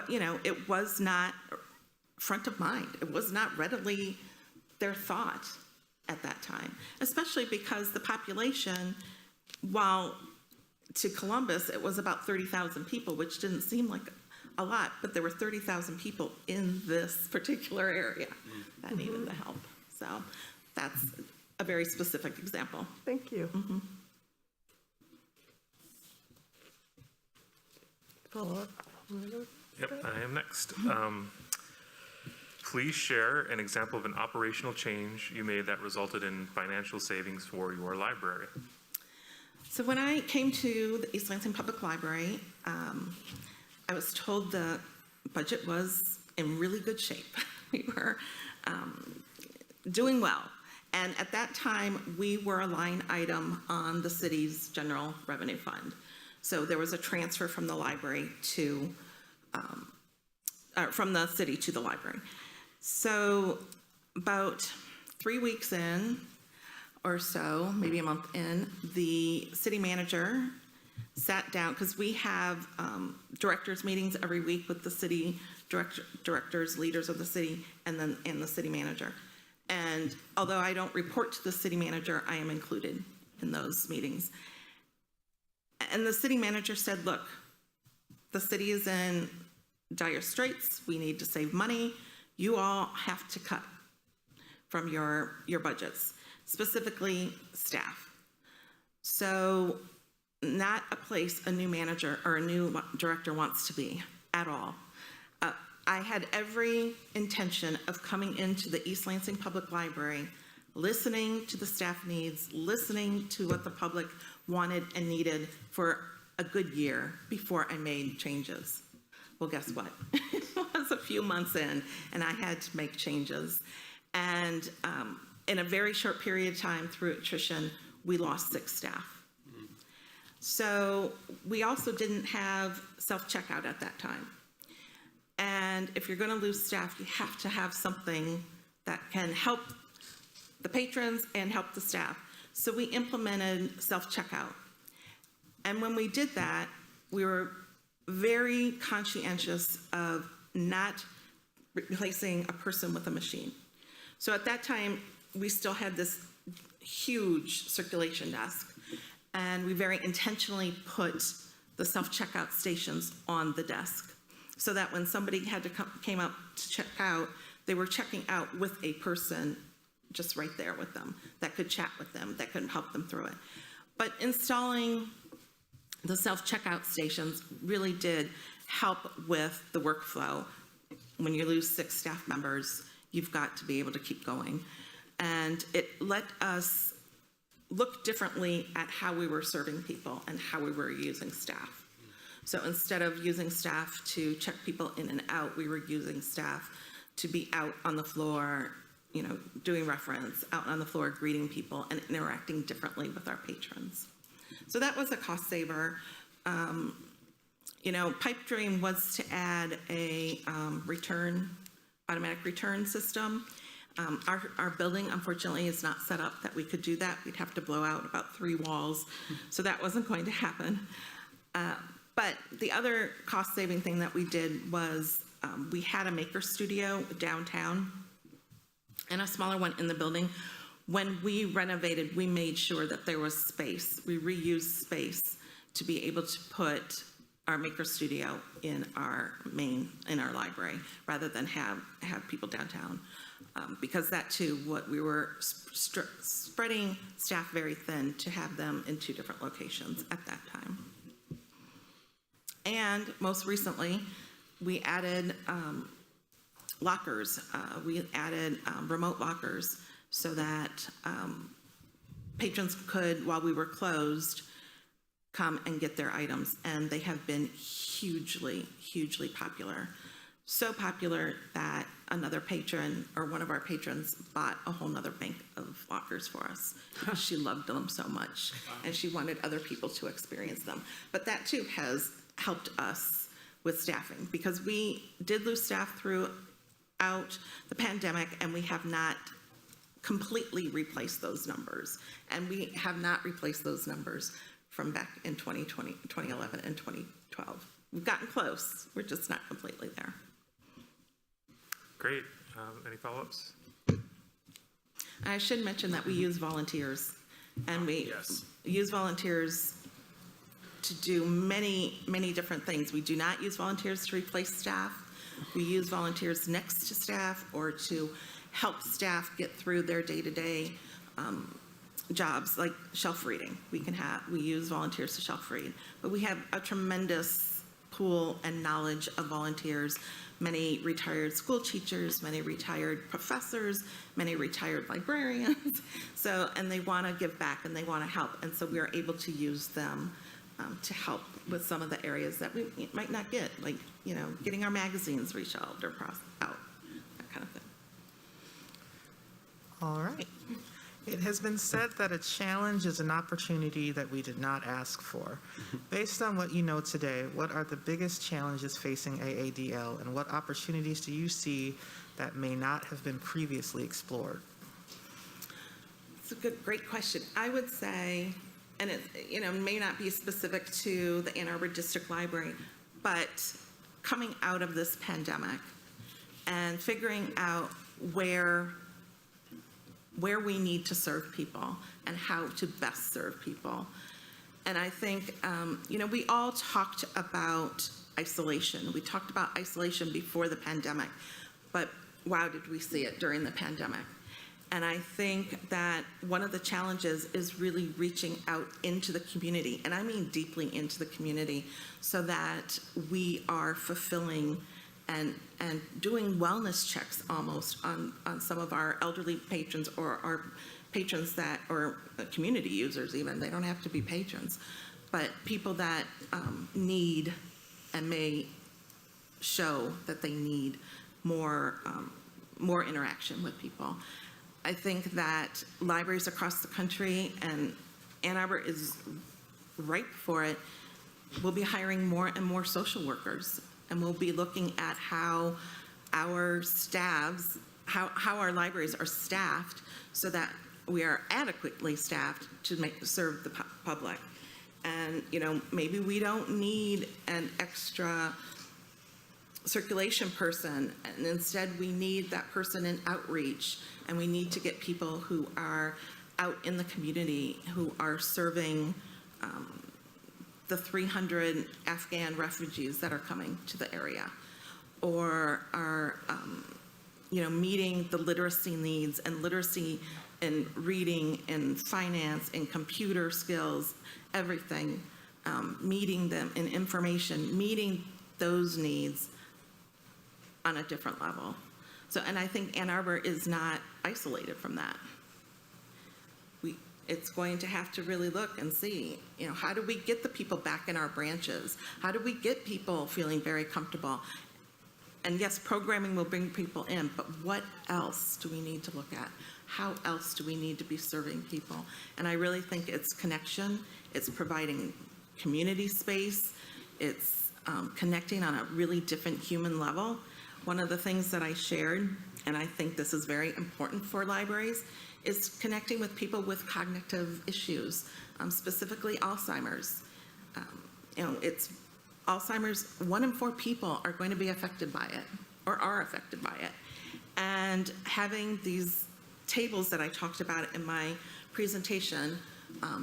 was not front of mind. It was not readily their thought at that time, especially because the population, while to Columbus it was about 30,000 people, which didn't seem like a lot, but there were 30,000 people in this particular area that needed the help. So that's a very specific example. Thank you. Mm-hmm. Follow-up? Yep, I am next. Please share an example of an operational change you made that resulted in financial savings for your library. So when I came to the East Lansing Public Library, I was told the budget was in really good shape. We were doing well. And at that time, we were a line item on the city's general revenue fund. So there was a transfer from the library to, from the city to the library. So about 3 weeks in or so, maybe a month in, the city manager sat down, because we have directors meetings every week with the city directors, leaders of the city, and the city manager. And although I don't report to the city manager, I am included in those meetings. And the city manager said, look, the city is in dire straits. We need to save money. You all have to cut from your budgets, specifically staff. So not a place a new manager or a new director wants to be at all. I had every intention of coming into the East Lansing Public Library, listening to the staff needs, listening to what the public wanted and needed for a good year before I made changes. Well, guess what? It was a few months in, and I had to make changes. And in a very short period of time, through attrition, we lost 6 staff. So we also didn't have self-checkout at that time. And if you're going to lose staff, you have to have something that can help the patrons and help the staff. So we implemented self-checkout. And when we did that, we were very conscientious of not replacing a person with a machine. So at that time, we still had this huge circulation desk. And we very intentionally put the self-checkout stations on the desk so that when somebody had to came up to check out, they were checking out with a person just right there with them that could chat with them, that could help them through it. But installing the self-checkout stations really did help with the workflow. When you lose 6 staff members, you've got to be able to keep going. And it let us look differently at how we were serving people and how we were using staff. So instead of using staff to check people in and out, we were using staff to be out on the floor, you know, doing reference, out on the floor, greeting people and interacting differently with our patrons. So that was a cost saver. You know, pipe dream was to add a automatic return system. Our building, unfortunately, is not set up that we could do that. We'd have to blow out about 3 walls, so that wasn't going to happen. But the other cost-saving thing that we did was we had a maker studio downtown and a smaller one in the building. When we renovated, we made sure that there was space. We reused space to be able to put our maker studio in our library rather than have people downtown. Because that too, what we were spreading staff very thin to have them in 2 different locations at that time. And most recently, we added lockers. We added remote lockers so that patrons could, while we were closed, come and get their items. And they have been hugely, hugely popular. So popular that another patron or one of our patrons bought a whole nother bank of lockers for us because she loved them so much and she wanted other people to experience them. But that too has helped us with staffing because we did lose staff throughout the pandemic and we have not completely replaced those numbers. And we have not replaced those numbers from back in 2020, 2011 and 2012. We've gotten close, we're just not completely there. Great. Any follow-ups? I should mention that we use volunteers, and we use volunteers to do many, many different things. We do not use volunteers to replace staff. We use volunteers next to staff or to help staff get through their day-to-day jobs, like shelf reading. We use volunteers to shelf read, but we have a tremendous pool and knowledge of volunteers. Many retired school teachers, many retired professors, many retired librarians. So, and they want to give back and they want to help. And so we are able to use them to help with some of the areas that we might not get, like, you know, getting our magazines reshelved or out, that kind of thing. All right. It has been said that a challenge is an opportunity that we did not ask for. Based on what you know today, what are the biggest challenges facing AADL and what opportunities do you see that may not have been previously explored? It's a great question. I would say, and it may not be specific to the Ann Arbor District Library, but coming out of this pandemic and figuring out where we need to serve people and how to best serve people. And I think, we all talked about isolation. We talked about isolation before the pandemic, but wow, did we see it during the pandemic. And I think that one of the challenges is really reaching out into the community, and I mean deeply into the community, so that we are fulfilling and doing wellness checks almost on some of our elderly patrons or our patrons that, or community users even, they don't have to be patrons, but people that need and may show that they need more interaction with people. I think that libraries across the country, and Ann Arbor is ripe for it, will be hiring more and more social workers. And we'll be looking at how our staffs, how our libraries are staffed so that we are adequately staffed to serve the public. And, maybe we don't need an extra circulation person, and instead we need that person in outreach, and we need to get people who are out in the community who are serving the 300 Afghan refugees that are coming to the area, or are, meeting the literacy needs and literacy in reading and finance and computer skills, everything, meeting them in information, meeting those needs on a different level. So, and I think Ann Arbor is not isolated from that. It's going to have to really look and see, how do we get the people back in our branches? How do we get people feeling very comfortable? And yes, programming will bring people in, but what else do we need to look at? How else do we need to be serving people? And I really think it's connection, it's providing community space, it's connecting on a really different human level. One of the things that I shared, and I think this is very important for libraries, is connecting with people with cognitive issues, specifically Alzheimer's. It's Alzheimer's, 1 in 4 people are going to be affected by it, or are affected by it. And having these tables that I talked about in my presentation,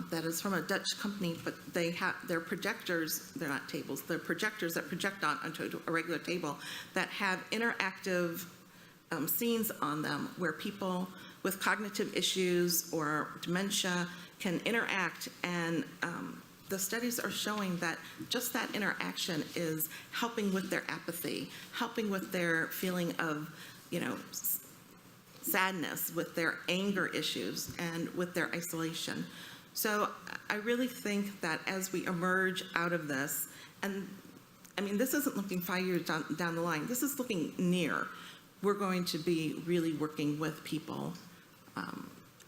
that is from a Dutch company, but they have their projectors, they're not tables, they're projectors that project onto a regular table that have interactive scenes on them where people with cognitive issues or dementia can interact, and the studies are showing that just that interaction is helping with their apathy, helping with their feeling of, sadness, with their anger issues, and with their isolation. So I really think that as we emerge out of this, and I mean, this isn't looking 5 years down the line, this is looking near. We're going to be really working with people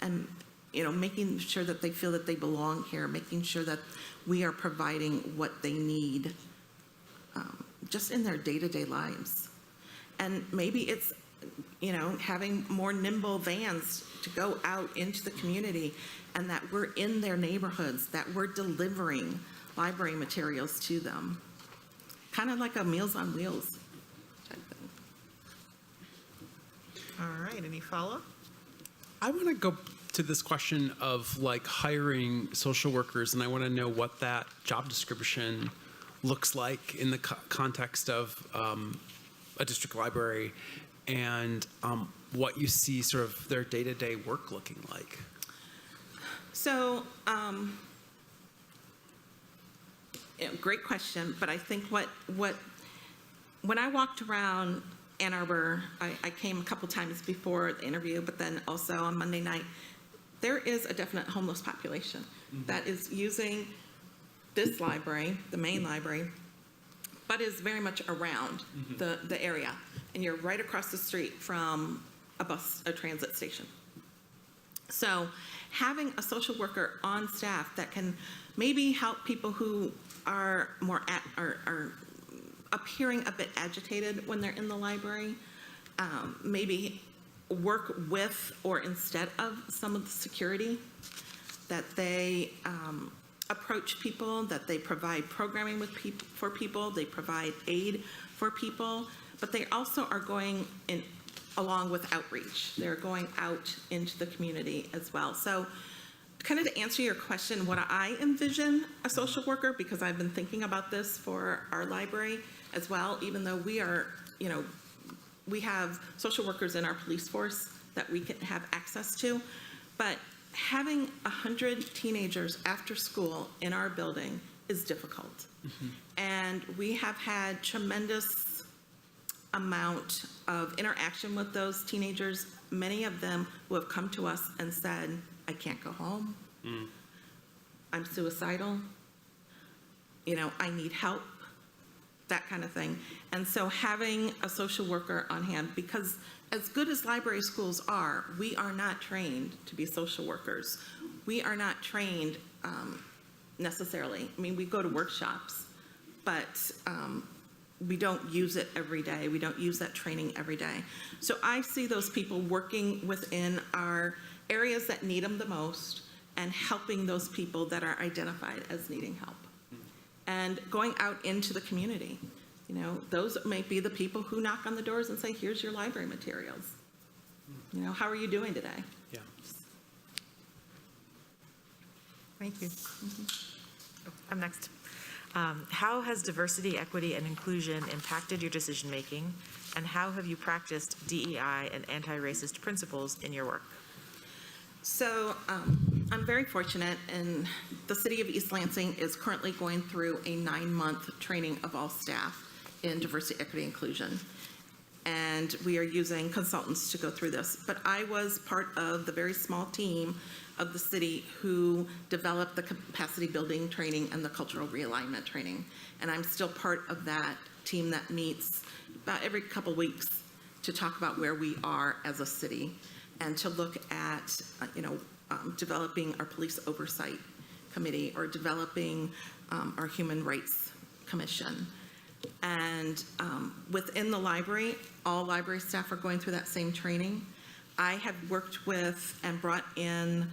and making sure that they feel that they belong here, making sure that we are providing what they need just in their day-to-day lives. And maybe it's, having more nimble vans to go out into the community, and that we're in their neighborhoods, that we're delivering library materials to them. Kind of like a Meals on Wheels type thing. All right, any follow-up? I want to go to this question of hiring social workers, and I want to know what that job description looks like in the context of a district library, and what you see sort of their day-to-day work looking like. So, great question, but I think when I walked around Ann Arbor, I came a couple times before the interview, but then also on Monday night, there is a definite homeless population that is using this library, the main library, but is very much around the area. And you're right across the street from a transit station. So having a social worker on staff that can maybe help people who are are appearing a bit agitated when they're in the library, maybe work with or instead of some of the security, that they approach people, that they provide programming for people, they provide aid for people, but they also are going in along with outreach. They're going out into the community as well. So kind of to answer your question, what I envision a social worker, because I've been thinking about this for our library as well, even though we are, we have social workers in our police force that we can have access to, but having 100 teenagers after school in our building is difficult. And we have had tremendous amount of interaction with those teenagers, many of them who have come to us and said, I can't go home, I'm suicidal, I need help, that kind of thing. And so having a social worker on hand, because as good as library schools are, we are not trained to be social workers. We are not trained necessarily. I mean, we go to workshops, but we don't use it every day. We don't use that training every day. So I see those people working within our areas that need them the most and helping those people that are identified as needing help. And going out into the community. Those may be the people who knock on the doors and say, here's your library materials. How are you doing today? Yeah. Thank you. I'm next. How has diversity, equity, and inclusion impacted your decision-making, and how have you practiced DEI and anti-racist principles in your work? So I'm very fortunate, and the city of East Lansing is currently going through a 9-month training of all staff in diversity, equity, inclusion. And we are using consultants to go through this. But I was part of the very small team of the city who developed the capacity building training and the cultural realignment training. And I'm still part of that team that meets about every couple weeks to talk about where we are as a city and to look at, developing our police oversight committee or developing our human rights commission. And within the library, all library staff are going through that same training. I have worked with and brought in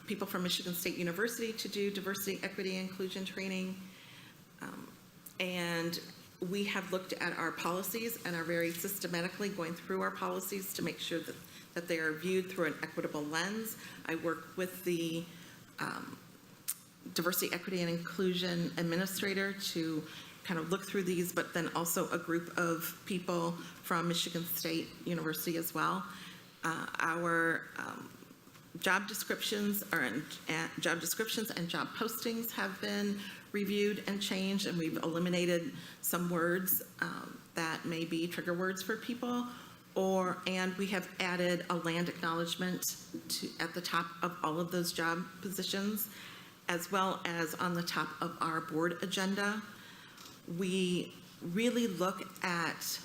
people from Michigan State University to do diversity, equity, and inclusion training. And we have looked at our policies and are very systematically going through our policies to make sure that they are viewed through an equitable lens. I work with the diversity, equity, and inclusion administrator to kind of look through these, but then also a group of people from Michigan State University as well. Our job descriptions and job postings have been reviewed and changed, and we've eliminated some words that may be trigger words for people, and we have added a land acknowledgement at the top of all of those job positions, as well as on the top of our board agenda. We really look at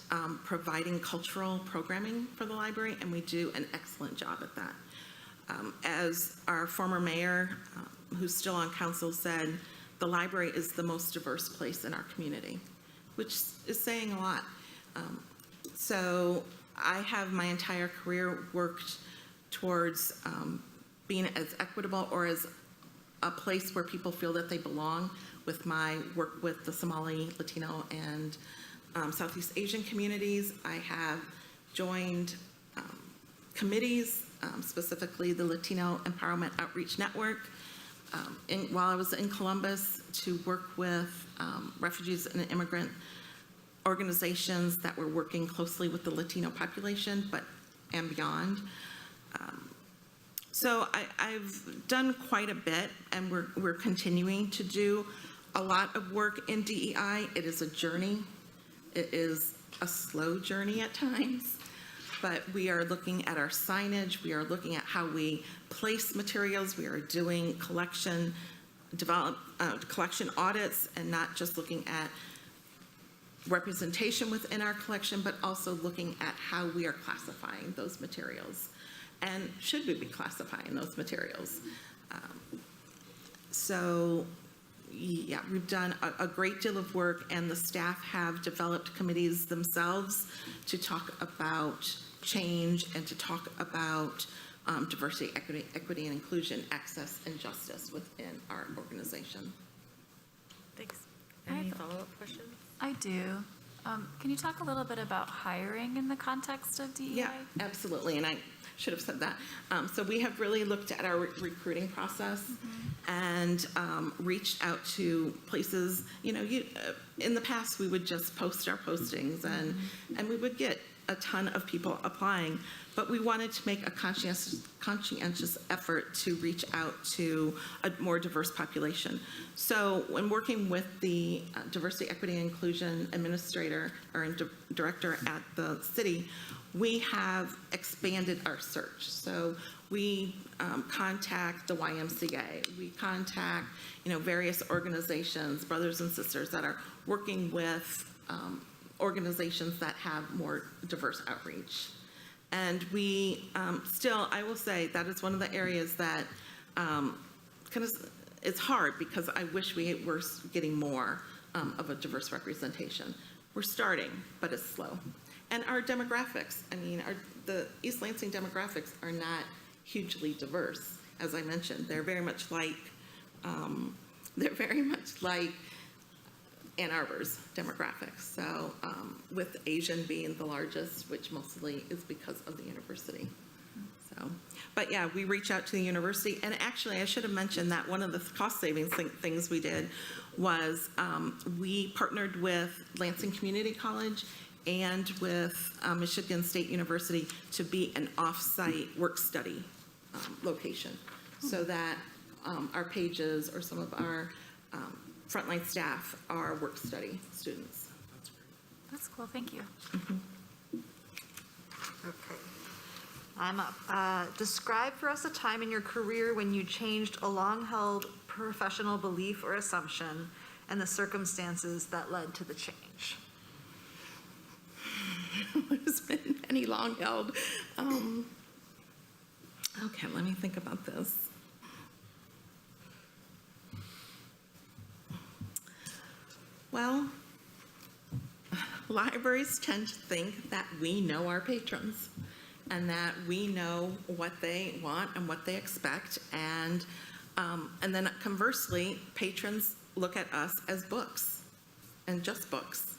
providing cultural programming for the library, and we do an excellent job at that. As our former mayor, who's still on council, said, the library is the most diverse place in our community, which is saying a lot. So I have my entire career worked towards being as equitable or as a place where people feel that they belong with my work with the Somali, Latino, and Southeast Asian communities. I have joined committees, specifically the Latino Empowerment Outreach Network, while I was in Columbus to work with refugees and immigrant organizations that were working closely with the Latino population, and beyond. So I've done quite a bit, and we're continuing to do a lot of work in DEI. It is a journey. It is a slow journey at times, but we are looking at our signage. We are looking at how we place materials. We are doing collection audits, and not just looking at representation within our collection, but also looking at how we are classifying those materials. And should we be classifying those materials? So yeah, we've done a great deal of work, and the staff have developed committees themselves to talk about change and to talk about diversity, equity, and inclusion, access, and justice within our organization. Thanks. Any follow-up questions? I do. Can you talk a little bit about hiring in the context of DEI? Yeah, absolutely, and I should have said that. So we have really looked at our recruiting process and reached out to places. In the past, we would just post our postings, and we would get a ton of people applying, but we wanted to make a conscientious effort to reach out to a more diverse population. So when working with the Diversity, Equity, and Inclusion Administrator or Director at the city, we have expanded our search. So we contact the YMCA, we contact various organizations, brothers and sisters that are working with organizations that have more diverse outreach. And we still, I will say, that is one of the areas that it's hard, because I wish we were getting more of a diverse representation. We're starting, but it's slow. And our demographics, the East Lansing demographics are not hugely diverse. As I mentioned, they're very much like Ann Arbor's demographics. So with Asian being the largest, which mostly is because of the university. So But yeah, we reach out to the university, and actually, I should have mentioned that one of the cost savings things we did was we partnered with Lansing Community College and with Michigan State University to be an off-site work study location, so that our pages or some of our frontline staff are work study students. That's cool, thank you. Okay. I'm up. Describe for us a time in your career when you changed a long-held professional belief or assumption and the circumstances that led to the change. There's been any long-held. Okay, let me think about this. Well, libraries tend to think that we know our patrons and that we know what they want and what they expect, and then conversely, patrons look at us as books and just books.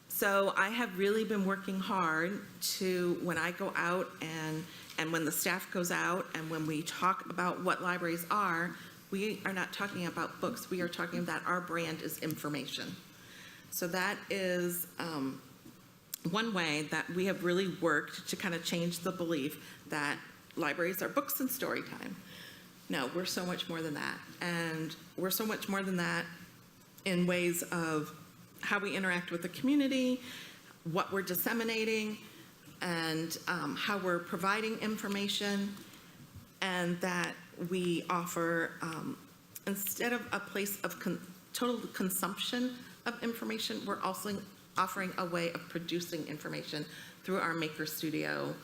So I have really been working hard to, when I go out and when the staff goes out and when we talk about what libraries are, we are not talking about books. We are talking that our brand is information. So that is one way that we have really worked to kind of change the belief that libraries are books and story time. No, we're so much more than that. And we're so much more than that in ways of how we interact with the community, what we're disseminating, and how we're providing information, and that we offer, instead of a place of total consumption of information, we're also offering a way of producing information through our Maker Studio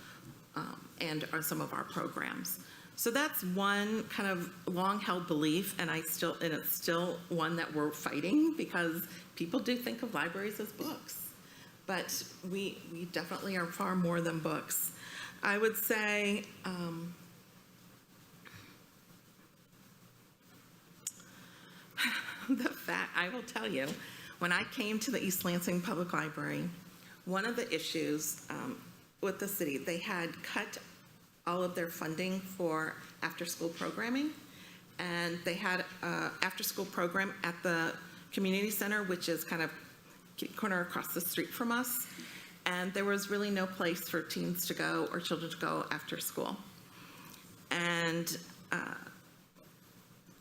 and some of our programs. So that's one kind of long-held belief, and it's still one that we're fighting, because people do think of libraries as books, but we definitely are far more than books. I would say the fact, I will tell you, when I came to the East Lansing Public Library, one of the issues with the city, they had cut all of their funding for after-school programming, and they had an after-school program at the community center, which is kind of corner across the street from us, and there was really no place for teens to go or children to go after school. And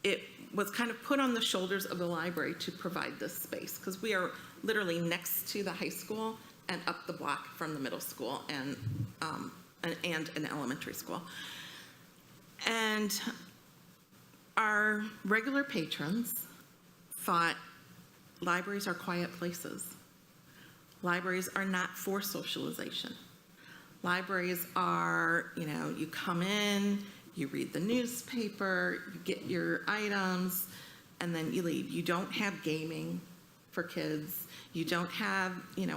it was kind of put on the shoulders of the library to provide this space, because we are literally next to the high school and up the block from the middle school and an elementary school. And our regular patrons thought libraries are quiet places. Libraries are not for socialization. Libraries are, you come in, you read the newspaper, you get your items, and then you leave. You don't have gaming for kids. You don't have,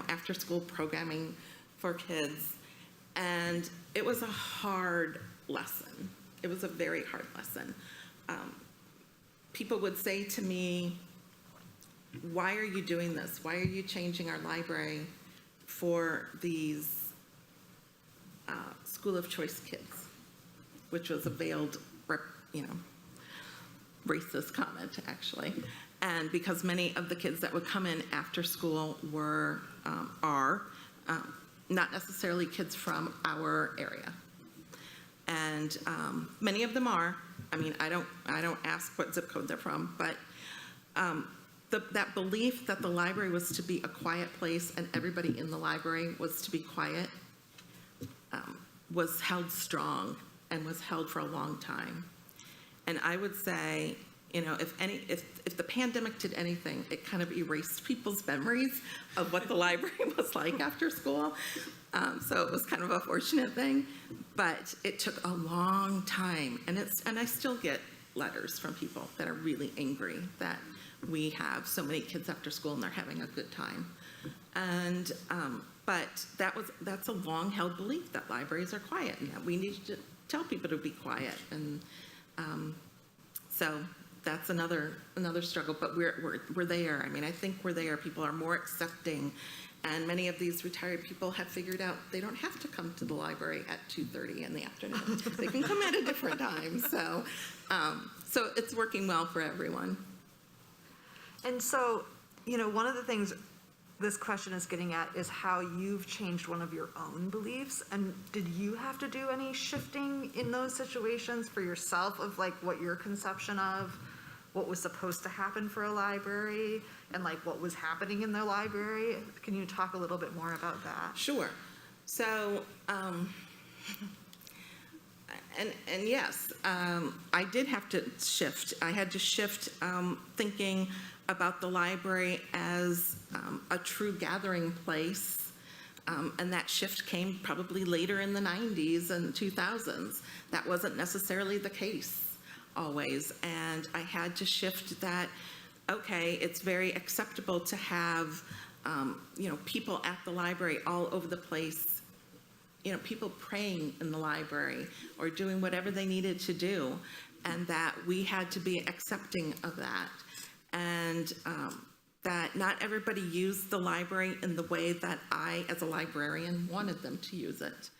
after-school programming for kids. And it was a hard lesson. It was a very hard lesson. People would say to me, why are you doing this? Why are you changing our library for these school of choice kids? Which was a veiled, racist comment, actually. And because many of the kids that would come in after school are not necessarily kids from our area. And many of them are. I mean, I don't ask what zip code they're from, but that belief that the library was to be a quiet place and everybody in the library was to be quiet was held strong and was held for a long time. And I would say, if the pandemic did anything, it kind of erased people's memories of what the library was like after school. So it was kind of a fortunate thing, but it took a long time. And I still get letters from people that are really angry that we have so many kids after school and they're having a good time. And but that's a long-held belief that libraries are quiet and that we need to tell people to be quiet. And so that's another struggle, but we're there. I mean, I think we're there. People are more accepting, and many of these retired people have figured out they don't have to come to the library at 2:30 in the afternoon. They can come at a different time. So it's working well for everyone. And so, one of the things this question is getting at is how you've changed one of your own beliefs. And did you have to do any shifting in those situations for yourself of like what your conception of what was supposed to happen for a library and like what was happening in the library? Can you talk a little bit more about that? Sure. So, and yes, I did have to shift. I had to shift thinking about the library as a true gathering place. And that shift came probably later in the 90s and 2000s. That wasn't necessarily the case always. And I had to shift that, okay, it's very acceptable to have, people at the library all over the place, people praying in the library or doing whatever they needed to do, and that we had to be accepting of that. And that not everybody used the library in the way that I, as a librarian, wanted them to use it.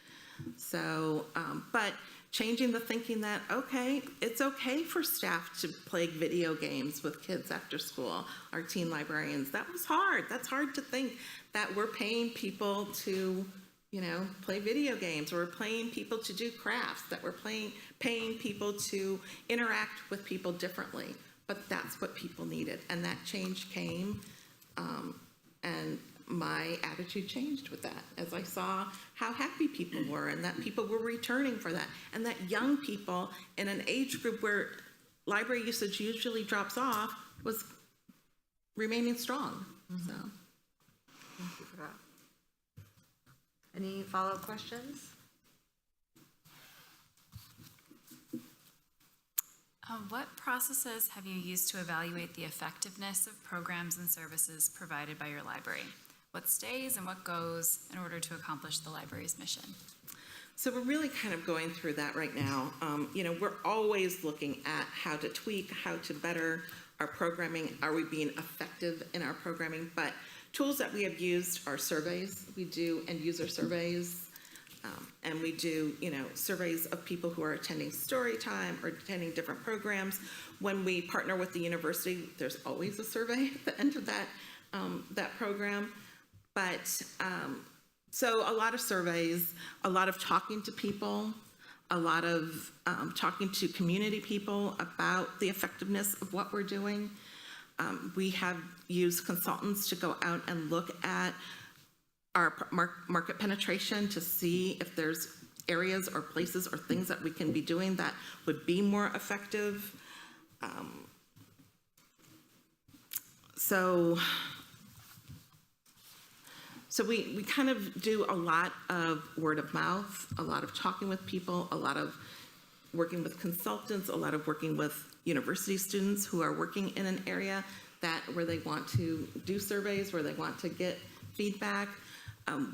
So, but changing the thinking that, okay, it's okay for staff to play video games with kids after school, our teen librarians. That was hard. That's hard to think that we're paying people to, play video games, or we're paying people to do crafts, that we're paying people to interact with people differently. But that's what people needed, and that change came, and my attitude changed with that as I saw how happy people were and that people were returning for that, and that young people in an age group where library usage usually drops off was remaining strong. So, thank you for that. Any follow-up questions? What processes have you used to evaluate the effectiveness of programs and services provided by your library? What stays and what goes in order to accomplish the library's mission? So we're really kind of going through that right now. We're always looking at how to tweak, how to better our programming. Are we being effective in our programming? But tools that we have used are surveys. We do end user surveys. And we do, surveys of people who are attending story time or attending different programs. When we partner with the university, there's always a survey at the end of that program. But so a lot of surveys, a lot of talking to people, a lot of talking to community people about the effectiveness of what we're doing. We have used consultants to go out and look at our market penetration to see if there's areas or places or things that we can be doing that would be more effective. So we kind of do a lot of word of mouth, a lot of talking with people, a lot of working with consultants, a lot of working with university students who are working in an area where they want to do surveys, where they want to get feedback.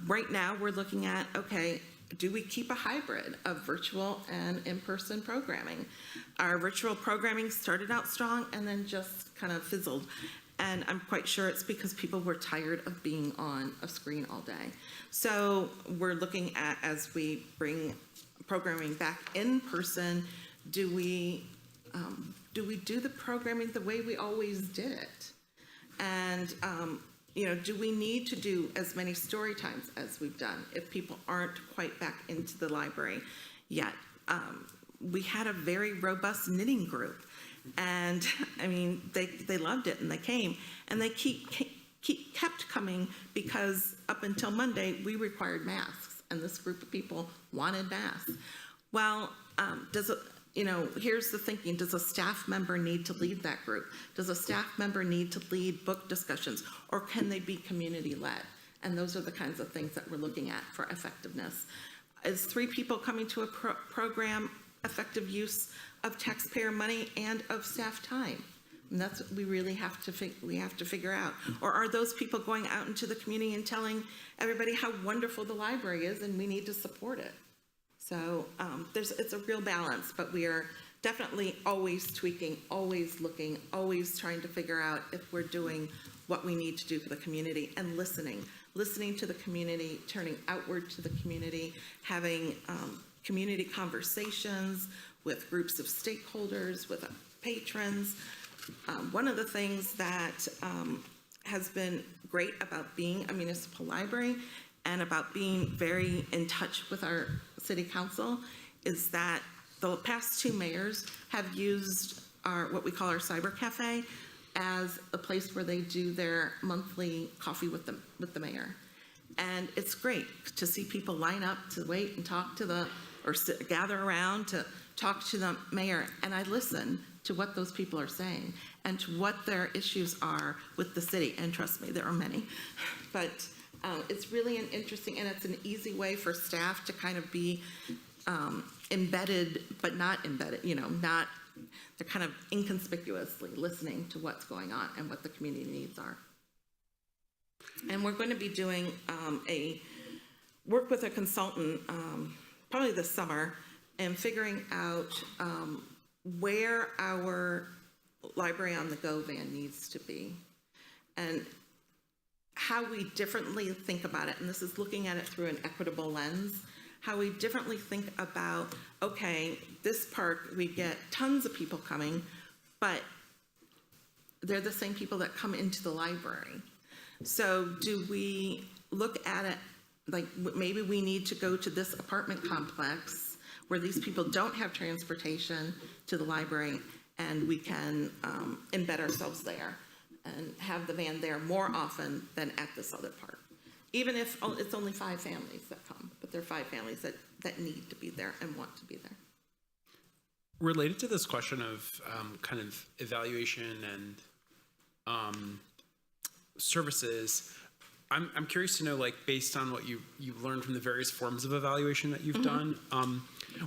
Right now, we're looking at, okay, do we keep a hybrid of virtual and in-person programming? Our virtual programming started out strong and then just kind of fizzled. And I'm quite sure it's because people were tired of being on a screen all day. So we're looking at, as we bring programming back in person, do we do the programming the way we always did it? And do we need to do as many story times as we've done if people aren't quite back into the library yet? We had a very robust knitting group, and I mean, they loved it and they came, and they kept coming because up until Monday we required masks, and this group of people wanted masks. Well, here's the thinking: does a staff member need to lead that group? Does a staff member need to lead book discussions, or can they be community-led? And those are the kinds of things that we're looking at for effectiveness. Is 3 people coming to a program effective use of taxpayer money and of staff time? And that's what we really have to figure out. Or are those people going out into the community and telling everybody how wonderful the library is and we need to support it? So it's a real balance, but we are definitely always tweaking, always looking, always trying to figure out if we're doing what we need to do for the community, and listening to the community, turning outward to the community, having community conversations with groups of stakeholders, with patrons. One of the things that has been great about being a municipal library and about being very in touch with our city council is that the past 2 mayors have used what we call our cyber cafe as a place where they do their monthly coffee with the mayor. And it's great to see people line up to wait and talk to gather around to talk to the mayor. And I listen to what those people are saying and to what their issues are with the city. And trust me, there are many. But it's really an interesting, and it's an easy way for staff to kind of be embedded, but not embedded, they're kind of inconspicuously listening to what's going on and what the community needs are. And we're going to be doing work with a consultant probably this summer and figuring out where our Library on the Go van needs to be and how we differently think about it. And this is looking at it through an equitable lens. How we differently think about, okay, this park, we get tons of people coming, but they're the same people that come into the library. So do we look at it like maybe we need to go to this apartment complex where these people don't have transportation to the library, and we can embed ourselves there and have the van there more often than at this other park. Even if it's only 5 families that come, but there are 5 families that need to be there and want to be there. Related to this question of kind of evaluation and services, I'm curious to know, like, based on what you've learned from the various forms of evaluation that you've done,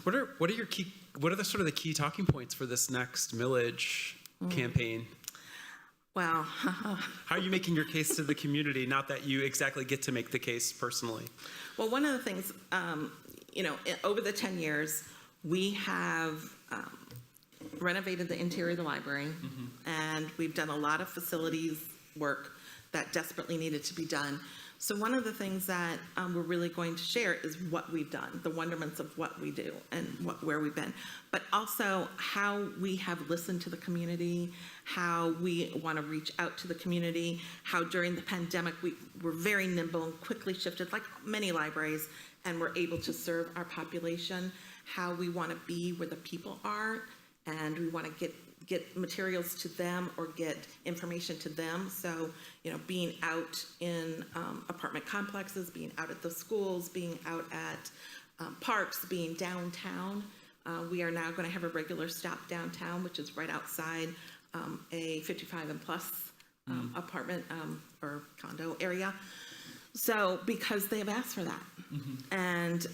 what are the sort of the key talking points for this next millage campaign? Wow. How are you making your case to the community? Not that you exactly get to make the case personally. Well, one of the things, over the 10 years, we have renovated the interior of the library, and we've done a lot of facilities work that desperately needed to be done. So one of the things that we're really going to share is what we've done, the wonderments of what we do and where we've been, but also how we have listened to the community, how we want to reach out to the community, how during the pandemic we were very nimble and quickly shifted, like many libraries, and we're able to serve our population, how we want to be where the people are, and we want to get materials to them or get information to them. So, being out in apartment complexes, being out at the schools, being out at parks, being downtown. We are now going to have a regular stop downtown, which is right outside a 55 and plus apartment or condo area. So, because they have asked for that. And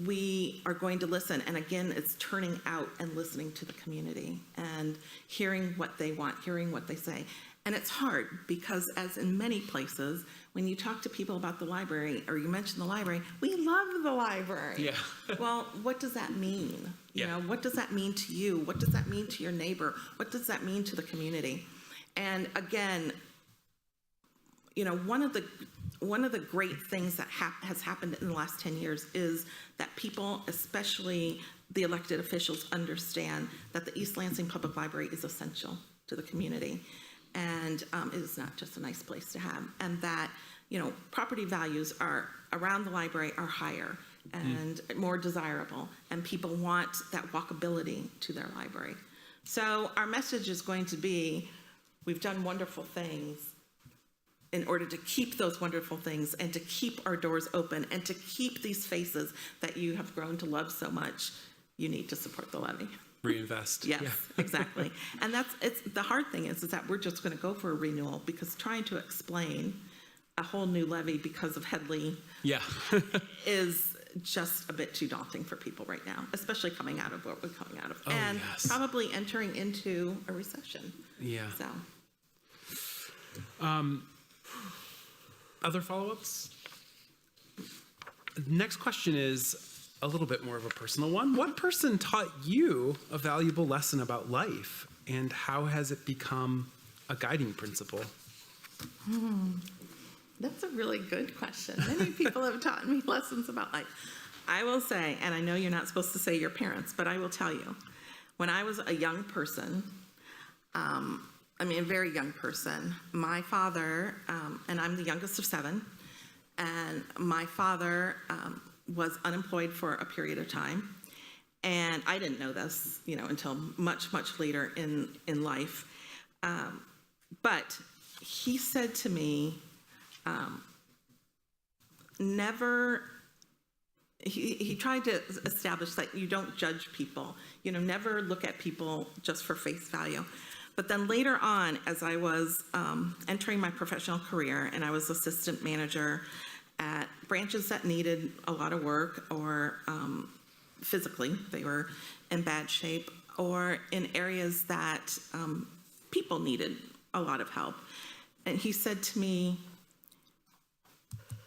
we are going to listen. And again, it's turning out and listening to the community and hearing what they want, hearing what they say. And it's hard because, as in many places, when you talk to people about the library or you mention the library, we love the library. Yeah. Well, what does that mean? You know, what does that mean to you? What does that mean to your neighbor? What does that mean to the community? And again, one of the great things that has happened in the last 10 years is that people, especially the elected officials, understand that the East Lansing Public Library is essential to the community, and it is not just a nice place to have, and that property values around the library are higher and more desirable, and people want that walkability to their library. So our message is going to be, we've done wonderful things. In order to keep those wonderful things and to keep our doors open and to keep these faces that you have grown to love so much, you need to support the levy. Reinvest. Yes, exactly. And it's the hard thing is that we're just going to go for a renewal, because trying to explain a whole new levy because of Headley is just a bit too daunting for people right now, especially coming out of what we're coming out of, and probably entering into a recession. Yeah. So. Other follow-ups? Next question is, a little bit more of a personal one. What person taught you a valuable lesson about life, and how has it become a guiding principle? That's a really good question. Many people have taught me lessons about life. I will say, and I know you're not supposed to say your parents, but I will tell you, when I was a young person, a very young person, my father, and I'm the youngest of 7, and my father was unemployed for a period of time. And I didn't know this, until much, much later in life. But he said to me, he tried to establish that you don't judge people, never look at people just for face value. But then later on, as I was entering my professional career, and I was assistant manager at branches that needed a lot of work, or physically they were in bad shape, or in areas that people needed a lot of help. And he said to me,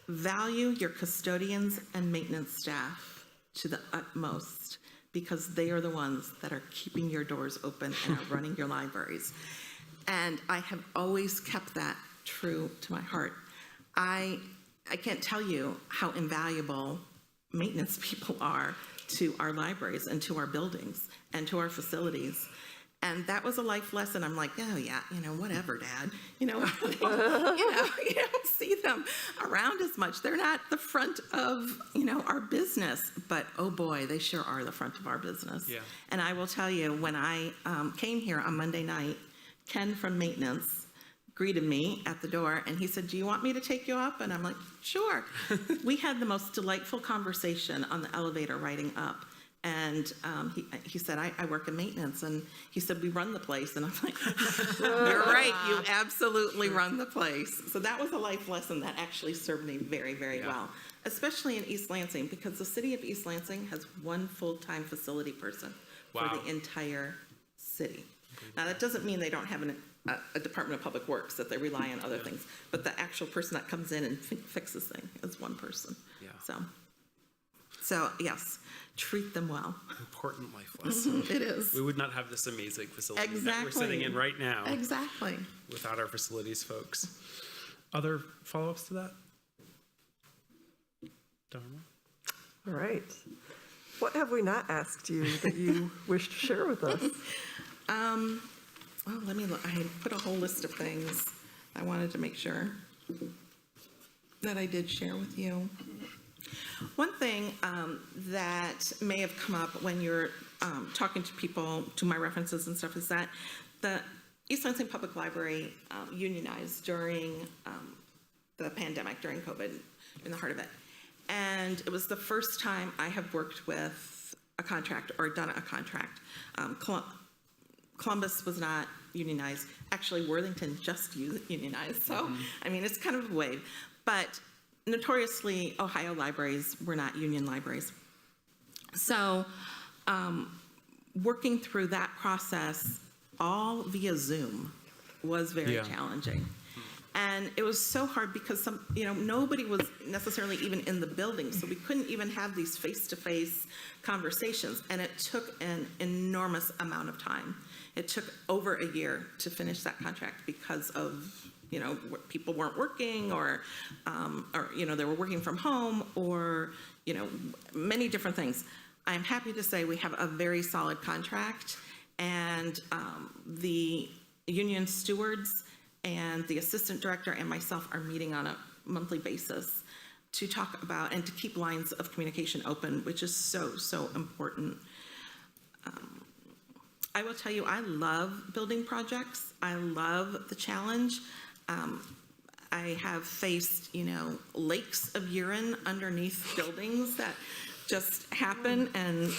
value your custodians and maintenance staff to the utmost, because they are the ones that are keeping your doors open and are running your libraries. And I have always kept that true to my heart. I can't tell you how invaluable maintenance people are to our libraries and to our buildings and to our facilities. And that was a life lesson. I'm like, oh yeah, whatever, Dad. You don't see them around as much. They're not the front of, our business, but oh boy, they sure are the front of our business. Yeah. And I will tell you, when I came here on Monday night, Ken from maintenance greeted me at the door, and he said, do you want me to take you up? And I'm like, sure. We had the most delightful conversation on the elevator riding up. And he said, I work in maintenance. And he said, we run the place. And I'm like, you're right, you absolutely run the place. So that was a life lesson that actually served me very, very well, especially in East Lansing, because the city of East Lansing has one full-time facility person for the entire city. Now, that doesn't mean they don't have a Department of Public Works, that they rely on other things, but the actual person that comes in and fixes things is one person. Yeah. So yes, treat them well. Important life lesson. It is. We would not have this amazing facility that Exactly. we're sitting in right now. Exactly. Without our facilities folks. Other follow-ups to that? Dharma? All right. What have we not asked you that you wish to share with us? Well, let me look. I put a whole list of things I wanted to make sure that I did share with you. One thing that may have come up when you're talking to people, to my references and stuff, is that the East Lansing Public Library unionized during the pandemic, during COVID, in the heart of it. And it was the first time I have worked with a contract or done a contract. Columbus was not unionized. Actually, Worthington just unionized. So, I mean, it's kind of a wave. But notoriously, Ohio libraries were not union libraries. So, working through that process all via Zoom was very challenging. And it was so hard because nobody was necessarily even in the building, so we couldn't even have these face-to-face conversations. And it took an enormous amount of time. It took over a year to finish that contract because of people weren't working, or they were working from home, or many different things. I'm happy to say we have a very solid contract, and the union stewards and the assistant director and myself are meeting on a monthly basis to talk about and to keep lines of communication open, which is so, so important. I will tell you, I love building projects. I love the challenge. I have faced, lakes of urine underneath buildings that just happen, and,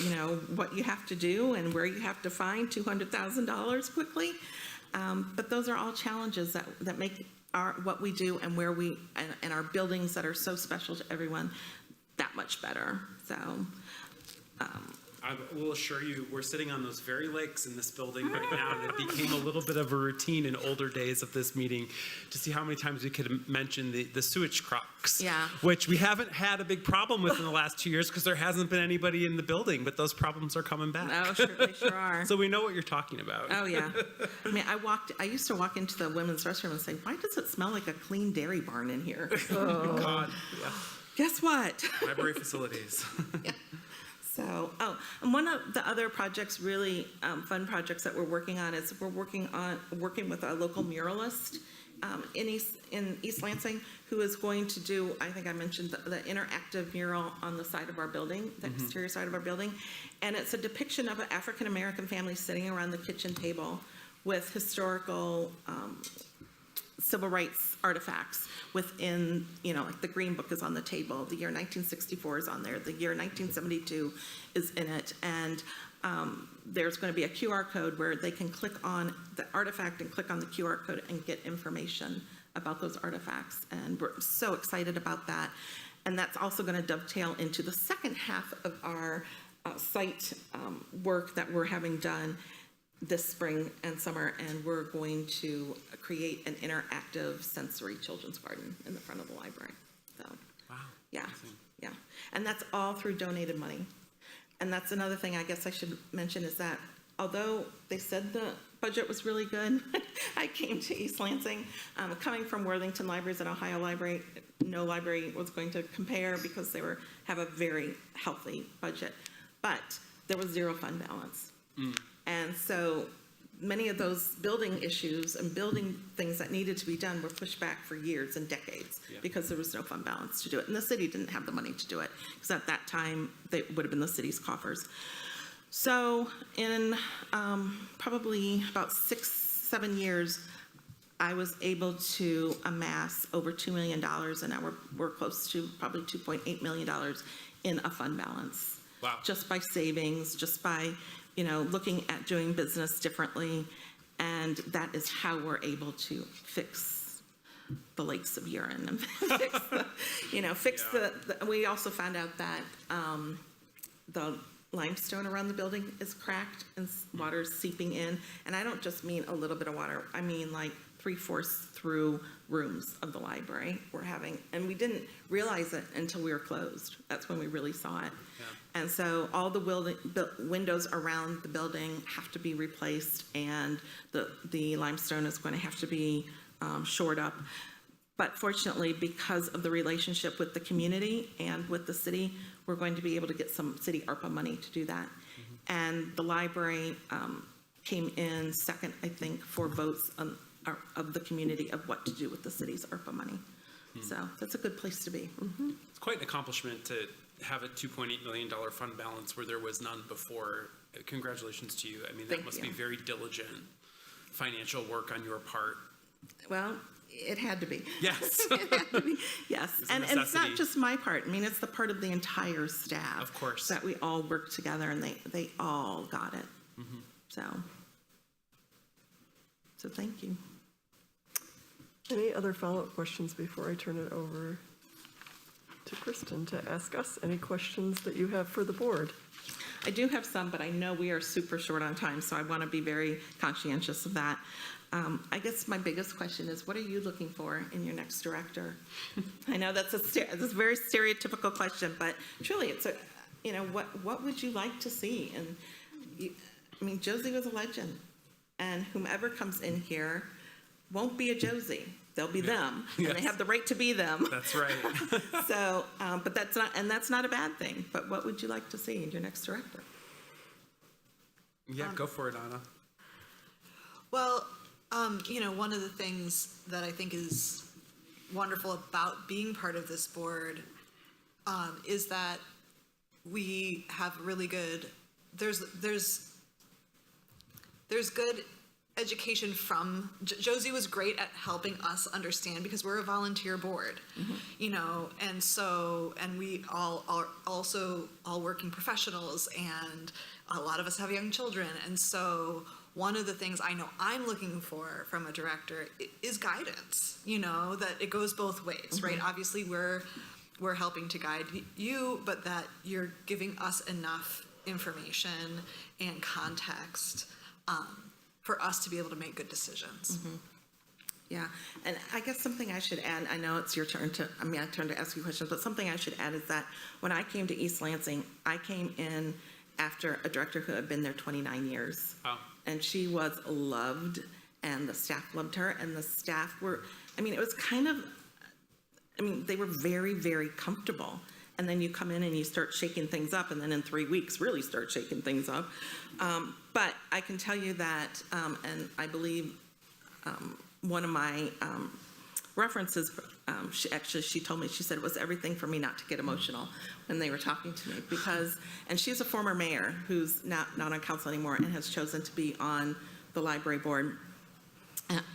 what you have to do and where you have to find $200,000 quickly. But those are all challenges that make what we do and where we, and our buildings that are so special to everyone, that much better. So I will assure you, we're sitting on those very lakes in this building right now, and it became a little bit of a routine in older days of this meeting to see how many times we could mention the sewage crocs, Yeah. which we haven't had a big problem with in the last 2 years because there hasn't been anybody in the building, but those problems are coming back. Oh, sure, they sure are. So we know what you're talking about. Oh, yeah. I mean, I used to walk into the women's restroom and say, why does it smell like a clean dairy barn in here? Oh, God. Yeah. Guess what? Library facilities. So, and one of the other projects, really fun projects that we're working on is we're working with a local muralist in East Lansing, who is going to do, I think I mentioned the interactive mural on the side of our building, the exterior side of our building, and it's a depiction of an African-American family sitting around the kitchen table with historical civil rights artifacts within, like the Green Book is on the table, the year 1964 is on there, the year 1972 is in it, and there's going to be a QR code where they can click on the artifact and click on the QR code and get information about those artifacts, and we're so excited about that. And that's also going to dovetail into the second half of our site work that we're having done this spring and summer, and we're going to create an interactive sensory children's garden in the front of the library. So, wow. Yeah, yeah. And that's all through donated money. And that's another thing I guess I should mention is that although they said the budget was really good, I came to East Lansing, coming from Worthington Libraries and Ohio Library, no library was going to compare because they have a very healthy budget, but there was zero fund balance. And so many of those building issues and building things that needed to be done were pushed back for years and decades because there was no fund balance to do it. And the city didn't have the money to do it because at that time, they would have been the city's coffers. So in probably about 6-7 years, I was able to amass over $2 million, and now we're close to probably $2.8 million in a fund balance. Wow. Just by savings, just by looking at doing business differently, and that is how we're able to fix the lakes of urine and fix we also found out that the limestone around the building is cracked and water's seeping in, and I don't just mean a little bit of water, I mean like 3/4 through rooms of the library we're having, and we didn't realize it until we were closed. That's when we really saw it. And so all the windows around the building have to be replaced, and the limestone is going to have to be shored up. But fortunately, because of the relationship with the community and with the city, we're going to be able to get some city ARPA money to do that. And the library came in second, I think, for votes of the community of what to do with the city's ARPA money. So that's a good place to be. It's quite an accomplishment to have a $2.8 million fund balance where there was none before. Congratulations to you. I mean, that must be very diligent financial work on your part. Well, it had to be. Yes. It had to be. Yes. It's a And it's not necessity. just my part. I mean, it's the part of the entire staff. Of course. That we all worked together, and they all got it. So thank you. Any other follow-up questions before I turn it over to Kristen to ask us any questions that you have for the board? I do have some, but I know we are super short on time, so I want to be very conscientious of that. I guess my biggest question is, what are you looking for in your next director? I know that's a very stereotypical question, but truly, it's what would you like to see? And Josie was a legend, and whomever comes in here won't be a Josie. They'll be them, and they have the right to be them. That's right. So, but that's not a bad thing. But what would you like to see in your next director? Yeah, go for it, Anna. Well, one of the things that I think is wonderful about being part of this board is that we have really good, there's good education from, Josie was great at helping us understand because we're a volunteer board, and we all are also all working professionals, and a lot of us have young children, and so one of the things I know I'm looking for from a director is guidance, that it goes both ways, right? Obviously we're helping to guide you, but that you're giving us enough information and context for us to be able to make good decisions. Yeah, and I guess something I should add, I know it's your turn to, my turn to ask you questions, but something I should add is that when I came to East Lansing, I came in after a director who had been there 29 years. Oh. And she was loved, and the staff loved her, and the staff were, it was kind of, they were very, very comfortable. And then you come in and you start shaking things up, and then in 3 weeks, really start shaking things up. But I can tell you that, and I believe one of my references, she told me, she said it was everything for me not to get emotional when they were talking to me, because, and she's a former mayor who's not on council anymore and has chosen to be on the library board,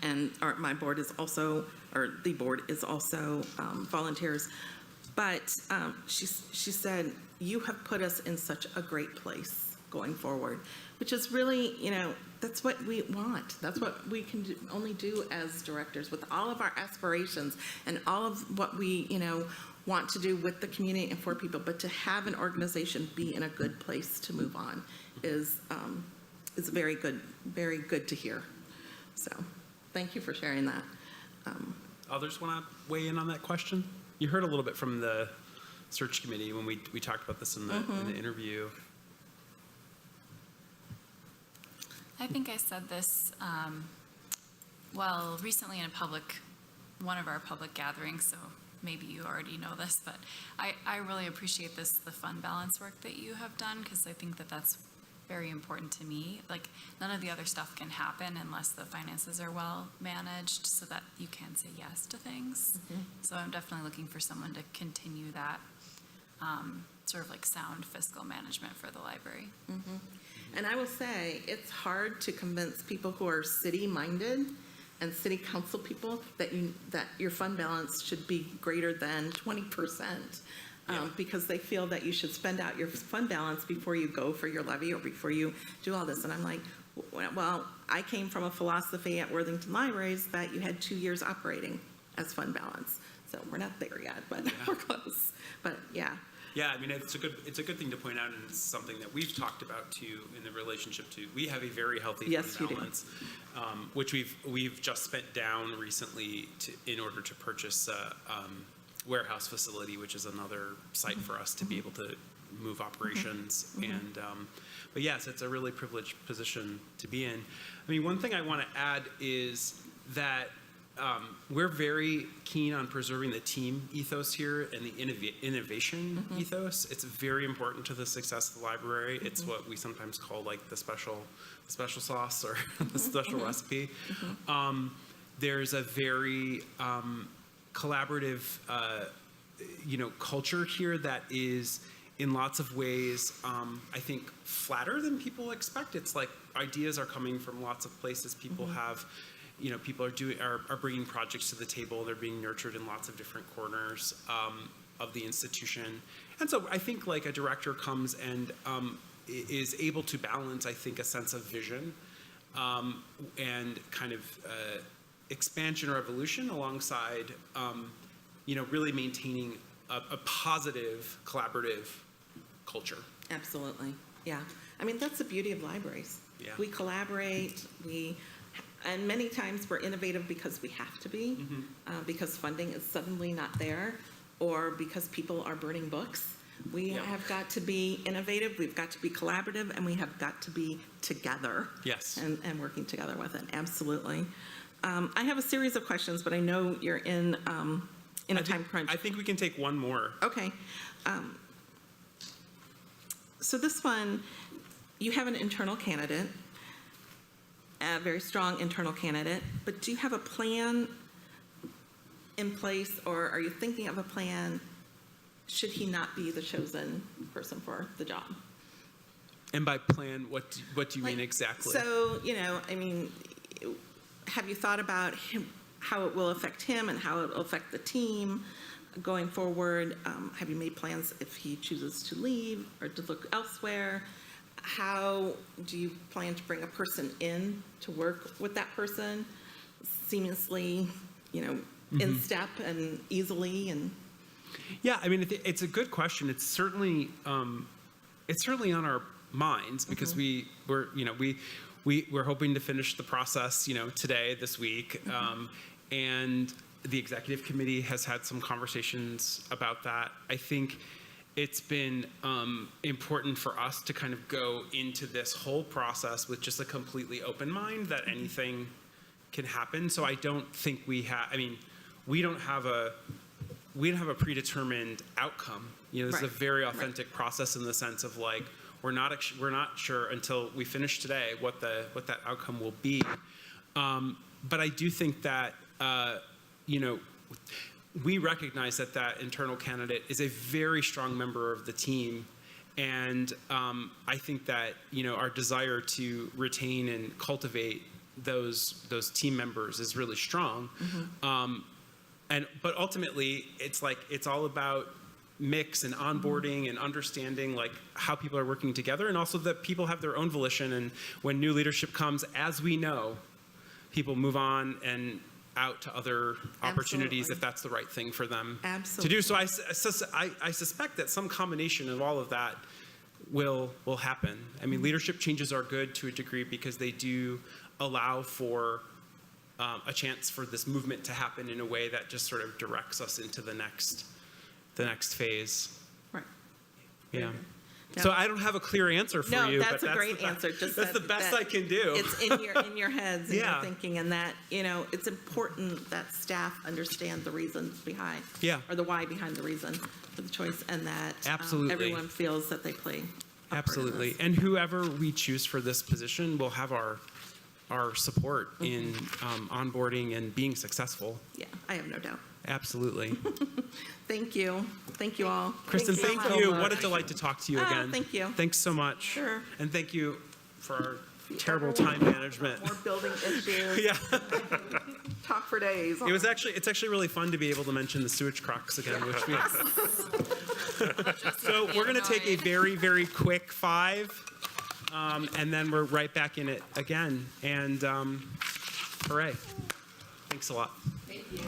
and my board is also, or the board is also volunteers. But she said, you have put us in such a great place going forward, which is really, that's what we want. That's what we can only do as directors with all of our aspirations and all of what we, want to do with the community and for people. But to have an organization be in a good place to move on is very good to hear. So thank you for sharing that. Others want to weigh in on that question? You heard a little bit from the search committee when we talked about this in the interview. I think I said this, recently in one of our public gatherings, so maybe you already know this, but I really appreciate the fund balance work that you have done, because I think that that's very important to me. Like, none of the other stuff can happen unless the finances are well managed so that you can say yes to things. So I'm definitely looking for someone to continue that sort of like sound fiscal management for the library. And I will say, it's hard to convince people who are city-minded and city council people that your fund balance should be greater than 20%. Because they feel that you should spend out your fund balance before you go for your levy or before you do all this. And I'm like, well, I came from a philosophy at Worthington Libraries that you had 2 years operating as fund balance. So we're not there yet, but we're close. But yeah. Yeah, it's a good thing to point out, and it's something that we've talked about too in the relationship to. We have a very healthy fund balance, which we've just spent down recently in order to purchase warehouse facility, which is another site for us to be able to move operations. And but yes, it's a really privileged position to be in. One thing I want to add is that we're very keen on preserving the team ethos here and the innovation ethos. It's very important to the success of the library. It's what we sometimes call like the special sauce or the special recipe. There's a very collaborative, culture here that is in lots of ways, I think, flatter than people expect. It's like ideas are coming from lots of places. People have, people are bringing projects to the table. They're being nurtured in lots of different corners of the institution. And so I think like a director comes and is able to balance, I think, a sense of vision and kind of expansion or evolution alongside, really maintaining a positive, collaborative culture. Absolutely, yeah. That's the beauty of libraries. Yeah. We collaborate, and many times we're innovative because we have to be, because funding is suddenly not there, or because people are burning books. We have got to be innovative, we've got to be collaborative, and we have got to be together. Yes. And working together with it, absolutely. I have a series of questions, but I know you're in a time crunch. I think we can take one more. Okay. So this one, you have an internal candidate, a very strong internal candidate, but do you have a plan in place, or are you thinking of a plan should he not be the chosen person for the job? And by plan, what do you mean exactly? So, have you thought about how it will affect him and how it will affect the team going forward? Have you made plans if he chooses to leave or to look elsewhere? How do you plan to bring a person in to work with that person seamlessly, in step and easily? And yeah, it's a good question. It's certainly on our minds, because we're hoping to finish the process, today, this week. And the executive committee has had some conversations about that. I think it's been important for us to kind of go into this whole process with just a completely open mind that anything can happen. So I don't think we don't have a predetermined outcome. This is a very authentic process in the sense of like, we're not sure until we finish today what that outcome will be. But I do think that, we recognize that internal candidate is a very strong member of the team. And I think that, our desire to retain and cultivate those team members is really strong. But ultimately, it's all about mix and onboarding and understanding like how people are working together, and also that people have their own volition. And when new leadership comes, as we know, people move on and out to other opportunities if that's the right thing for them to do. So I suspect that some combination of all of that will happen. I mean, leadership changes are good to a degree because they do allow for a chance for this movement to happen in a way that just sort of directs us into the next phase. Right. Yeah. So I don't have a clear answer for you. That's a great answer. That's the best I can do. It's in your heads and your thinking, and that it's important that staff understand the reasons behind, or the why behind the reason for the choice, and that everyone feels that they play. Absolutely, and whoever we choose for this position will have our support in onboarding and being successful. Yeah, I have no doubt. Absolutely. Thank you. Thank you all. Kristen, thank you. What a delight to talk to you again. Thank you. Thanks so much. Sure. And thank you for our terrible time management. More building issues. Yeah. Talk for days. It's actually really fun to be able to mention the sewage crocs again, which we. So we're going to take a very, very quick 5, and then we're right back in it again. And hooray! Thanks a lot. Thank you.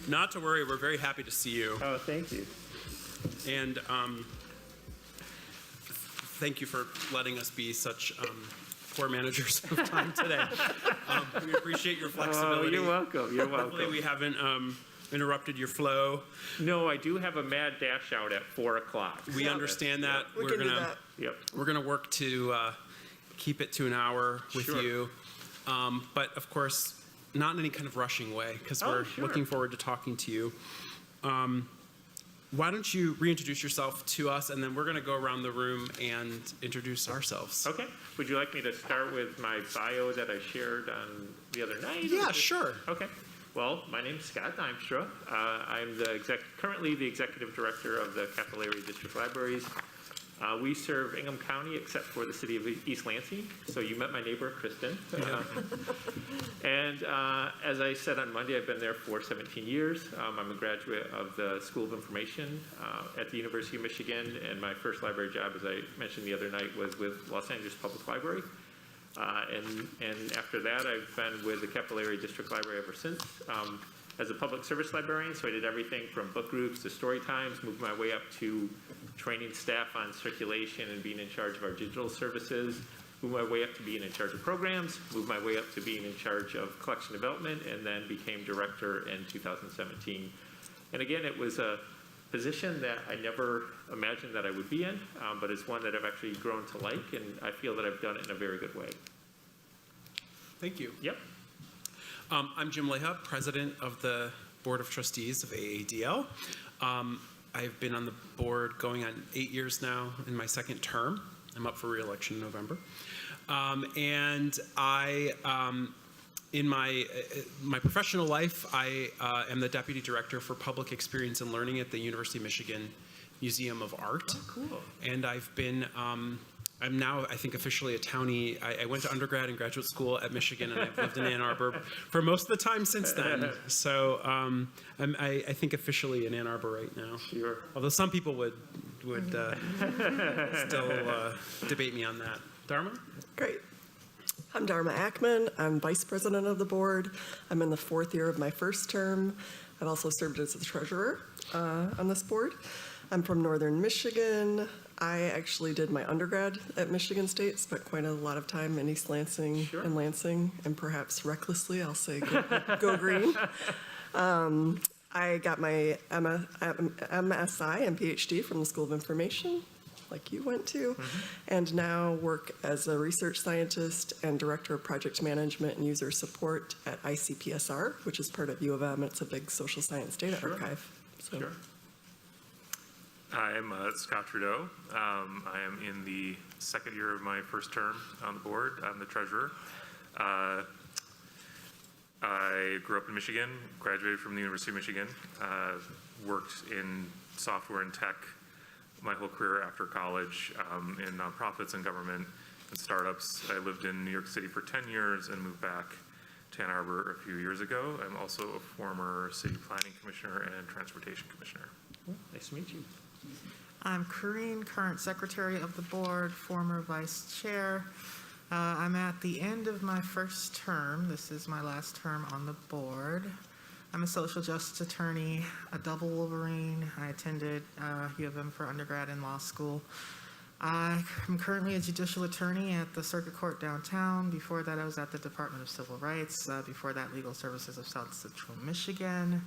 Not to worry, we're very happy to see you. Oh, thank you. And thank you for letting us be such poor managers of time today. We appreciate your flexibility. Oh, you're welcome. You're welcome. Hopefully we haven't interrupted your flow. No, I do have a mad dash out at 4 o'clock. We understand that. We can do that. Yep. We're gonna work to keep it to an hour with Sure. you, but of course, not in any kind of rushing way, because we're sure. looking forward to talking to you. Why don't you reintroduce yourself to us, and then we're gonna go around the room and introduce ourselves. Okay. Would you like me to start with my bio that I shared on the other night? Yeah, sure. Okay. Well, my name's Scott Dimstra. I'm currently the executive director of the Capital Area District Libraries. We serve Ingham County except for the city of East Lansing. So you met my neighbor, Kristen. And as I said on Monday, I've been there for 17 years. I'm a graduate of the School of Information at the University of Michigan. And my first library job, as I mentioned the other night, was with Los Angeles Public Library. And after that, I've been with the Capital Area District Library ever since. As a public service librarian, so I did everything from book groups to story times, moved my way up to training staff on circulation and being in charge of our digital services, moved my way up to being in charge of programs, moved my way up to being in charge of collection development, and then became director in 2017. And again, it was a position that I never imagined that I would be in, but it's one that I've actually grown to like, and I feel that I've done it in a very good way. Thank you. Yep. I'm Jim Leha, president of the Board of Trustees of AADL. I've been on the board going on 8 years now in my second term. I'm up for re-election in November. And I, in my professional life, I am the deputy director for public experience and learning at the University of Michigan Museum of Art. Oh, cool. And I've been, I'm now, I think, officially a townie. I went to undergrad and graduate school at Michigan, and I've lived in Ann Arbor for most of the time since then. So I think officially in Ann Arbor right now. Sure. Although some people would still debate me on that. Dharma? Great. I'm Dharma Ackman. I'm vice president of the board. I'm in the 4th year of my first term. I've also served as the treasurer on this board. I'm from northern Michigan. I actually did my undergrad at Michigan State, spent quite a lot of time in East Lansing and Lansing, and perhaps recklessly, I'll say go green. I got my MSI and PhD from the School of Information, like you went to, and now work as a research scientist and director of project management and user support at ICPSR, which is part of U of M. It's a big social science data archive. So. Sure. I'm Scott Trudeau. I am in the second year of my first term on the board. I'm the treasurer. I grew up in Michigan, graduated from the University of Michigan, worked in software and tech my whole career after college in nonprofits and government and startups. I lived in New York City for 10 years and moved back to Ann Arbor a few years ago. I'm also a former city planning commissioner and transportation commissioner. Nice to meet you. I'm Corrine, current secretary of the board, former vice chair. I'm at the end of my first term. This is my last term on the board. I'm a social justice attorney, a double Wolverine. I attended U of M for undergrad and law school. I'm currently a judicial attorney at the Circuit Court downtown. Before that, I was at the Department of Civil Rights. Before that, Legal Services of South Central Michigan.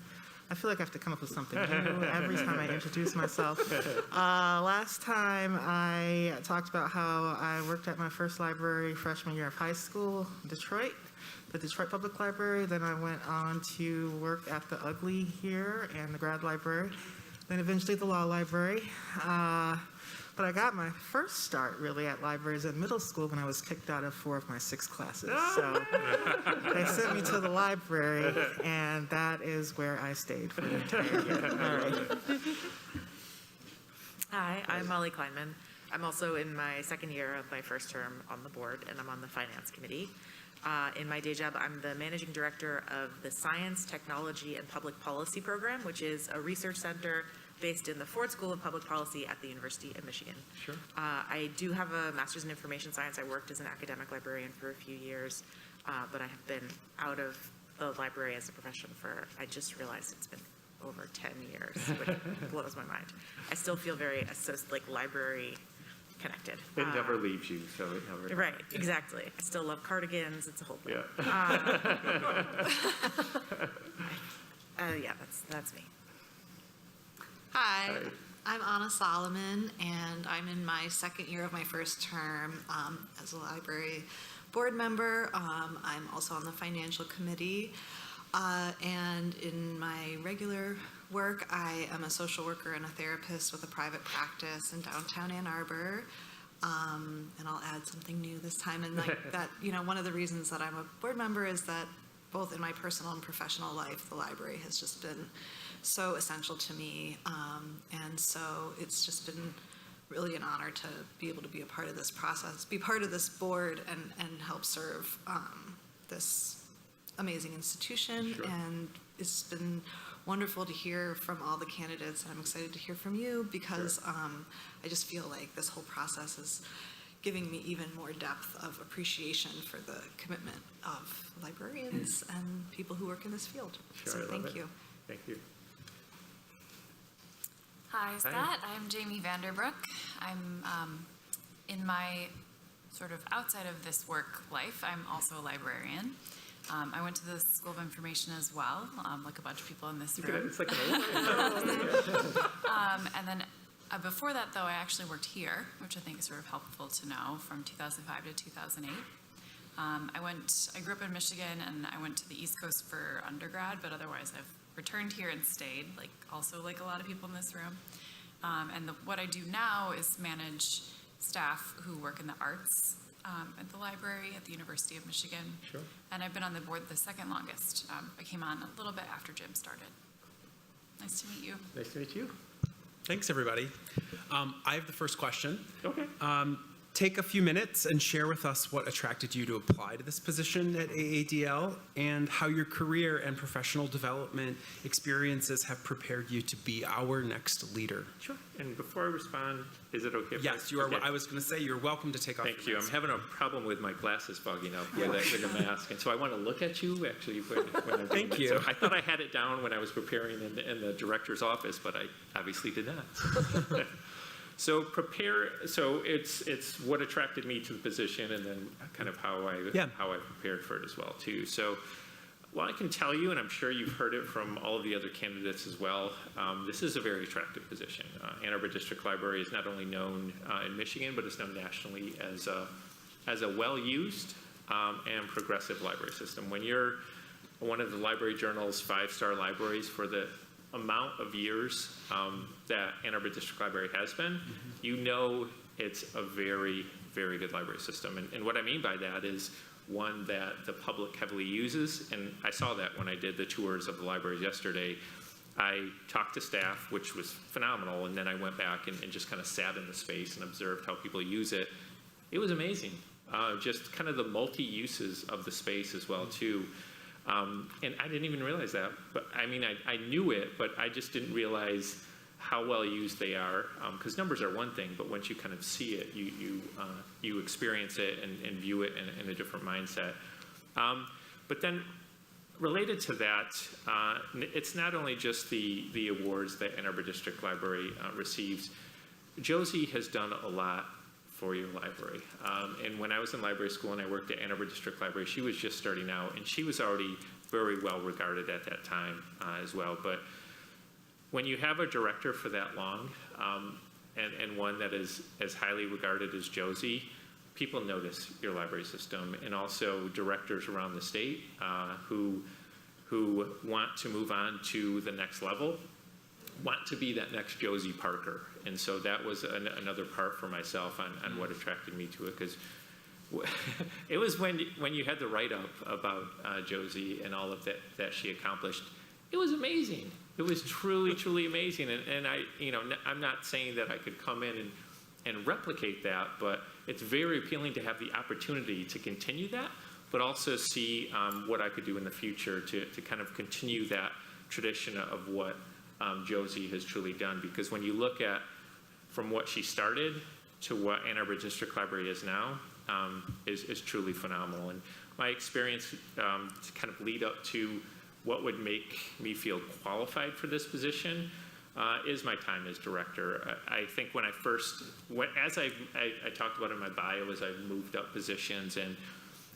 I feel like I have to come up with something new every time I introduce myself. Last time I talked about how I worked at my first library freshman year of high school, Detroit, the Detroit Public Library. Then I went on to work at the Ugly here and the Grad Library, then eventually the Law Library. But I got my first start really at libraries in middle school when I was kicked out of 4 of my 6 classes. So they sent me to the library, and that is where I stayed for the entire year. All right. Hi, I'm Molly Kleinman. I'm also in my second year of my first term on the board, and I'm on the finance committee. In my day job, I'm the managing director of the Science, Technology, and Public Policy program, which is a research center based in the Ford School of Public Policy at the University of Michigan. Sure. I do have a master's in information science. I worked as an academic librarian for a few years, but I have been out of the library as a profession for, I just realized it's been over 10 years, which blows my mind. I still feel very library connected. It never leaves you, so it never. Right, exactly. I still love cardigans. It's a whole thing. Yeah. That's me. Hi, I'm Anna Solomon, and I'm in my second year of my first term as a library board member. I'm also on the financial committee, and in my regular work, I am a social worker and a therapist with a private practice in downtown Ann Arbor. And I'll add something new this time. And that, one of the reasons that I'm a board member is that both in my personal and professional life, the library has just been so essential to me. And so it's just been really an honor to be able to be a part of this process, be part of this board, and help serve this amazing institution. Sure. And it's been wonderful to hear from all the candidates, and I'm excited to hear from you because I just feel like this whole process is giving me even more depth of appreciation for the commitment of librarians and people who work in this field. Sure, So I love thank it. you. Thank you. Hi, Scott. I'm Jamie Vanderbrook. I'm in my sort of outside of this work life, I'm also a librarian. I went to the School of Information as well, like a bunch of people in this room. It's like an And then before that, though, I actually worked here, which I think is sort of helpful to know, from 2005 to 2008. I grew up in Michigan, and I went to the East Coast for undergrad, but otherwise I've returned here and stayed, like a lot of people in this room. And what I do now is manage staff who work in the arts at the library at the University of Michigan. Sure. And I've been on the board the second longest. I came on a little bit after Jim started. Nice to meet you. Nice to meet you. Thanks, everybody. I have the first question. Okay. Take a few minutes and share with us what attracted you to apply to this position at AADL and how your career and professional development experiences have prepared you to be our next leader. Sure. And before I respond, is it okay? Yes, you are. Okay. I was going to say you're welcome to take off. Thank you. I'm having a problem with my glasses fogging up with the mask, and so I want to look at you actually when I'm doing Thank it. you. So I thought I had it down when I was preparing in the director's office, but I obviously did not. So it's what attracted me to the position, and then kind of how I prepared for it as well too. So, well, I can tell you, and I'm sure you've heard it from all of the other candidates as well, this is a very attractive position. Ann Arbor District Library is not only known in Michigan, but it's known nationally as a well-used and progressive library system. When you're one of the Library Journal's 5-star libraries for the amount of years that Ann Arbor District Library has been, you know it's a very, very good library system. And what I mean by that is one that the public heavily uses, and I saw that when I did the tours of the libraries yesterday. I talked to staff, which was phenomenal, and then I went back and just kind of sat in the space and observed how people use it. It was amazing. Just kind of the multi-uses of the space as well, too. And I didn't even realize that, but I mean, I knew it, but I just didn't realize how well used they are, because numbers are one thing, but once you kind of see it, you experience it and view it in a different mindset. But then related to that, it's not only just the awards that Ann Arbor District Library receives. Josie has done a lot for your library. And when I was in library school and I worked at Ann Arbor District Library, she was just starting out, and she was already very well regarded at that time as well. But when you have a director for that long, and one that is as highly regarded as Josie, people notice your library system, and also directors around the state who want to move on to the next level, want to be that next Josie Parker. And so that was another part for myself on what attracted me to it, because it was when you had the write-up about Josie and all of that she accomplished, it was amazing. It was truly, truly amazing. And I'm not saying that I could come in and replicate that, but it's very appealing to have the opportunity to continue that, but also see what I could do in the future to kind of continue that tradition of what Josie has truly done. Because when you look at from what she started to what Ann Arbor District Library is now, is truly phenomenal. And my experience to kind of lead up to what would make me feel qualified for this position is my time as director. I think when I first, as I talked about in my bio, as I've moved up positions, and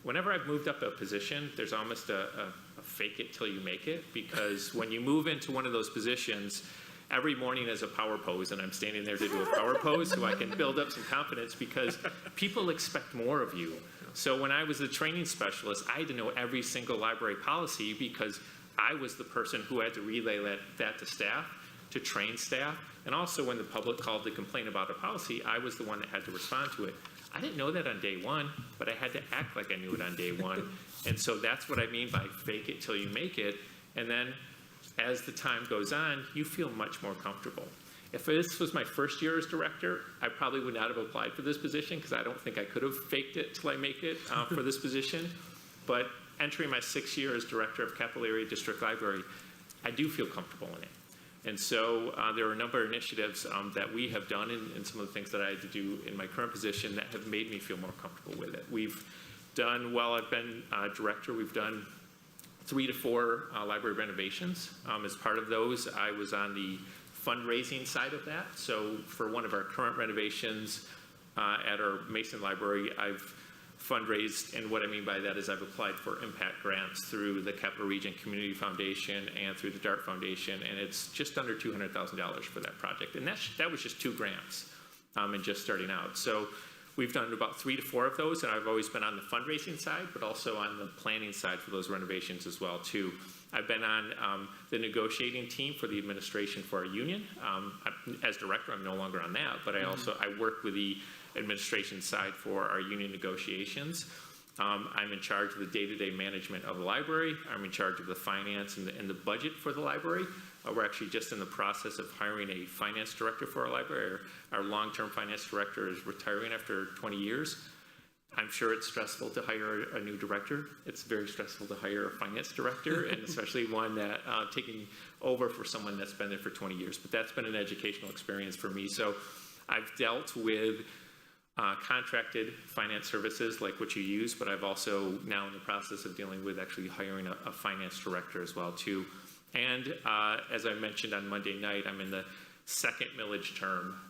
whenever I've moved up a position, there's almost a fake it till you make it, because when you move into one of those positions, every morning is a power pose, and I'm standing there to do a power pose so I can build up some confidence, because people expect more of you. So when I was the training specialist, I had to know every single library policy, because I was the person who had to relay that to staff, to train staff, and also when the public called to complain about a policy, I was the one that had to respond to it. I didn't know that on day one, but I had to act like I knew it on day one. And so that's what I mean by fake it till you make it. And then as the time goes on, you feel much more comfortable. If this was my first year as director, I probably would not have applied for this position, because I don't think I could have faked it till I make it for this position. But entering my 6th year as director of Capital Area District Library, I do feel comfortable in it. And so there are a number of initiatives that we have done, and some of the things that I had to do in my current position that have made me feel more comfortable with it. We've done, while I've been director, we've done 3 to 4 library renovations. As part of those, I was on the fundraising side of that. So for one of our current renovations at our Mason Library, I've fundraised, and what I mean by that is I've applied for impact grants through the Capital Region Community Foundation and through the DART Foundation, and it's just under $200,000 for that project. And that was just 2 grants and just starting out. So we've done about 3 to 4 of those, and I've always been on the fundraising side, but also on the planning side for those renovations as well, too. I've been on the negotiating team for the administration for our union. As director, I'm no longer on that, but I work with the administration side for our union negotiations. I'm in charge of the day-to-day management of the library. I'm in charge of the finance and the budget for the library. We're actually just in the process of hiring a finance director for our library. Our long-term finance director is retiring after 20 years. I'm sure it's stressful to hire a new director. It's very stressful to hire a finance director, and especially one that taking over for someone that's been there for 20 years. But that's been an educational experience for me. So I've dealt with contracted finance services like what you use, but I've also now in the process of dealing with actually hiring a finance director as well, too. And as I mentioned on Monday night, I'm in the 2nd millage term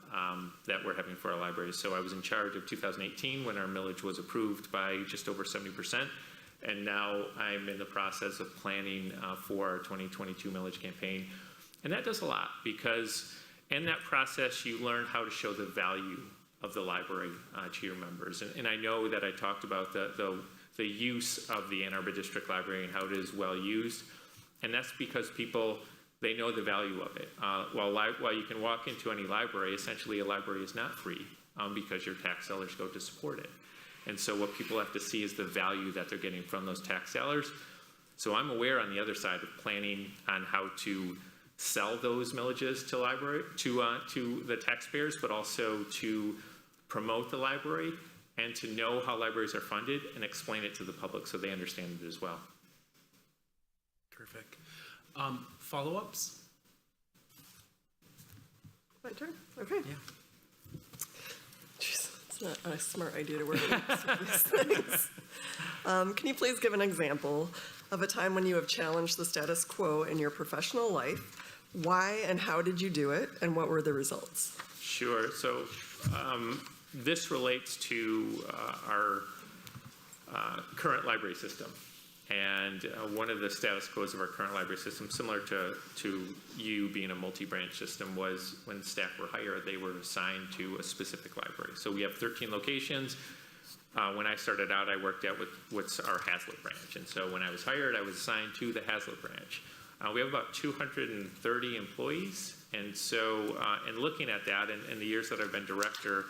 that we're having for our library. So I was in charge of 2018 when our millage was approved by just over 70%. And now I'm in the process of planning for our 2022 millage campaign. And that does a lot, because in that process, you learn how to show the value of the library to your members. And I know that I talked about the use of the Ann Arbor District Library and how it is well used. And that's because people, they know the value of it. While you can walk into any library, essentially a library is not free because your tax dollars go to support it. And so what people have to see is the value that they're getting from those tax dollars. So I'm aware on the other side of planning on how to sell those millages to library, to the taxpayers, but also to promote the library and to know how libraries are funded and explain it to the public so they understand it as well. Terrific. Follow-ups? My turn? Okay. Yeah. Jeez, it's not a smart idea to work with these things. Can you please give an example of a time when you have challenged the status quo in your professional life? Why and how did you do it, and what were the results? Sure. So this relates to our current library system. And one of the status quos of our current library system, similar to you being a multi-branch system, was when staff were hired, they were assigned to a specific library. So we have 13 locations. When I started out, I worked at what's our Hazlitt branch. And so when I was hired, I was assigned to the Hazlitt branch. We have about 230 employees. And so in looking at that, in the years that I've been director,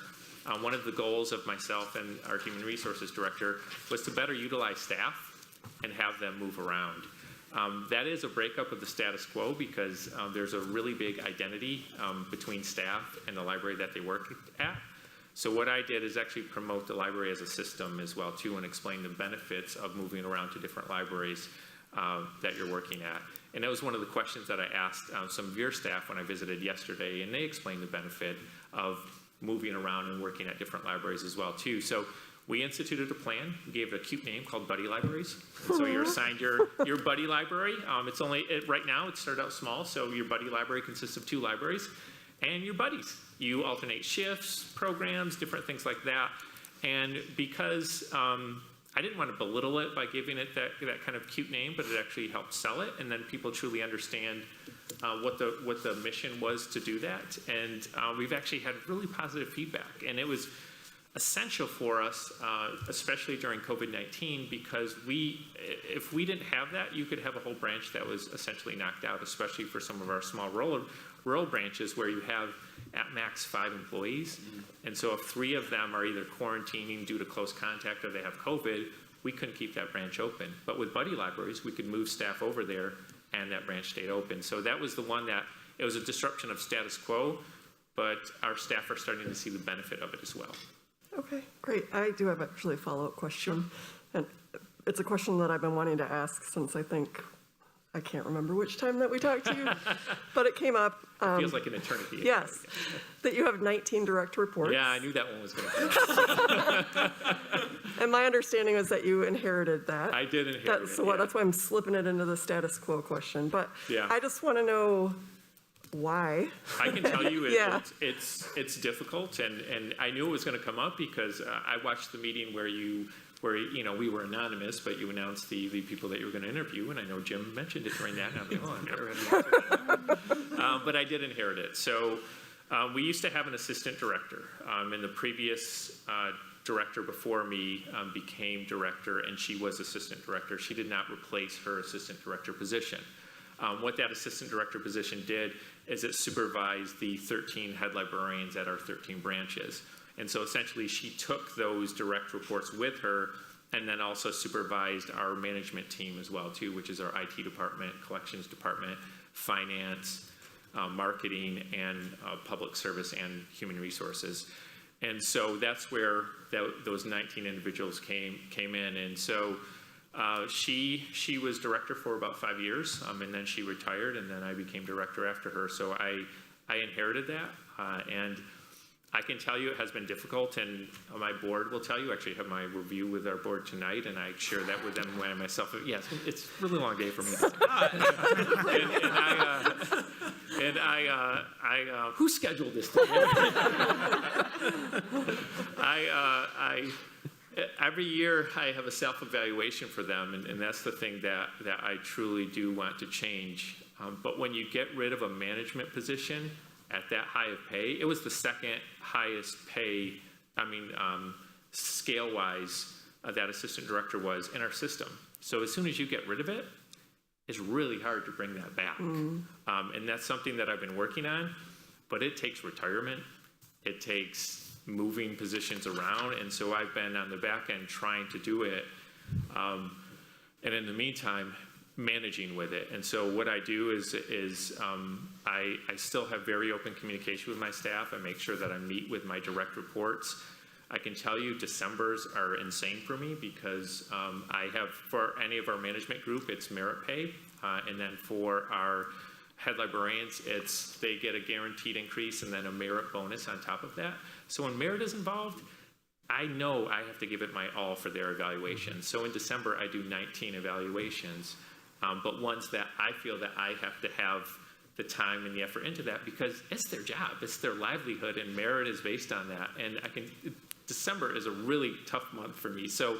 one of the goals of myself and our human resources director was to better utilize staff and have them move around. That is a breakup of the status quo, because there's a really big identity between staff and the library that they work at. So what I did is actually promote the library as a system as well, too, and explain the benefits of moving around to different libraries that you're working at. And that was one of the questions that I asked some of your staff when I visited yesterday, and they explained the benefit of moving around and working at different libraries as well, too. So we instituted a plan, gave it a cute name called Buddy Libraries. And so you're assigned your buddy library. It's only, right now it started out small, so your buddy library consists of 2 libraries and your buddies. You alternate shifts, programs, different things like that. And because I didn't want to belittle it by giving it that kind of cute name, but it actually helped sell it, and then people truly understand what the mission was to do that. And we've actually had really positive feedback, and it was essential for us, especially during COVID-19, because if we didn't have that, you could have a whole branch that was essentially knocked out, especially for some of our small rural branches where you have at max 5 employees. And so if 3 of them are either quarantining due to close contact or they have COVID, we couldn't keep that branch open. But with buddy libraries, we could move staff over there and that branch stayed open. So that was the one that, it was a disruption of status quo, but our staff are starting to see the benefit of it as well. Okay, great. I do have actually a follow-up question. And it's a question that I've been wanting to ask since I can't remember which time that we talked to you, but it came up. It feels like an eternity. Yes, that you have 19 direct reports. Yeah, I knew that one was going to come. And my understanding is that you inherited that. I did inherit it, So that's why I'm slipping it into the status quo question. But yeah. I just want to know why. I can tell you Yeah. it's difficult, and I knew it was going to come up because I watched the meeting where we were anonymous, but you announced the people that you were going to interview, and I know Jim mentioned it during that, and I'm like, oh, I've never had but I did inherit it. So we used to have an assistant director, and the previous director before me became director, and she was assistant director. She did not replace her assistant director position. What that assistant director position did is it supervised the 13 head librarians at our 13 branches. And so essentially she took those direct reports with her and then also supervised our management team as well too, which is our IT department, collections department, finance, marketing, and public service and human resources. And so that's where those 19 individuals came in. And so she was director for about 5 years, and then she retired, and then I became director after her. So I inherited that, and I can tell you it has been difficult, and my board will tell you. Actually, I have my review with our board tonight, and I share that with them when I myself. Yes, it's a really long day for me. Who scheduled this thing? Every year I have a self-evaluation for them, and that's the thing that I truly do want to change. But when you get rid of a management position at that high of pay, it was the second highest pay, scale-wise, that assistant director was in our system. So as soon as you get rid of it, it's really hard to bring that back. And that's something that I've been working on, but it takes retirement. It takes moving positions around, and so I've been on the back end trying to do it, and in the meantime managing with it. And so what I do is I still have very open communication with my staff. I make sure that I meet with my direct reports. I can tell you Decembers are insane for me because I have, for any of our management group, it's merit pay, and then for our head librarians, they get a guaranteed increase and then a merit bonus on top of that. So when merit is involved, I know I have to give it my all for their evaluation. So in December, I do 19 evaluations, but ones that I feel that I have to have the time and the effort into that because it's their job, it's their livelihood, and merit is based on that. And December is a really tough month for me. So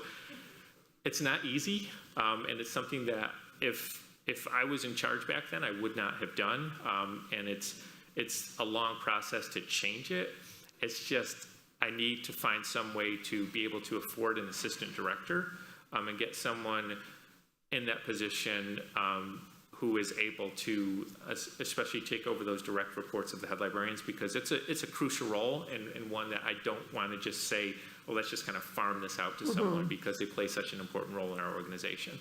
it's not easy, and it's something that if I was in charge back then, I would not have done, and it's a long process to change it. It's just I need to find some way to be able to afford an assistant director and get someone in that position who is able to especially take over those direct reports of the head librarians, because it's a crucial role and one that I don't want to just say, well, let's just kind of farm this out to someone because they play such an important role in our organization.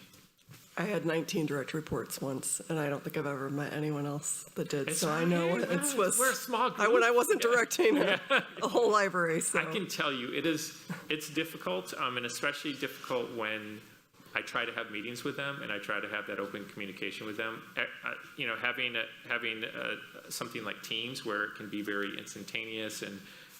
I had 19 direct reports once, and I don't think I've ever met anyone else that did. So I know what it was. We're a small group. When I wasn't directing a whole library. So. I can tell you, it's difficult, and especially difficult when I try to have meetings with them and I try to have that open communication with them. Having something like Teams where it can be very instantaneous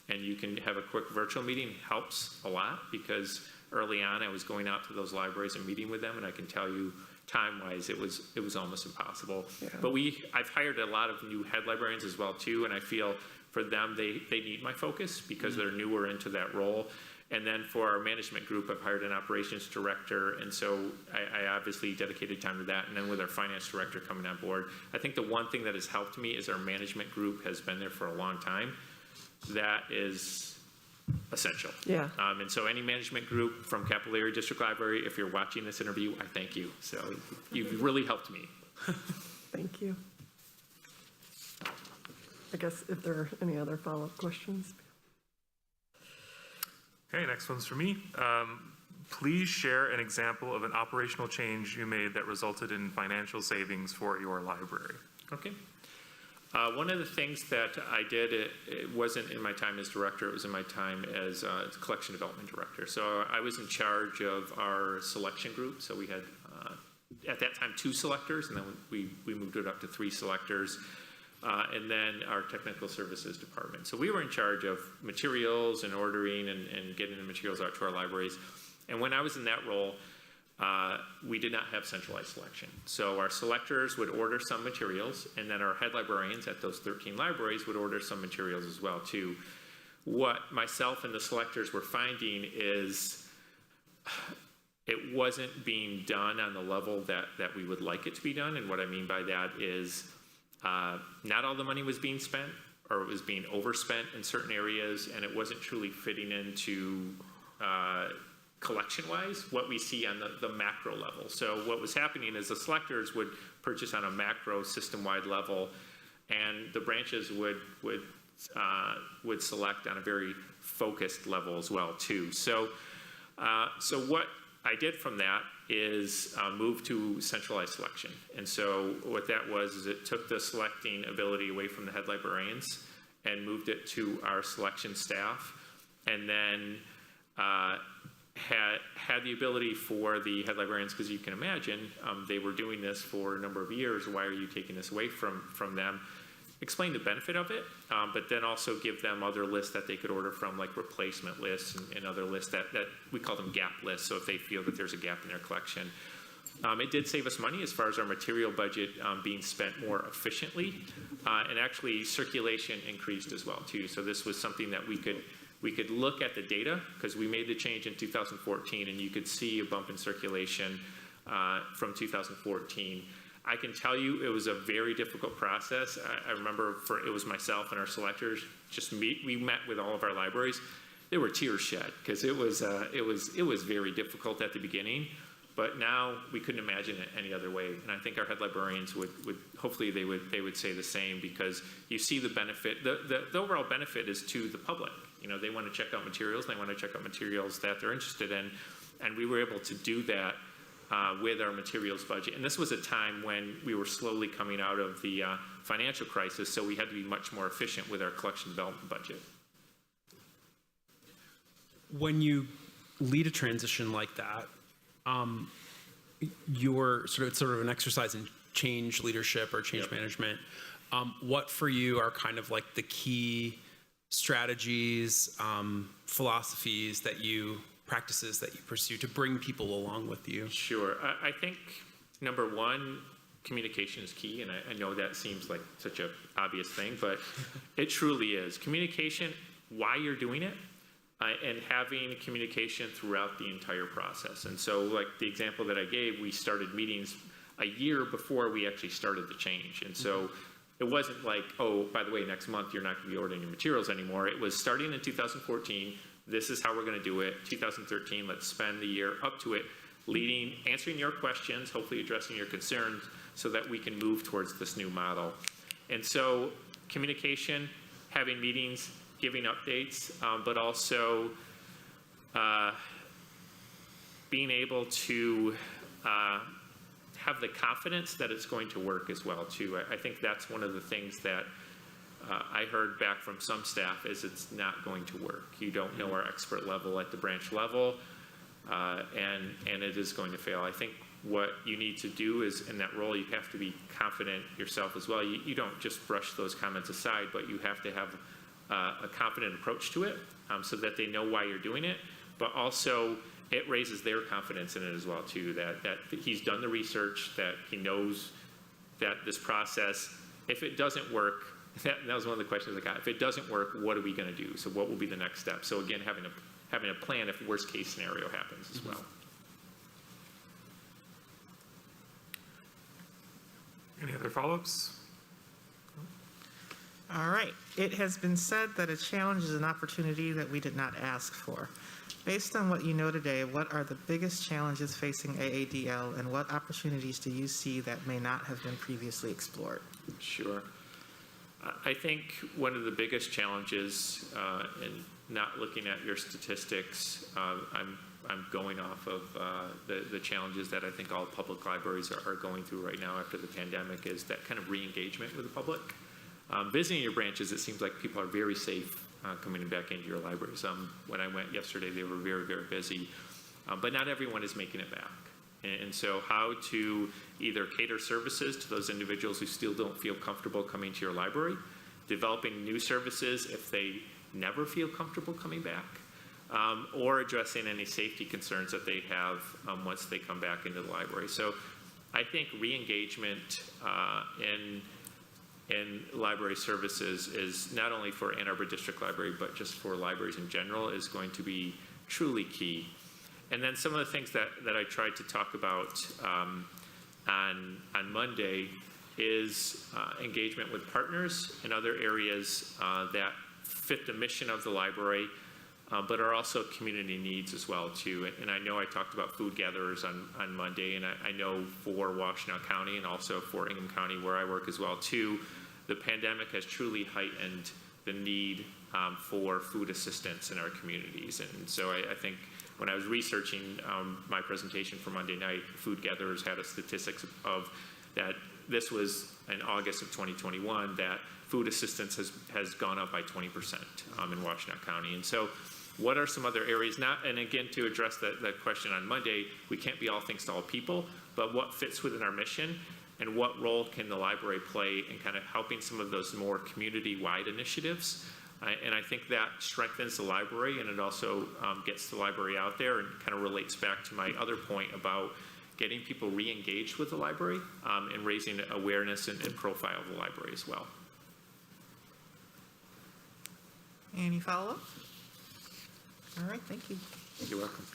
and you can have a quick virtual meeting. Helps a lot, because early on I was going out to those libraries and meeting with them, and I can tell you time-wise it was almost impossible. Yeah. But I've hired a lot of new head librarians as well too, and I feel for them they need my focus because they're newer into that role. And then for our management group, I've hired an operations director, and so I obviously dedicated time to that. And then with our finance director coming on board, I think the one thing that has helped me is our management group has been there for a long time. That is essential. Yeah. And so any management group from Capillary District Library, if you're watching this interview, I thank you. So you've really helped me. Thank you. I guess if there are any other follow-up questions. Okay, next one's for me. Please share an example of an operational change you made that resulted in financial savings for your library. Okay. One of the things that I did, it wasn't in my time as director, it was in my time as collection development director. So I was in charge of our selection group. So we had, at that time, 2 selectors, and then we moved it up to 3 selectors. And then our technical services department. So we were in charge of materials and ordering and getting the materials out to our libraries. And when I was in that role, we did not have centralized selection. So our selectors would order some materials, and then our head librarians at those 13 libraries would order some materials as well too. What myself and the selectors were finding is it wasn't being done on the level that we would like it to be done. And what I mean by that is not all the money was being spent, or it was being overspent in certain areas, and it wasn't truly fitting into collection-wise what we see on the macro level. So what was happening is the selectors would purchase on a macro system-wide level, and the branches would select on a very focused level as well too. So what I did from that is move to centralized selection. And so what that was is it took the selecting ability away from the head librarians and moved it to our selection staff, and then had the ability for the head librarians, because you can imagine they were doing this for a number of years. Why are you taking this away from them? Explain the benefit of it, but then also give them other lists that they could order from, like replacement lists and other lists that we call them gap lists. So if they feel that there's a gap in their collection, it did save us money as far as our material budget being spent more efficiently, and actually circulation increased as well too. So this was something that we could look at the data, because we made the change in 2014, and you could see a bump in circulation from 2014. I can tell you it was a very difficult process. I remember it was myself and our selectors we met with all of our libraries. There were tears shed, because it was very difficult at the beginning, but now we couldn't imagine it any other way. And I think our head librarians would hopefully they would say the same, because you see the benefit. The overall benefit is to the public. They want to check out materials, and they want to check out materials that they're interested in, and we were able to do that with our materials budget. And this was a time when we were slowly coming out of the financial crisis, so we had to be much more efficient with our collection development budget. When you lead a transition like that, it's sort of an exercise in change leadership or change management. What for you are kind of like the key strategies, philosophies practices that you pursue to bring people along with you? Sure. I think number one, communication is key, and I know that seems like such an obvious thing, but it truly is. Communication, why you're doing it, and having communication throughout the entire process. And so, like the example that I gave, we started meetings a year before we actually started the change. And so it wasn't like, oh, by the way, next month you're not going to be ordering your materials anymore. It was starting in 2014. This is how we're going to do it. 2013, let's spend the year up to it, answering your questions, hopefully addressing your concerns, so that we can move towards this new model. And so communication, having meetings, giving updates, but also being able to have the confidence that it's going to work as well too. I think that's one of the things that I heard back from some staff is it's not going to work. You don't know our expert level at the branch level, and it is going to fail. I think what you need to do is, in that role, you have to be confident yourself as well. You don't just brush those comments aside, but you have to have a confident approach to it, so that they know why you're doing it, but also it raises their confidence in it as well too, that he's done the research, that he knows that this process, if it doesn't work, that was one of the questions I got, if it doesn't work, what are we going to do? So what will be the next step? So again, having a plan if worst case scenario happens as well. Any other follow-ups? All right. It has been said that a challenge is an opportunity that we did not ask for. Based on what you know today, what are the biggest challenges facing AADL, and what opportunities do you see that may not have been previously explored? Sure. I think one of the biggest challenges in not looking at your statistics, I'm going off of the challenges that I think all public libraries are going through right now after the pandemic, is that kind of re-engagement with the public. Visiting your branches, it seems like people are very safe coming back into your libraries. When I went yesterday, they were very, very busy, but not everyone is making it back. And so how to either cater services to those individuals who still don't feel comfortable coming to your library, developing new services if they never feel comfortable coming back, or addressing any safety concerns that they have once they come back into the library. So I think re-engagement in library services is not only for Ann Arbor District Library, but just for libraries in general, is going to be truly key. And then some of the things that I tried to talk about on Monday is engagement with partners in other areas that fit the mission of the library, but are also community needs as well too. And I know I talked about food gatherers on Monday, and I know for Washtenaw County and also for Ingham County where I work as well too, the pandemic has truly heightened the need for food assistance in our communities. And so I think when I was researching my presentation for Monday night, Food Gatherers had a statistics of that this was in August of 2021, that food assistance has gone up by 20% in Washtenaw County. And so what are some other areas, and again, to address that question on Monday, we can't be all things to all people, but what fits within our mission, and what role can the library play in kind of helping some of those more community-wide initiatives? And I think that strengthens the library, and it also gets the library out there, and kind of relates back to my other point about getting people re-engaged with the library and raising awareness and profile of the library as well. Any follow-up? All right, thank you. You're welcome.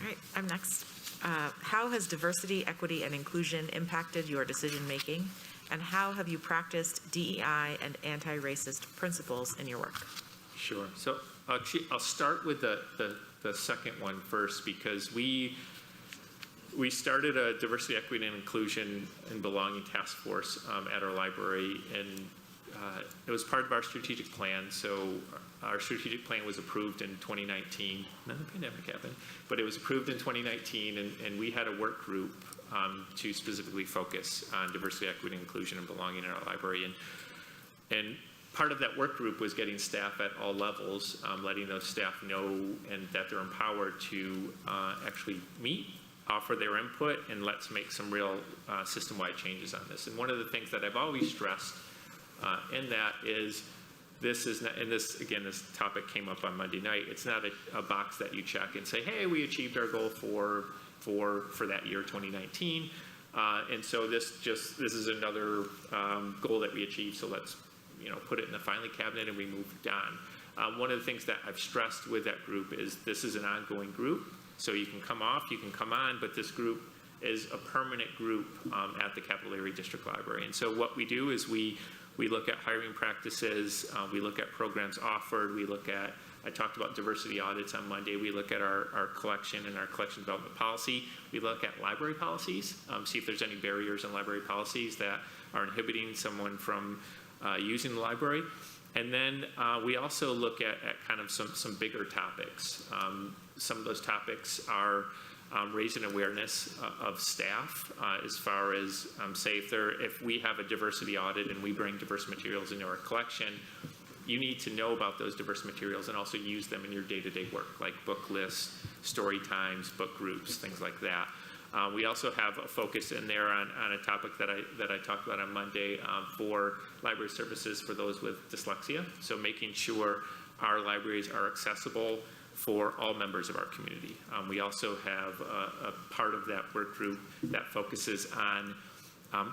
All right, I'm next. How has diversity, equity, and inclusion impacted your decision-making, and how have you practiced DEI and anti-racist principles in your work? Sure. So actually, I'll start with the second one first, because we started a diversity, equity, and inclusion and belonging task force at our library, and it was part of our strategic plan. So our strategic plan was approved in 2019. Then the pandemic happened, but it was approved in 2019, and we had a work group to specifically focus on diversity, equity, inclusion, and belonging in our library. And part of that work group was getting staff at all levels, letting those staff know and that they're empowered to actually meet, offer their input, and let's make some real system-wide changes on this. And one of the things that I've always stressed in that is, this is not, and this, again, this topic came up on Monday night, it's not a box that you check and say, hey, we achieved our goal for that year, 2019. And so this is another goal that we achieved, so let's put it in the filing cabinet and we moved on. One of the things that I've stressed with that group is this is an ongoing group, so you can come off, you can come on, but this group is a permanent group at the Capital Area District Library. And so what we do is we look at hiring practices, we look at programs offered, we look at, I talked about diversity audits on Monday, we look at our collection and our collection development policy, we look at library policies, see if there's any barriers in library policies that are inhibiting someone from using the library. And then we also look at kind of some bigger topics. Some of those topics are raising awareness of staff as far as, say, if we have a diversity audit and we bring diverse materials into our collection, you need to know about those diverse materials and also use them in your day-to-day work, like book lists, story times, book groups, things like that. We also have a focus in there on a topic that I talked about on Monday for library services for those with dyslexia. So making sure our libraries are accessible for all members of our community. We also have a part of that work group that focuses on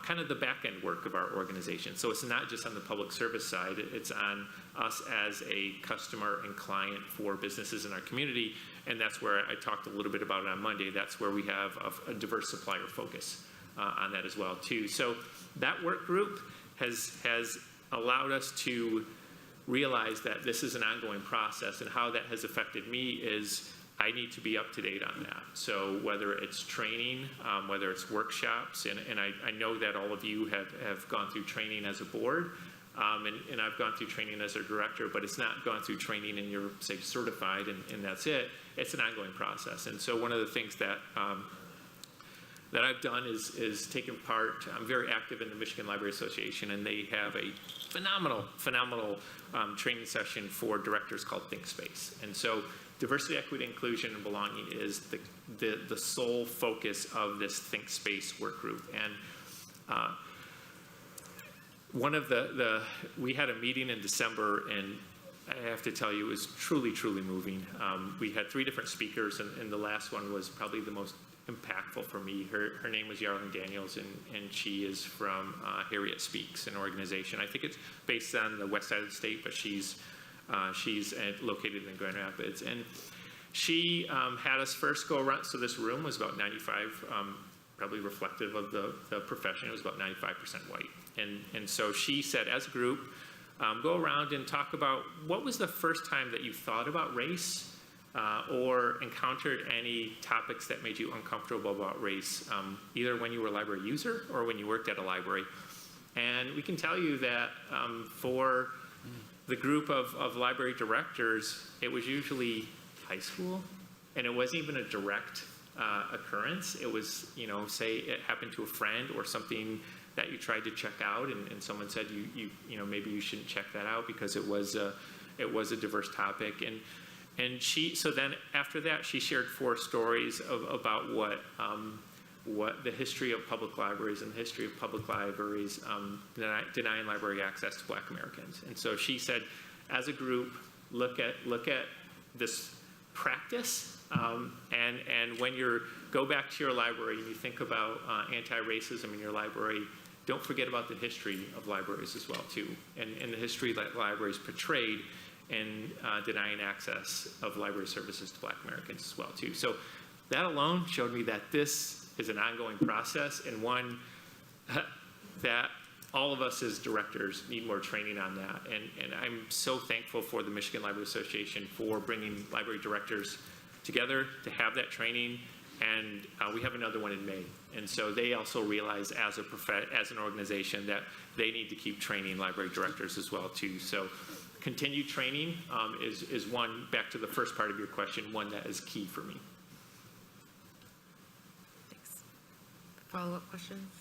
kind of the back-end work of our organization. So it's not just on the public service side, it's on us as a customer and client for businesses in our community, and that's where I talked a little bit about it on Monday. That's where we have a diverse supplier focus on that as well, too. So that work group has allowed us to realize that this is an ongoing process, and how that has affected me is I need to be up to date on that. So whether it's training, whether it's workshops, and I know that all of you have gone through training as a board, and I've gone through training as a director, but it's not gone through training and you're, say, certified and that's it. It's an ongoing process. And so one of the things that that I've done is taken part. I'm very active in the Michigan Library Association, and they have a phenomenal training session for directors called Think Space. And so diversity, equity, inclusion, and belonging is the sole focus of this Think Space work group. And one of we had a meeting in December, and I have to tell you, it was truly, truly moving. We had 3 different speakers, and the last one was probably the most impactful for me. Her name was Yarlin Daniels, and she is from Harriet Speaks, an organization. I think it's based on the west side of the state, but she's located in Grand Rapids. And she had us first go around. So this room was about 95, probably reflective of the profession. It was about 95% white. And so she said, as a group, go around and talk about what was the first time that you thought about race or encountered any topics that made you uncomfortable about race, either when you were a library user or when you worked at a library. And we can tell you that for the group of library directors, it was usually high school, and it wasn't even a direct occurrence. It was, say it happened to a friend or something that you tried to check out, and someone said maybe you shouldn't check that out because it was a diverse topic. And so then after that, she shared 4 stories about what the history of public libraries and the history of public libraries denying library access to Black Americans. And so she said, as a group, look at this practice, and when go back to your library and you think about anti-racism in your library, don't forget about the history of libraries as well, too, and the history that libraries portrayed in denying access of library services to Black Americans as well, too. So that alone showed me that this is an ongoing process, and one that all of us as directors need more training on that. And I'm so thankful for the Michigan Library Association for bringing library directors together to have that training. And we have another one in May. And so they also realize as an organization that they need to keep training library directors as well, too. So continued training is one, back to the first part of your question, one that is key for me. Thanks. Follow-up questions?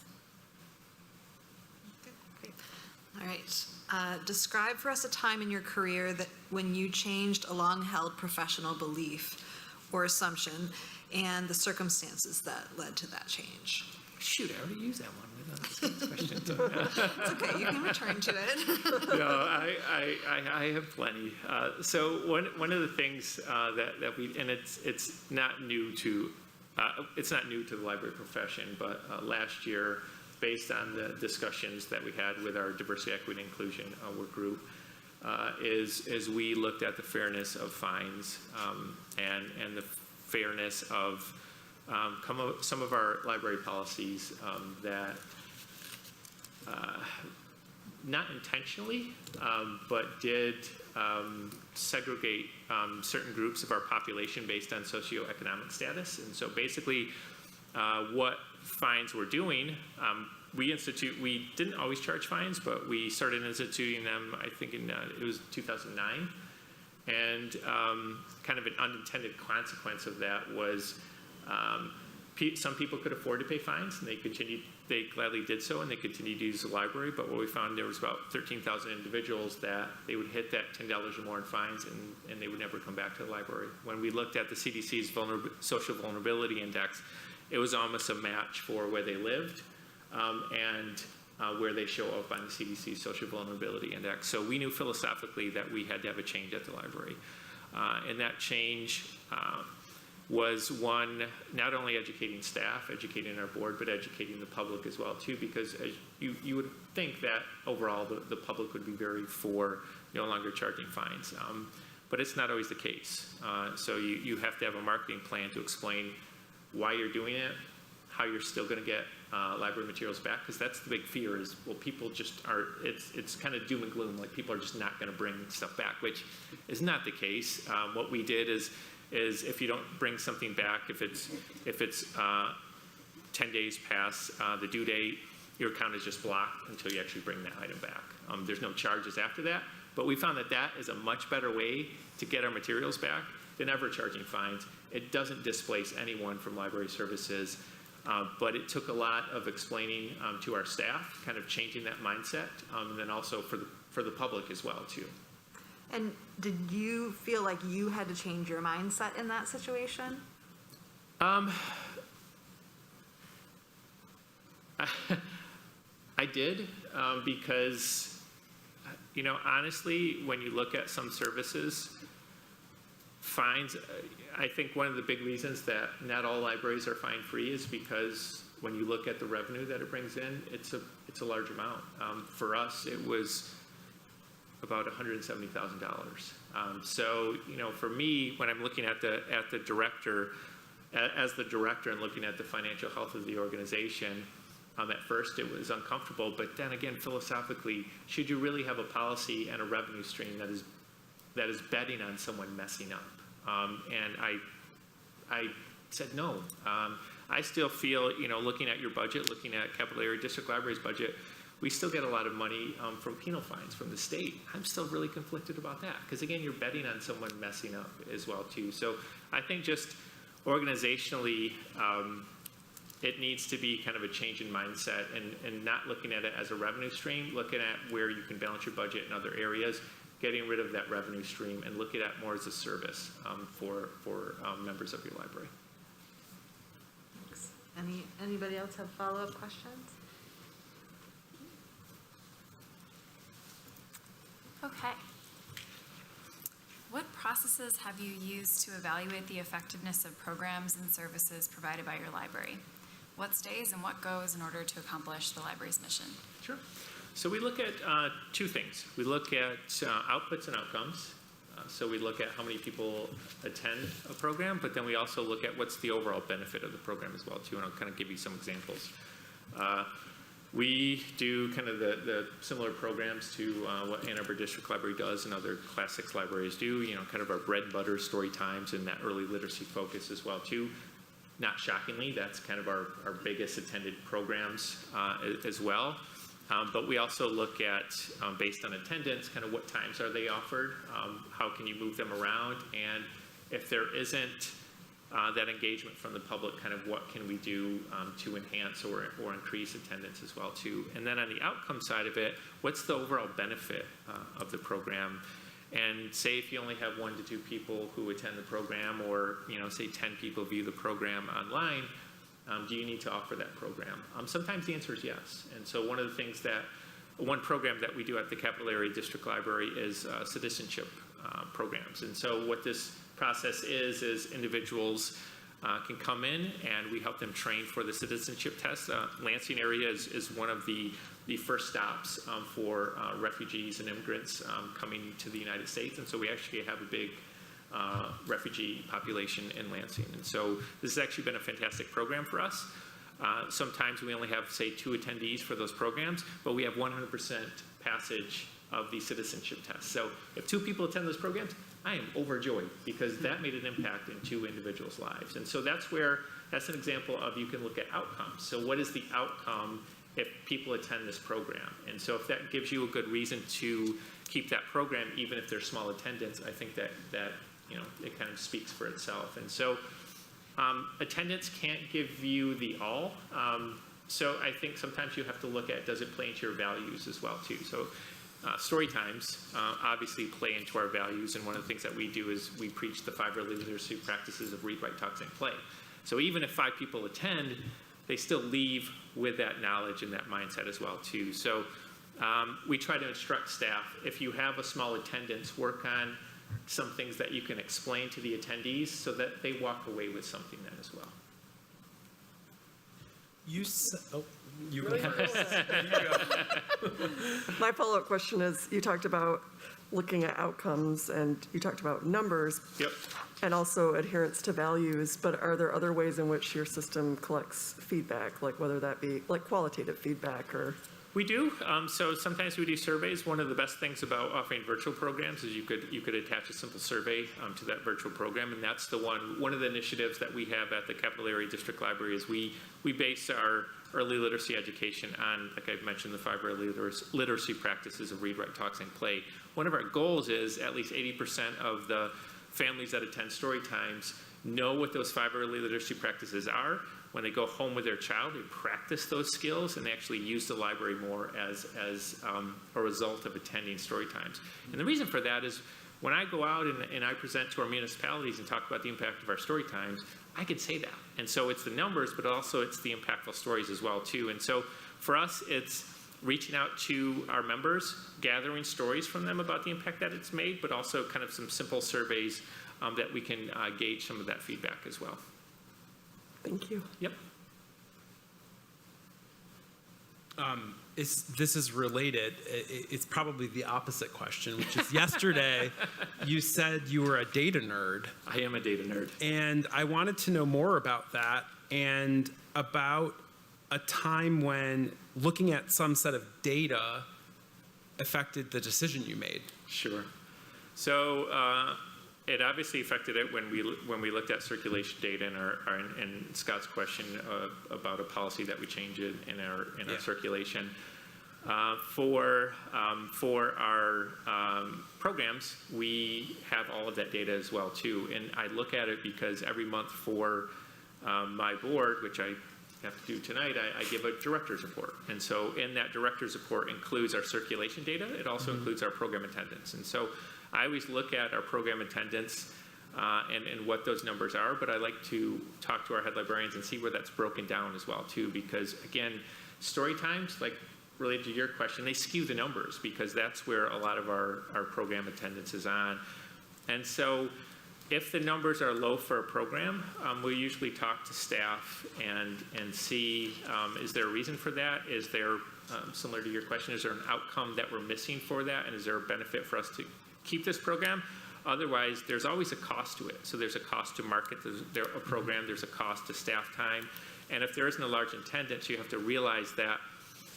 All right. Describe for us a time in your career that when you changed a long-held professional belief or assumption and the circumstances that led to that change. Shoot, I already used that one with this question. It's okay, you can return to it. No, I have plenty. So one of the things that we, and it's not new to the library profession, but last year, based on the discussions that we had with our diversity, equity, and inclusion work group, is we looked at the fairness of fines and the fairness of some of our library policies that not intentionally, but did segregate certain groups of our population based on socioeconomic status. And so basically what fines were doing, we didn't always charge fines, but we started instituting them, I think it was 2009. And kind of an unintended consequence of that was some people could afford to pay fines, and they gladly did so, and they continued to use the library. But what we found, there was about 13,000 individuals that they would hit that $10 or more in fines, and they would never come back to the library. When we looked at the CDC's social vulnerability index, it was almost a match for where they lived and where they show up on the CDC Social Vulnerability Index. So we knew philosophically that we had to have a change at the library. And that change was one, not only educating staff, educating our board, but educating the public as well too, because as you would think that overall the public would be very for no longer charging fines. But it's not always the case. So you have to have a marketing plan to explain why you're doing it, how you're still going to get library materials back, because that's the big fear is, well, people just are, it's kind of doom and gloom, like people are just not going to bring stuff back, which is not the case. What we did is if you don't bring something back, if it's 10 days past the due date, your account is just blocked until you actually bring that item back. There's no charges after that, but we found that that is a much better way to get our materials back than ever charging fines. It doesn't displace anyone from library services, but it took a lot of explaining to our staff, kind of changing that mindset, and then also for the public as well too. And did you feel like you had to change your mindset in that situation? I did, because, you know, honestly, when you look at some services, fines, I think one of the big reasons that not all libraries are fine-free is because when you look at the revenue that it brings in, it's a large amount. For us, it was about $170,000. So, you know, for me, when I'm looking at the director, as the director and looking at the financial health of the organization, at first it was uncomfortable, but then again, philosophically, should you really have a policy and a revenue stream that is betting on someone messing up? And I said no. I still feel, you know, looking at your budget, looking at Capital Area District Library's budget, we still get a lot of money from penal fines from the state. I'm still really conflicted about that, because again, you're betting on someone messing up as well too. So I think just organizationally, it needs to be kind of a change in mindset and not looking at it as a revenue stream, looking at where you can balance your budget in other areas, getting rid of that revenue stream and looking at it more as a service for members of your library. Thanks. Anybody else have follow-up questions? Okay. What processes have you used to evaluate the effectiveness of programs and services provided by your library? What stays and what goes in order to accomplish the library's mission? Sure. So we look at two things. We look at outputs and outcomes. So we look at how many people attend a program, but then we also look at what's the overall benefit of the program as well too, and I'll kind of give you some examples. We do kind of the similar programs to what Ann Arbor District Library does and other Class 6 libraries do, you know, kind of our bread and butter story times and that early literacy focus as well too. Not shockingly, that's kind of our biggest attended programs as well. But we also look at, based on attendance, kind of what times are they offered, how can you move them around, and if there isn't that engagement from the public, kind of what can we do to enhance or increase attendance as well too. And then on the outcome side of it, what's the overall benefit of the program? And say if you only have 1 to 2 people who attend the program, or, you know, say 10 people view the program online, do you need to offer that program? Sometimes the answer is yes. And so one of the things one program that we do at the Capital Area District Library is citizenship programs. And so what this process is individuals can come in and we help them train for the citizenship test. Lansing area is one of the first stops for refugees and immigrants coming to the United States. And so we actually have a big refugee population in Lansing. And so this has actually been a fantastic program for us. Sometimes we only have, say, 2 attendees for those programs, but we have 100% passage of the citizenship test. So if 2 people attend those programs, I am overjoyed because that made an impact in 2 individuals' lives. And so that's an example of you can look at outcomes. So what is the outcome if people attend this program? And so if that gives you a good reason to keep that program, even if there's small attendance, I think that you know, it kind of speaks for itself. And so attendance can't give you the all. So I think sometimes you have to look at, does it play into your values as well too? So story times obviously play into our values, and one of the things that we do is we preach the 5 early literacy practices of read, write, talk, sing, play. So even if 5 people attend, they still leave with that knowledge and that mindset as well too. So we try to instruct staff, if you have a small attendance, work on some things that you can explain to the attendees so that they walk away with something then as well. You go. My follow-up question is, you talked about looking at outcomes and you talked about numbers. Yep. And also adherence to values, but are there other ways in which your system collects feedback, like whether that be like qualitative feedback or? We do. So sometimes we do surveys. One of the best things about offering virtual programs is you could attach a simple survey to that virtual program, and that's the one of the initiatives that we have at the Capital Area District Library is we base our early literacy education on, like I've mentioned, the 5 early literacy practices of read, write, talk, sing, play. One of our goals is at least 80% of the families that attend story times know what those 5 early literacy practices are. When they go home with their child, they practice those skills and they actually use the library more as a result of attending story times. And the reason for that is when I go out and I present to our municipalities and talk about the impact of our story times, I can say that. And so it's the numbers, but also it's the impactful stories as well too. And so for us, it's reaching out to our members, gathering stories from them about the impact that it's made, but also kind of some simple surveys that we can gauge some of that feedback as well. Thank you. Yep. This is related. It's probably the opposite question, which is yesterday you said you were a data nerd. I am a data nerd. And I wanted to know more about that and about a time when looking at some set of data affected the decision you made. Sure. So it obviously affected it when we looked at circulation data and Scott's question about a policy that we changed in our circulation. For our programs, we have all of that data as well too. And I look at it because every month for my board, which I have to do tonight, I give a director's report. And so in that director's report includes our circulation data. It also includes our program attendance. And so I always look at our program attendance and what those numbers are, but I like to talk to our head librarians and see where that's broken down as well too, because again, story times, like related to your question, they skew the numbers because that's where a lot of our program attendance is on. And so if the numbers are low for a program, we usually talk to staff and see, is there a reason for that? Is there, similar to your question, is there an outcome that we're missing for that? And is there a benefit for us to keep this program? Otherwise, there's always a cost to it. So there's a cost to market a program, there's a cost to staff time. And if there isn't a large attendance, you have to realize that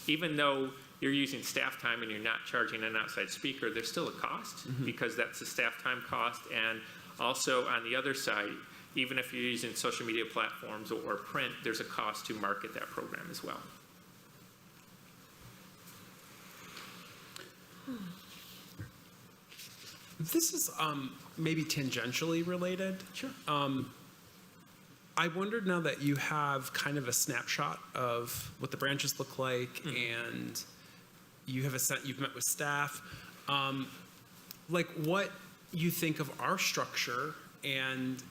even though you're using staff time and you're not charging an outside speaker, there's still a cost because that's the staff time cost. And also on the other side, even if you're using social media platforms or print, there's a cost to market that program as well. This is maybe tangentially related. Sure. I wondered, now that you have kind of a snapshot of what the branches look like and you have you've met with staff, like what you think of our structure and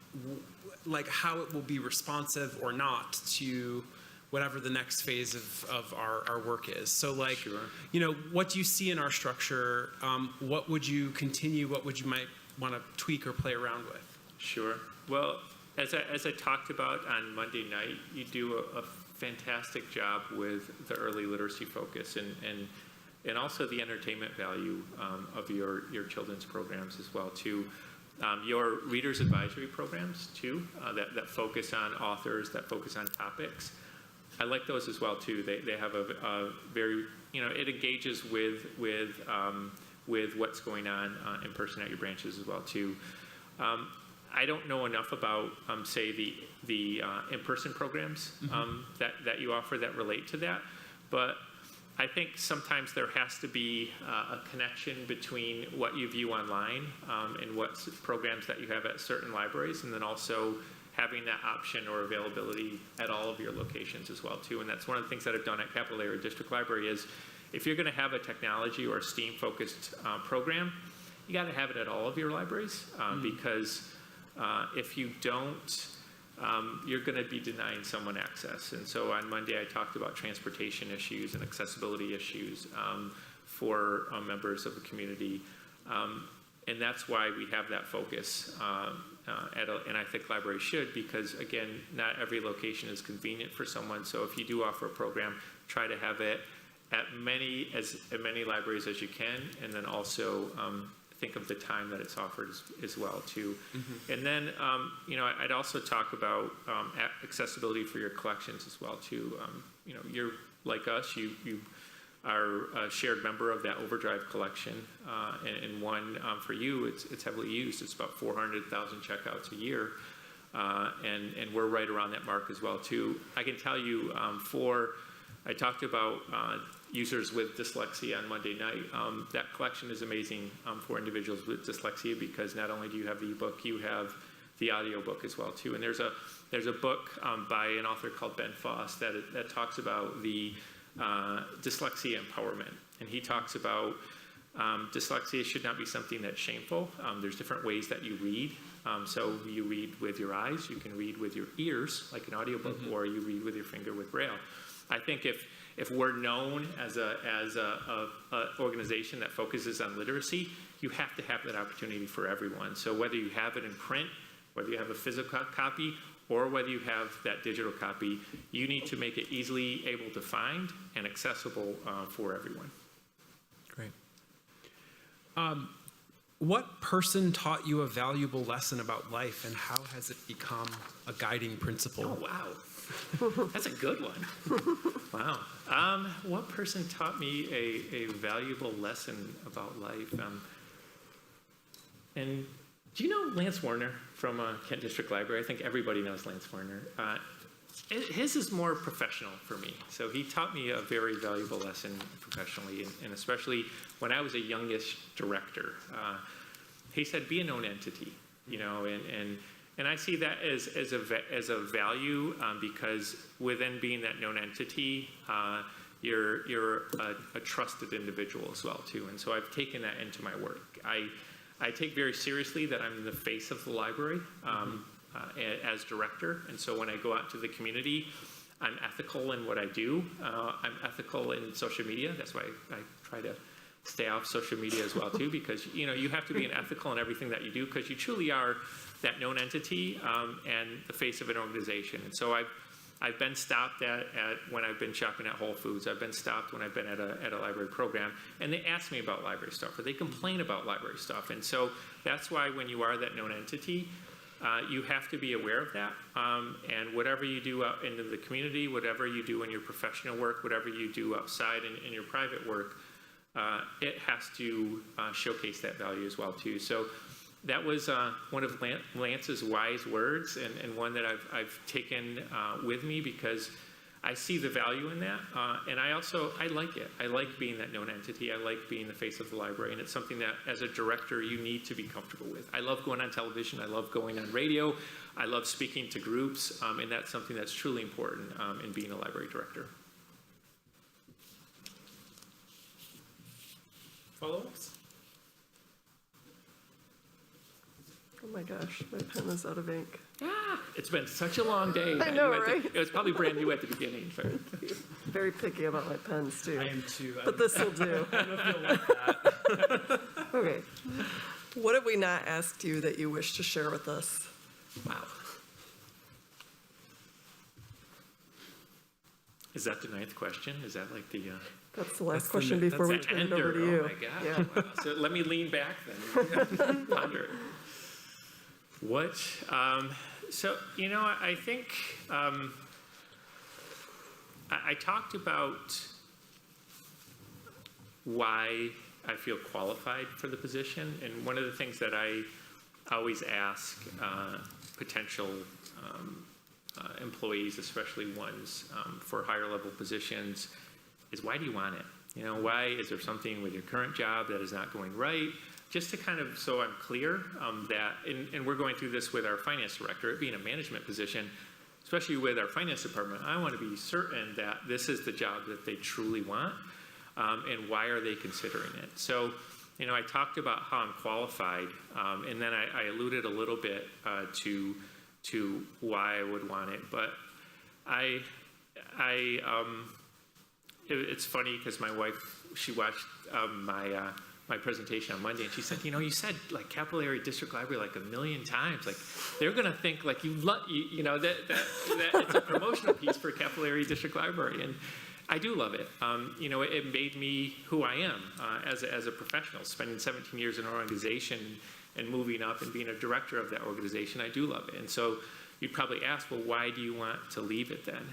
like how it will be responsive or not to whatever the next phase of our work is. So like, you know, what do you see in our structure? What would you continue? What would you might want to tweak or play around with? Sure. Well, as I talked about on Monday night, you do a fantastic job with the early literacy focus and also the entertainment value of your children's programs as well too. Your readers advisory programs too, that focus on authors, that focus on topics. I like those as well too. They have a very, you know, it engages with what's going on in person at your branches as well too. I don't know enough about, say, the in-person programs that you offer that relate to that, but I think sometimes there has to be a connection between what you view online and what programs that you have at certain libraries, and then also having that option or availability at all of your locations as well too. And that's one of the things that I've done at Capital Area District Library is if you're going to have a technology or a STEAM-focused program, you got to have it at all of your libraries because if you don't you're going to be denying someone access. And so on Monday, I talked about transportation issues and accessibility issues for members of the community. And that's why we have that focus, and I think libraries should, because again, not every location is convenient for someone. So if you do offer a program, try to have it at many libraries as you can, and then also think of the time that it's offered as well too. And then I'd also talk about accessibility for your collections as well too. You're like us, you are a shared member of that Overdrive collection, and one for you, it's heavily used. It's about 400,000 checkouts a year, and we're right around that mark as well too. I can tell you, I talked about users with dyslexia on Monday night. That collection is amazing for individuals with dyslexia, because not only do you have the ebook, you have the audio book as well too. And there's a book by an author called Ben Foss that talks about the dyslexia empowerment, and he talks about dyslexia should not be something that's shameful. There's different ways that you read. So you read with your eyes, you can read with your ears, like an audiobook, or you read with your finger with Braille. I think if we're known as a organization that focuses on literacy, you have to have that opportunity for everyone. So whether you have it in print, whether you have a physical copy, or whether you have that digital copy, you need to make it easily able to find and accessible for everyone. Great. What person taught you a valuable lesson about life, and how has it become a guiding principle? Oh, wow. That's a good one. Wow. What person taught me a valuable lesson about life? And do you know Lance Warner from Kent District Library? I think everybody knows Lance Warner. His is more professional for me. So he taught me a very valuable lesson professionally, and especially when I was a youngish director. He said, be a known entity, and I see that as a value, because within being that known entity, you're a trusted individual as well too. And so I've taken that into my work. I take very seriously that I'm the face of the library as director, and so when I go out to the community, I'm ethical in what I do. I'm ethical in social media. That's why I try to stay off social media as well too, because you have to be ethical in everything that you do, because you truly are that known entity and the face of an organization. And so I've been stopped at when I've been shopping at Whole Foods. I've been stopped when I've been at a library program, and they ask me about library stuff, or they complain about library stuff. And so that's why when you are that known entity, you have to be aware of that. And whatever you do out into the community, whatever you do in your professional work, whatever you do outside in your private work, it has to showcase that value as well too. So that was one of Lance's wise words, and one that I've taken with me, because I see the value in that, and I like it. I like being that known entity. I like being the face of the library, and it's something that as a director you need to be comfortable with. I love going on television. I love going on radio. I love speaking to groups, and that's something that's truly important in being a library director. Follow-ups? Oh my gosh, my pen is out of ink. It's been such a long day. I know, right? It was probably brand new at the beginning. Very picky about my pens too. I am too. But this will do. I don't know if you'll like that. Okay. What have we not asked you that you wish to share with us? Wow. Is that the 9th question? Is that like the... That's the last question before we turn it over to you. Oh my God. Yeah. Wow. So let me lean back then. Ponder it. What? I think I talked about why I feel qualified for the position, and one of the things that I always ask potential employees, especially ones for higher level positions, is why do you want it? Why is there something with your current job that is not going right? Just to kind of, so I'm clear that, and we're going through this with our finance director, it being a management position, especially with our finance department, I want to be certain that this is the job that they truly want, and why are they considering it? So, I talked about how I'm qualified, and then I alluded a little bit to why I would want it. But it's funny because my wife, she watched my presentation on Monday, and she said, you said like capillary district library like 1 million times. Like they're gonna think like that it's a promotional piece for capillary district library, and I do love it. It made me who I am as a professional. Spending 17 years in an organization and moving up and being a director of that organization, I do love it. And so you'd probably ask, well, why do you want to leave it then?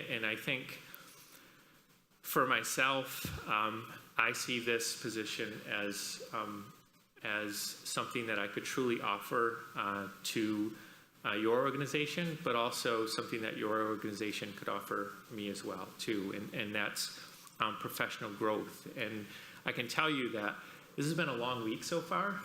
And I think for myself, I see this position as something that I could truly offer to your organization, but also something that your organization could offer me as well too, and that's professional growth. And I can tell you that this has been a long week so far,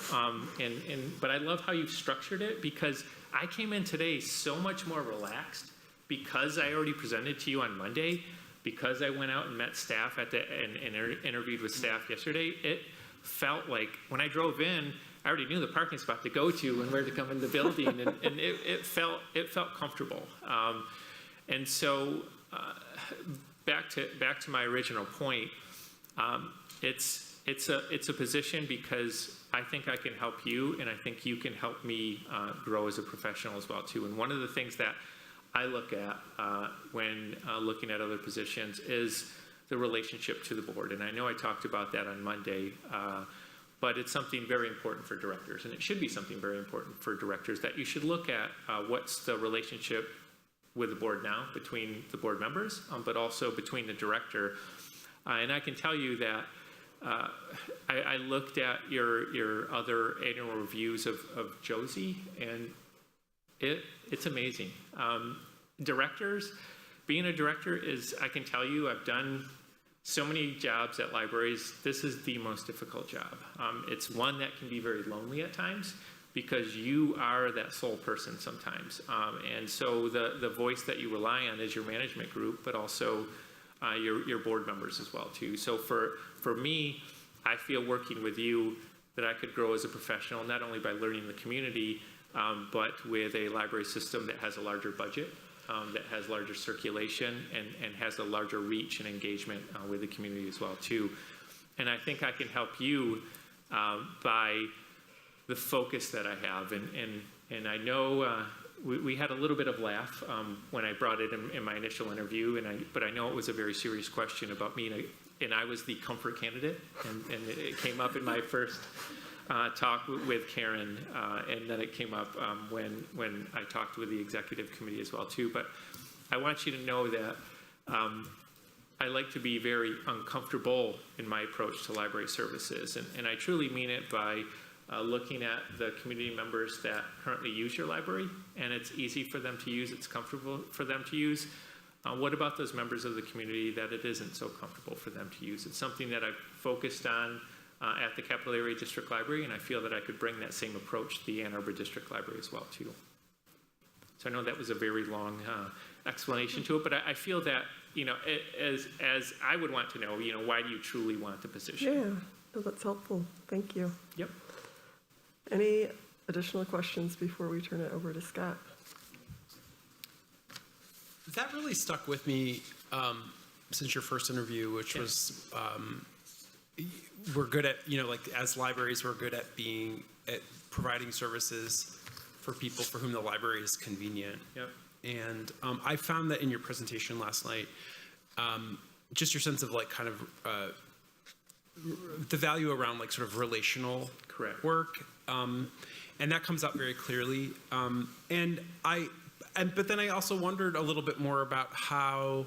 but I love how you've structured it, because I came in today so much more relaxed because I already presented to you on Monday, because I went out and met staff and interviewed with staff yesterday. It felt like when I drove in, I already knew the parking spot to go to and where to come in the building, and it felt comfortable. And so back to my original point, it's a position because I think I can help you, and I think you can help me grow as a professional as well too. And one of the things that I look at when looking at other positions is the relationship to the board. And I know I talked about that on Monday, but it's something very important for directors, and it should be something very important for directors, that you should look at what's the relationship with the board now between the board members, but also between the director. And I can tell you that I looked at your other annual reviews of Josie, and it's amazing. Directors, being a director is, I can tell you, I've done so many jobs at libraries. This is the most difficult job. It's one that can be very lonely at times, because you are that sole person sometimes. And so the voice that you rely on is your management group, but also your board members as well too. So for me, I feel working with you that I could grow as a professional, not only by learning the community, but with a library system that has a larger budget, that has larger circulation, and has a larger reach and engagement with the community as well too. And I think I can help you by the focus that I have. And I know we had a little bit of laugh when I brought it in my initial interview, but I know it was a very serious question about me, and I was the comfort candidate, and it came up in my first talk with Karen, and then it came up when I talked with the executive committee as well too. But I want you to know that I like to be very uncomfortable in my approach to library services, and I truly mean it by looking at the community members that currently use your library, and it's easy for them to use, it's comfortable for them to use. What about those members of the community that it isn't so comfortable for them to use? It's something that I've focused on at the Capital Area District Library, and I feel that I could bring that same approach to the Ann Arbor District Library as well too. So I know that was a very long explanation to it, but I feel that, as I would want to know, why do you truly want the position? Yeah, no, that's helpful. Thank you. Yep. Any additional questions before we turn it over to Scott? That really stuck with me since your first interview, which was we're good at, as libraries, we're good at providing services for people for whom the library is convenient. Yep. And I found that in your presentation last night, just your sense of the value around sort of relational work, and that comes out very clearly. But then I also wondered a little bit more about how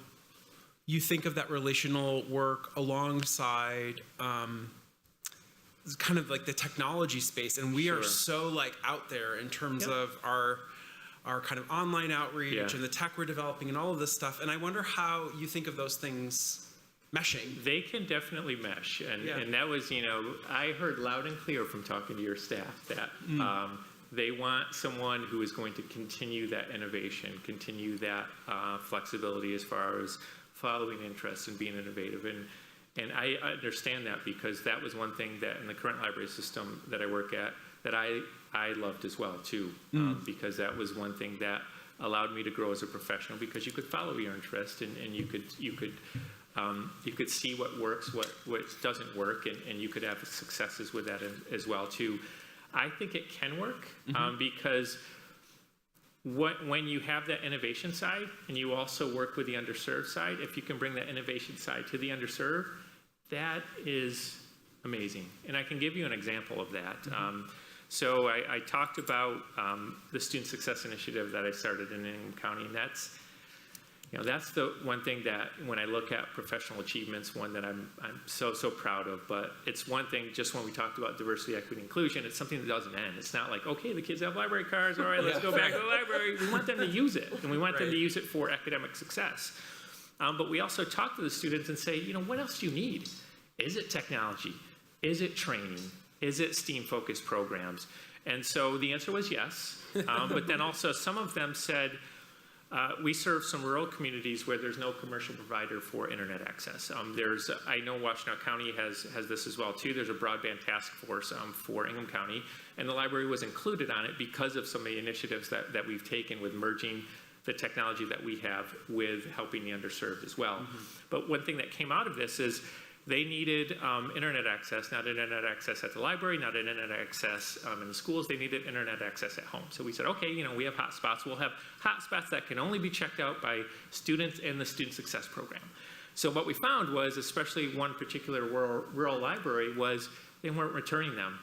you think of that relational work alongside kind of the technology space, and we are so out there in terms of our kind of online outreach and the tech we're developing and all of this stuff. And I wonder how you think of those things meshing. They can definitely mesh, and that was, I heard loud and clear from talking to your staff that they want someone who is going to continue that innovation, continue that flexibility as far as following interests and being innovative. And I understand that, because that was one thing that in the current library system that I work at, that I I loved as well too, because that was one thing that allowed me to grow as a professional, because you could follow your interest and you could see what works, what doesn't work, and you could have successes with that as well too. I think it can work because when you have that innovation side and you also work with the underserved side, if you can bring that innovation side to the underserved, that is amazing. And I can give you an example of that. So I talked about the Student Success Initiative that I started in Ingham County, and that's the one thing that when I look at professional achievements, one that I'm so proud of. But it's one thing, just when we talked about diversity, equity, inclusion, it's something that doesn't end. It's not like, okay, the kids have library cards, all right, let's go back to the library. We want them to use it, and we want them to use it for academic success. But we also talk to the students and say, what else do you need? Is it technology? Is it training? Is it STEAM-focused programs? And so the answer was yes. But then also some of them said, we serve some rural communities where there's no commercial provider for internet access. I know Washtenaw County has this as well too. There's a broadband task force for Ingham County, and the library was included on it because of some of the initiatives that we've taken with merging the technology that we have with helping the underserved as well. But one thing that came out of this is they needed internet access, not internet access at the library, not internet access in the schools. They needed internet access at home. So we said, okay, we have hotspots. We'll have hotspots that can only be checked out by students in the Student Success Program. So what we found was, especially one particular rural library, was they weren't returning them.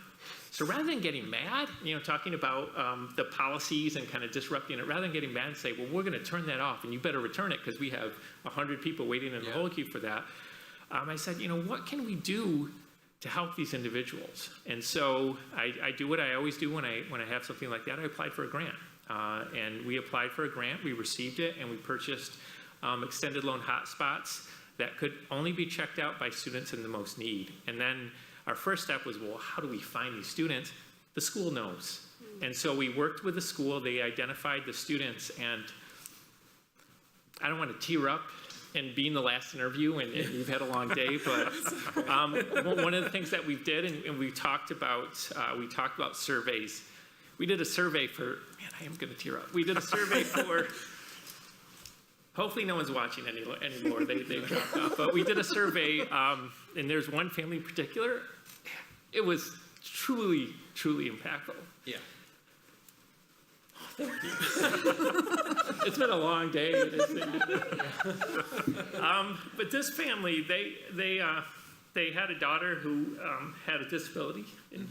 So rather than getting mad, talking about the policies and kind of disrupting it, rather than getting mad and say, well, we're going to turn that off and you better return it because we have 100 people waiting in the whole queue for that. I said, what can we do to help these individuals? And so I do what I always do when I have something like that. I applied for a grant. And we applied for a grant, we received it, and we purchased extended loan hotspots that could only be checked out by students in the most need. And then our first step was, well, how do we find these students? The school knows. And so we worked with the school, they identified the students, and I don't want to tear up and being the last interview, and you've had a long day, but one of the things that we did, and we talked about surveys. We did a survey for, man, I am going to tear up. We did a survey for, hopefully no one's watching anymore, they dropped off, but we did a survey, and there's one family in particular, it was truly, truly impactful. Yeah. It's been a long day. But this family, they had a daughter who had a disability, and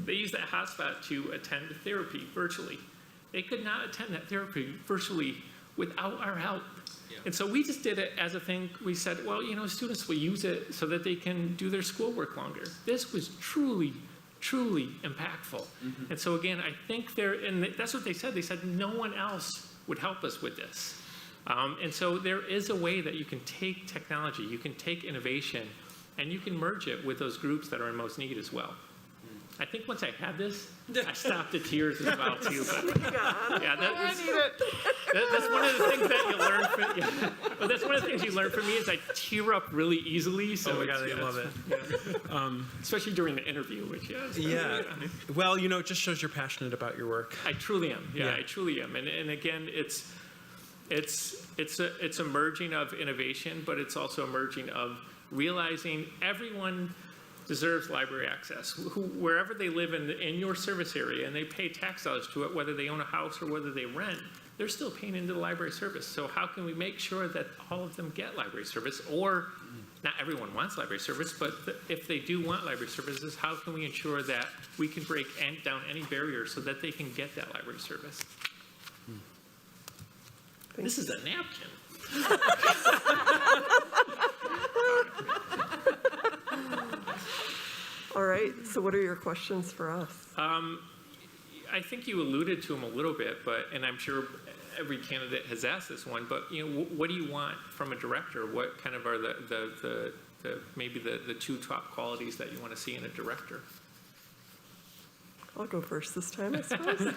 they used that hotspot to attend therapy virtually. They could not attend that therapy virtually without our help. Yeah. And so we just did it as a thing. We said, well, students will use it so that they can do their schoolwork longer. This was truly impactful. And so again, I think and that's what they said. They said no one else would help us with this. And so there is a way that you can take technology, you can take innovation, and you can merge it with those groups that are in most need as well. I think once I had this, I stopped the tears as well too. But yeah, that's one of the things that you learn from. Yeah. But that's one of the things you learn from me is I tear up really easily. So oh my God, I love it. Especially during the interview, which is well, it just shows you're passionate about your work. I truly am. Yeah, I truly am. And again, it's a merging of innovation, but it's also a merging of realizing everyone deserves library access, wherever they live in your service area, and they pay tax dollars to it, whether they own a house or whether they rent, they're still paying into the library service. So how can we make sure that all of them get library service? Or not everyone wants library service, but if they do want library services, how can we ensure that we can break down any barriers so that they can get that library service? This is a napkin. All right, so what are your questions for us? I think you alluded to them a little bit, and I'm sure every candidate has asked this one, but what do you want from a director? What kind of are maybe the two top qualities that you want to see in a director? I'll go first this time, I suppose.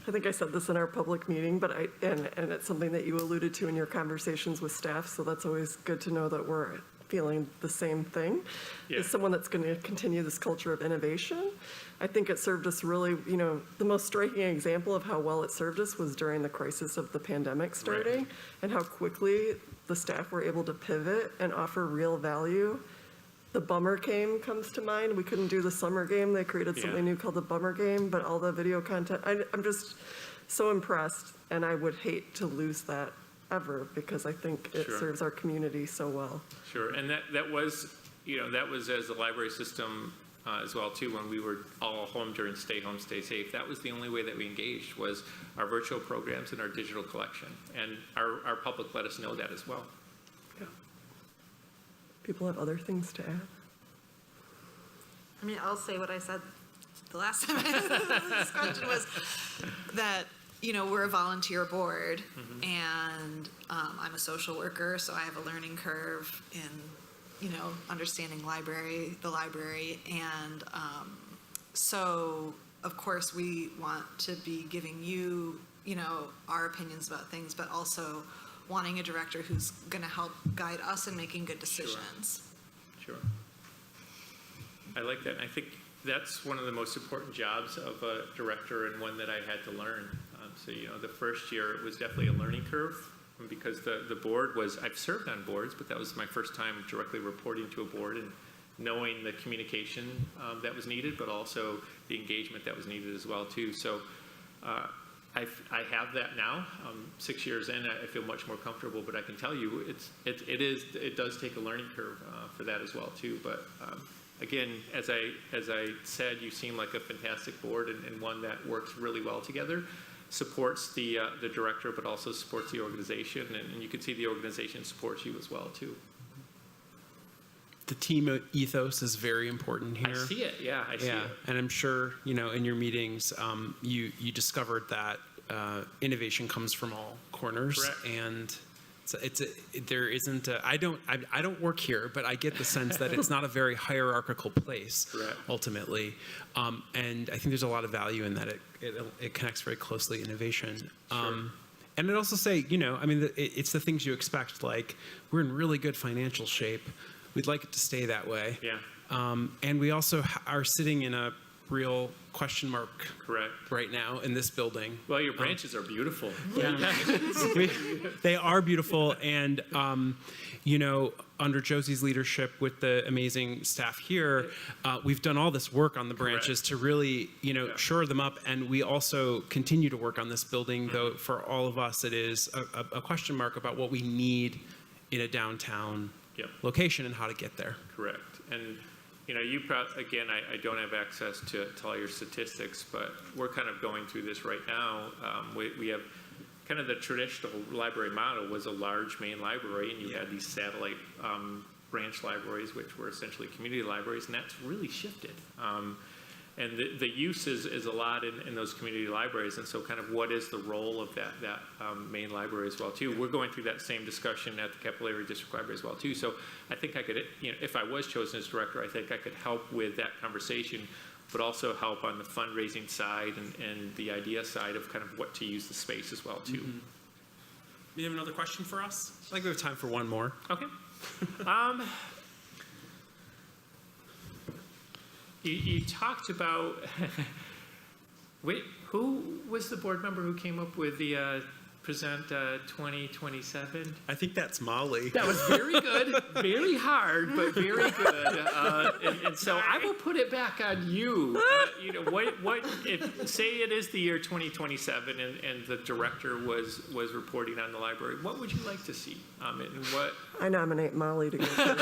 I think I said this in our public meeting, but and it's something that you alluded to in your conversations with staff, so that's always good to know that we're feeling the same thing. Yeah. Is someone that's going to continue this culture of innovation, I think it served us really, the most striking example of how well it served us was during the crisis of the pandemic starting, and how quickly the staff were able to pivot and offer real value. The Bummer Game comes to mind. We couldn't do the summer game. They created something new called the Bummer Game, but all the video content, I'm just so impressed, and I would hate to lose that ever, because I think it serves our community so well. Sure, and that was as the library system as well too, when we were all home during Stay Home, Stay Safe. That was the only way that we engaged, was our virtual programs and our digital collection, and our public let us know that as well. Yeah. People have other things to add? I mean, I'll say what I said the last time this question was that, we're a volunteer board, and I'm a social worker, so I have a learning curve in, understanding the library, and so, of course, we want to be giving you, our opinions about things, but also wanting a director who's going to help guide us in making good decisions. Sure. I like that. And I think that's one of the most important jobs of a director, and one that I had to learn. So, the first year it was definitely a learning curve, because the board was, I've served on boards, but that was my first time directly reporting to a board and knowing the communication that was needed, but also the engagement that was needed as well too. So I have that now. 6 years in, I feel much more comfortable, but I can tell you it does take a learning curve for that as well too. But again, as I said, you seem like a fantastic board, and one that works really well together. Supports the director, but also supports the organization, and you can see the organization supports you as well too. The team ethos is very important here. I see it, I see it. And I'm sure, in your meetings, you discovered that innovation comes from all corners. Correct. And there isn't I don't work here, but I get the sense that it's not a very hierarchical place. Correct. Ultimately. And I think there's a lot of value in that. It connects very closely innovation. Sure. And I'd also say, it's the things you expect, like we're in really good financial shape. We'd like it to stay that way. Yeah. And we also are sitting in a real question mark right now in this building. Well, your branches are beautiful. Yeah. They are beautiful, and under Josie's leadership with the amazing staff here, we've done all this work on the branches to really shore them up, and we also continue to work on this building, though for all of us it is a question mark about what we need in a downtown location and how to get there. Correct. And again, I don't have access to all your statistics, but we're kind of going through this right now. We have kind of the traditional library model was a large main library, and you had these satellite branch libraries, which were essentially community libraries, and that's really shifted. And the use is a lot in those community libraries, and so kind of what is the role of that main library as well too. We're going through that same discussion at the Capital Area District Library as well too. So I think I could, if I was chosen as director, I think I could help with that conversation, but also help on the fundraising side and the idea side of kind of what to use the space as well too. Mm-hmm. You have another question for us? I think we have time for one more. Okay. You talked about, wait, who was the board member who came up with the present 2027? I think that's Molly. That was very good, very hard, but very good. And so I will put it back on you. What if, say it is the year 2027 and the director was reporting on the library, what would you like to see? And what? I nominate Molly to go first.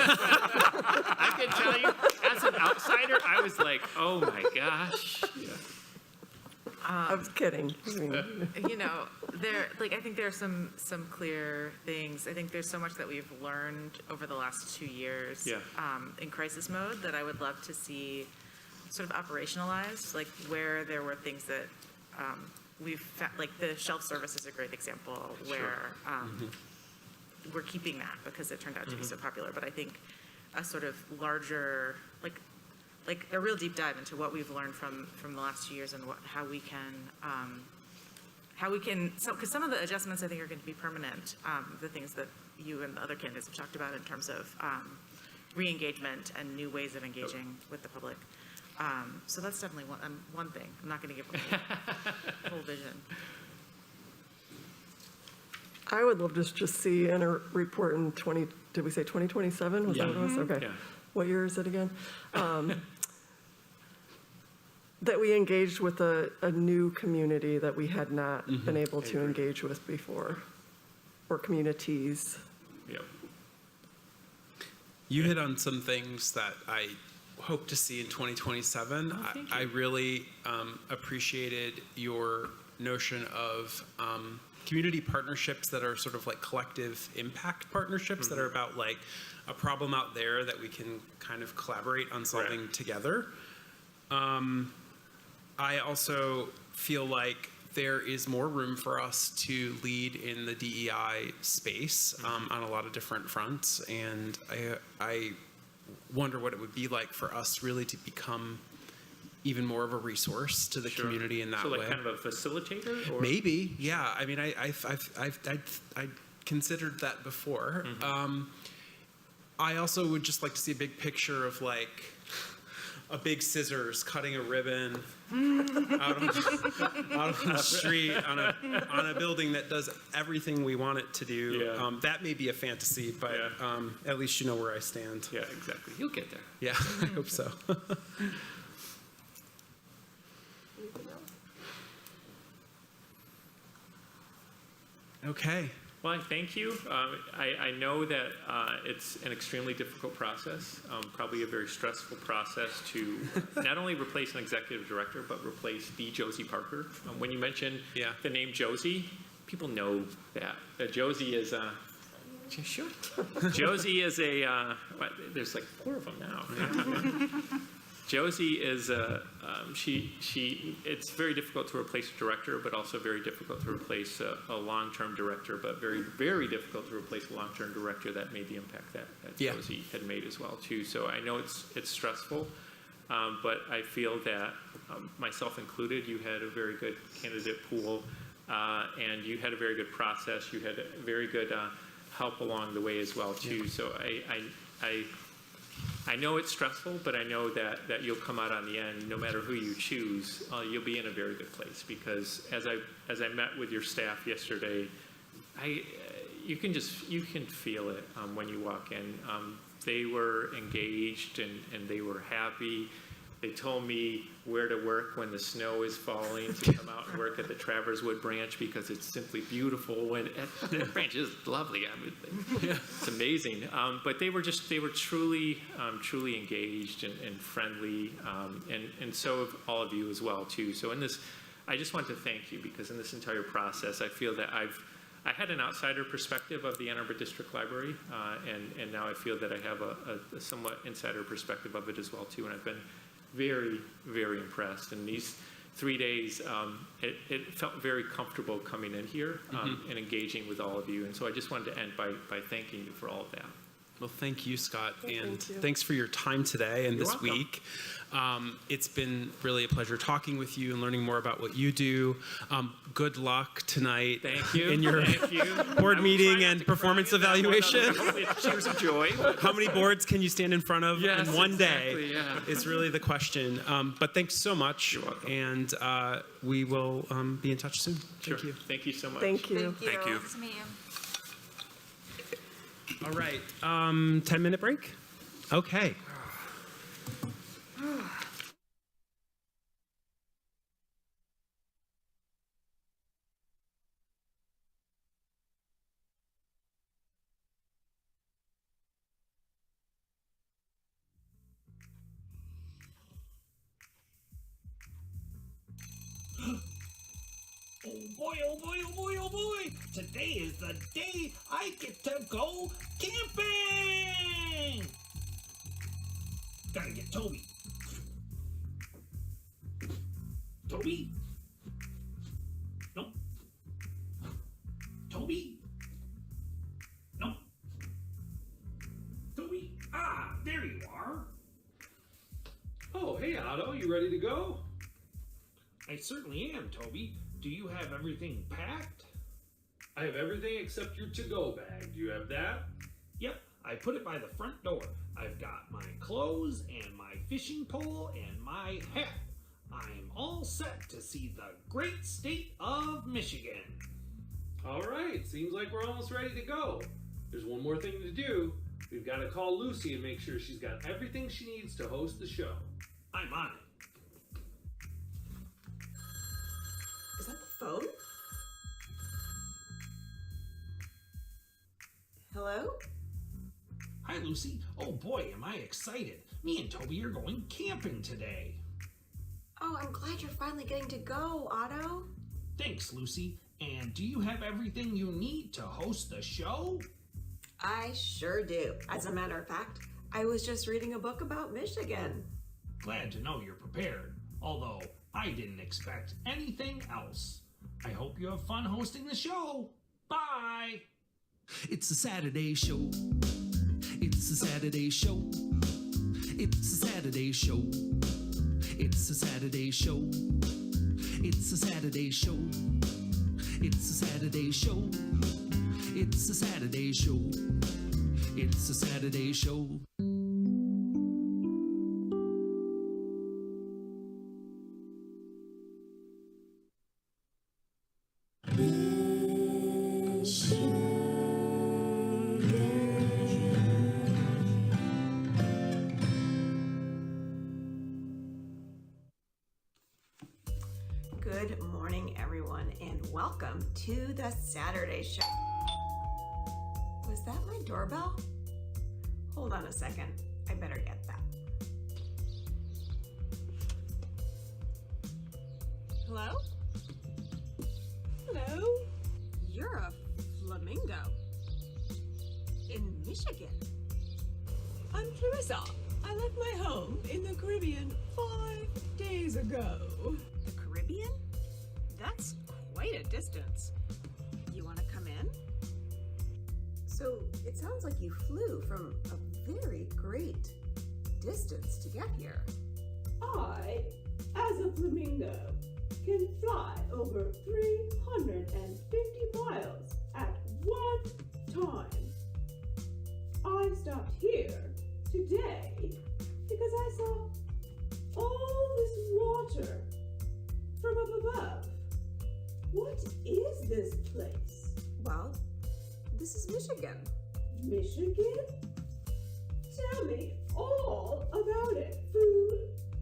I can tell you, as an outsider, I was like, oh my gosh. Yeah. I was kidding. I think there are some clear things. I think there's so much that we've learned over the last 2 years in crisis mode that I would love to see sort of operationalized, like where there were things that we've found, like the shelf service is a great example where we're keeping that because it turned out to be so popular. But I think a sort of larger, like a real deep dive into what we've learned from the last 2 years and how we can, because some of the adjustments I think are going to be permanent, the things that you and the other candidates have talked about in terms of re-engagement and new ways of engaging with the public. So that's definitely one thing. I'm not going to give a full vision. I would love to just see in a report in did we say 2027? Was that what it was? Okay. Yeah. What year is it again? That we engaged with a new community that we had not been able to engage with before, or communities. Yep. You hit on some things that I hope to see in 2027. I really appreciated your notion of community partnerships that are sort of like collective impact partnerships that are about like a problem out there that we can kind of collaborate on solving together. I also feel like there is more room for us to lead in the DEI space on a lot of different fronts, and I wonder what it would be like for us really to become even more of a resource to the community in that way. So like kind of a facilitator? Or? Maybe, yeah. I mean, I considered that before. I also would just like to see a big picture of like a big scissors cutting a ribbon out on the street on a building that does everything we want it to do. Yeah. That may be a fantasy, but at least you know where I stand. Yeah, exactly. You'll get there. Yeah, I hope so. Okay. Well, thank you. I know that it's an extremely difficult process, probably a very stressful process to not only replace an executive director, but replace the Josie Parker. When you mention the name Josie, people know that. Josie is sure. Josie is there's like 4 of them now. Josie is it's very difficult to replace a director, but also very difficult to replace a long-term director, but very, very difficult to replace a long-term director that made the impact that Josie had made as well too. So I know it's stressful, but I feel that myself included, you had a very good candidate pool, and you had a very good process. You had a very good help along the way as well too. So I know it's stressful, but I know that you'll come out on the end. No matter who you choose, you'll be in a very good place, because as I met with your staff yesterday, you can feel it when you walk in. They were engaged and they were happy. They told me where to work when the snow is falling, to come out and work at the Travers Wood branch because it's simply beautiful. And the branch is lovely. I mean, it's amazing. But they were truly engaged and friendly, and so have all of you as well too. So I just want to thank you, because in this entire process, I feel that I had an outsider perspective of the Ann Arbor District Library, and now I feel that I have a somewhat insider perspective of it as well too. And I've been very, very impressed. And these 3 days, it felt very comfortable coming in here and engaging with all of you. And so I just wanted to end by thanking you for all of that. Well, thank you, Scott, and thanks for your time today and this week. It's been really a pleasure talking with you and learning more about what you do. Good luck tonight. Thank you. In your board meeting and performance evaluation. Cheers of joy. How many boards can you stand in front of in one day? Exactly, yeah. Is really the question. But thanks so much. You're welcome. And we will be in touch soon. Sure. Thank you. Thank you so much. Thank you. Thank you. Nice to meet you. All right. 10-minute break? Okay. Oh boy, oh boy, oh boy, oh boy! Today is the day I get to go camping! Gotta get Toby. Toby? No. Toby? No. Toby? Ah, there you are. Oh, hey Otto, you ready to go? I certainly am, Toby. Do you have everything packed? I have everything except your to-go bag. Do you have that? Yep, I put it by the front door. I've got my clothes and my fishing pole and my hat. I'm all set to see the great state of Michigan. All right, seems like we're almost ready to go. There's one more thing to do. We've got to call Lucy and make sure she's got everything she needs to host the show. I'm on it. Is that the phone? Hello? Hi, Lucy. Oh boy, am I excited. Me and Toby are going camping today. Oh, I'm glad you're finally getting to go, Otto. Thanks, Lucy. And do you have everything you need to host the show? I sure do. As a matter of fact, I was just reading a book about Michigan. Glad to know you're prepared, although I didn't expect anything else. I hope you have fun hosting the show. Bye! It's a Saturday show. It's a Saturday show. It's a Saturday show. It's a Saturday show. It's a Saturday show. It's a Saturday show. It's a Saturday show. It's a Saturday show. Good morning, everyone, and welcome to the Saturday Show. Was that my doorbell? Hold on a second. I better get that. Hello? Hello? You're a flamingo. In Michigan. I'm Clarissa. I left my home in the Caribbean 5 days ago. The Caribbean? That's quite a distance. You want to come in? So it sounds like you flew from a very great distance to get here. I, as a flamingo, can fly over 350 miles at one time. I stopped here today because I saw all this water from up above. What is this place? Well, this is Michigan. Michigan? Tell me all about it. Food,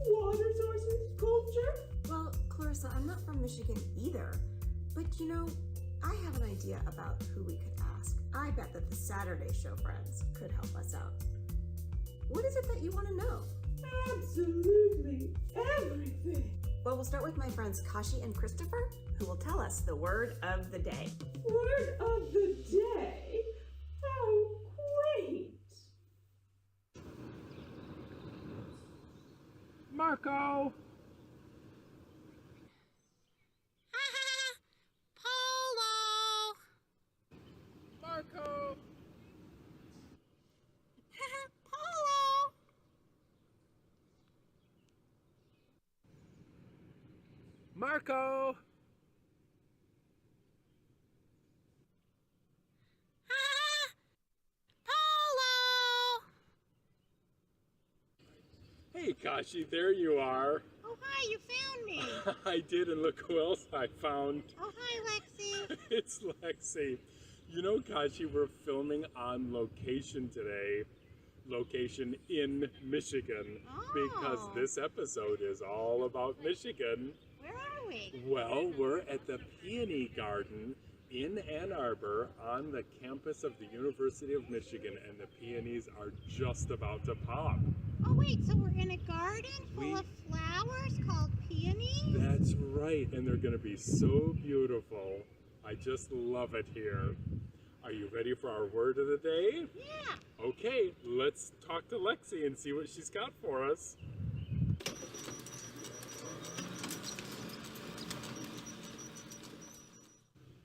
water sources, culture? Well, Clarissa, I'm not from Michigan either. But you know, I have an idea about who we could ask. I bet that the Saturday Show friends could help us out. What is it that you want to know? Absolutely everything. Well, we'll start with my friends Kashi and Christopher, who will tell us the word of the day. Word of the day? How quaint. Marco! Polo. Marco! Polo. Marco! Hey, Kashi, there you are. Oh, hi, you found me. I did, and look who else I found. Oh, hi, Lexi. It's Lexi. You know, Kashi, we're filming on location today. Location in Michigan. Because this episode is all about Michigan. Where are we? Well, we're at the Peony Garden in Ann Arbor on the campus of the University of Michigan, and the peonies are just about to pop. Oh, wait, so we're in a garden full of flowers called peonies? That's right, and they're going to be so beautiful. I just love it here. Are you ready for our word of the day? Yeah. Okay, let's talk to Lexi and see what she's got for us.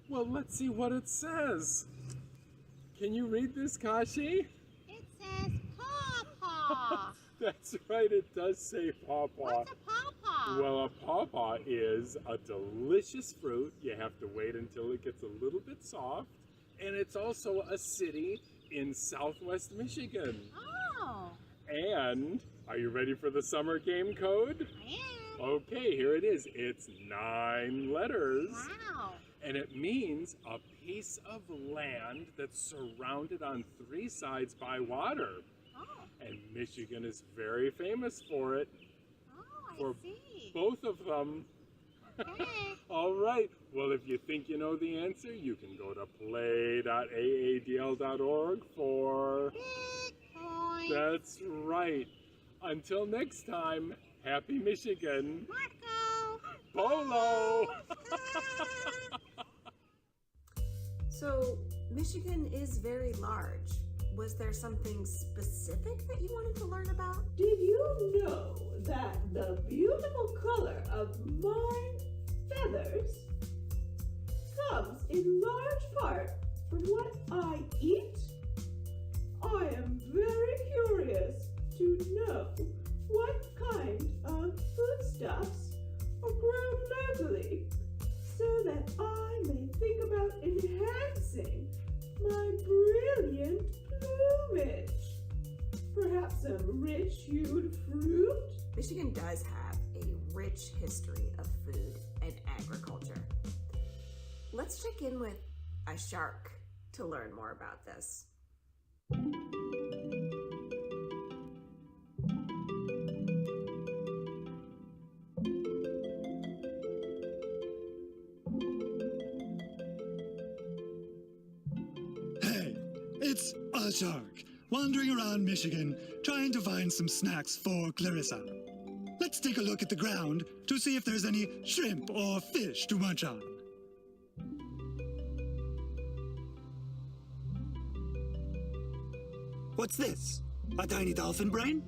Well, let's see what it says. Can you read this, Kashi? It says pawpaw. That's right, it does say pawpaw. What's a pawpaw? Well, a pawpaw is a delicious fruit. You have to wait until it gets a little bit soft. And it's also a city in Southwest Michigan. Oh. And are you ready for the summer game code? I am. Okay, here it is. It's 9 letters. Wow. And it means a piece of land that's surrounded on 3 sides by water. Oh. And Michigan is very famous for it. Oh, I For see. both of them. Okay. All right. Well, if you think you know the answer, you can go to play.aadl.org for... Bitcoin. That's right. Until next time, happy Michigan. Marco. Polo. So, Michigan is very large. Was there something specific that you wanted to learn about? Did you know that the beautiful color of my feathers comes in large part from what I eat? I am very curious to know what kind of foodstuffs are grown locally so that I may think about enhancing my brilliant plumage. Perhaps some rich-hued fruit? Michigan does have a rich history of food and agriculture. Let's check in with a shark to learn more about this. Hey, it's a shark, wandering around Michigan, trying to find some snacks for Clarissa. Let's take a look at the ground to see if there's any shrimp or fish to munch on. What's this? A tiny dolphin brain?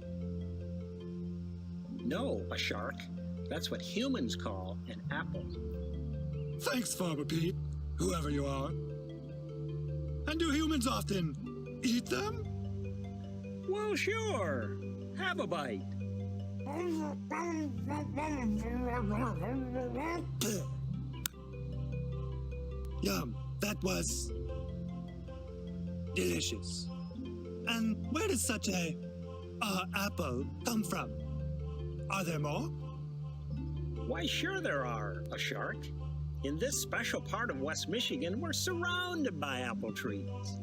No, a shark. That's what humans call an apple. Thanks, Farmer Pete, whoever you are. And do humans often eat them? Well, sure. Have a bite. Yum, that was delicious. And where does such a apple come from? Are there more? Why, sure there are, a shark. In this special part of West Michigan, we're surrounded by apple trees.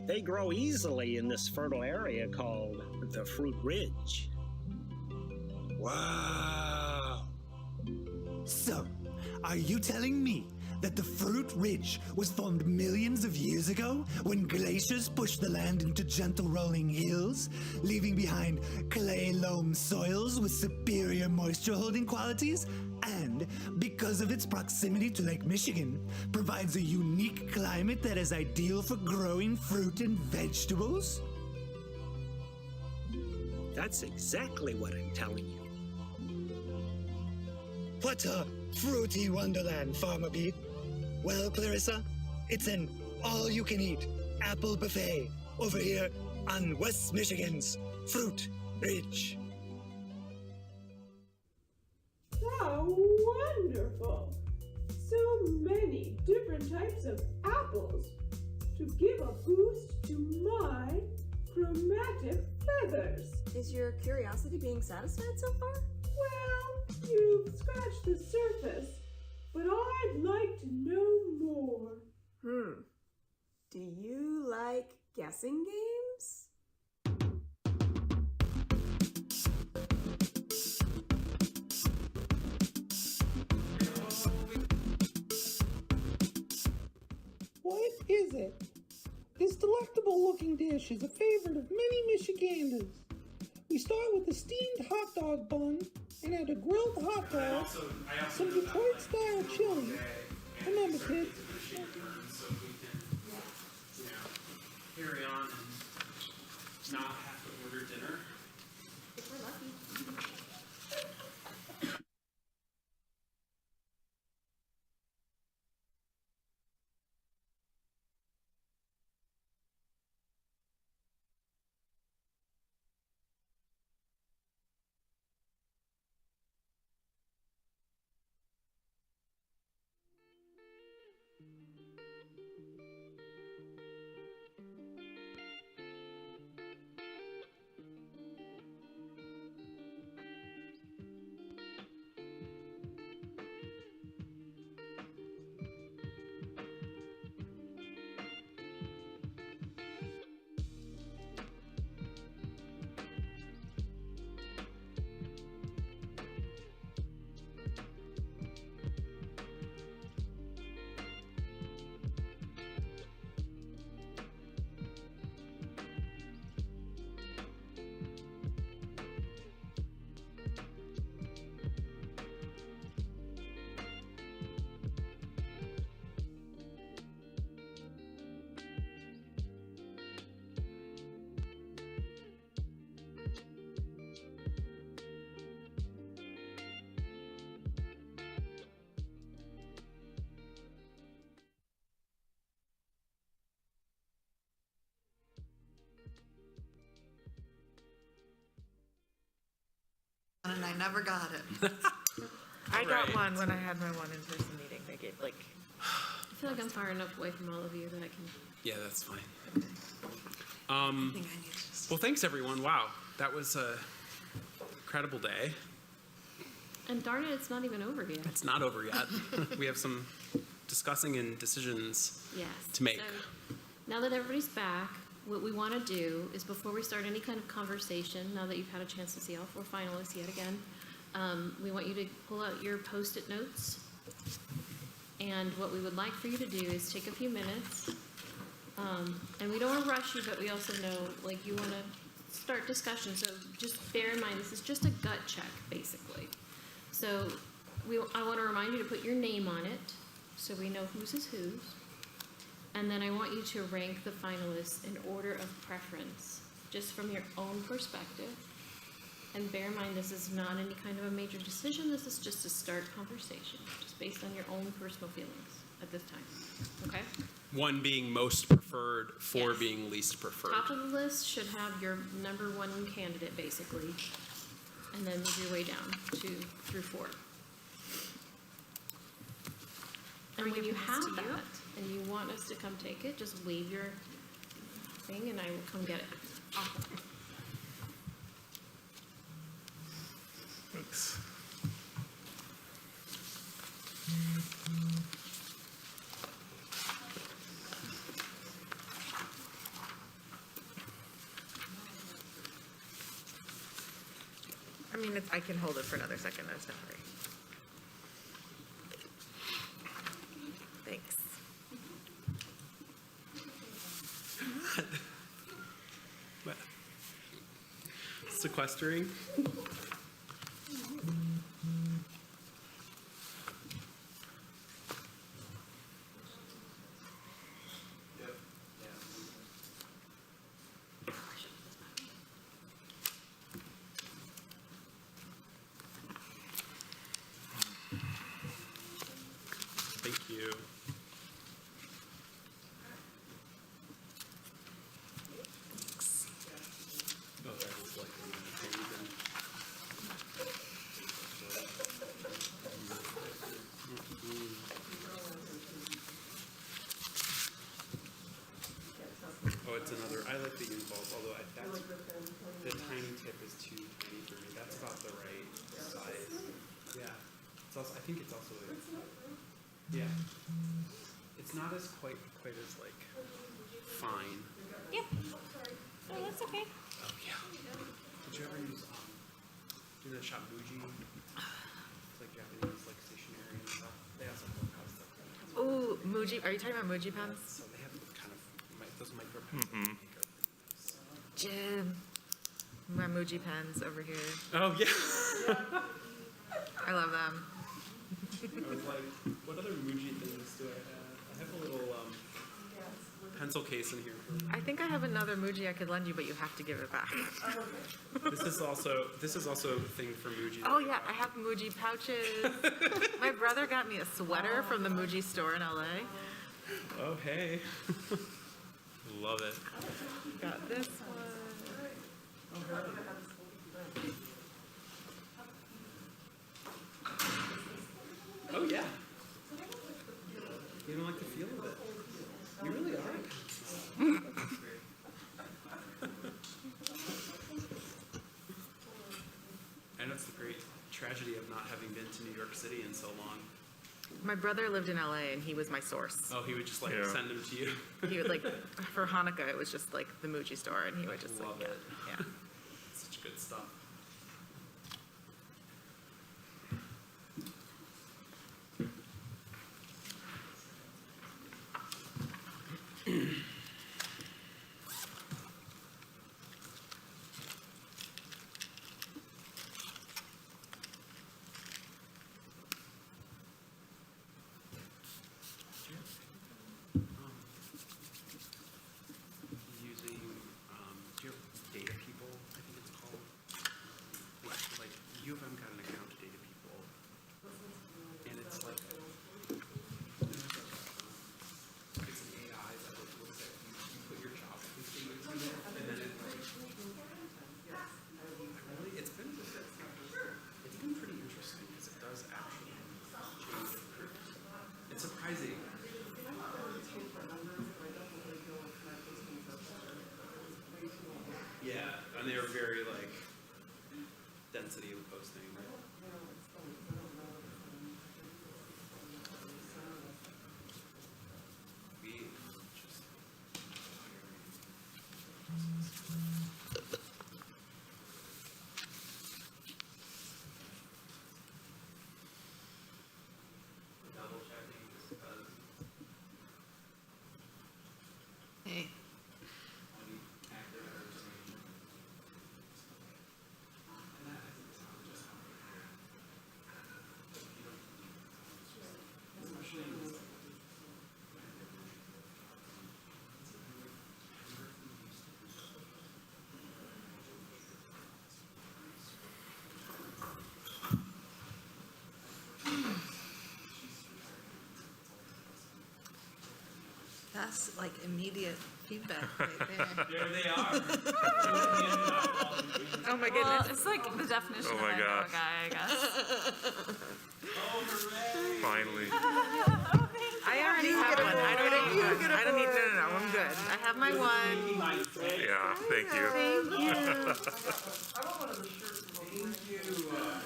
They grow easily in this fertile area called the Fruit Ridge. Wow. So, are you telling me that the Fruit Ridge was formed millions of years ago when glaciers pushed the land into gentle rolling hills, leaving behind clay loam soils with superior moisture holding qualities, and because of its proximity to Lake Michigan, provides a unique climate that is ideal for growing fruit and vegetables? That's exactly what I'm telling you. What a fruity wonderland, Farmer Pete. Well, Clarissa, it's an all-you-can-eat apple buffet over here on West Michigan's Fruit Ridge. How wonderful! So many different types of apples to give a boost to my chromatic feathers. Is your curiosity being satisfied so far? Well, you've scratched the surface, but I'd like to know more. Do you like guessing games? What is it? This delectable-looking dish is a favorite of many Michiganders. We start with a steamed hot dog bun and add a grilled hot dog, some Detroit-style chili. Remember, kids. Carry on and not have to order dinner. If we're lucky. never got it. I got Right. one when I had my one in-person meeting. They gave like. I feel like I'm far enough away from all of you that I can. Yeah, that's fine. Well, thanks everyone. Wow, that was a incredible day. And darn it, it's not even over yet. It's not over yet. We have some discussing and decisions Yes. to make. So, now that everybody's back, what we want to do is before we start any kind of conversation, now that you've had a chance to see all 4 finalists yet again, we want you to pull out your Post-it notes. And what we would like for you to do is take a few minutes. And we don't want to rush you, but we also know like you want to start discussion. So just bear in mind, this is just a gut check, basically. So I want to remind you to put your name on it so we know whose is whose. And then I want you to rank the finalists in order of preference, just from your own perspective. And bear in mind, this is not any kind of a major decision. This is just a start conversation, just based on your own personal feelings at this time. Okay? 1 being most preferred, 4 being least preferred. Top of the list should have your number 1 candidate, basically, and then move your way down 2 through 4. And when you have that, and you want us to come take it, just wave your thing, and I will come get it. Thanks. I mean, I can hold it for another second. That's not great. Thanks. What? Sequestering? Thank you. Oh, that was like oh, it's another. I like the involved, although that's the tiny tip is too tiny for me. That's about the right size. Yeah. It's also. I think it's also. Yeah. It's not as quite as like fine. Yeah. Oh, that's okay. Oh yeah. Did you ever use do that shop Muji? It's like Japanese like stationery and stuff. They have some book house stuff. Oh, Muji. Are you talking about Muji pens? So they have kind of those micro pens. Jim. My Muji pens over here. Oh yeah. I love them. I was like, what other Muji things do I have? I have a little pencil case in here. I think I have another Muji I could lend you, but you have to give it back. This is also a thing for Muji. Oh yeah, I have Muji pouches. My brother got me a sweater from the Muji store in LA. Oh hey. Love it. Got this one. Oh yeah. You don't like the feel of it. You really are. And it's the great tragedy of not having been to New York City in so long. My brother lived in LA and he was my source. Oh, he would just like send them to you. He would like, for Hanukkah, it was just like the Muji store and he would just Love like, it. yeah. Such good stuff. Using do you have data people? I think it's called. Like U of M got an account to data people, and it's like it's an AI that looks at Yeah, and they were very like density of posting. Hey. That's like immediate feedback right there. There they are. Oh my goodness. Well, it's like the definition Oh my of a gosh. guy, I guess. Finally. I already have one. I don't need, no, I'm good. I have my one. Yeah, thank you. Thank you.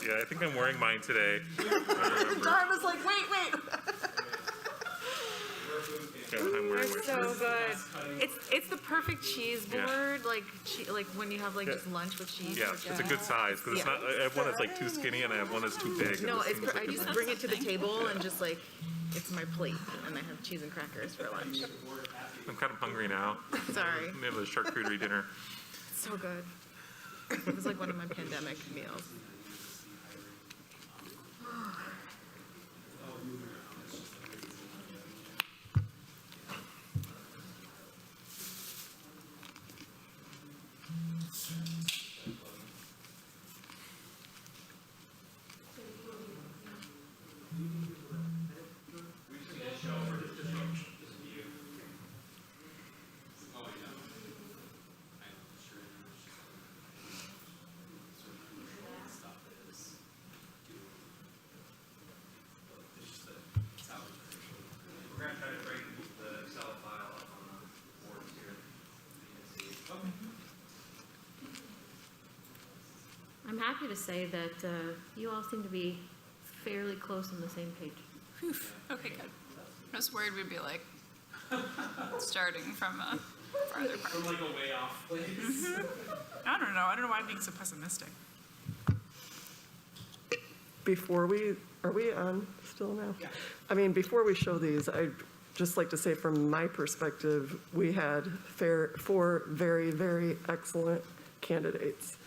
Yeah, I think I'm wearing mine today. John was like, wait. Yeah, I'm wearing my So shirt. good. It's the perfect cheese board, like when you have like just lunch with cheese. Yeah, it's a good size because it's Yeah. not. I have one that's like too skinny and I have one that's too big. and No, this it's, seems like I just bring it to the table and just like, it's my plate and I have cheese and crackers for lunch. I'm kind of hungry now. Sorry. We have a charcuterie dinner. So good. It was like one of my pandemic meals. We're gonna try to bring the Excel file up on the boards here. I'm happy to say that you all seem to be fairly close on the same page. Phew. Okay, good. I was worried we'd be like starting from a farther part. From like a way off place. I don't know. I don't know why I'm being so pessimistic. Before are we on still now? Yeah. I mean, before we show these, I'd just like to say from my perspective, we had 4 very, very excellent candidates.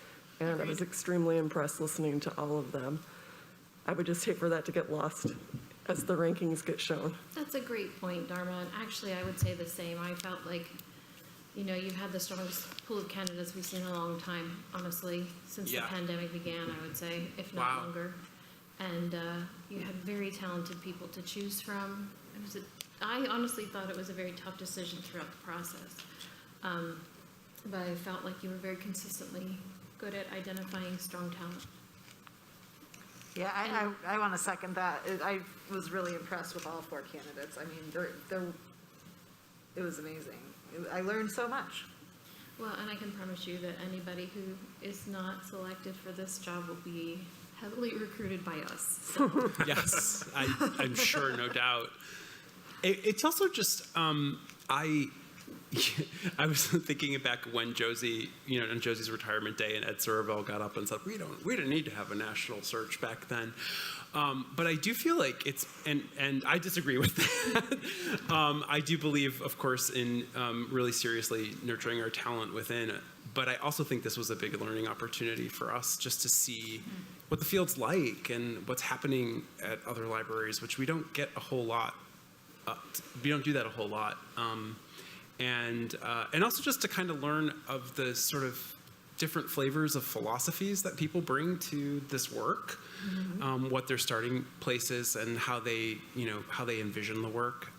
And I was extremely impressed listening to all of them. I would just hate for that to get lost as the rankings get shown. That's a great point, Dharma. And actually, I would say the same. I felt like, you had the strongest pool of candidates we've seen in a long time, honestly, since the pandemic began, I would say, if not longer. And you had very talented people to choose from. I honestly thought it was a very tough decision throughout the process. But I felt like you were very consistently good at identifying strong talent. Yeah, I want to second that. I was really impressed with all 4 candidates. I mean, it was amazing. I learned so much. Well, and I can promise you that anybody who is not selected for this job will be heavily recruited by us. So. Yes, I'm sure, no doubt. It's also just, I was thinking back when Josie, on Josie's retirement day, and Ed Sorrell got up and said, we didn't need to have a national search back then. But I do feel like it's, and I disagree with that. I do believe, of course, in really seriously nurturing our talent within. But I also think this was a big learning opportunity for us just to see what the field's like and what's happening at other libraries, which we don't get a whole lot. We don't do that a whole lot. And also just to kind of learn of the sort of different flavors of philosophies that people bring to this work, what their starting place is and how they envision the work.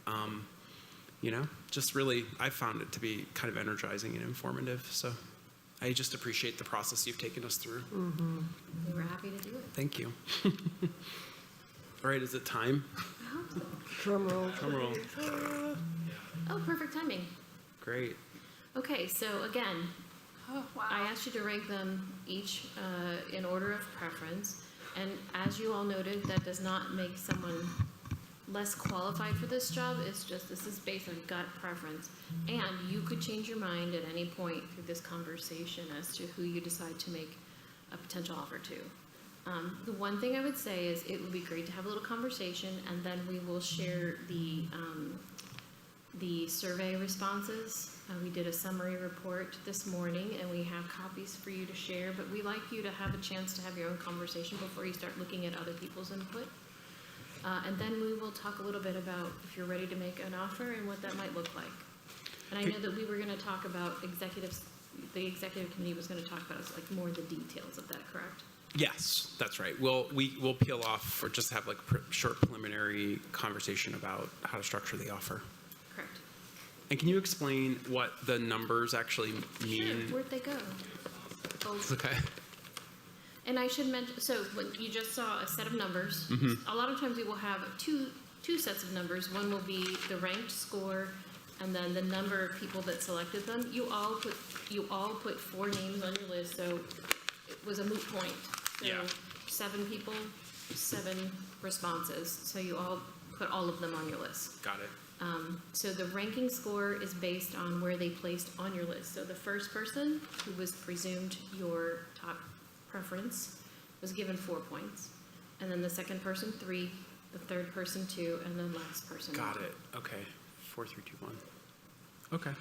Just really, I found it to be kind of energizing and informative. So I just appreciate the process you've taken us through. We were happy to do it. Thank you. All right, is it time? Drum roll. Drum roll. Oh, perfect timing. Great. Okay, so again, Oh, wow. I asked you to rank them each in order of preference, and as you all noted, that does not make someone less qualified for this job. It's just this is based on gut preference, and you could change your mind at any point through this conversation as to who you decide to make a potential offer to. The one thing I would say is it would be great to have a little conversation, and then we will share the survey responses. We did a summary report this morning, and we have copies for you to share, but we like you to have a chance to have your own conversation before you start looking at other people's input. And then we will talk a little bit about if you're ready to make an offer and what that might look like. And I know that we were going to talk about the executive committee was going to talk about like more of the details of that, correct? Yes, that's right. We'll peel off or just have like short preliminary conversation about how to structure the offer. Correct. And can you explain what the numbers actually mean? Sure, where'd they go? Both. Okay. And I should mention, so when you just saw a set of numbers, a lot of times we will have two sets of numbers. One will be the ranked score, and then the number of people that selected them. You all put 4 names on your list, so it was a moot point. So Yeah. 7 people, 7 responses. So you all put all of them on your list. Got it. So the ranking score is based on where they placed on your list. So the first person, who was presumed your top preference, was given 4 points. And then the second person, 3, the third person, 2, and the last person. Got 1. it. Okay. 4, 3, 2, 1. Okay.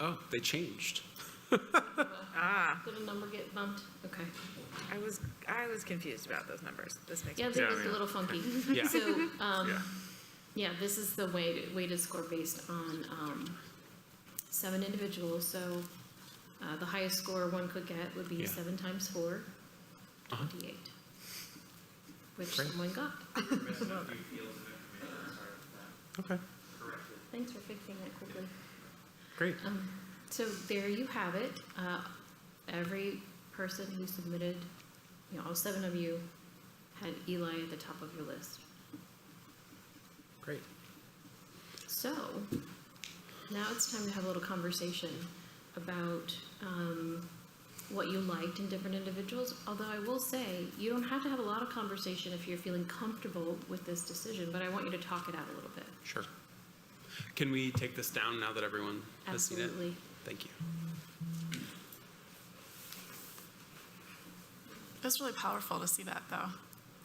Oh, they changed. Did a number get bumped? Okay. I was confused about those numbers. This makes Yeah, sense. they look a little funky. Yeah. So, yeah, this is the way to score based on 7 individuals. So the highest score one could get would be Yeah. 7 times 4, 28, which Great. someone got. Okay. Thanks for fixing that quickly. Great. So there you have it. Every person who submitted, all 7 of you had Eli at the top of your list. Great. So now it's time to have a little conversation about what you liked in different individuals. Although I will say, you don't have to have a lot of conversation if you're feeling comfortable with this decision, but I want you to talk it out a little bit. Sure. Can we take this down now that everyone has seen it? Absolutely. Thank you. It was really powerful to see that, though,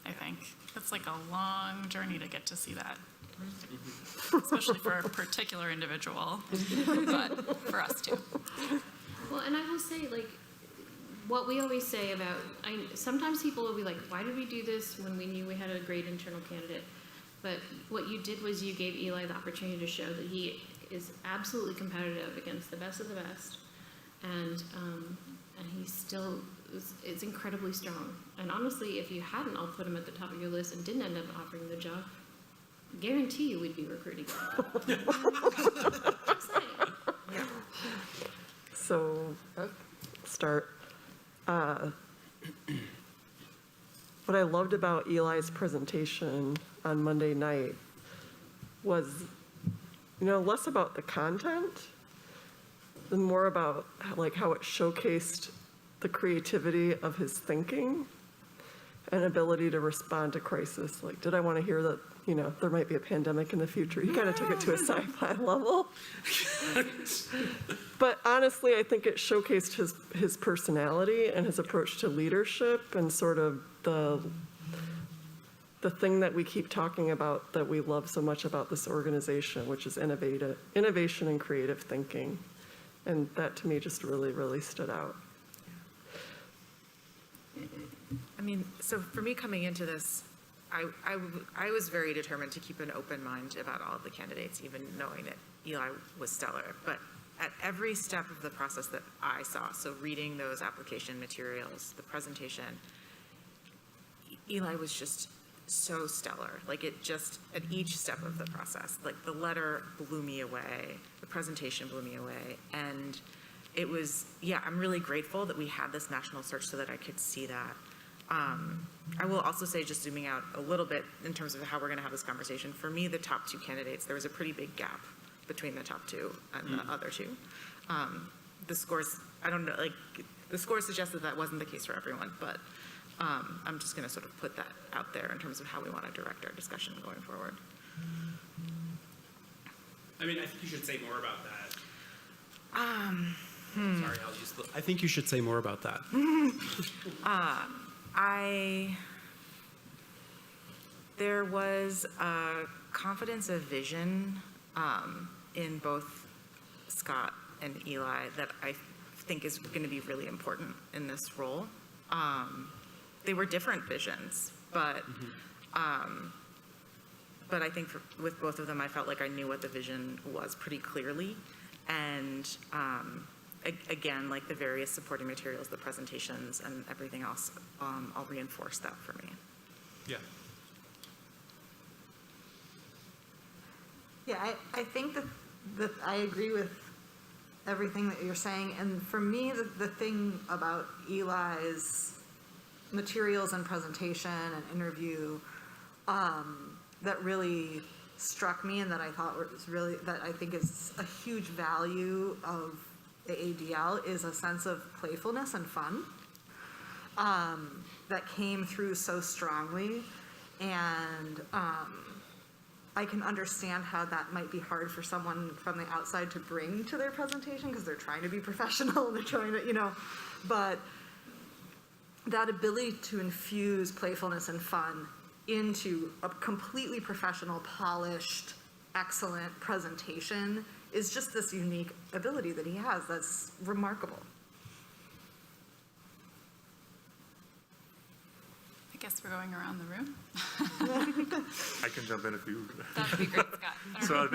I think. It's like a long journey to get to see that, especially for a particular individual, but for us too. Well, and I will say, like, what we always say about, sometimes people will be like, why did we do this when we knew we had a great internal candidate? But what you did was you gave Eli the opportunity to show that he is absolutely competitive against the best of the best. And he still is incredibly strong. And honestly, if you hadn't all put him at the top of your list and didn't end up offering the job, guarantee you we'd be recruiting him. Just saying. So, start. What I loved about Eli's presentation on Monday night was, less about the content and more about like how it showcased the creativity of his thinking and ability to respond to crisis. Like, did I want to hear that, there might be a pandemic in the future? He kind of took it to a sci-fi level. But honestly, I think it showcased his personality and his approach to leadership and sort of the thing that we keep talking about that we love so much about this organization, which is innovation and creative thinking. And that to me just really, really stood out. I mean, so for me coming into this, I was very determined to keep an open mind about all of the candidates, even knowing that Eli was stellar. But at every step of the process that I saw, so reading those application materials, the presentation, Eli was just so stellar. Like it just, at each step of the process, like the letter blew me away, the presentation blew me away. And it was, I'm really grateful that we had this national search so that I could see that. I will also say, just zooming out a little bit in terms of how we're going to have this conversation, for me, the top 2 candidates, there was a pretty big gap between the top two and the other two. The scores, I don't know, like, the score suggested that wasn't the case for everyone, but I'm just going to sort of put that out there in terms of how we want to direct our discussion going forward. I mean, I think you should say more about that. Sorry, I'll use I think you should say more about that. There was a confidence of vision in both Scott and Eli that I think is going to be really important in this role. They were different visions, but I think with both of them, I felt like I knew what the vision was pretty clearly. And again, like the various supporting materials, the presentations, and everything else, all reinforce that for me. Yeah. Yeah, I think that I agree with everything that you're saying. And for me, the thing about Eli's materials and presentation and interview that really struck me and that I thought was really, that I think is a huge value of AADL is a sense of playfulness and fun that came through so strongly. And I can understand how that might be hard for someone from the outside to bring to their presentation because they're trying to be professional and they're trying to, but that ability to infuse playfulness and fun into a completely professional, polished, excellent presentation is just this unique ability that he has that's remarkable. I guess we're going around the room. I can jump in if you. That'd be great, Scott. So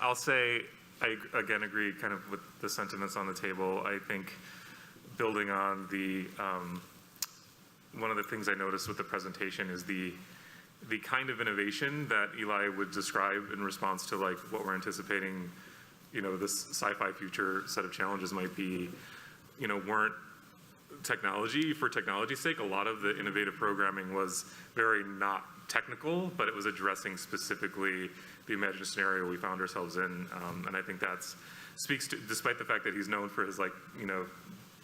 I'll say I again agree kind of with the sentiments on the table. I think building on the one of the things I noticed with the presentation is the kind of innovation that Eli would describe in response to like what we're anticipating, this sci-fi future set of challenges might be, weren't technology for technology's sake. A lot of the innovative programming was very not technical, but it was addressing specifically the imagined scenario we found ourselves in. And I think that speaks to, despite the fact that he's known for his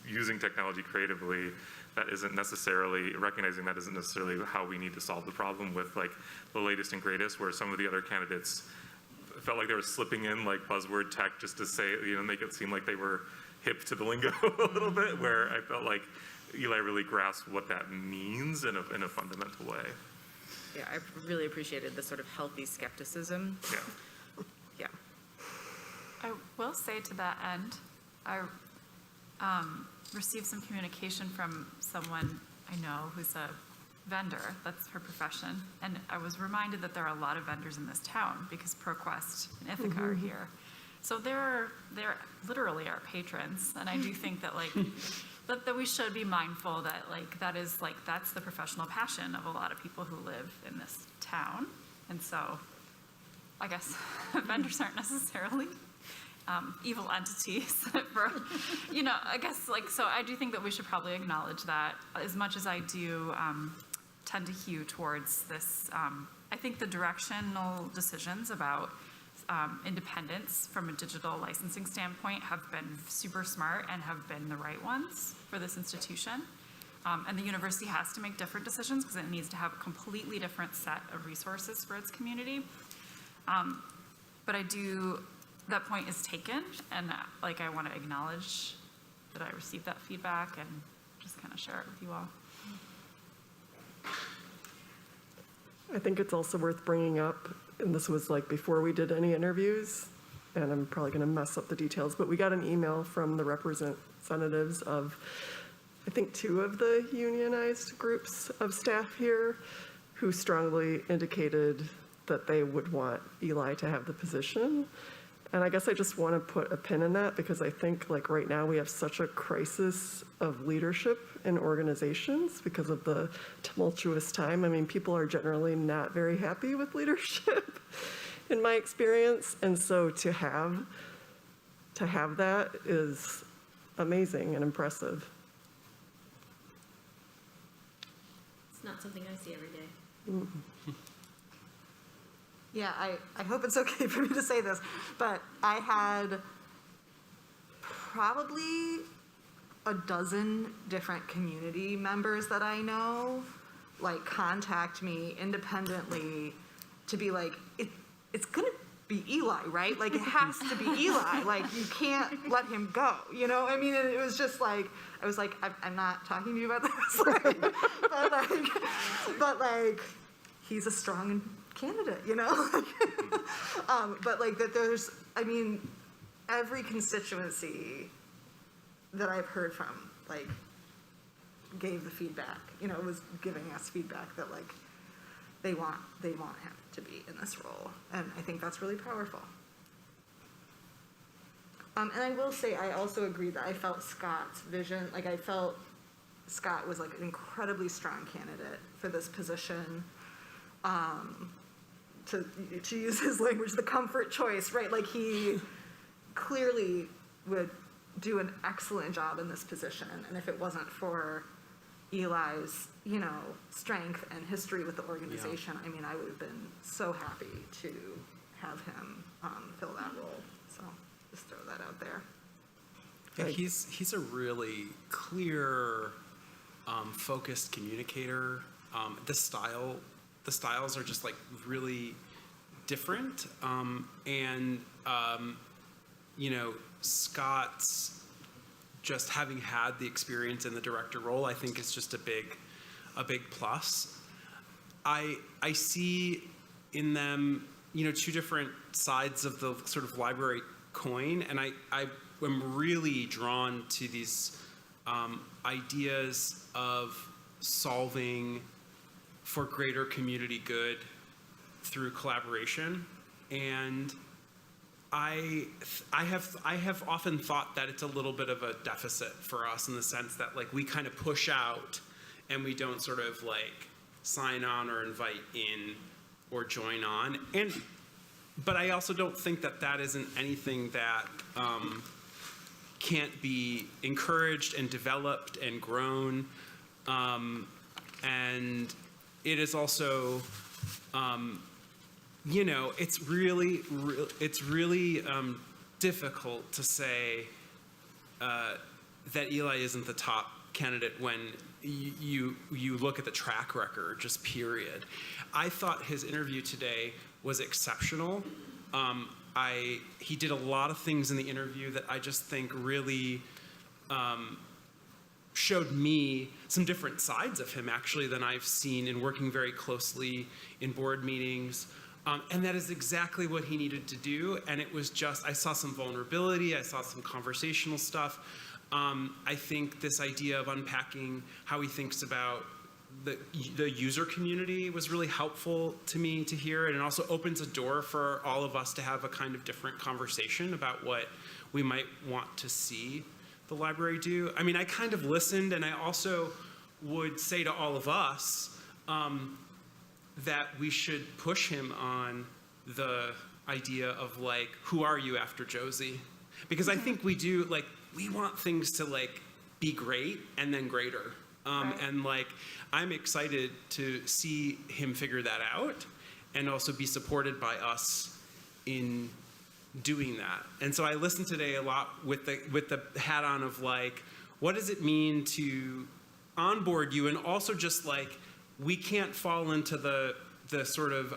using technology creatively, that isn't necessarily, recognizing that isn't necessarily how we need to solve the problem with like the latest and greatest, where some of the other candidates felt like they were slipping in like buzzword tech just to say, make it seem like they were hip to the lingo a little bit, where I felt like Eli really grasped what that means in a fundamental way. Yeah, I really appreciated the sort of healthy skepticism. Yeah. Yeah. I will say to that end, I received some communication from someone I know who's a vendor, that's her profession, and I was reminded that there are a lot of vendors in this town because ProQuest and Ithaca are here. So they're literally our patrons, and I do think that that we should be mindful that that's the professional passion of a lot of people who live in this town, and so I guess vendors aren't necessarily evil entities for, I guess so I do think that we should probably acknowledge that as much as I do tend to hew towards this. I think the directional decisions about independence from a digital licensing standpoint have been super smart and have been the right ones for this institution. And the university has to make different decisions because it needs to have a completely different set of resources for its community. But that point is taken, and I want to acknowledge that I received that feedback and just kind of share it with you all. I think it's also worth bringing up, and this was before we did any interviews, and I'm probably going to mess up the details, but we got an email from the representatives of, I think, 2 of the unionized groups of staff here who strongly indicated that they would want Eli to have the position. And I guess I just want to put a pin in that because I think right now we have such a crisis of leadership in organizations because of the tumultuous time. I mean, people are generally not very happy with leadership in my experience. And so to have that is amazing and impressive. It's not something I see every day. Mm-hmm. Yeah, I hope it's okay for me to say this, but I had probably a dozen different community members that I know, like, contact me independently to be like, it's gonna be Eli, right? Like, it has to be Eli. Like, you can't let him go, you know? I mean, it was just like, I was like, I'm not talking to you about this, but he's a strong candidate, you know? But like that there's, I mean, every constituency that I've heard from, like, gave the feedback, you know, was giving us feedback that, like, they want him to be in this role. And I think that's really powerful. And I will say, I also agree that I felt Scott's vision, like, I felt Scott was, like, an incredibly strong candidate for this position. To use his language, the comfort choice, right? Like, he clearly would do an excellent job in this position. And if it wasn't for Eli's, you know, strength and history with the organization, I mean, I would have been so happy to have him fill that role. So just throw that out there. Yeah, he's a really clear, focused communicator. The styles are just, like, really different. You know, Scott's just having had the experience in the director role, I think, is just a big plus. I see in them, you know, two different sides of the sort of library coin, and I am really drawn to these ideas of solving for greater community good through collaboration. And I have often thought that it's a little bit of a deficit for us, in the sense that, like, we kind of push out and we don't sort of, like, sign on or invite in or join on. But I also don't think that isn't anything that can't be encouraged and developed and grown. And it is also, you know, it's really difficult to say that Eli isn't the top candidate when you look at the track record, just period. I thought his interview today was exceptional. He did a lot of things in the interview that I just think really showed me some different sides of him, actually, than I've seen in working very closely in board meetings. And that is exactly what he needed to do. And it was just, I saw some vulnerability, I saw some conversational stuff. I think this idea of unpacking how he thinks about the user community was really helpful to me to hear. And it also opens a door for all of us to have a kind of different conversation about what we might want to see the library do. I mean, I kind of listened, and I also would say to all of us that we should push him on the idea of, like, who are you after Josie? Because I think we do, like, we want things to, like, be great and then greater. And, like, I'm excited to see him figure that out and also be supported by us in doing that. And so I listened today a lot with the hat on of, like, what does it mean to onboard you? And also just, like, we can't fall into the sort of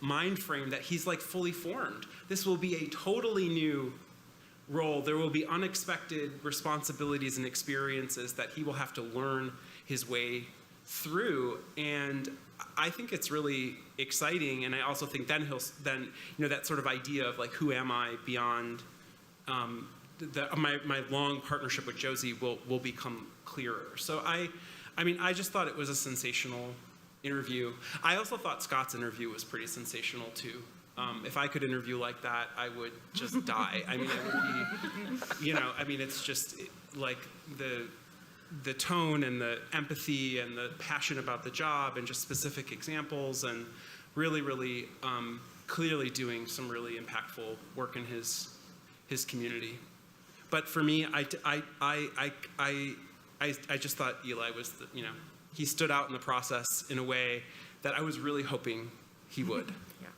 mind frame that he's, like, fully formed. This will be a totally new role. There will be unexpected responsibilities and experiences that he will have to learn his way through. And I think it's really exciting. And I also think then you know, that sort of idea of, like, who am I beyond my long partnership with Josie will become clearer. So I mean, I just thought it was a sensational interview. I also thought Scott's interview was pretty sensational too. If I could interview like that, I would just die. I mean, it would be, you know, I mean, it's just like the tone and the empathy and the passion about the job and just specific examples, and really, really clearly doing some really impactful work in his community. But for me, I just thought Eli was, you know, he stood out in the process in a way that I was really hoping he would. Yeah.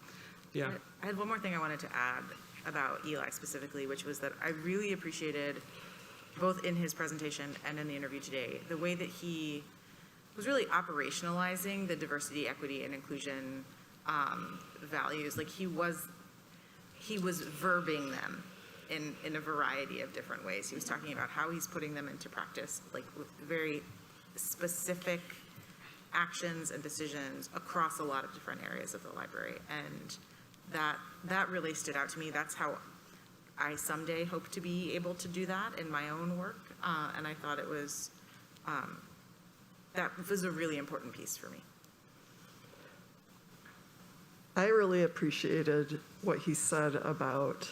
Yeah. I had one more thing I wanted to add about Eli specifically, which was that I really appreciated, both in his presentation and in the interview today, the way that he was really operationalizing the diversity, equity, and inclusion values. Like he was verbing them in a variety of different ways. He was talking about how he's putting them into practice, like with very specific actions and decisions across a lot of different areas of the library. And that really stood out to me. That's how I someday hope to be able to do that in my own work. And I thought it was, that was a really important piece for me. I really appreciated what he said about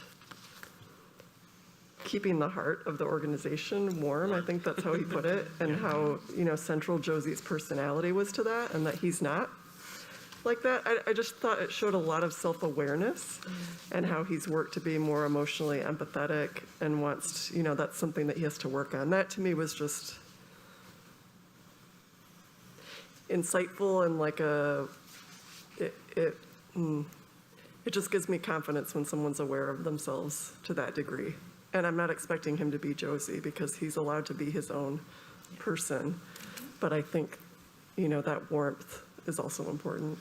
keeping the heart of the organization warm. I think that's how he put it, and how, central Josie's personality was to that, and that he's not like that. I just thought it showed a lot of self-awareness and how he's worked to be more emotionally empathetic and wants to, that's something that he has to work on. That to me was just insightful, and like it just gives me confidence when someone's aware of themselves to that degree. And I'm not expecting him to be Josie, because he's allowed to be his own person. But I think, that warmth is also important.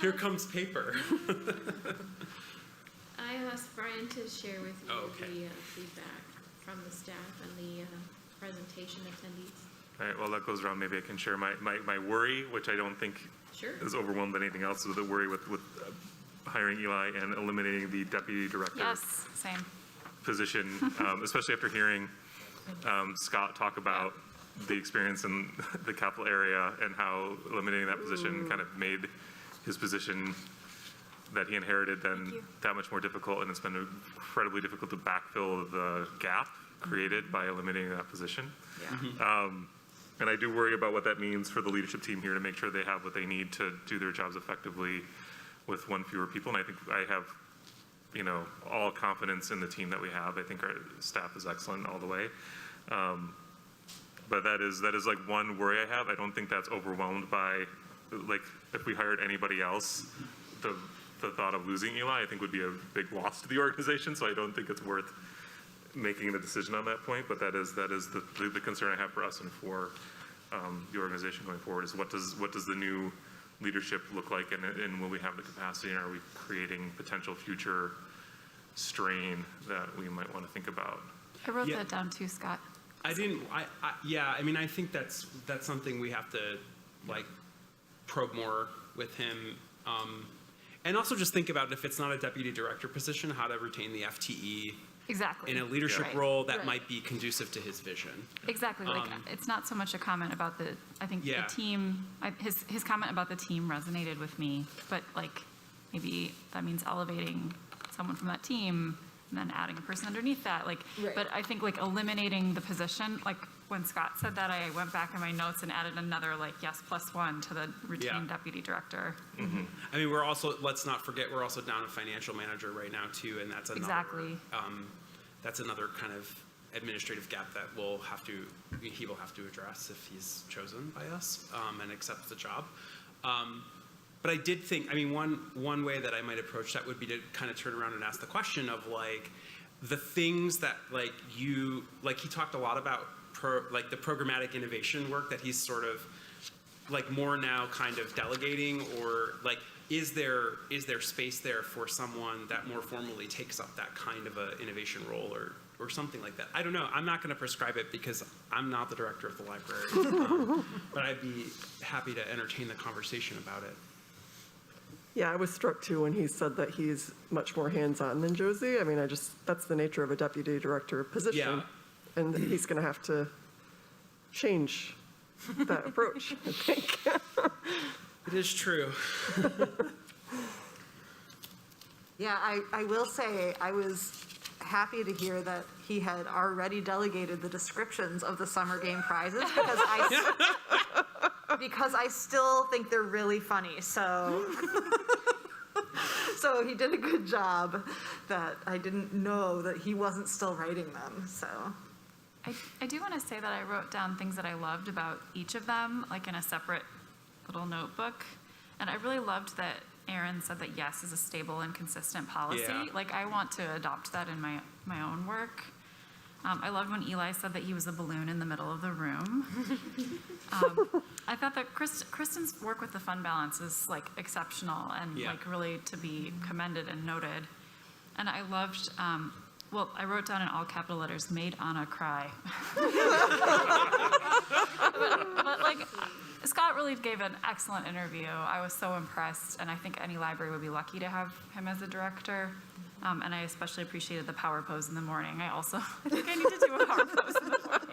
Here comes paper. I asked Brian to share with you okay. the feedback from the staff and the presentation attendees. All right, well, that goes around. Maybe I can share my worry, which I don't think is overwhelmed by anything else, with the worry with hiring Eli and eliminating the deputy director Yes, same. position, especially after hearing Scott talk about the experience in the capital area and how eliminating that position kind of made his position that he inherited then that much more difficult, and it's been incredibly difficult to backfill the gap created by eliminating that position. Yeah. And I do worry about what that means for the leadership team here to make sure they have what they need to do their jobs effectively with one fewer people. And I think I have, all confidence in the team that we have. I think our staff is excellent all the way. But that is like one worry I have. I don't think that's overwhelmed by, like, if we hired anybody else, the thought of losing Eli, I think, would be a big loss to the organization. So I don't think it's worth making the decision on that point. But that is the concern I have for us and for the organization going forward, is what does the new leadership look like, and will we have the capacity, and are we creating potential future strain that we might want to think about? I wrote that down too, Scott. I think that's something we have to probe more with him, and also just think about, if it's not a deputy director position, how to retain the FTE Exactly. in a leadership Right. role that Right. might be conducive to his vision. Exactly. It's not so much a comment about the Yeah. team. His comment about the team resonated with me, but maybe that means elevating someone from that team and then adding a person underneath that. Right. But I think eliminating the position, when Scott said that, I went back in my notes and added another yes +1 to the retained deputy director. Mm-hmm. I mean, let's not forget, we're also down a financial manager right now too, and that's another, that's another kind of administrative gap that he will have to address if he's chosen by us and accepts the job. But I did think, one way that I might approach that would be to kind of turn around and ask the question of the things that he talked a lot about the programmatic innovation work that he's sort of more now kind of delegating, or is there space there for someone that more formally takes up that kind of a innovation role, or something like that? I don't know. I'm not going to prescribe it because I'm not the director of the library, but I'd be happy to entertain the conversation about it. Yeah, I was struck too when he said that he's much more hands-on than Josie. That's the nature of a deputy director position. Yeah. And he's going to have to change that approach, I think. It is true. Yeah, I will say I was happy to hear that he had already delegated the descriptions of the summer game prizes, because I still think they're really funny. So he did a good job that I didn't know that he wasn't still writing them. So I do want to say that I wrote down things that I loved about each of them, like in a separate little notebook. And I really loved that Aaron said that yes is a stable and consistent policy. Yeah. Like, I want to adopt that in my own work. I loved when Eli said that he was a balloon in the middle of the room. I thought that Kristen's work with the fund balance is like exceptional and like really to be commended and noted. And I loved, well, I wrote down in all capital letters, made Anna cry. but like, Scott really gave an excellent interview. I was so impressed, and I think any library would be lucky to have him as a director. And I especially appreciated the power pose in the morning. I think I need to do a power pose in the morning.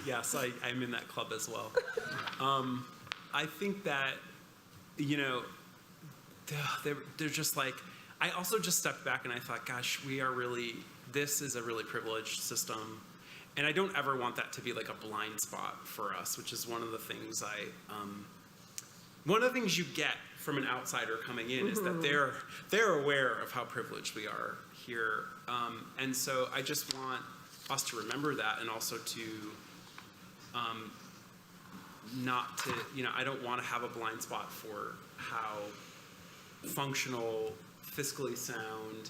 Yes, I'm in that club as well. I think that, they're just like, I also just stepped back and I thought, gosh, this is a really privileged system. And I don't ever want that to be like a blind spot for us, which is one of the things you get from an outsider coming in is that they're aware of how privileged we are here. And so I just want us to remember that, and also to not to, I don't want to have a blind spot for how functional, fiscally sound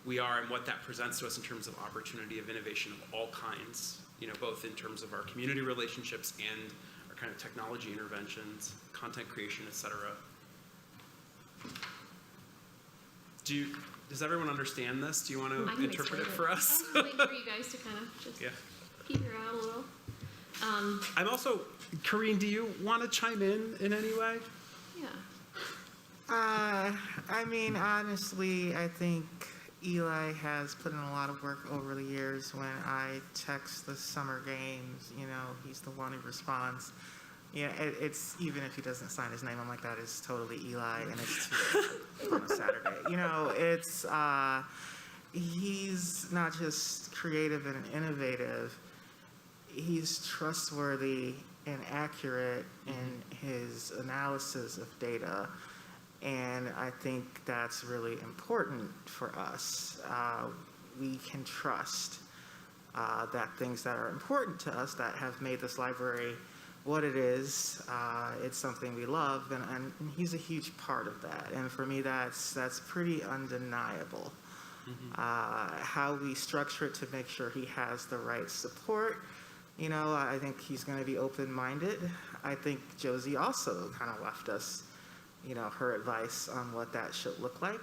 we are, and what that presents to us in terms of opportunity of innovation of all kinds, both in terms of our community relationships and our kind of technology interventions, content creation, et cetera. Does everyone understand this? Do you want to interpret it for us? I'm waiting for you guys to kind of just figure out a little. I'm also, Corrine, do you want to chime in any way? Yeah. I mean, honestly, I think Eli has put in a lot of work over the years. When I text the summer games, he's the one who responds. Yeah, it's even if he doesn't sign his name, I'm like, that is totally Eli, and it's too late on a Saturday. He's not just creative and innovative. He's trustworthy and accurate in his analysis of data. And I think that's really important for us. We can trust that things that are important to us, that have made this library what it is, it's something we love, and he's a huge part of that. And for me, that's pretty undeniable. How we structure it to make sure he has the right support. I think he's going to be open-minded. I think Josie also kind of left us her advice on what that should look like,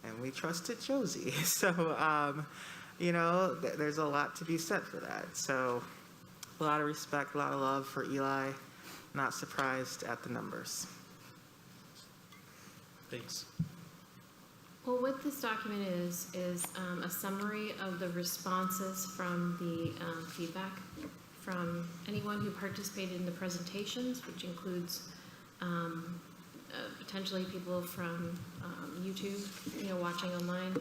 and we trusted Josie. So, there's a lot to be said for that. So, a lot of respect, a lot of love for Eli. Not surprised at the numbers. Thanks. Well, what this document is a summary of the responses from the feedback from anyone who participated in the presentations, which includes potentially people from YouTube, watching online,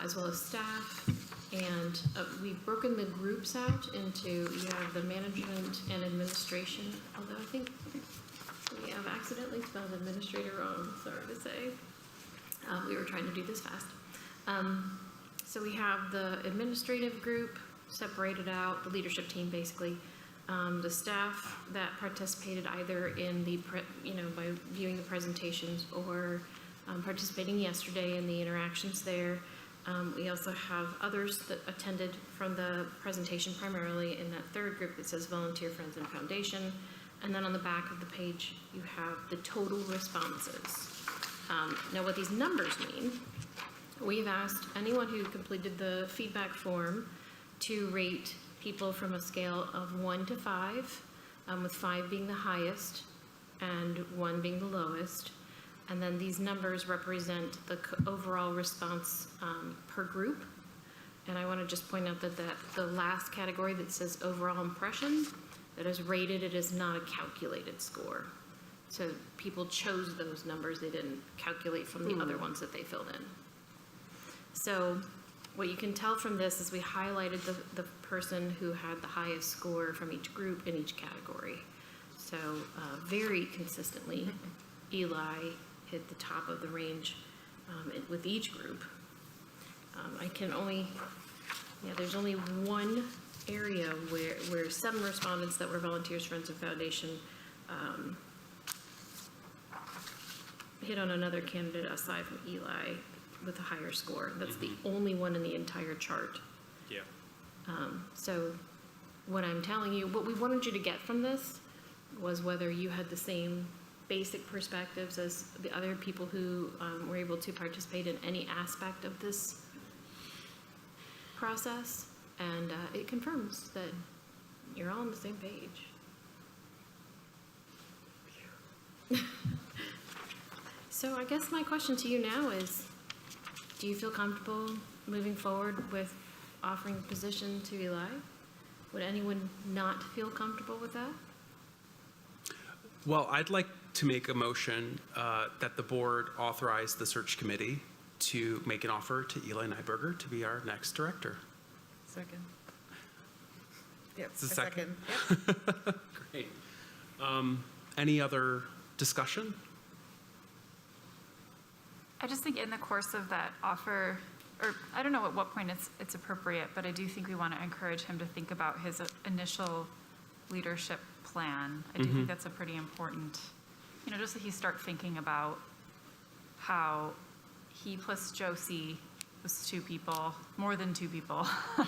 as well as staff. And we've broken the groups out into, you have the management and administration, although I think we have accidentally spelled administrator wrong, sorry to say. We were trying to do this fast. So we have the administrative group separated out, the leadership team basically, the staff that participated either in the, by viewing the presentations or participating yesterday in the interactions there. We also have others that attended from the presentation primarily in that third group that says Volunteer Friends and Foundation. And then on the back of the page, you have the total responses. Now what these numbers mean, we've asked anyone who completed the feedback form to rate people from a scale of 1 to 5, with 5 being the highest and 1 being the lowest. And then these numbers represent the overall response per group. And I want to just point out that the last category that says overall impression, that is rated, it is not a calculated score. So people chose those numbers, they didn't calculate from the other ones that they filled in. So what you can tell from this is we highlighted the person who had the highest score from each group in each category. So very consistently, Eli hit the top of the range with each group. I can only Yeah, there's only one area where 7 respondents that were volunteers, friends, and foundation hit on another candidate aside from Eli with a higher score. That's the only one in the entire chart. Yeah. So what I'm telling you, what we wanted you to get from this was whether you had the same basic perspectives as the other people who were able to participate in any aspect of this process, and it confirms that you're all on the same page. So I guess my question to you now is, do you feel comfortable moving forward with offering the position to Eli? Would anyone not feel comfortable with that? Well, I'd like to make a motion that the board authorize the search committee to make an offer to Eli Nyberger to be our next director. Second. Yep, It's a a second. Yep. Great. Any other discussion? I just think in the course of that offer, or I don't know at what point it's appropriate, but I do think we want to encourage him to think about his initial leadership plan. I do think that's a pretty important, just that he start thinking about how he plus Josie was 2 people, more than 2 people.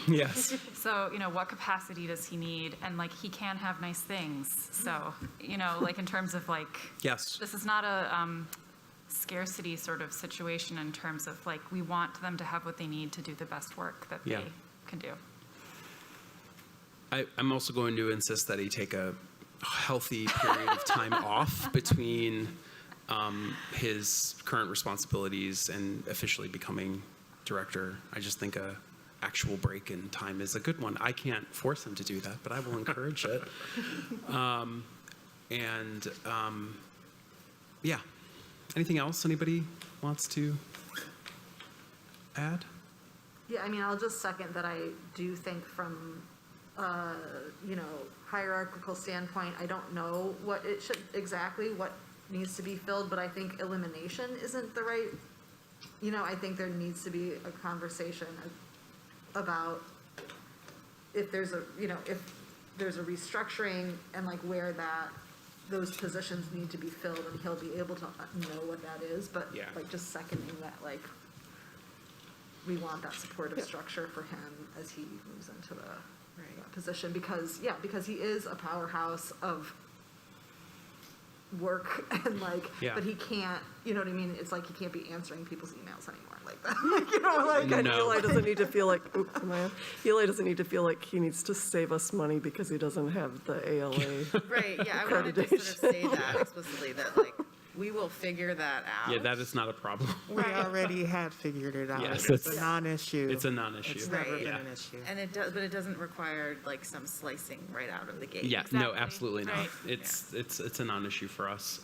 Yes. So, what capacity does he need? And he can have nice things. So, in terms of yes, this is not a scarcity sort of situation in terms of we want them to have what they need to do the best work that they can do. I'm also going to insist that he take a healthy period of time off between his current responsibilities and officially becoming director. I just think a actual break in time is a good one. I can't force him to do that, but I will encourage it. Yeah. Anything else anybody wants to add? Yeah, I mean, I'll just second that I do think from, hierarchical standpoint, I don't know what needs to be filled, but I think elimination isn't the right, I think there needs to be a conversation about if there's a restructuring and where those positions need to be filled, and he'll be able to know what that is, but just seconding that, we want that supportive structure for him as he moves into the position, because he is a powerhouse of work and but he can't, you know what I mean? It's he can't be answering people's emails anymore like that. And Eli doesn't need to feel Eli doesn't need to feel like he needs to save us money because he doesn't have the ALA. Right, yeah, I wanted to sort of say that explicitly, that we will figure that out. Yeah, that is not a problem. We already had figured it out. Yes, It's a non-issue. It's a non-issue. It's never been Yeah. an issue. And but it doesn't require some slicing right out of the gate. Yeah, no, absolutely not. Right. It's a non-issue for us.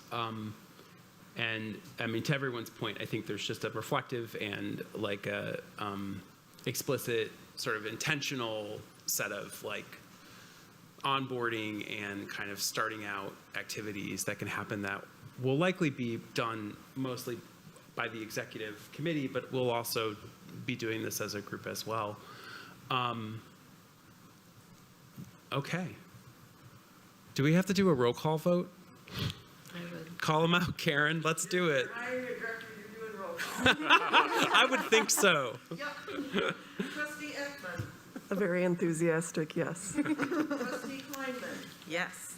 And I mean, to everyone's point, I think there's just a reflective and explicit sort of intentional set of onboarding and kind of starting out activities that can happen that will likely be done mostly by the executive committee, but we'll also be doing this as a group as well. Okay. Do we have to do a roll call vote? Call them out, Karen. Let's do it. I would think so. Trustee Ekman. A very enthusiastic yes. Trustee Kleinman. Yes.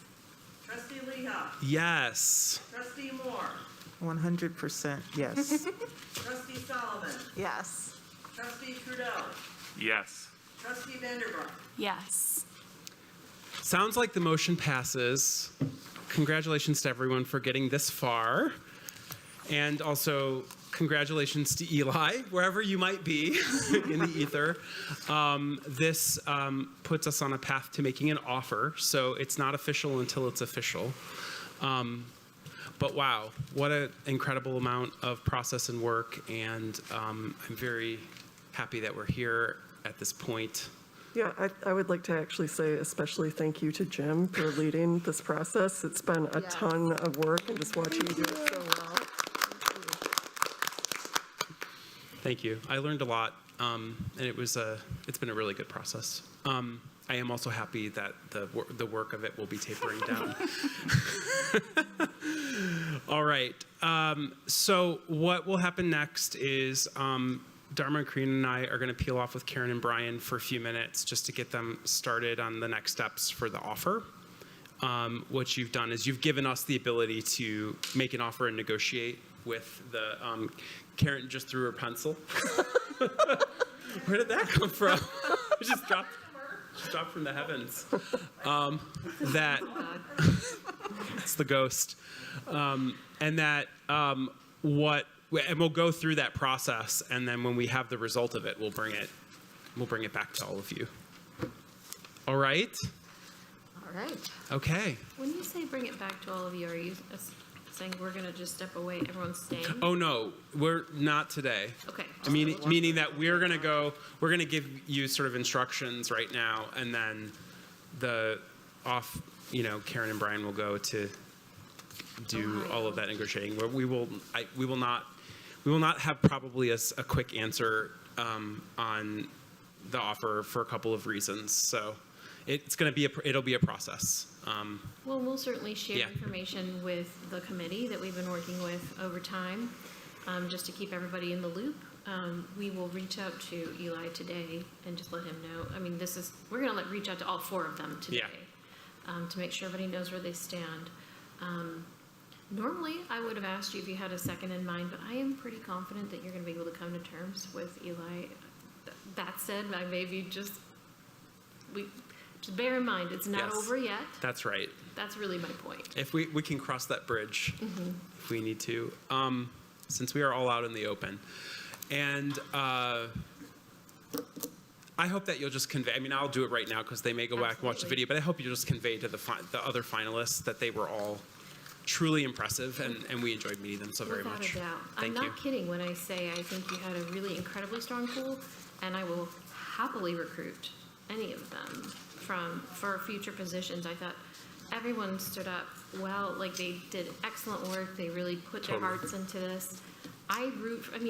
Trustee Lehigh. Yes. Trustee Moore. 100% yes. Trustee Solomon. Yes. Trustee Trudeau. Yes. Trustee Vanderbrook. Yes. Sounds like the motion passes. Congratulations to everyone for getting this far. And also, congratulations to Eli, wherever you might be in the ether. This puts us on a path to making an offer, so it's not official until it's official. But wow, what an incredible amount of process and work, and I'm very happy that we're here at this point. Yeah, I would like to actually say especially thank you to Jim for leading this process. It's been a ton of work, and just watching you do it so well. Thank you. I learned a lot and it's been a really good process. I am also happy that the work of it will be tapering down. All right. So what will happen next is Dharma and Karina and I are going to peel off with Karen and Brian for a few minutes just to get them started on the next steps for the offer. What you've done is you've given us the ability to make an offer and negotiate with the, Karen just threw her pencil. Where did that come from? It just dropped from the heavens. It's the ghost. And we'll go through that process, and then when we have the result of it, we'll bring it back to all of you. All right? All right. Okay. When you say bring it back to all of you, are you saying we're going to just step away, everyone's staying? Oh, no, we're not today. Okay. Meaning that we're going to give you sort of instructions right now, and then Karen and Brian will go to do all of that negotiating. Where we will not have probably a quick answer on the offer for a couple of reasons. So it'll be a process. Well, we'll certainly share information with the committee that we've been working with over time, just to keep everybody in the loop. We will reach out to Eli today and just let him know. I mean, we're going to reach out to all 4 of them today to make sure everybody knows where they stand. Normally, I would have asked you if you had a second in mind, but I am pretty confident that you're going to be able to come to terms with Eli. That said, I maybe just bear in mind, it's not over yet. That's right. That's really my point. If we can cross that bridge if we need to, since we are all out in the open. And I hope that you'll just convey, I mean, I'll do it right now because they may go back and watch the video, but I hope you'll just convey to the other finalists that they were all truly impressive, and we enjoyed meeting them so very much. Without a doubt. Thank I'm you. not kidding when I say I think you had a really incredibly strong pool, and I will happily recruit any of them for future positions. I thought everyone stood up well, like they did excellent work. They really put their hearts into this.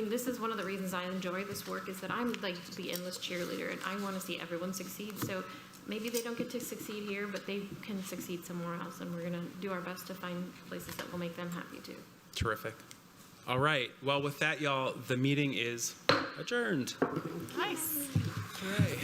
This is one of the reasons I enjoy this work, is that I'm like the endless cheerleader, and I want to see everyone succeed. So maybe they don't get to succeed here, but they can succeed somewhere else, and we're going to do our best to find places that will make them happy too. Terrific. All right. Well, with that, y'all, the meeting is adjourned. Nice. Hooray.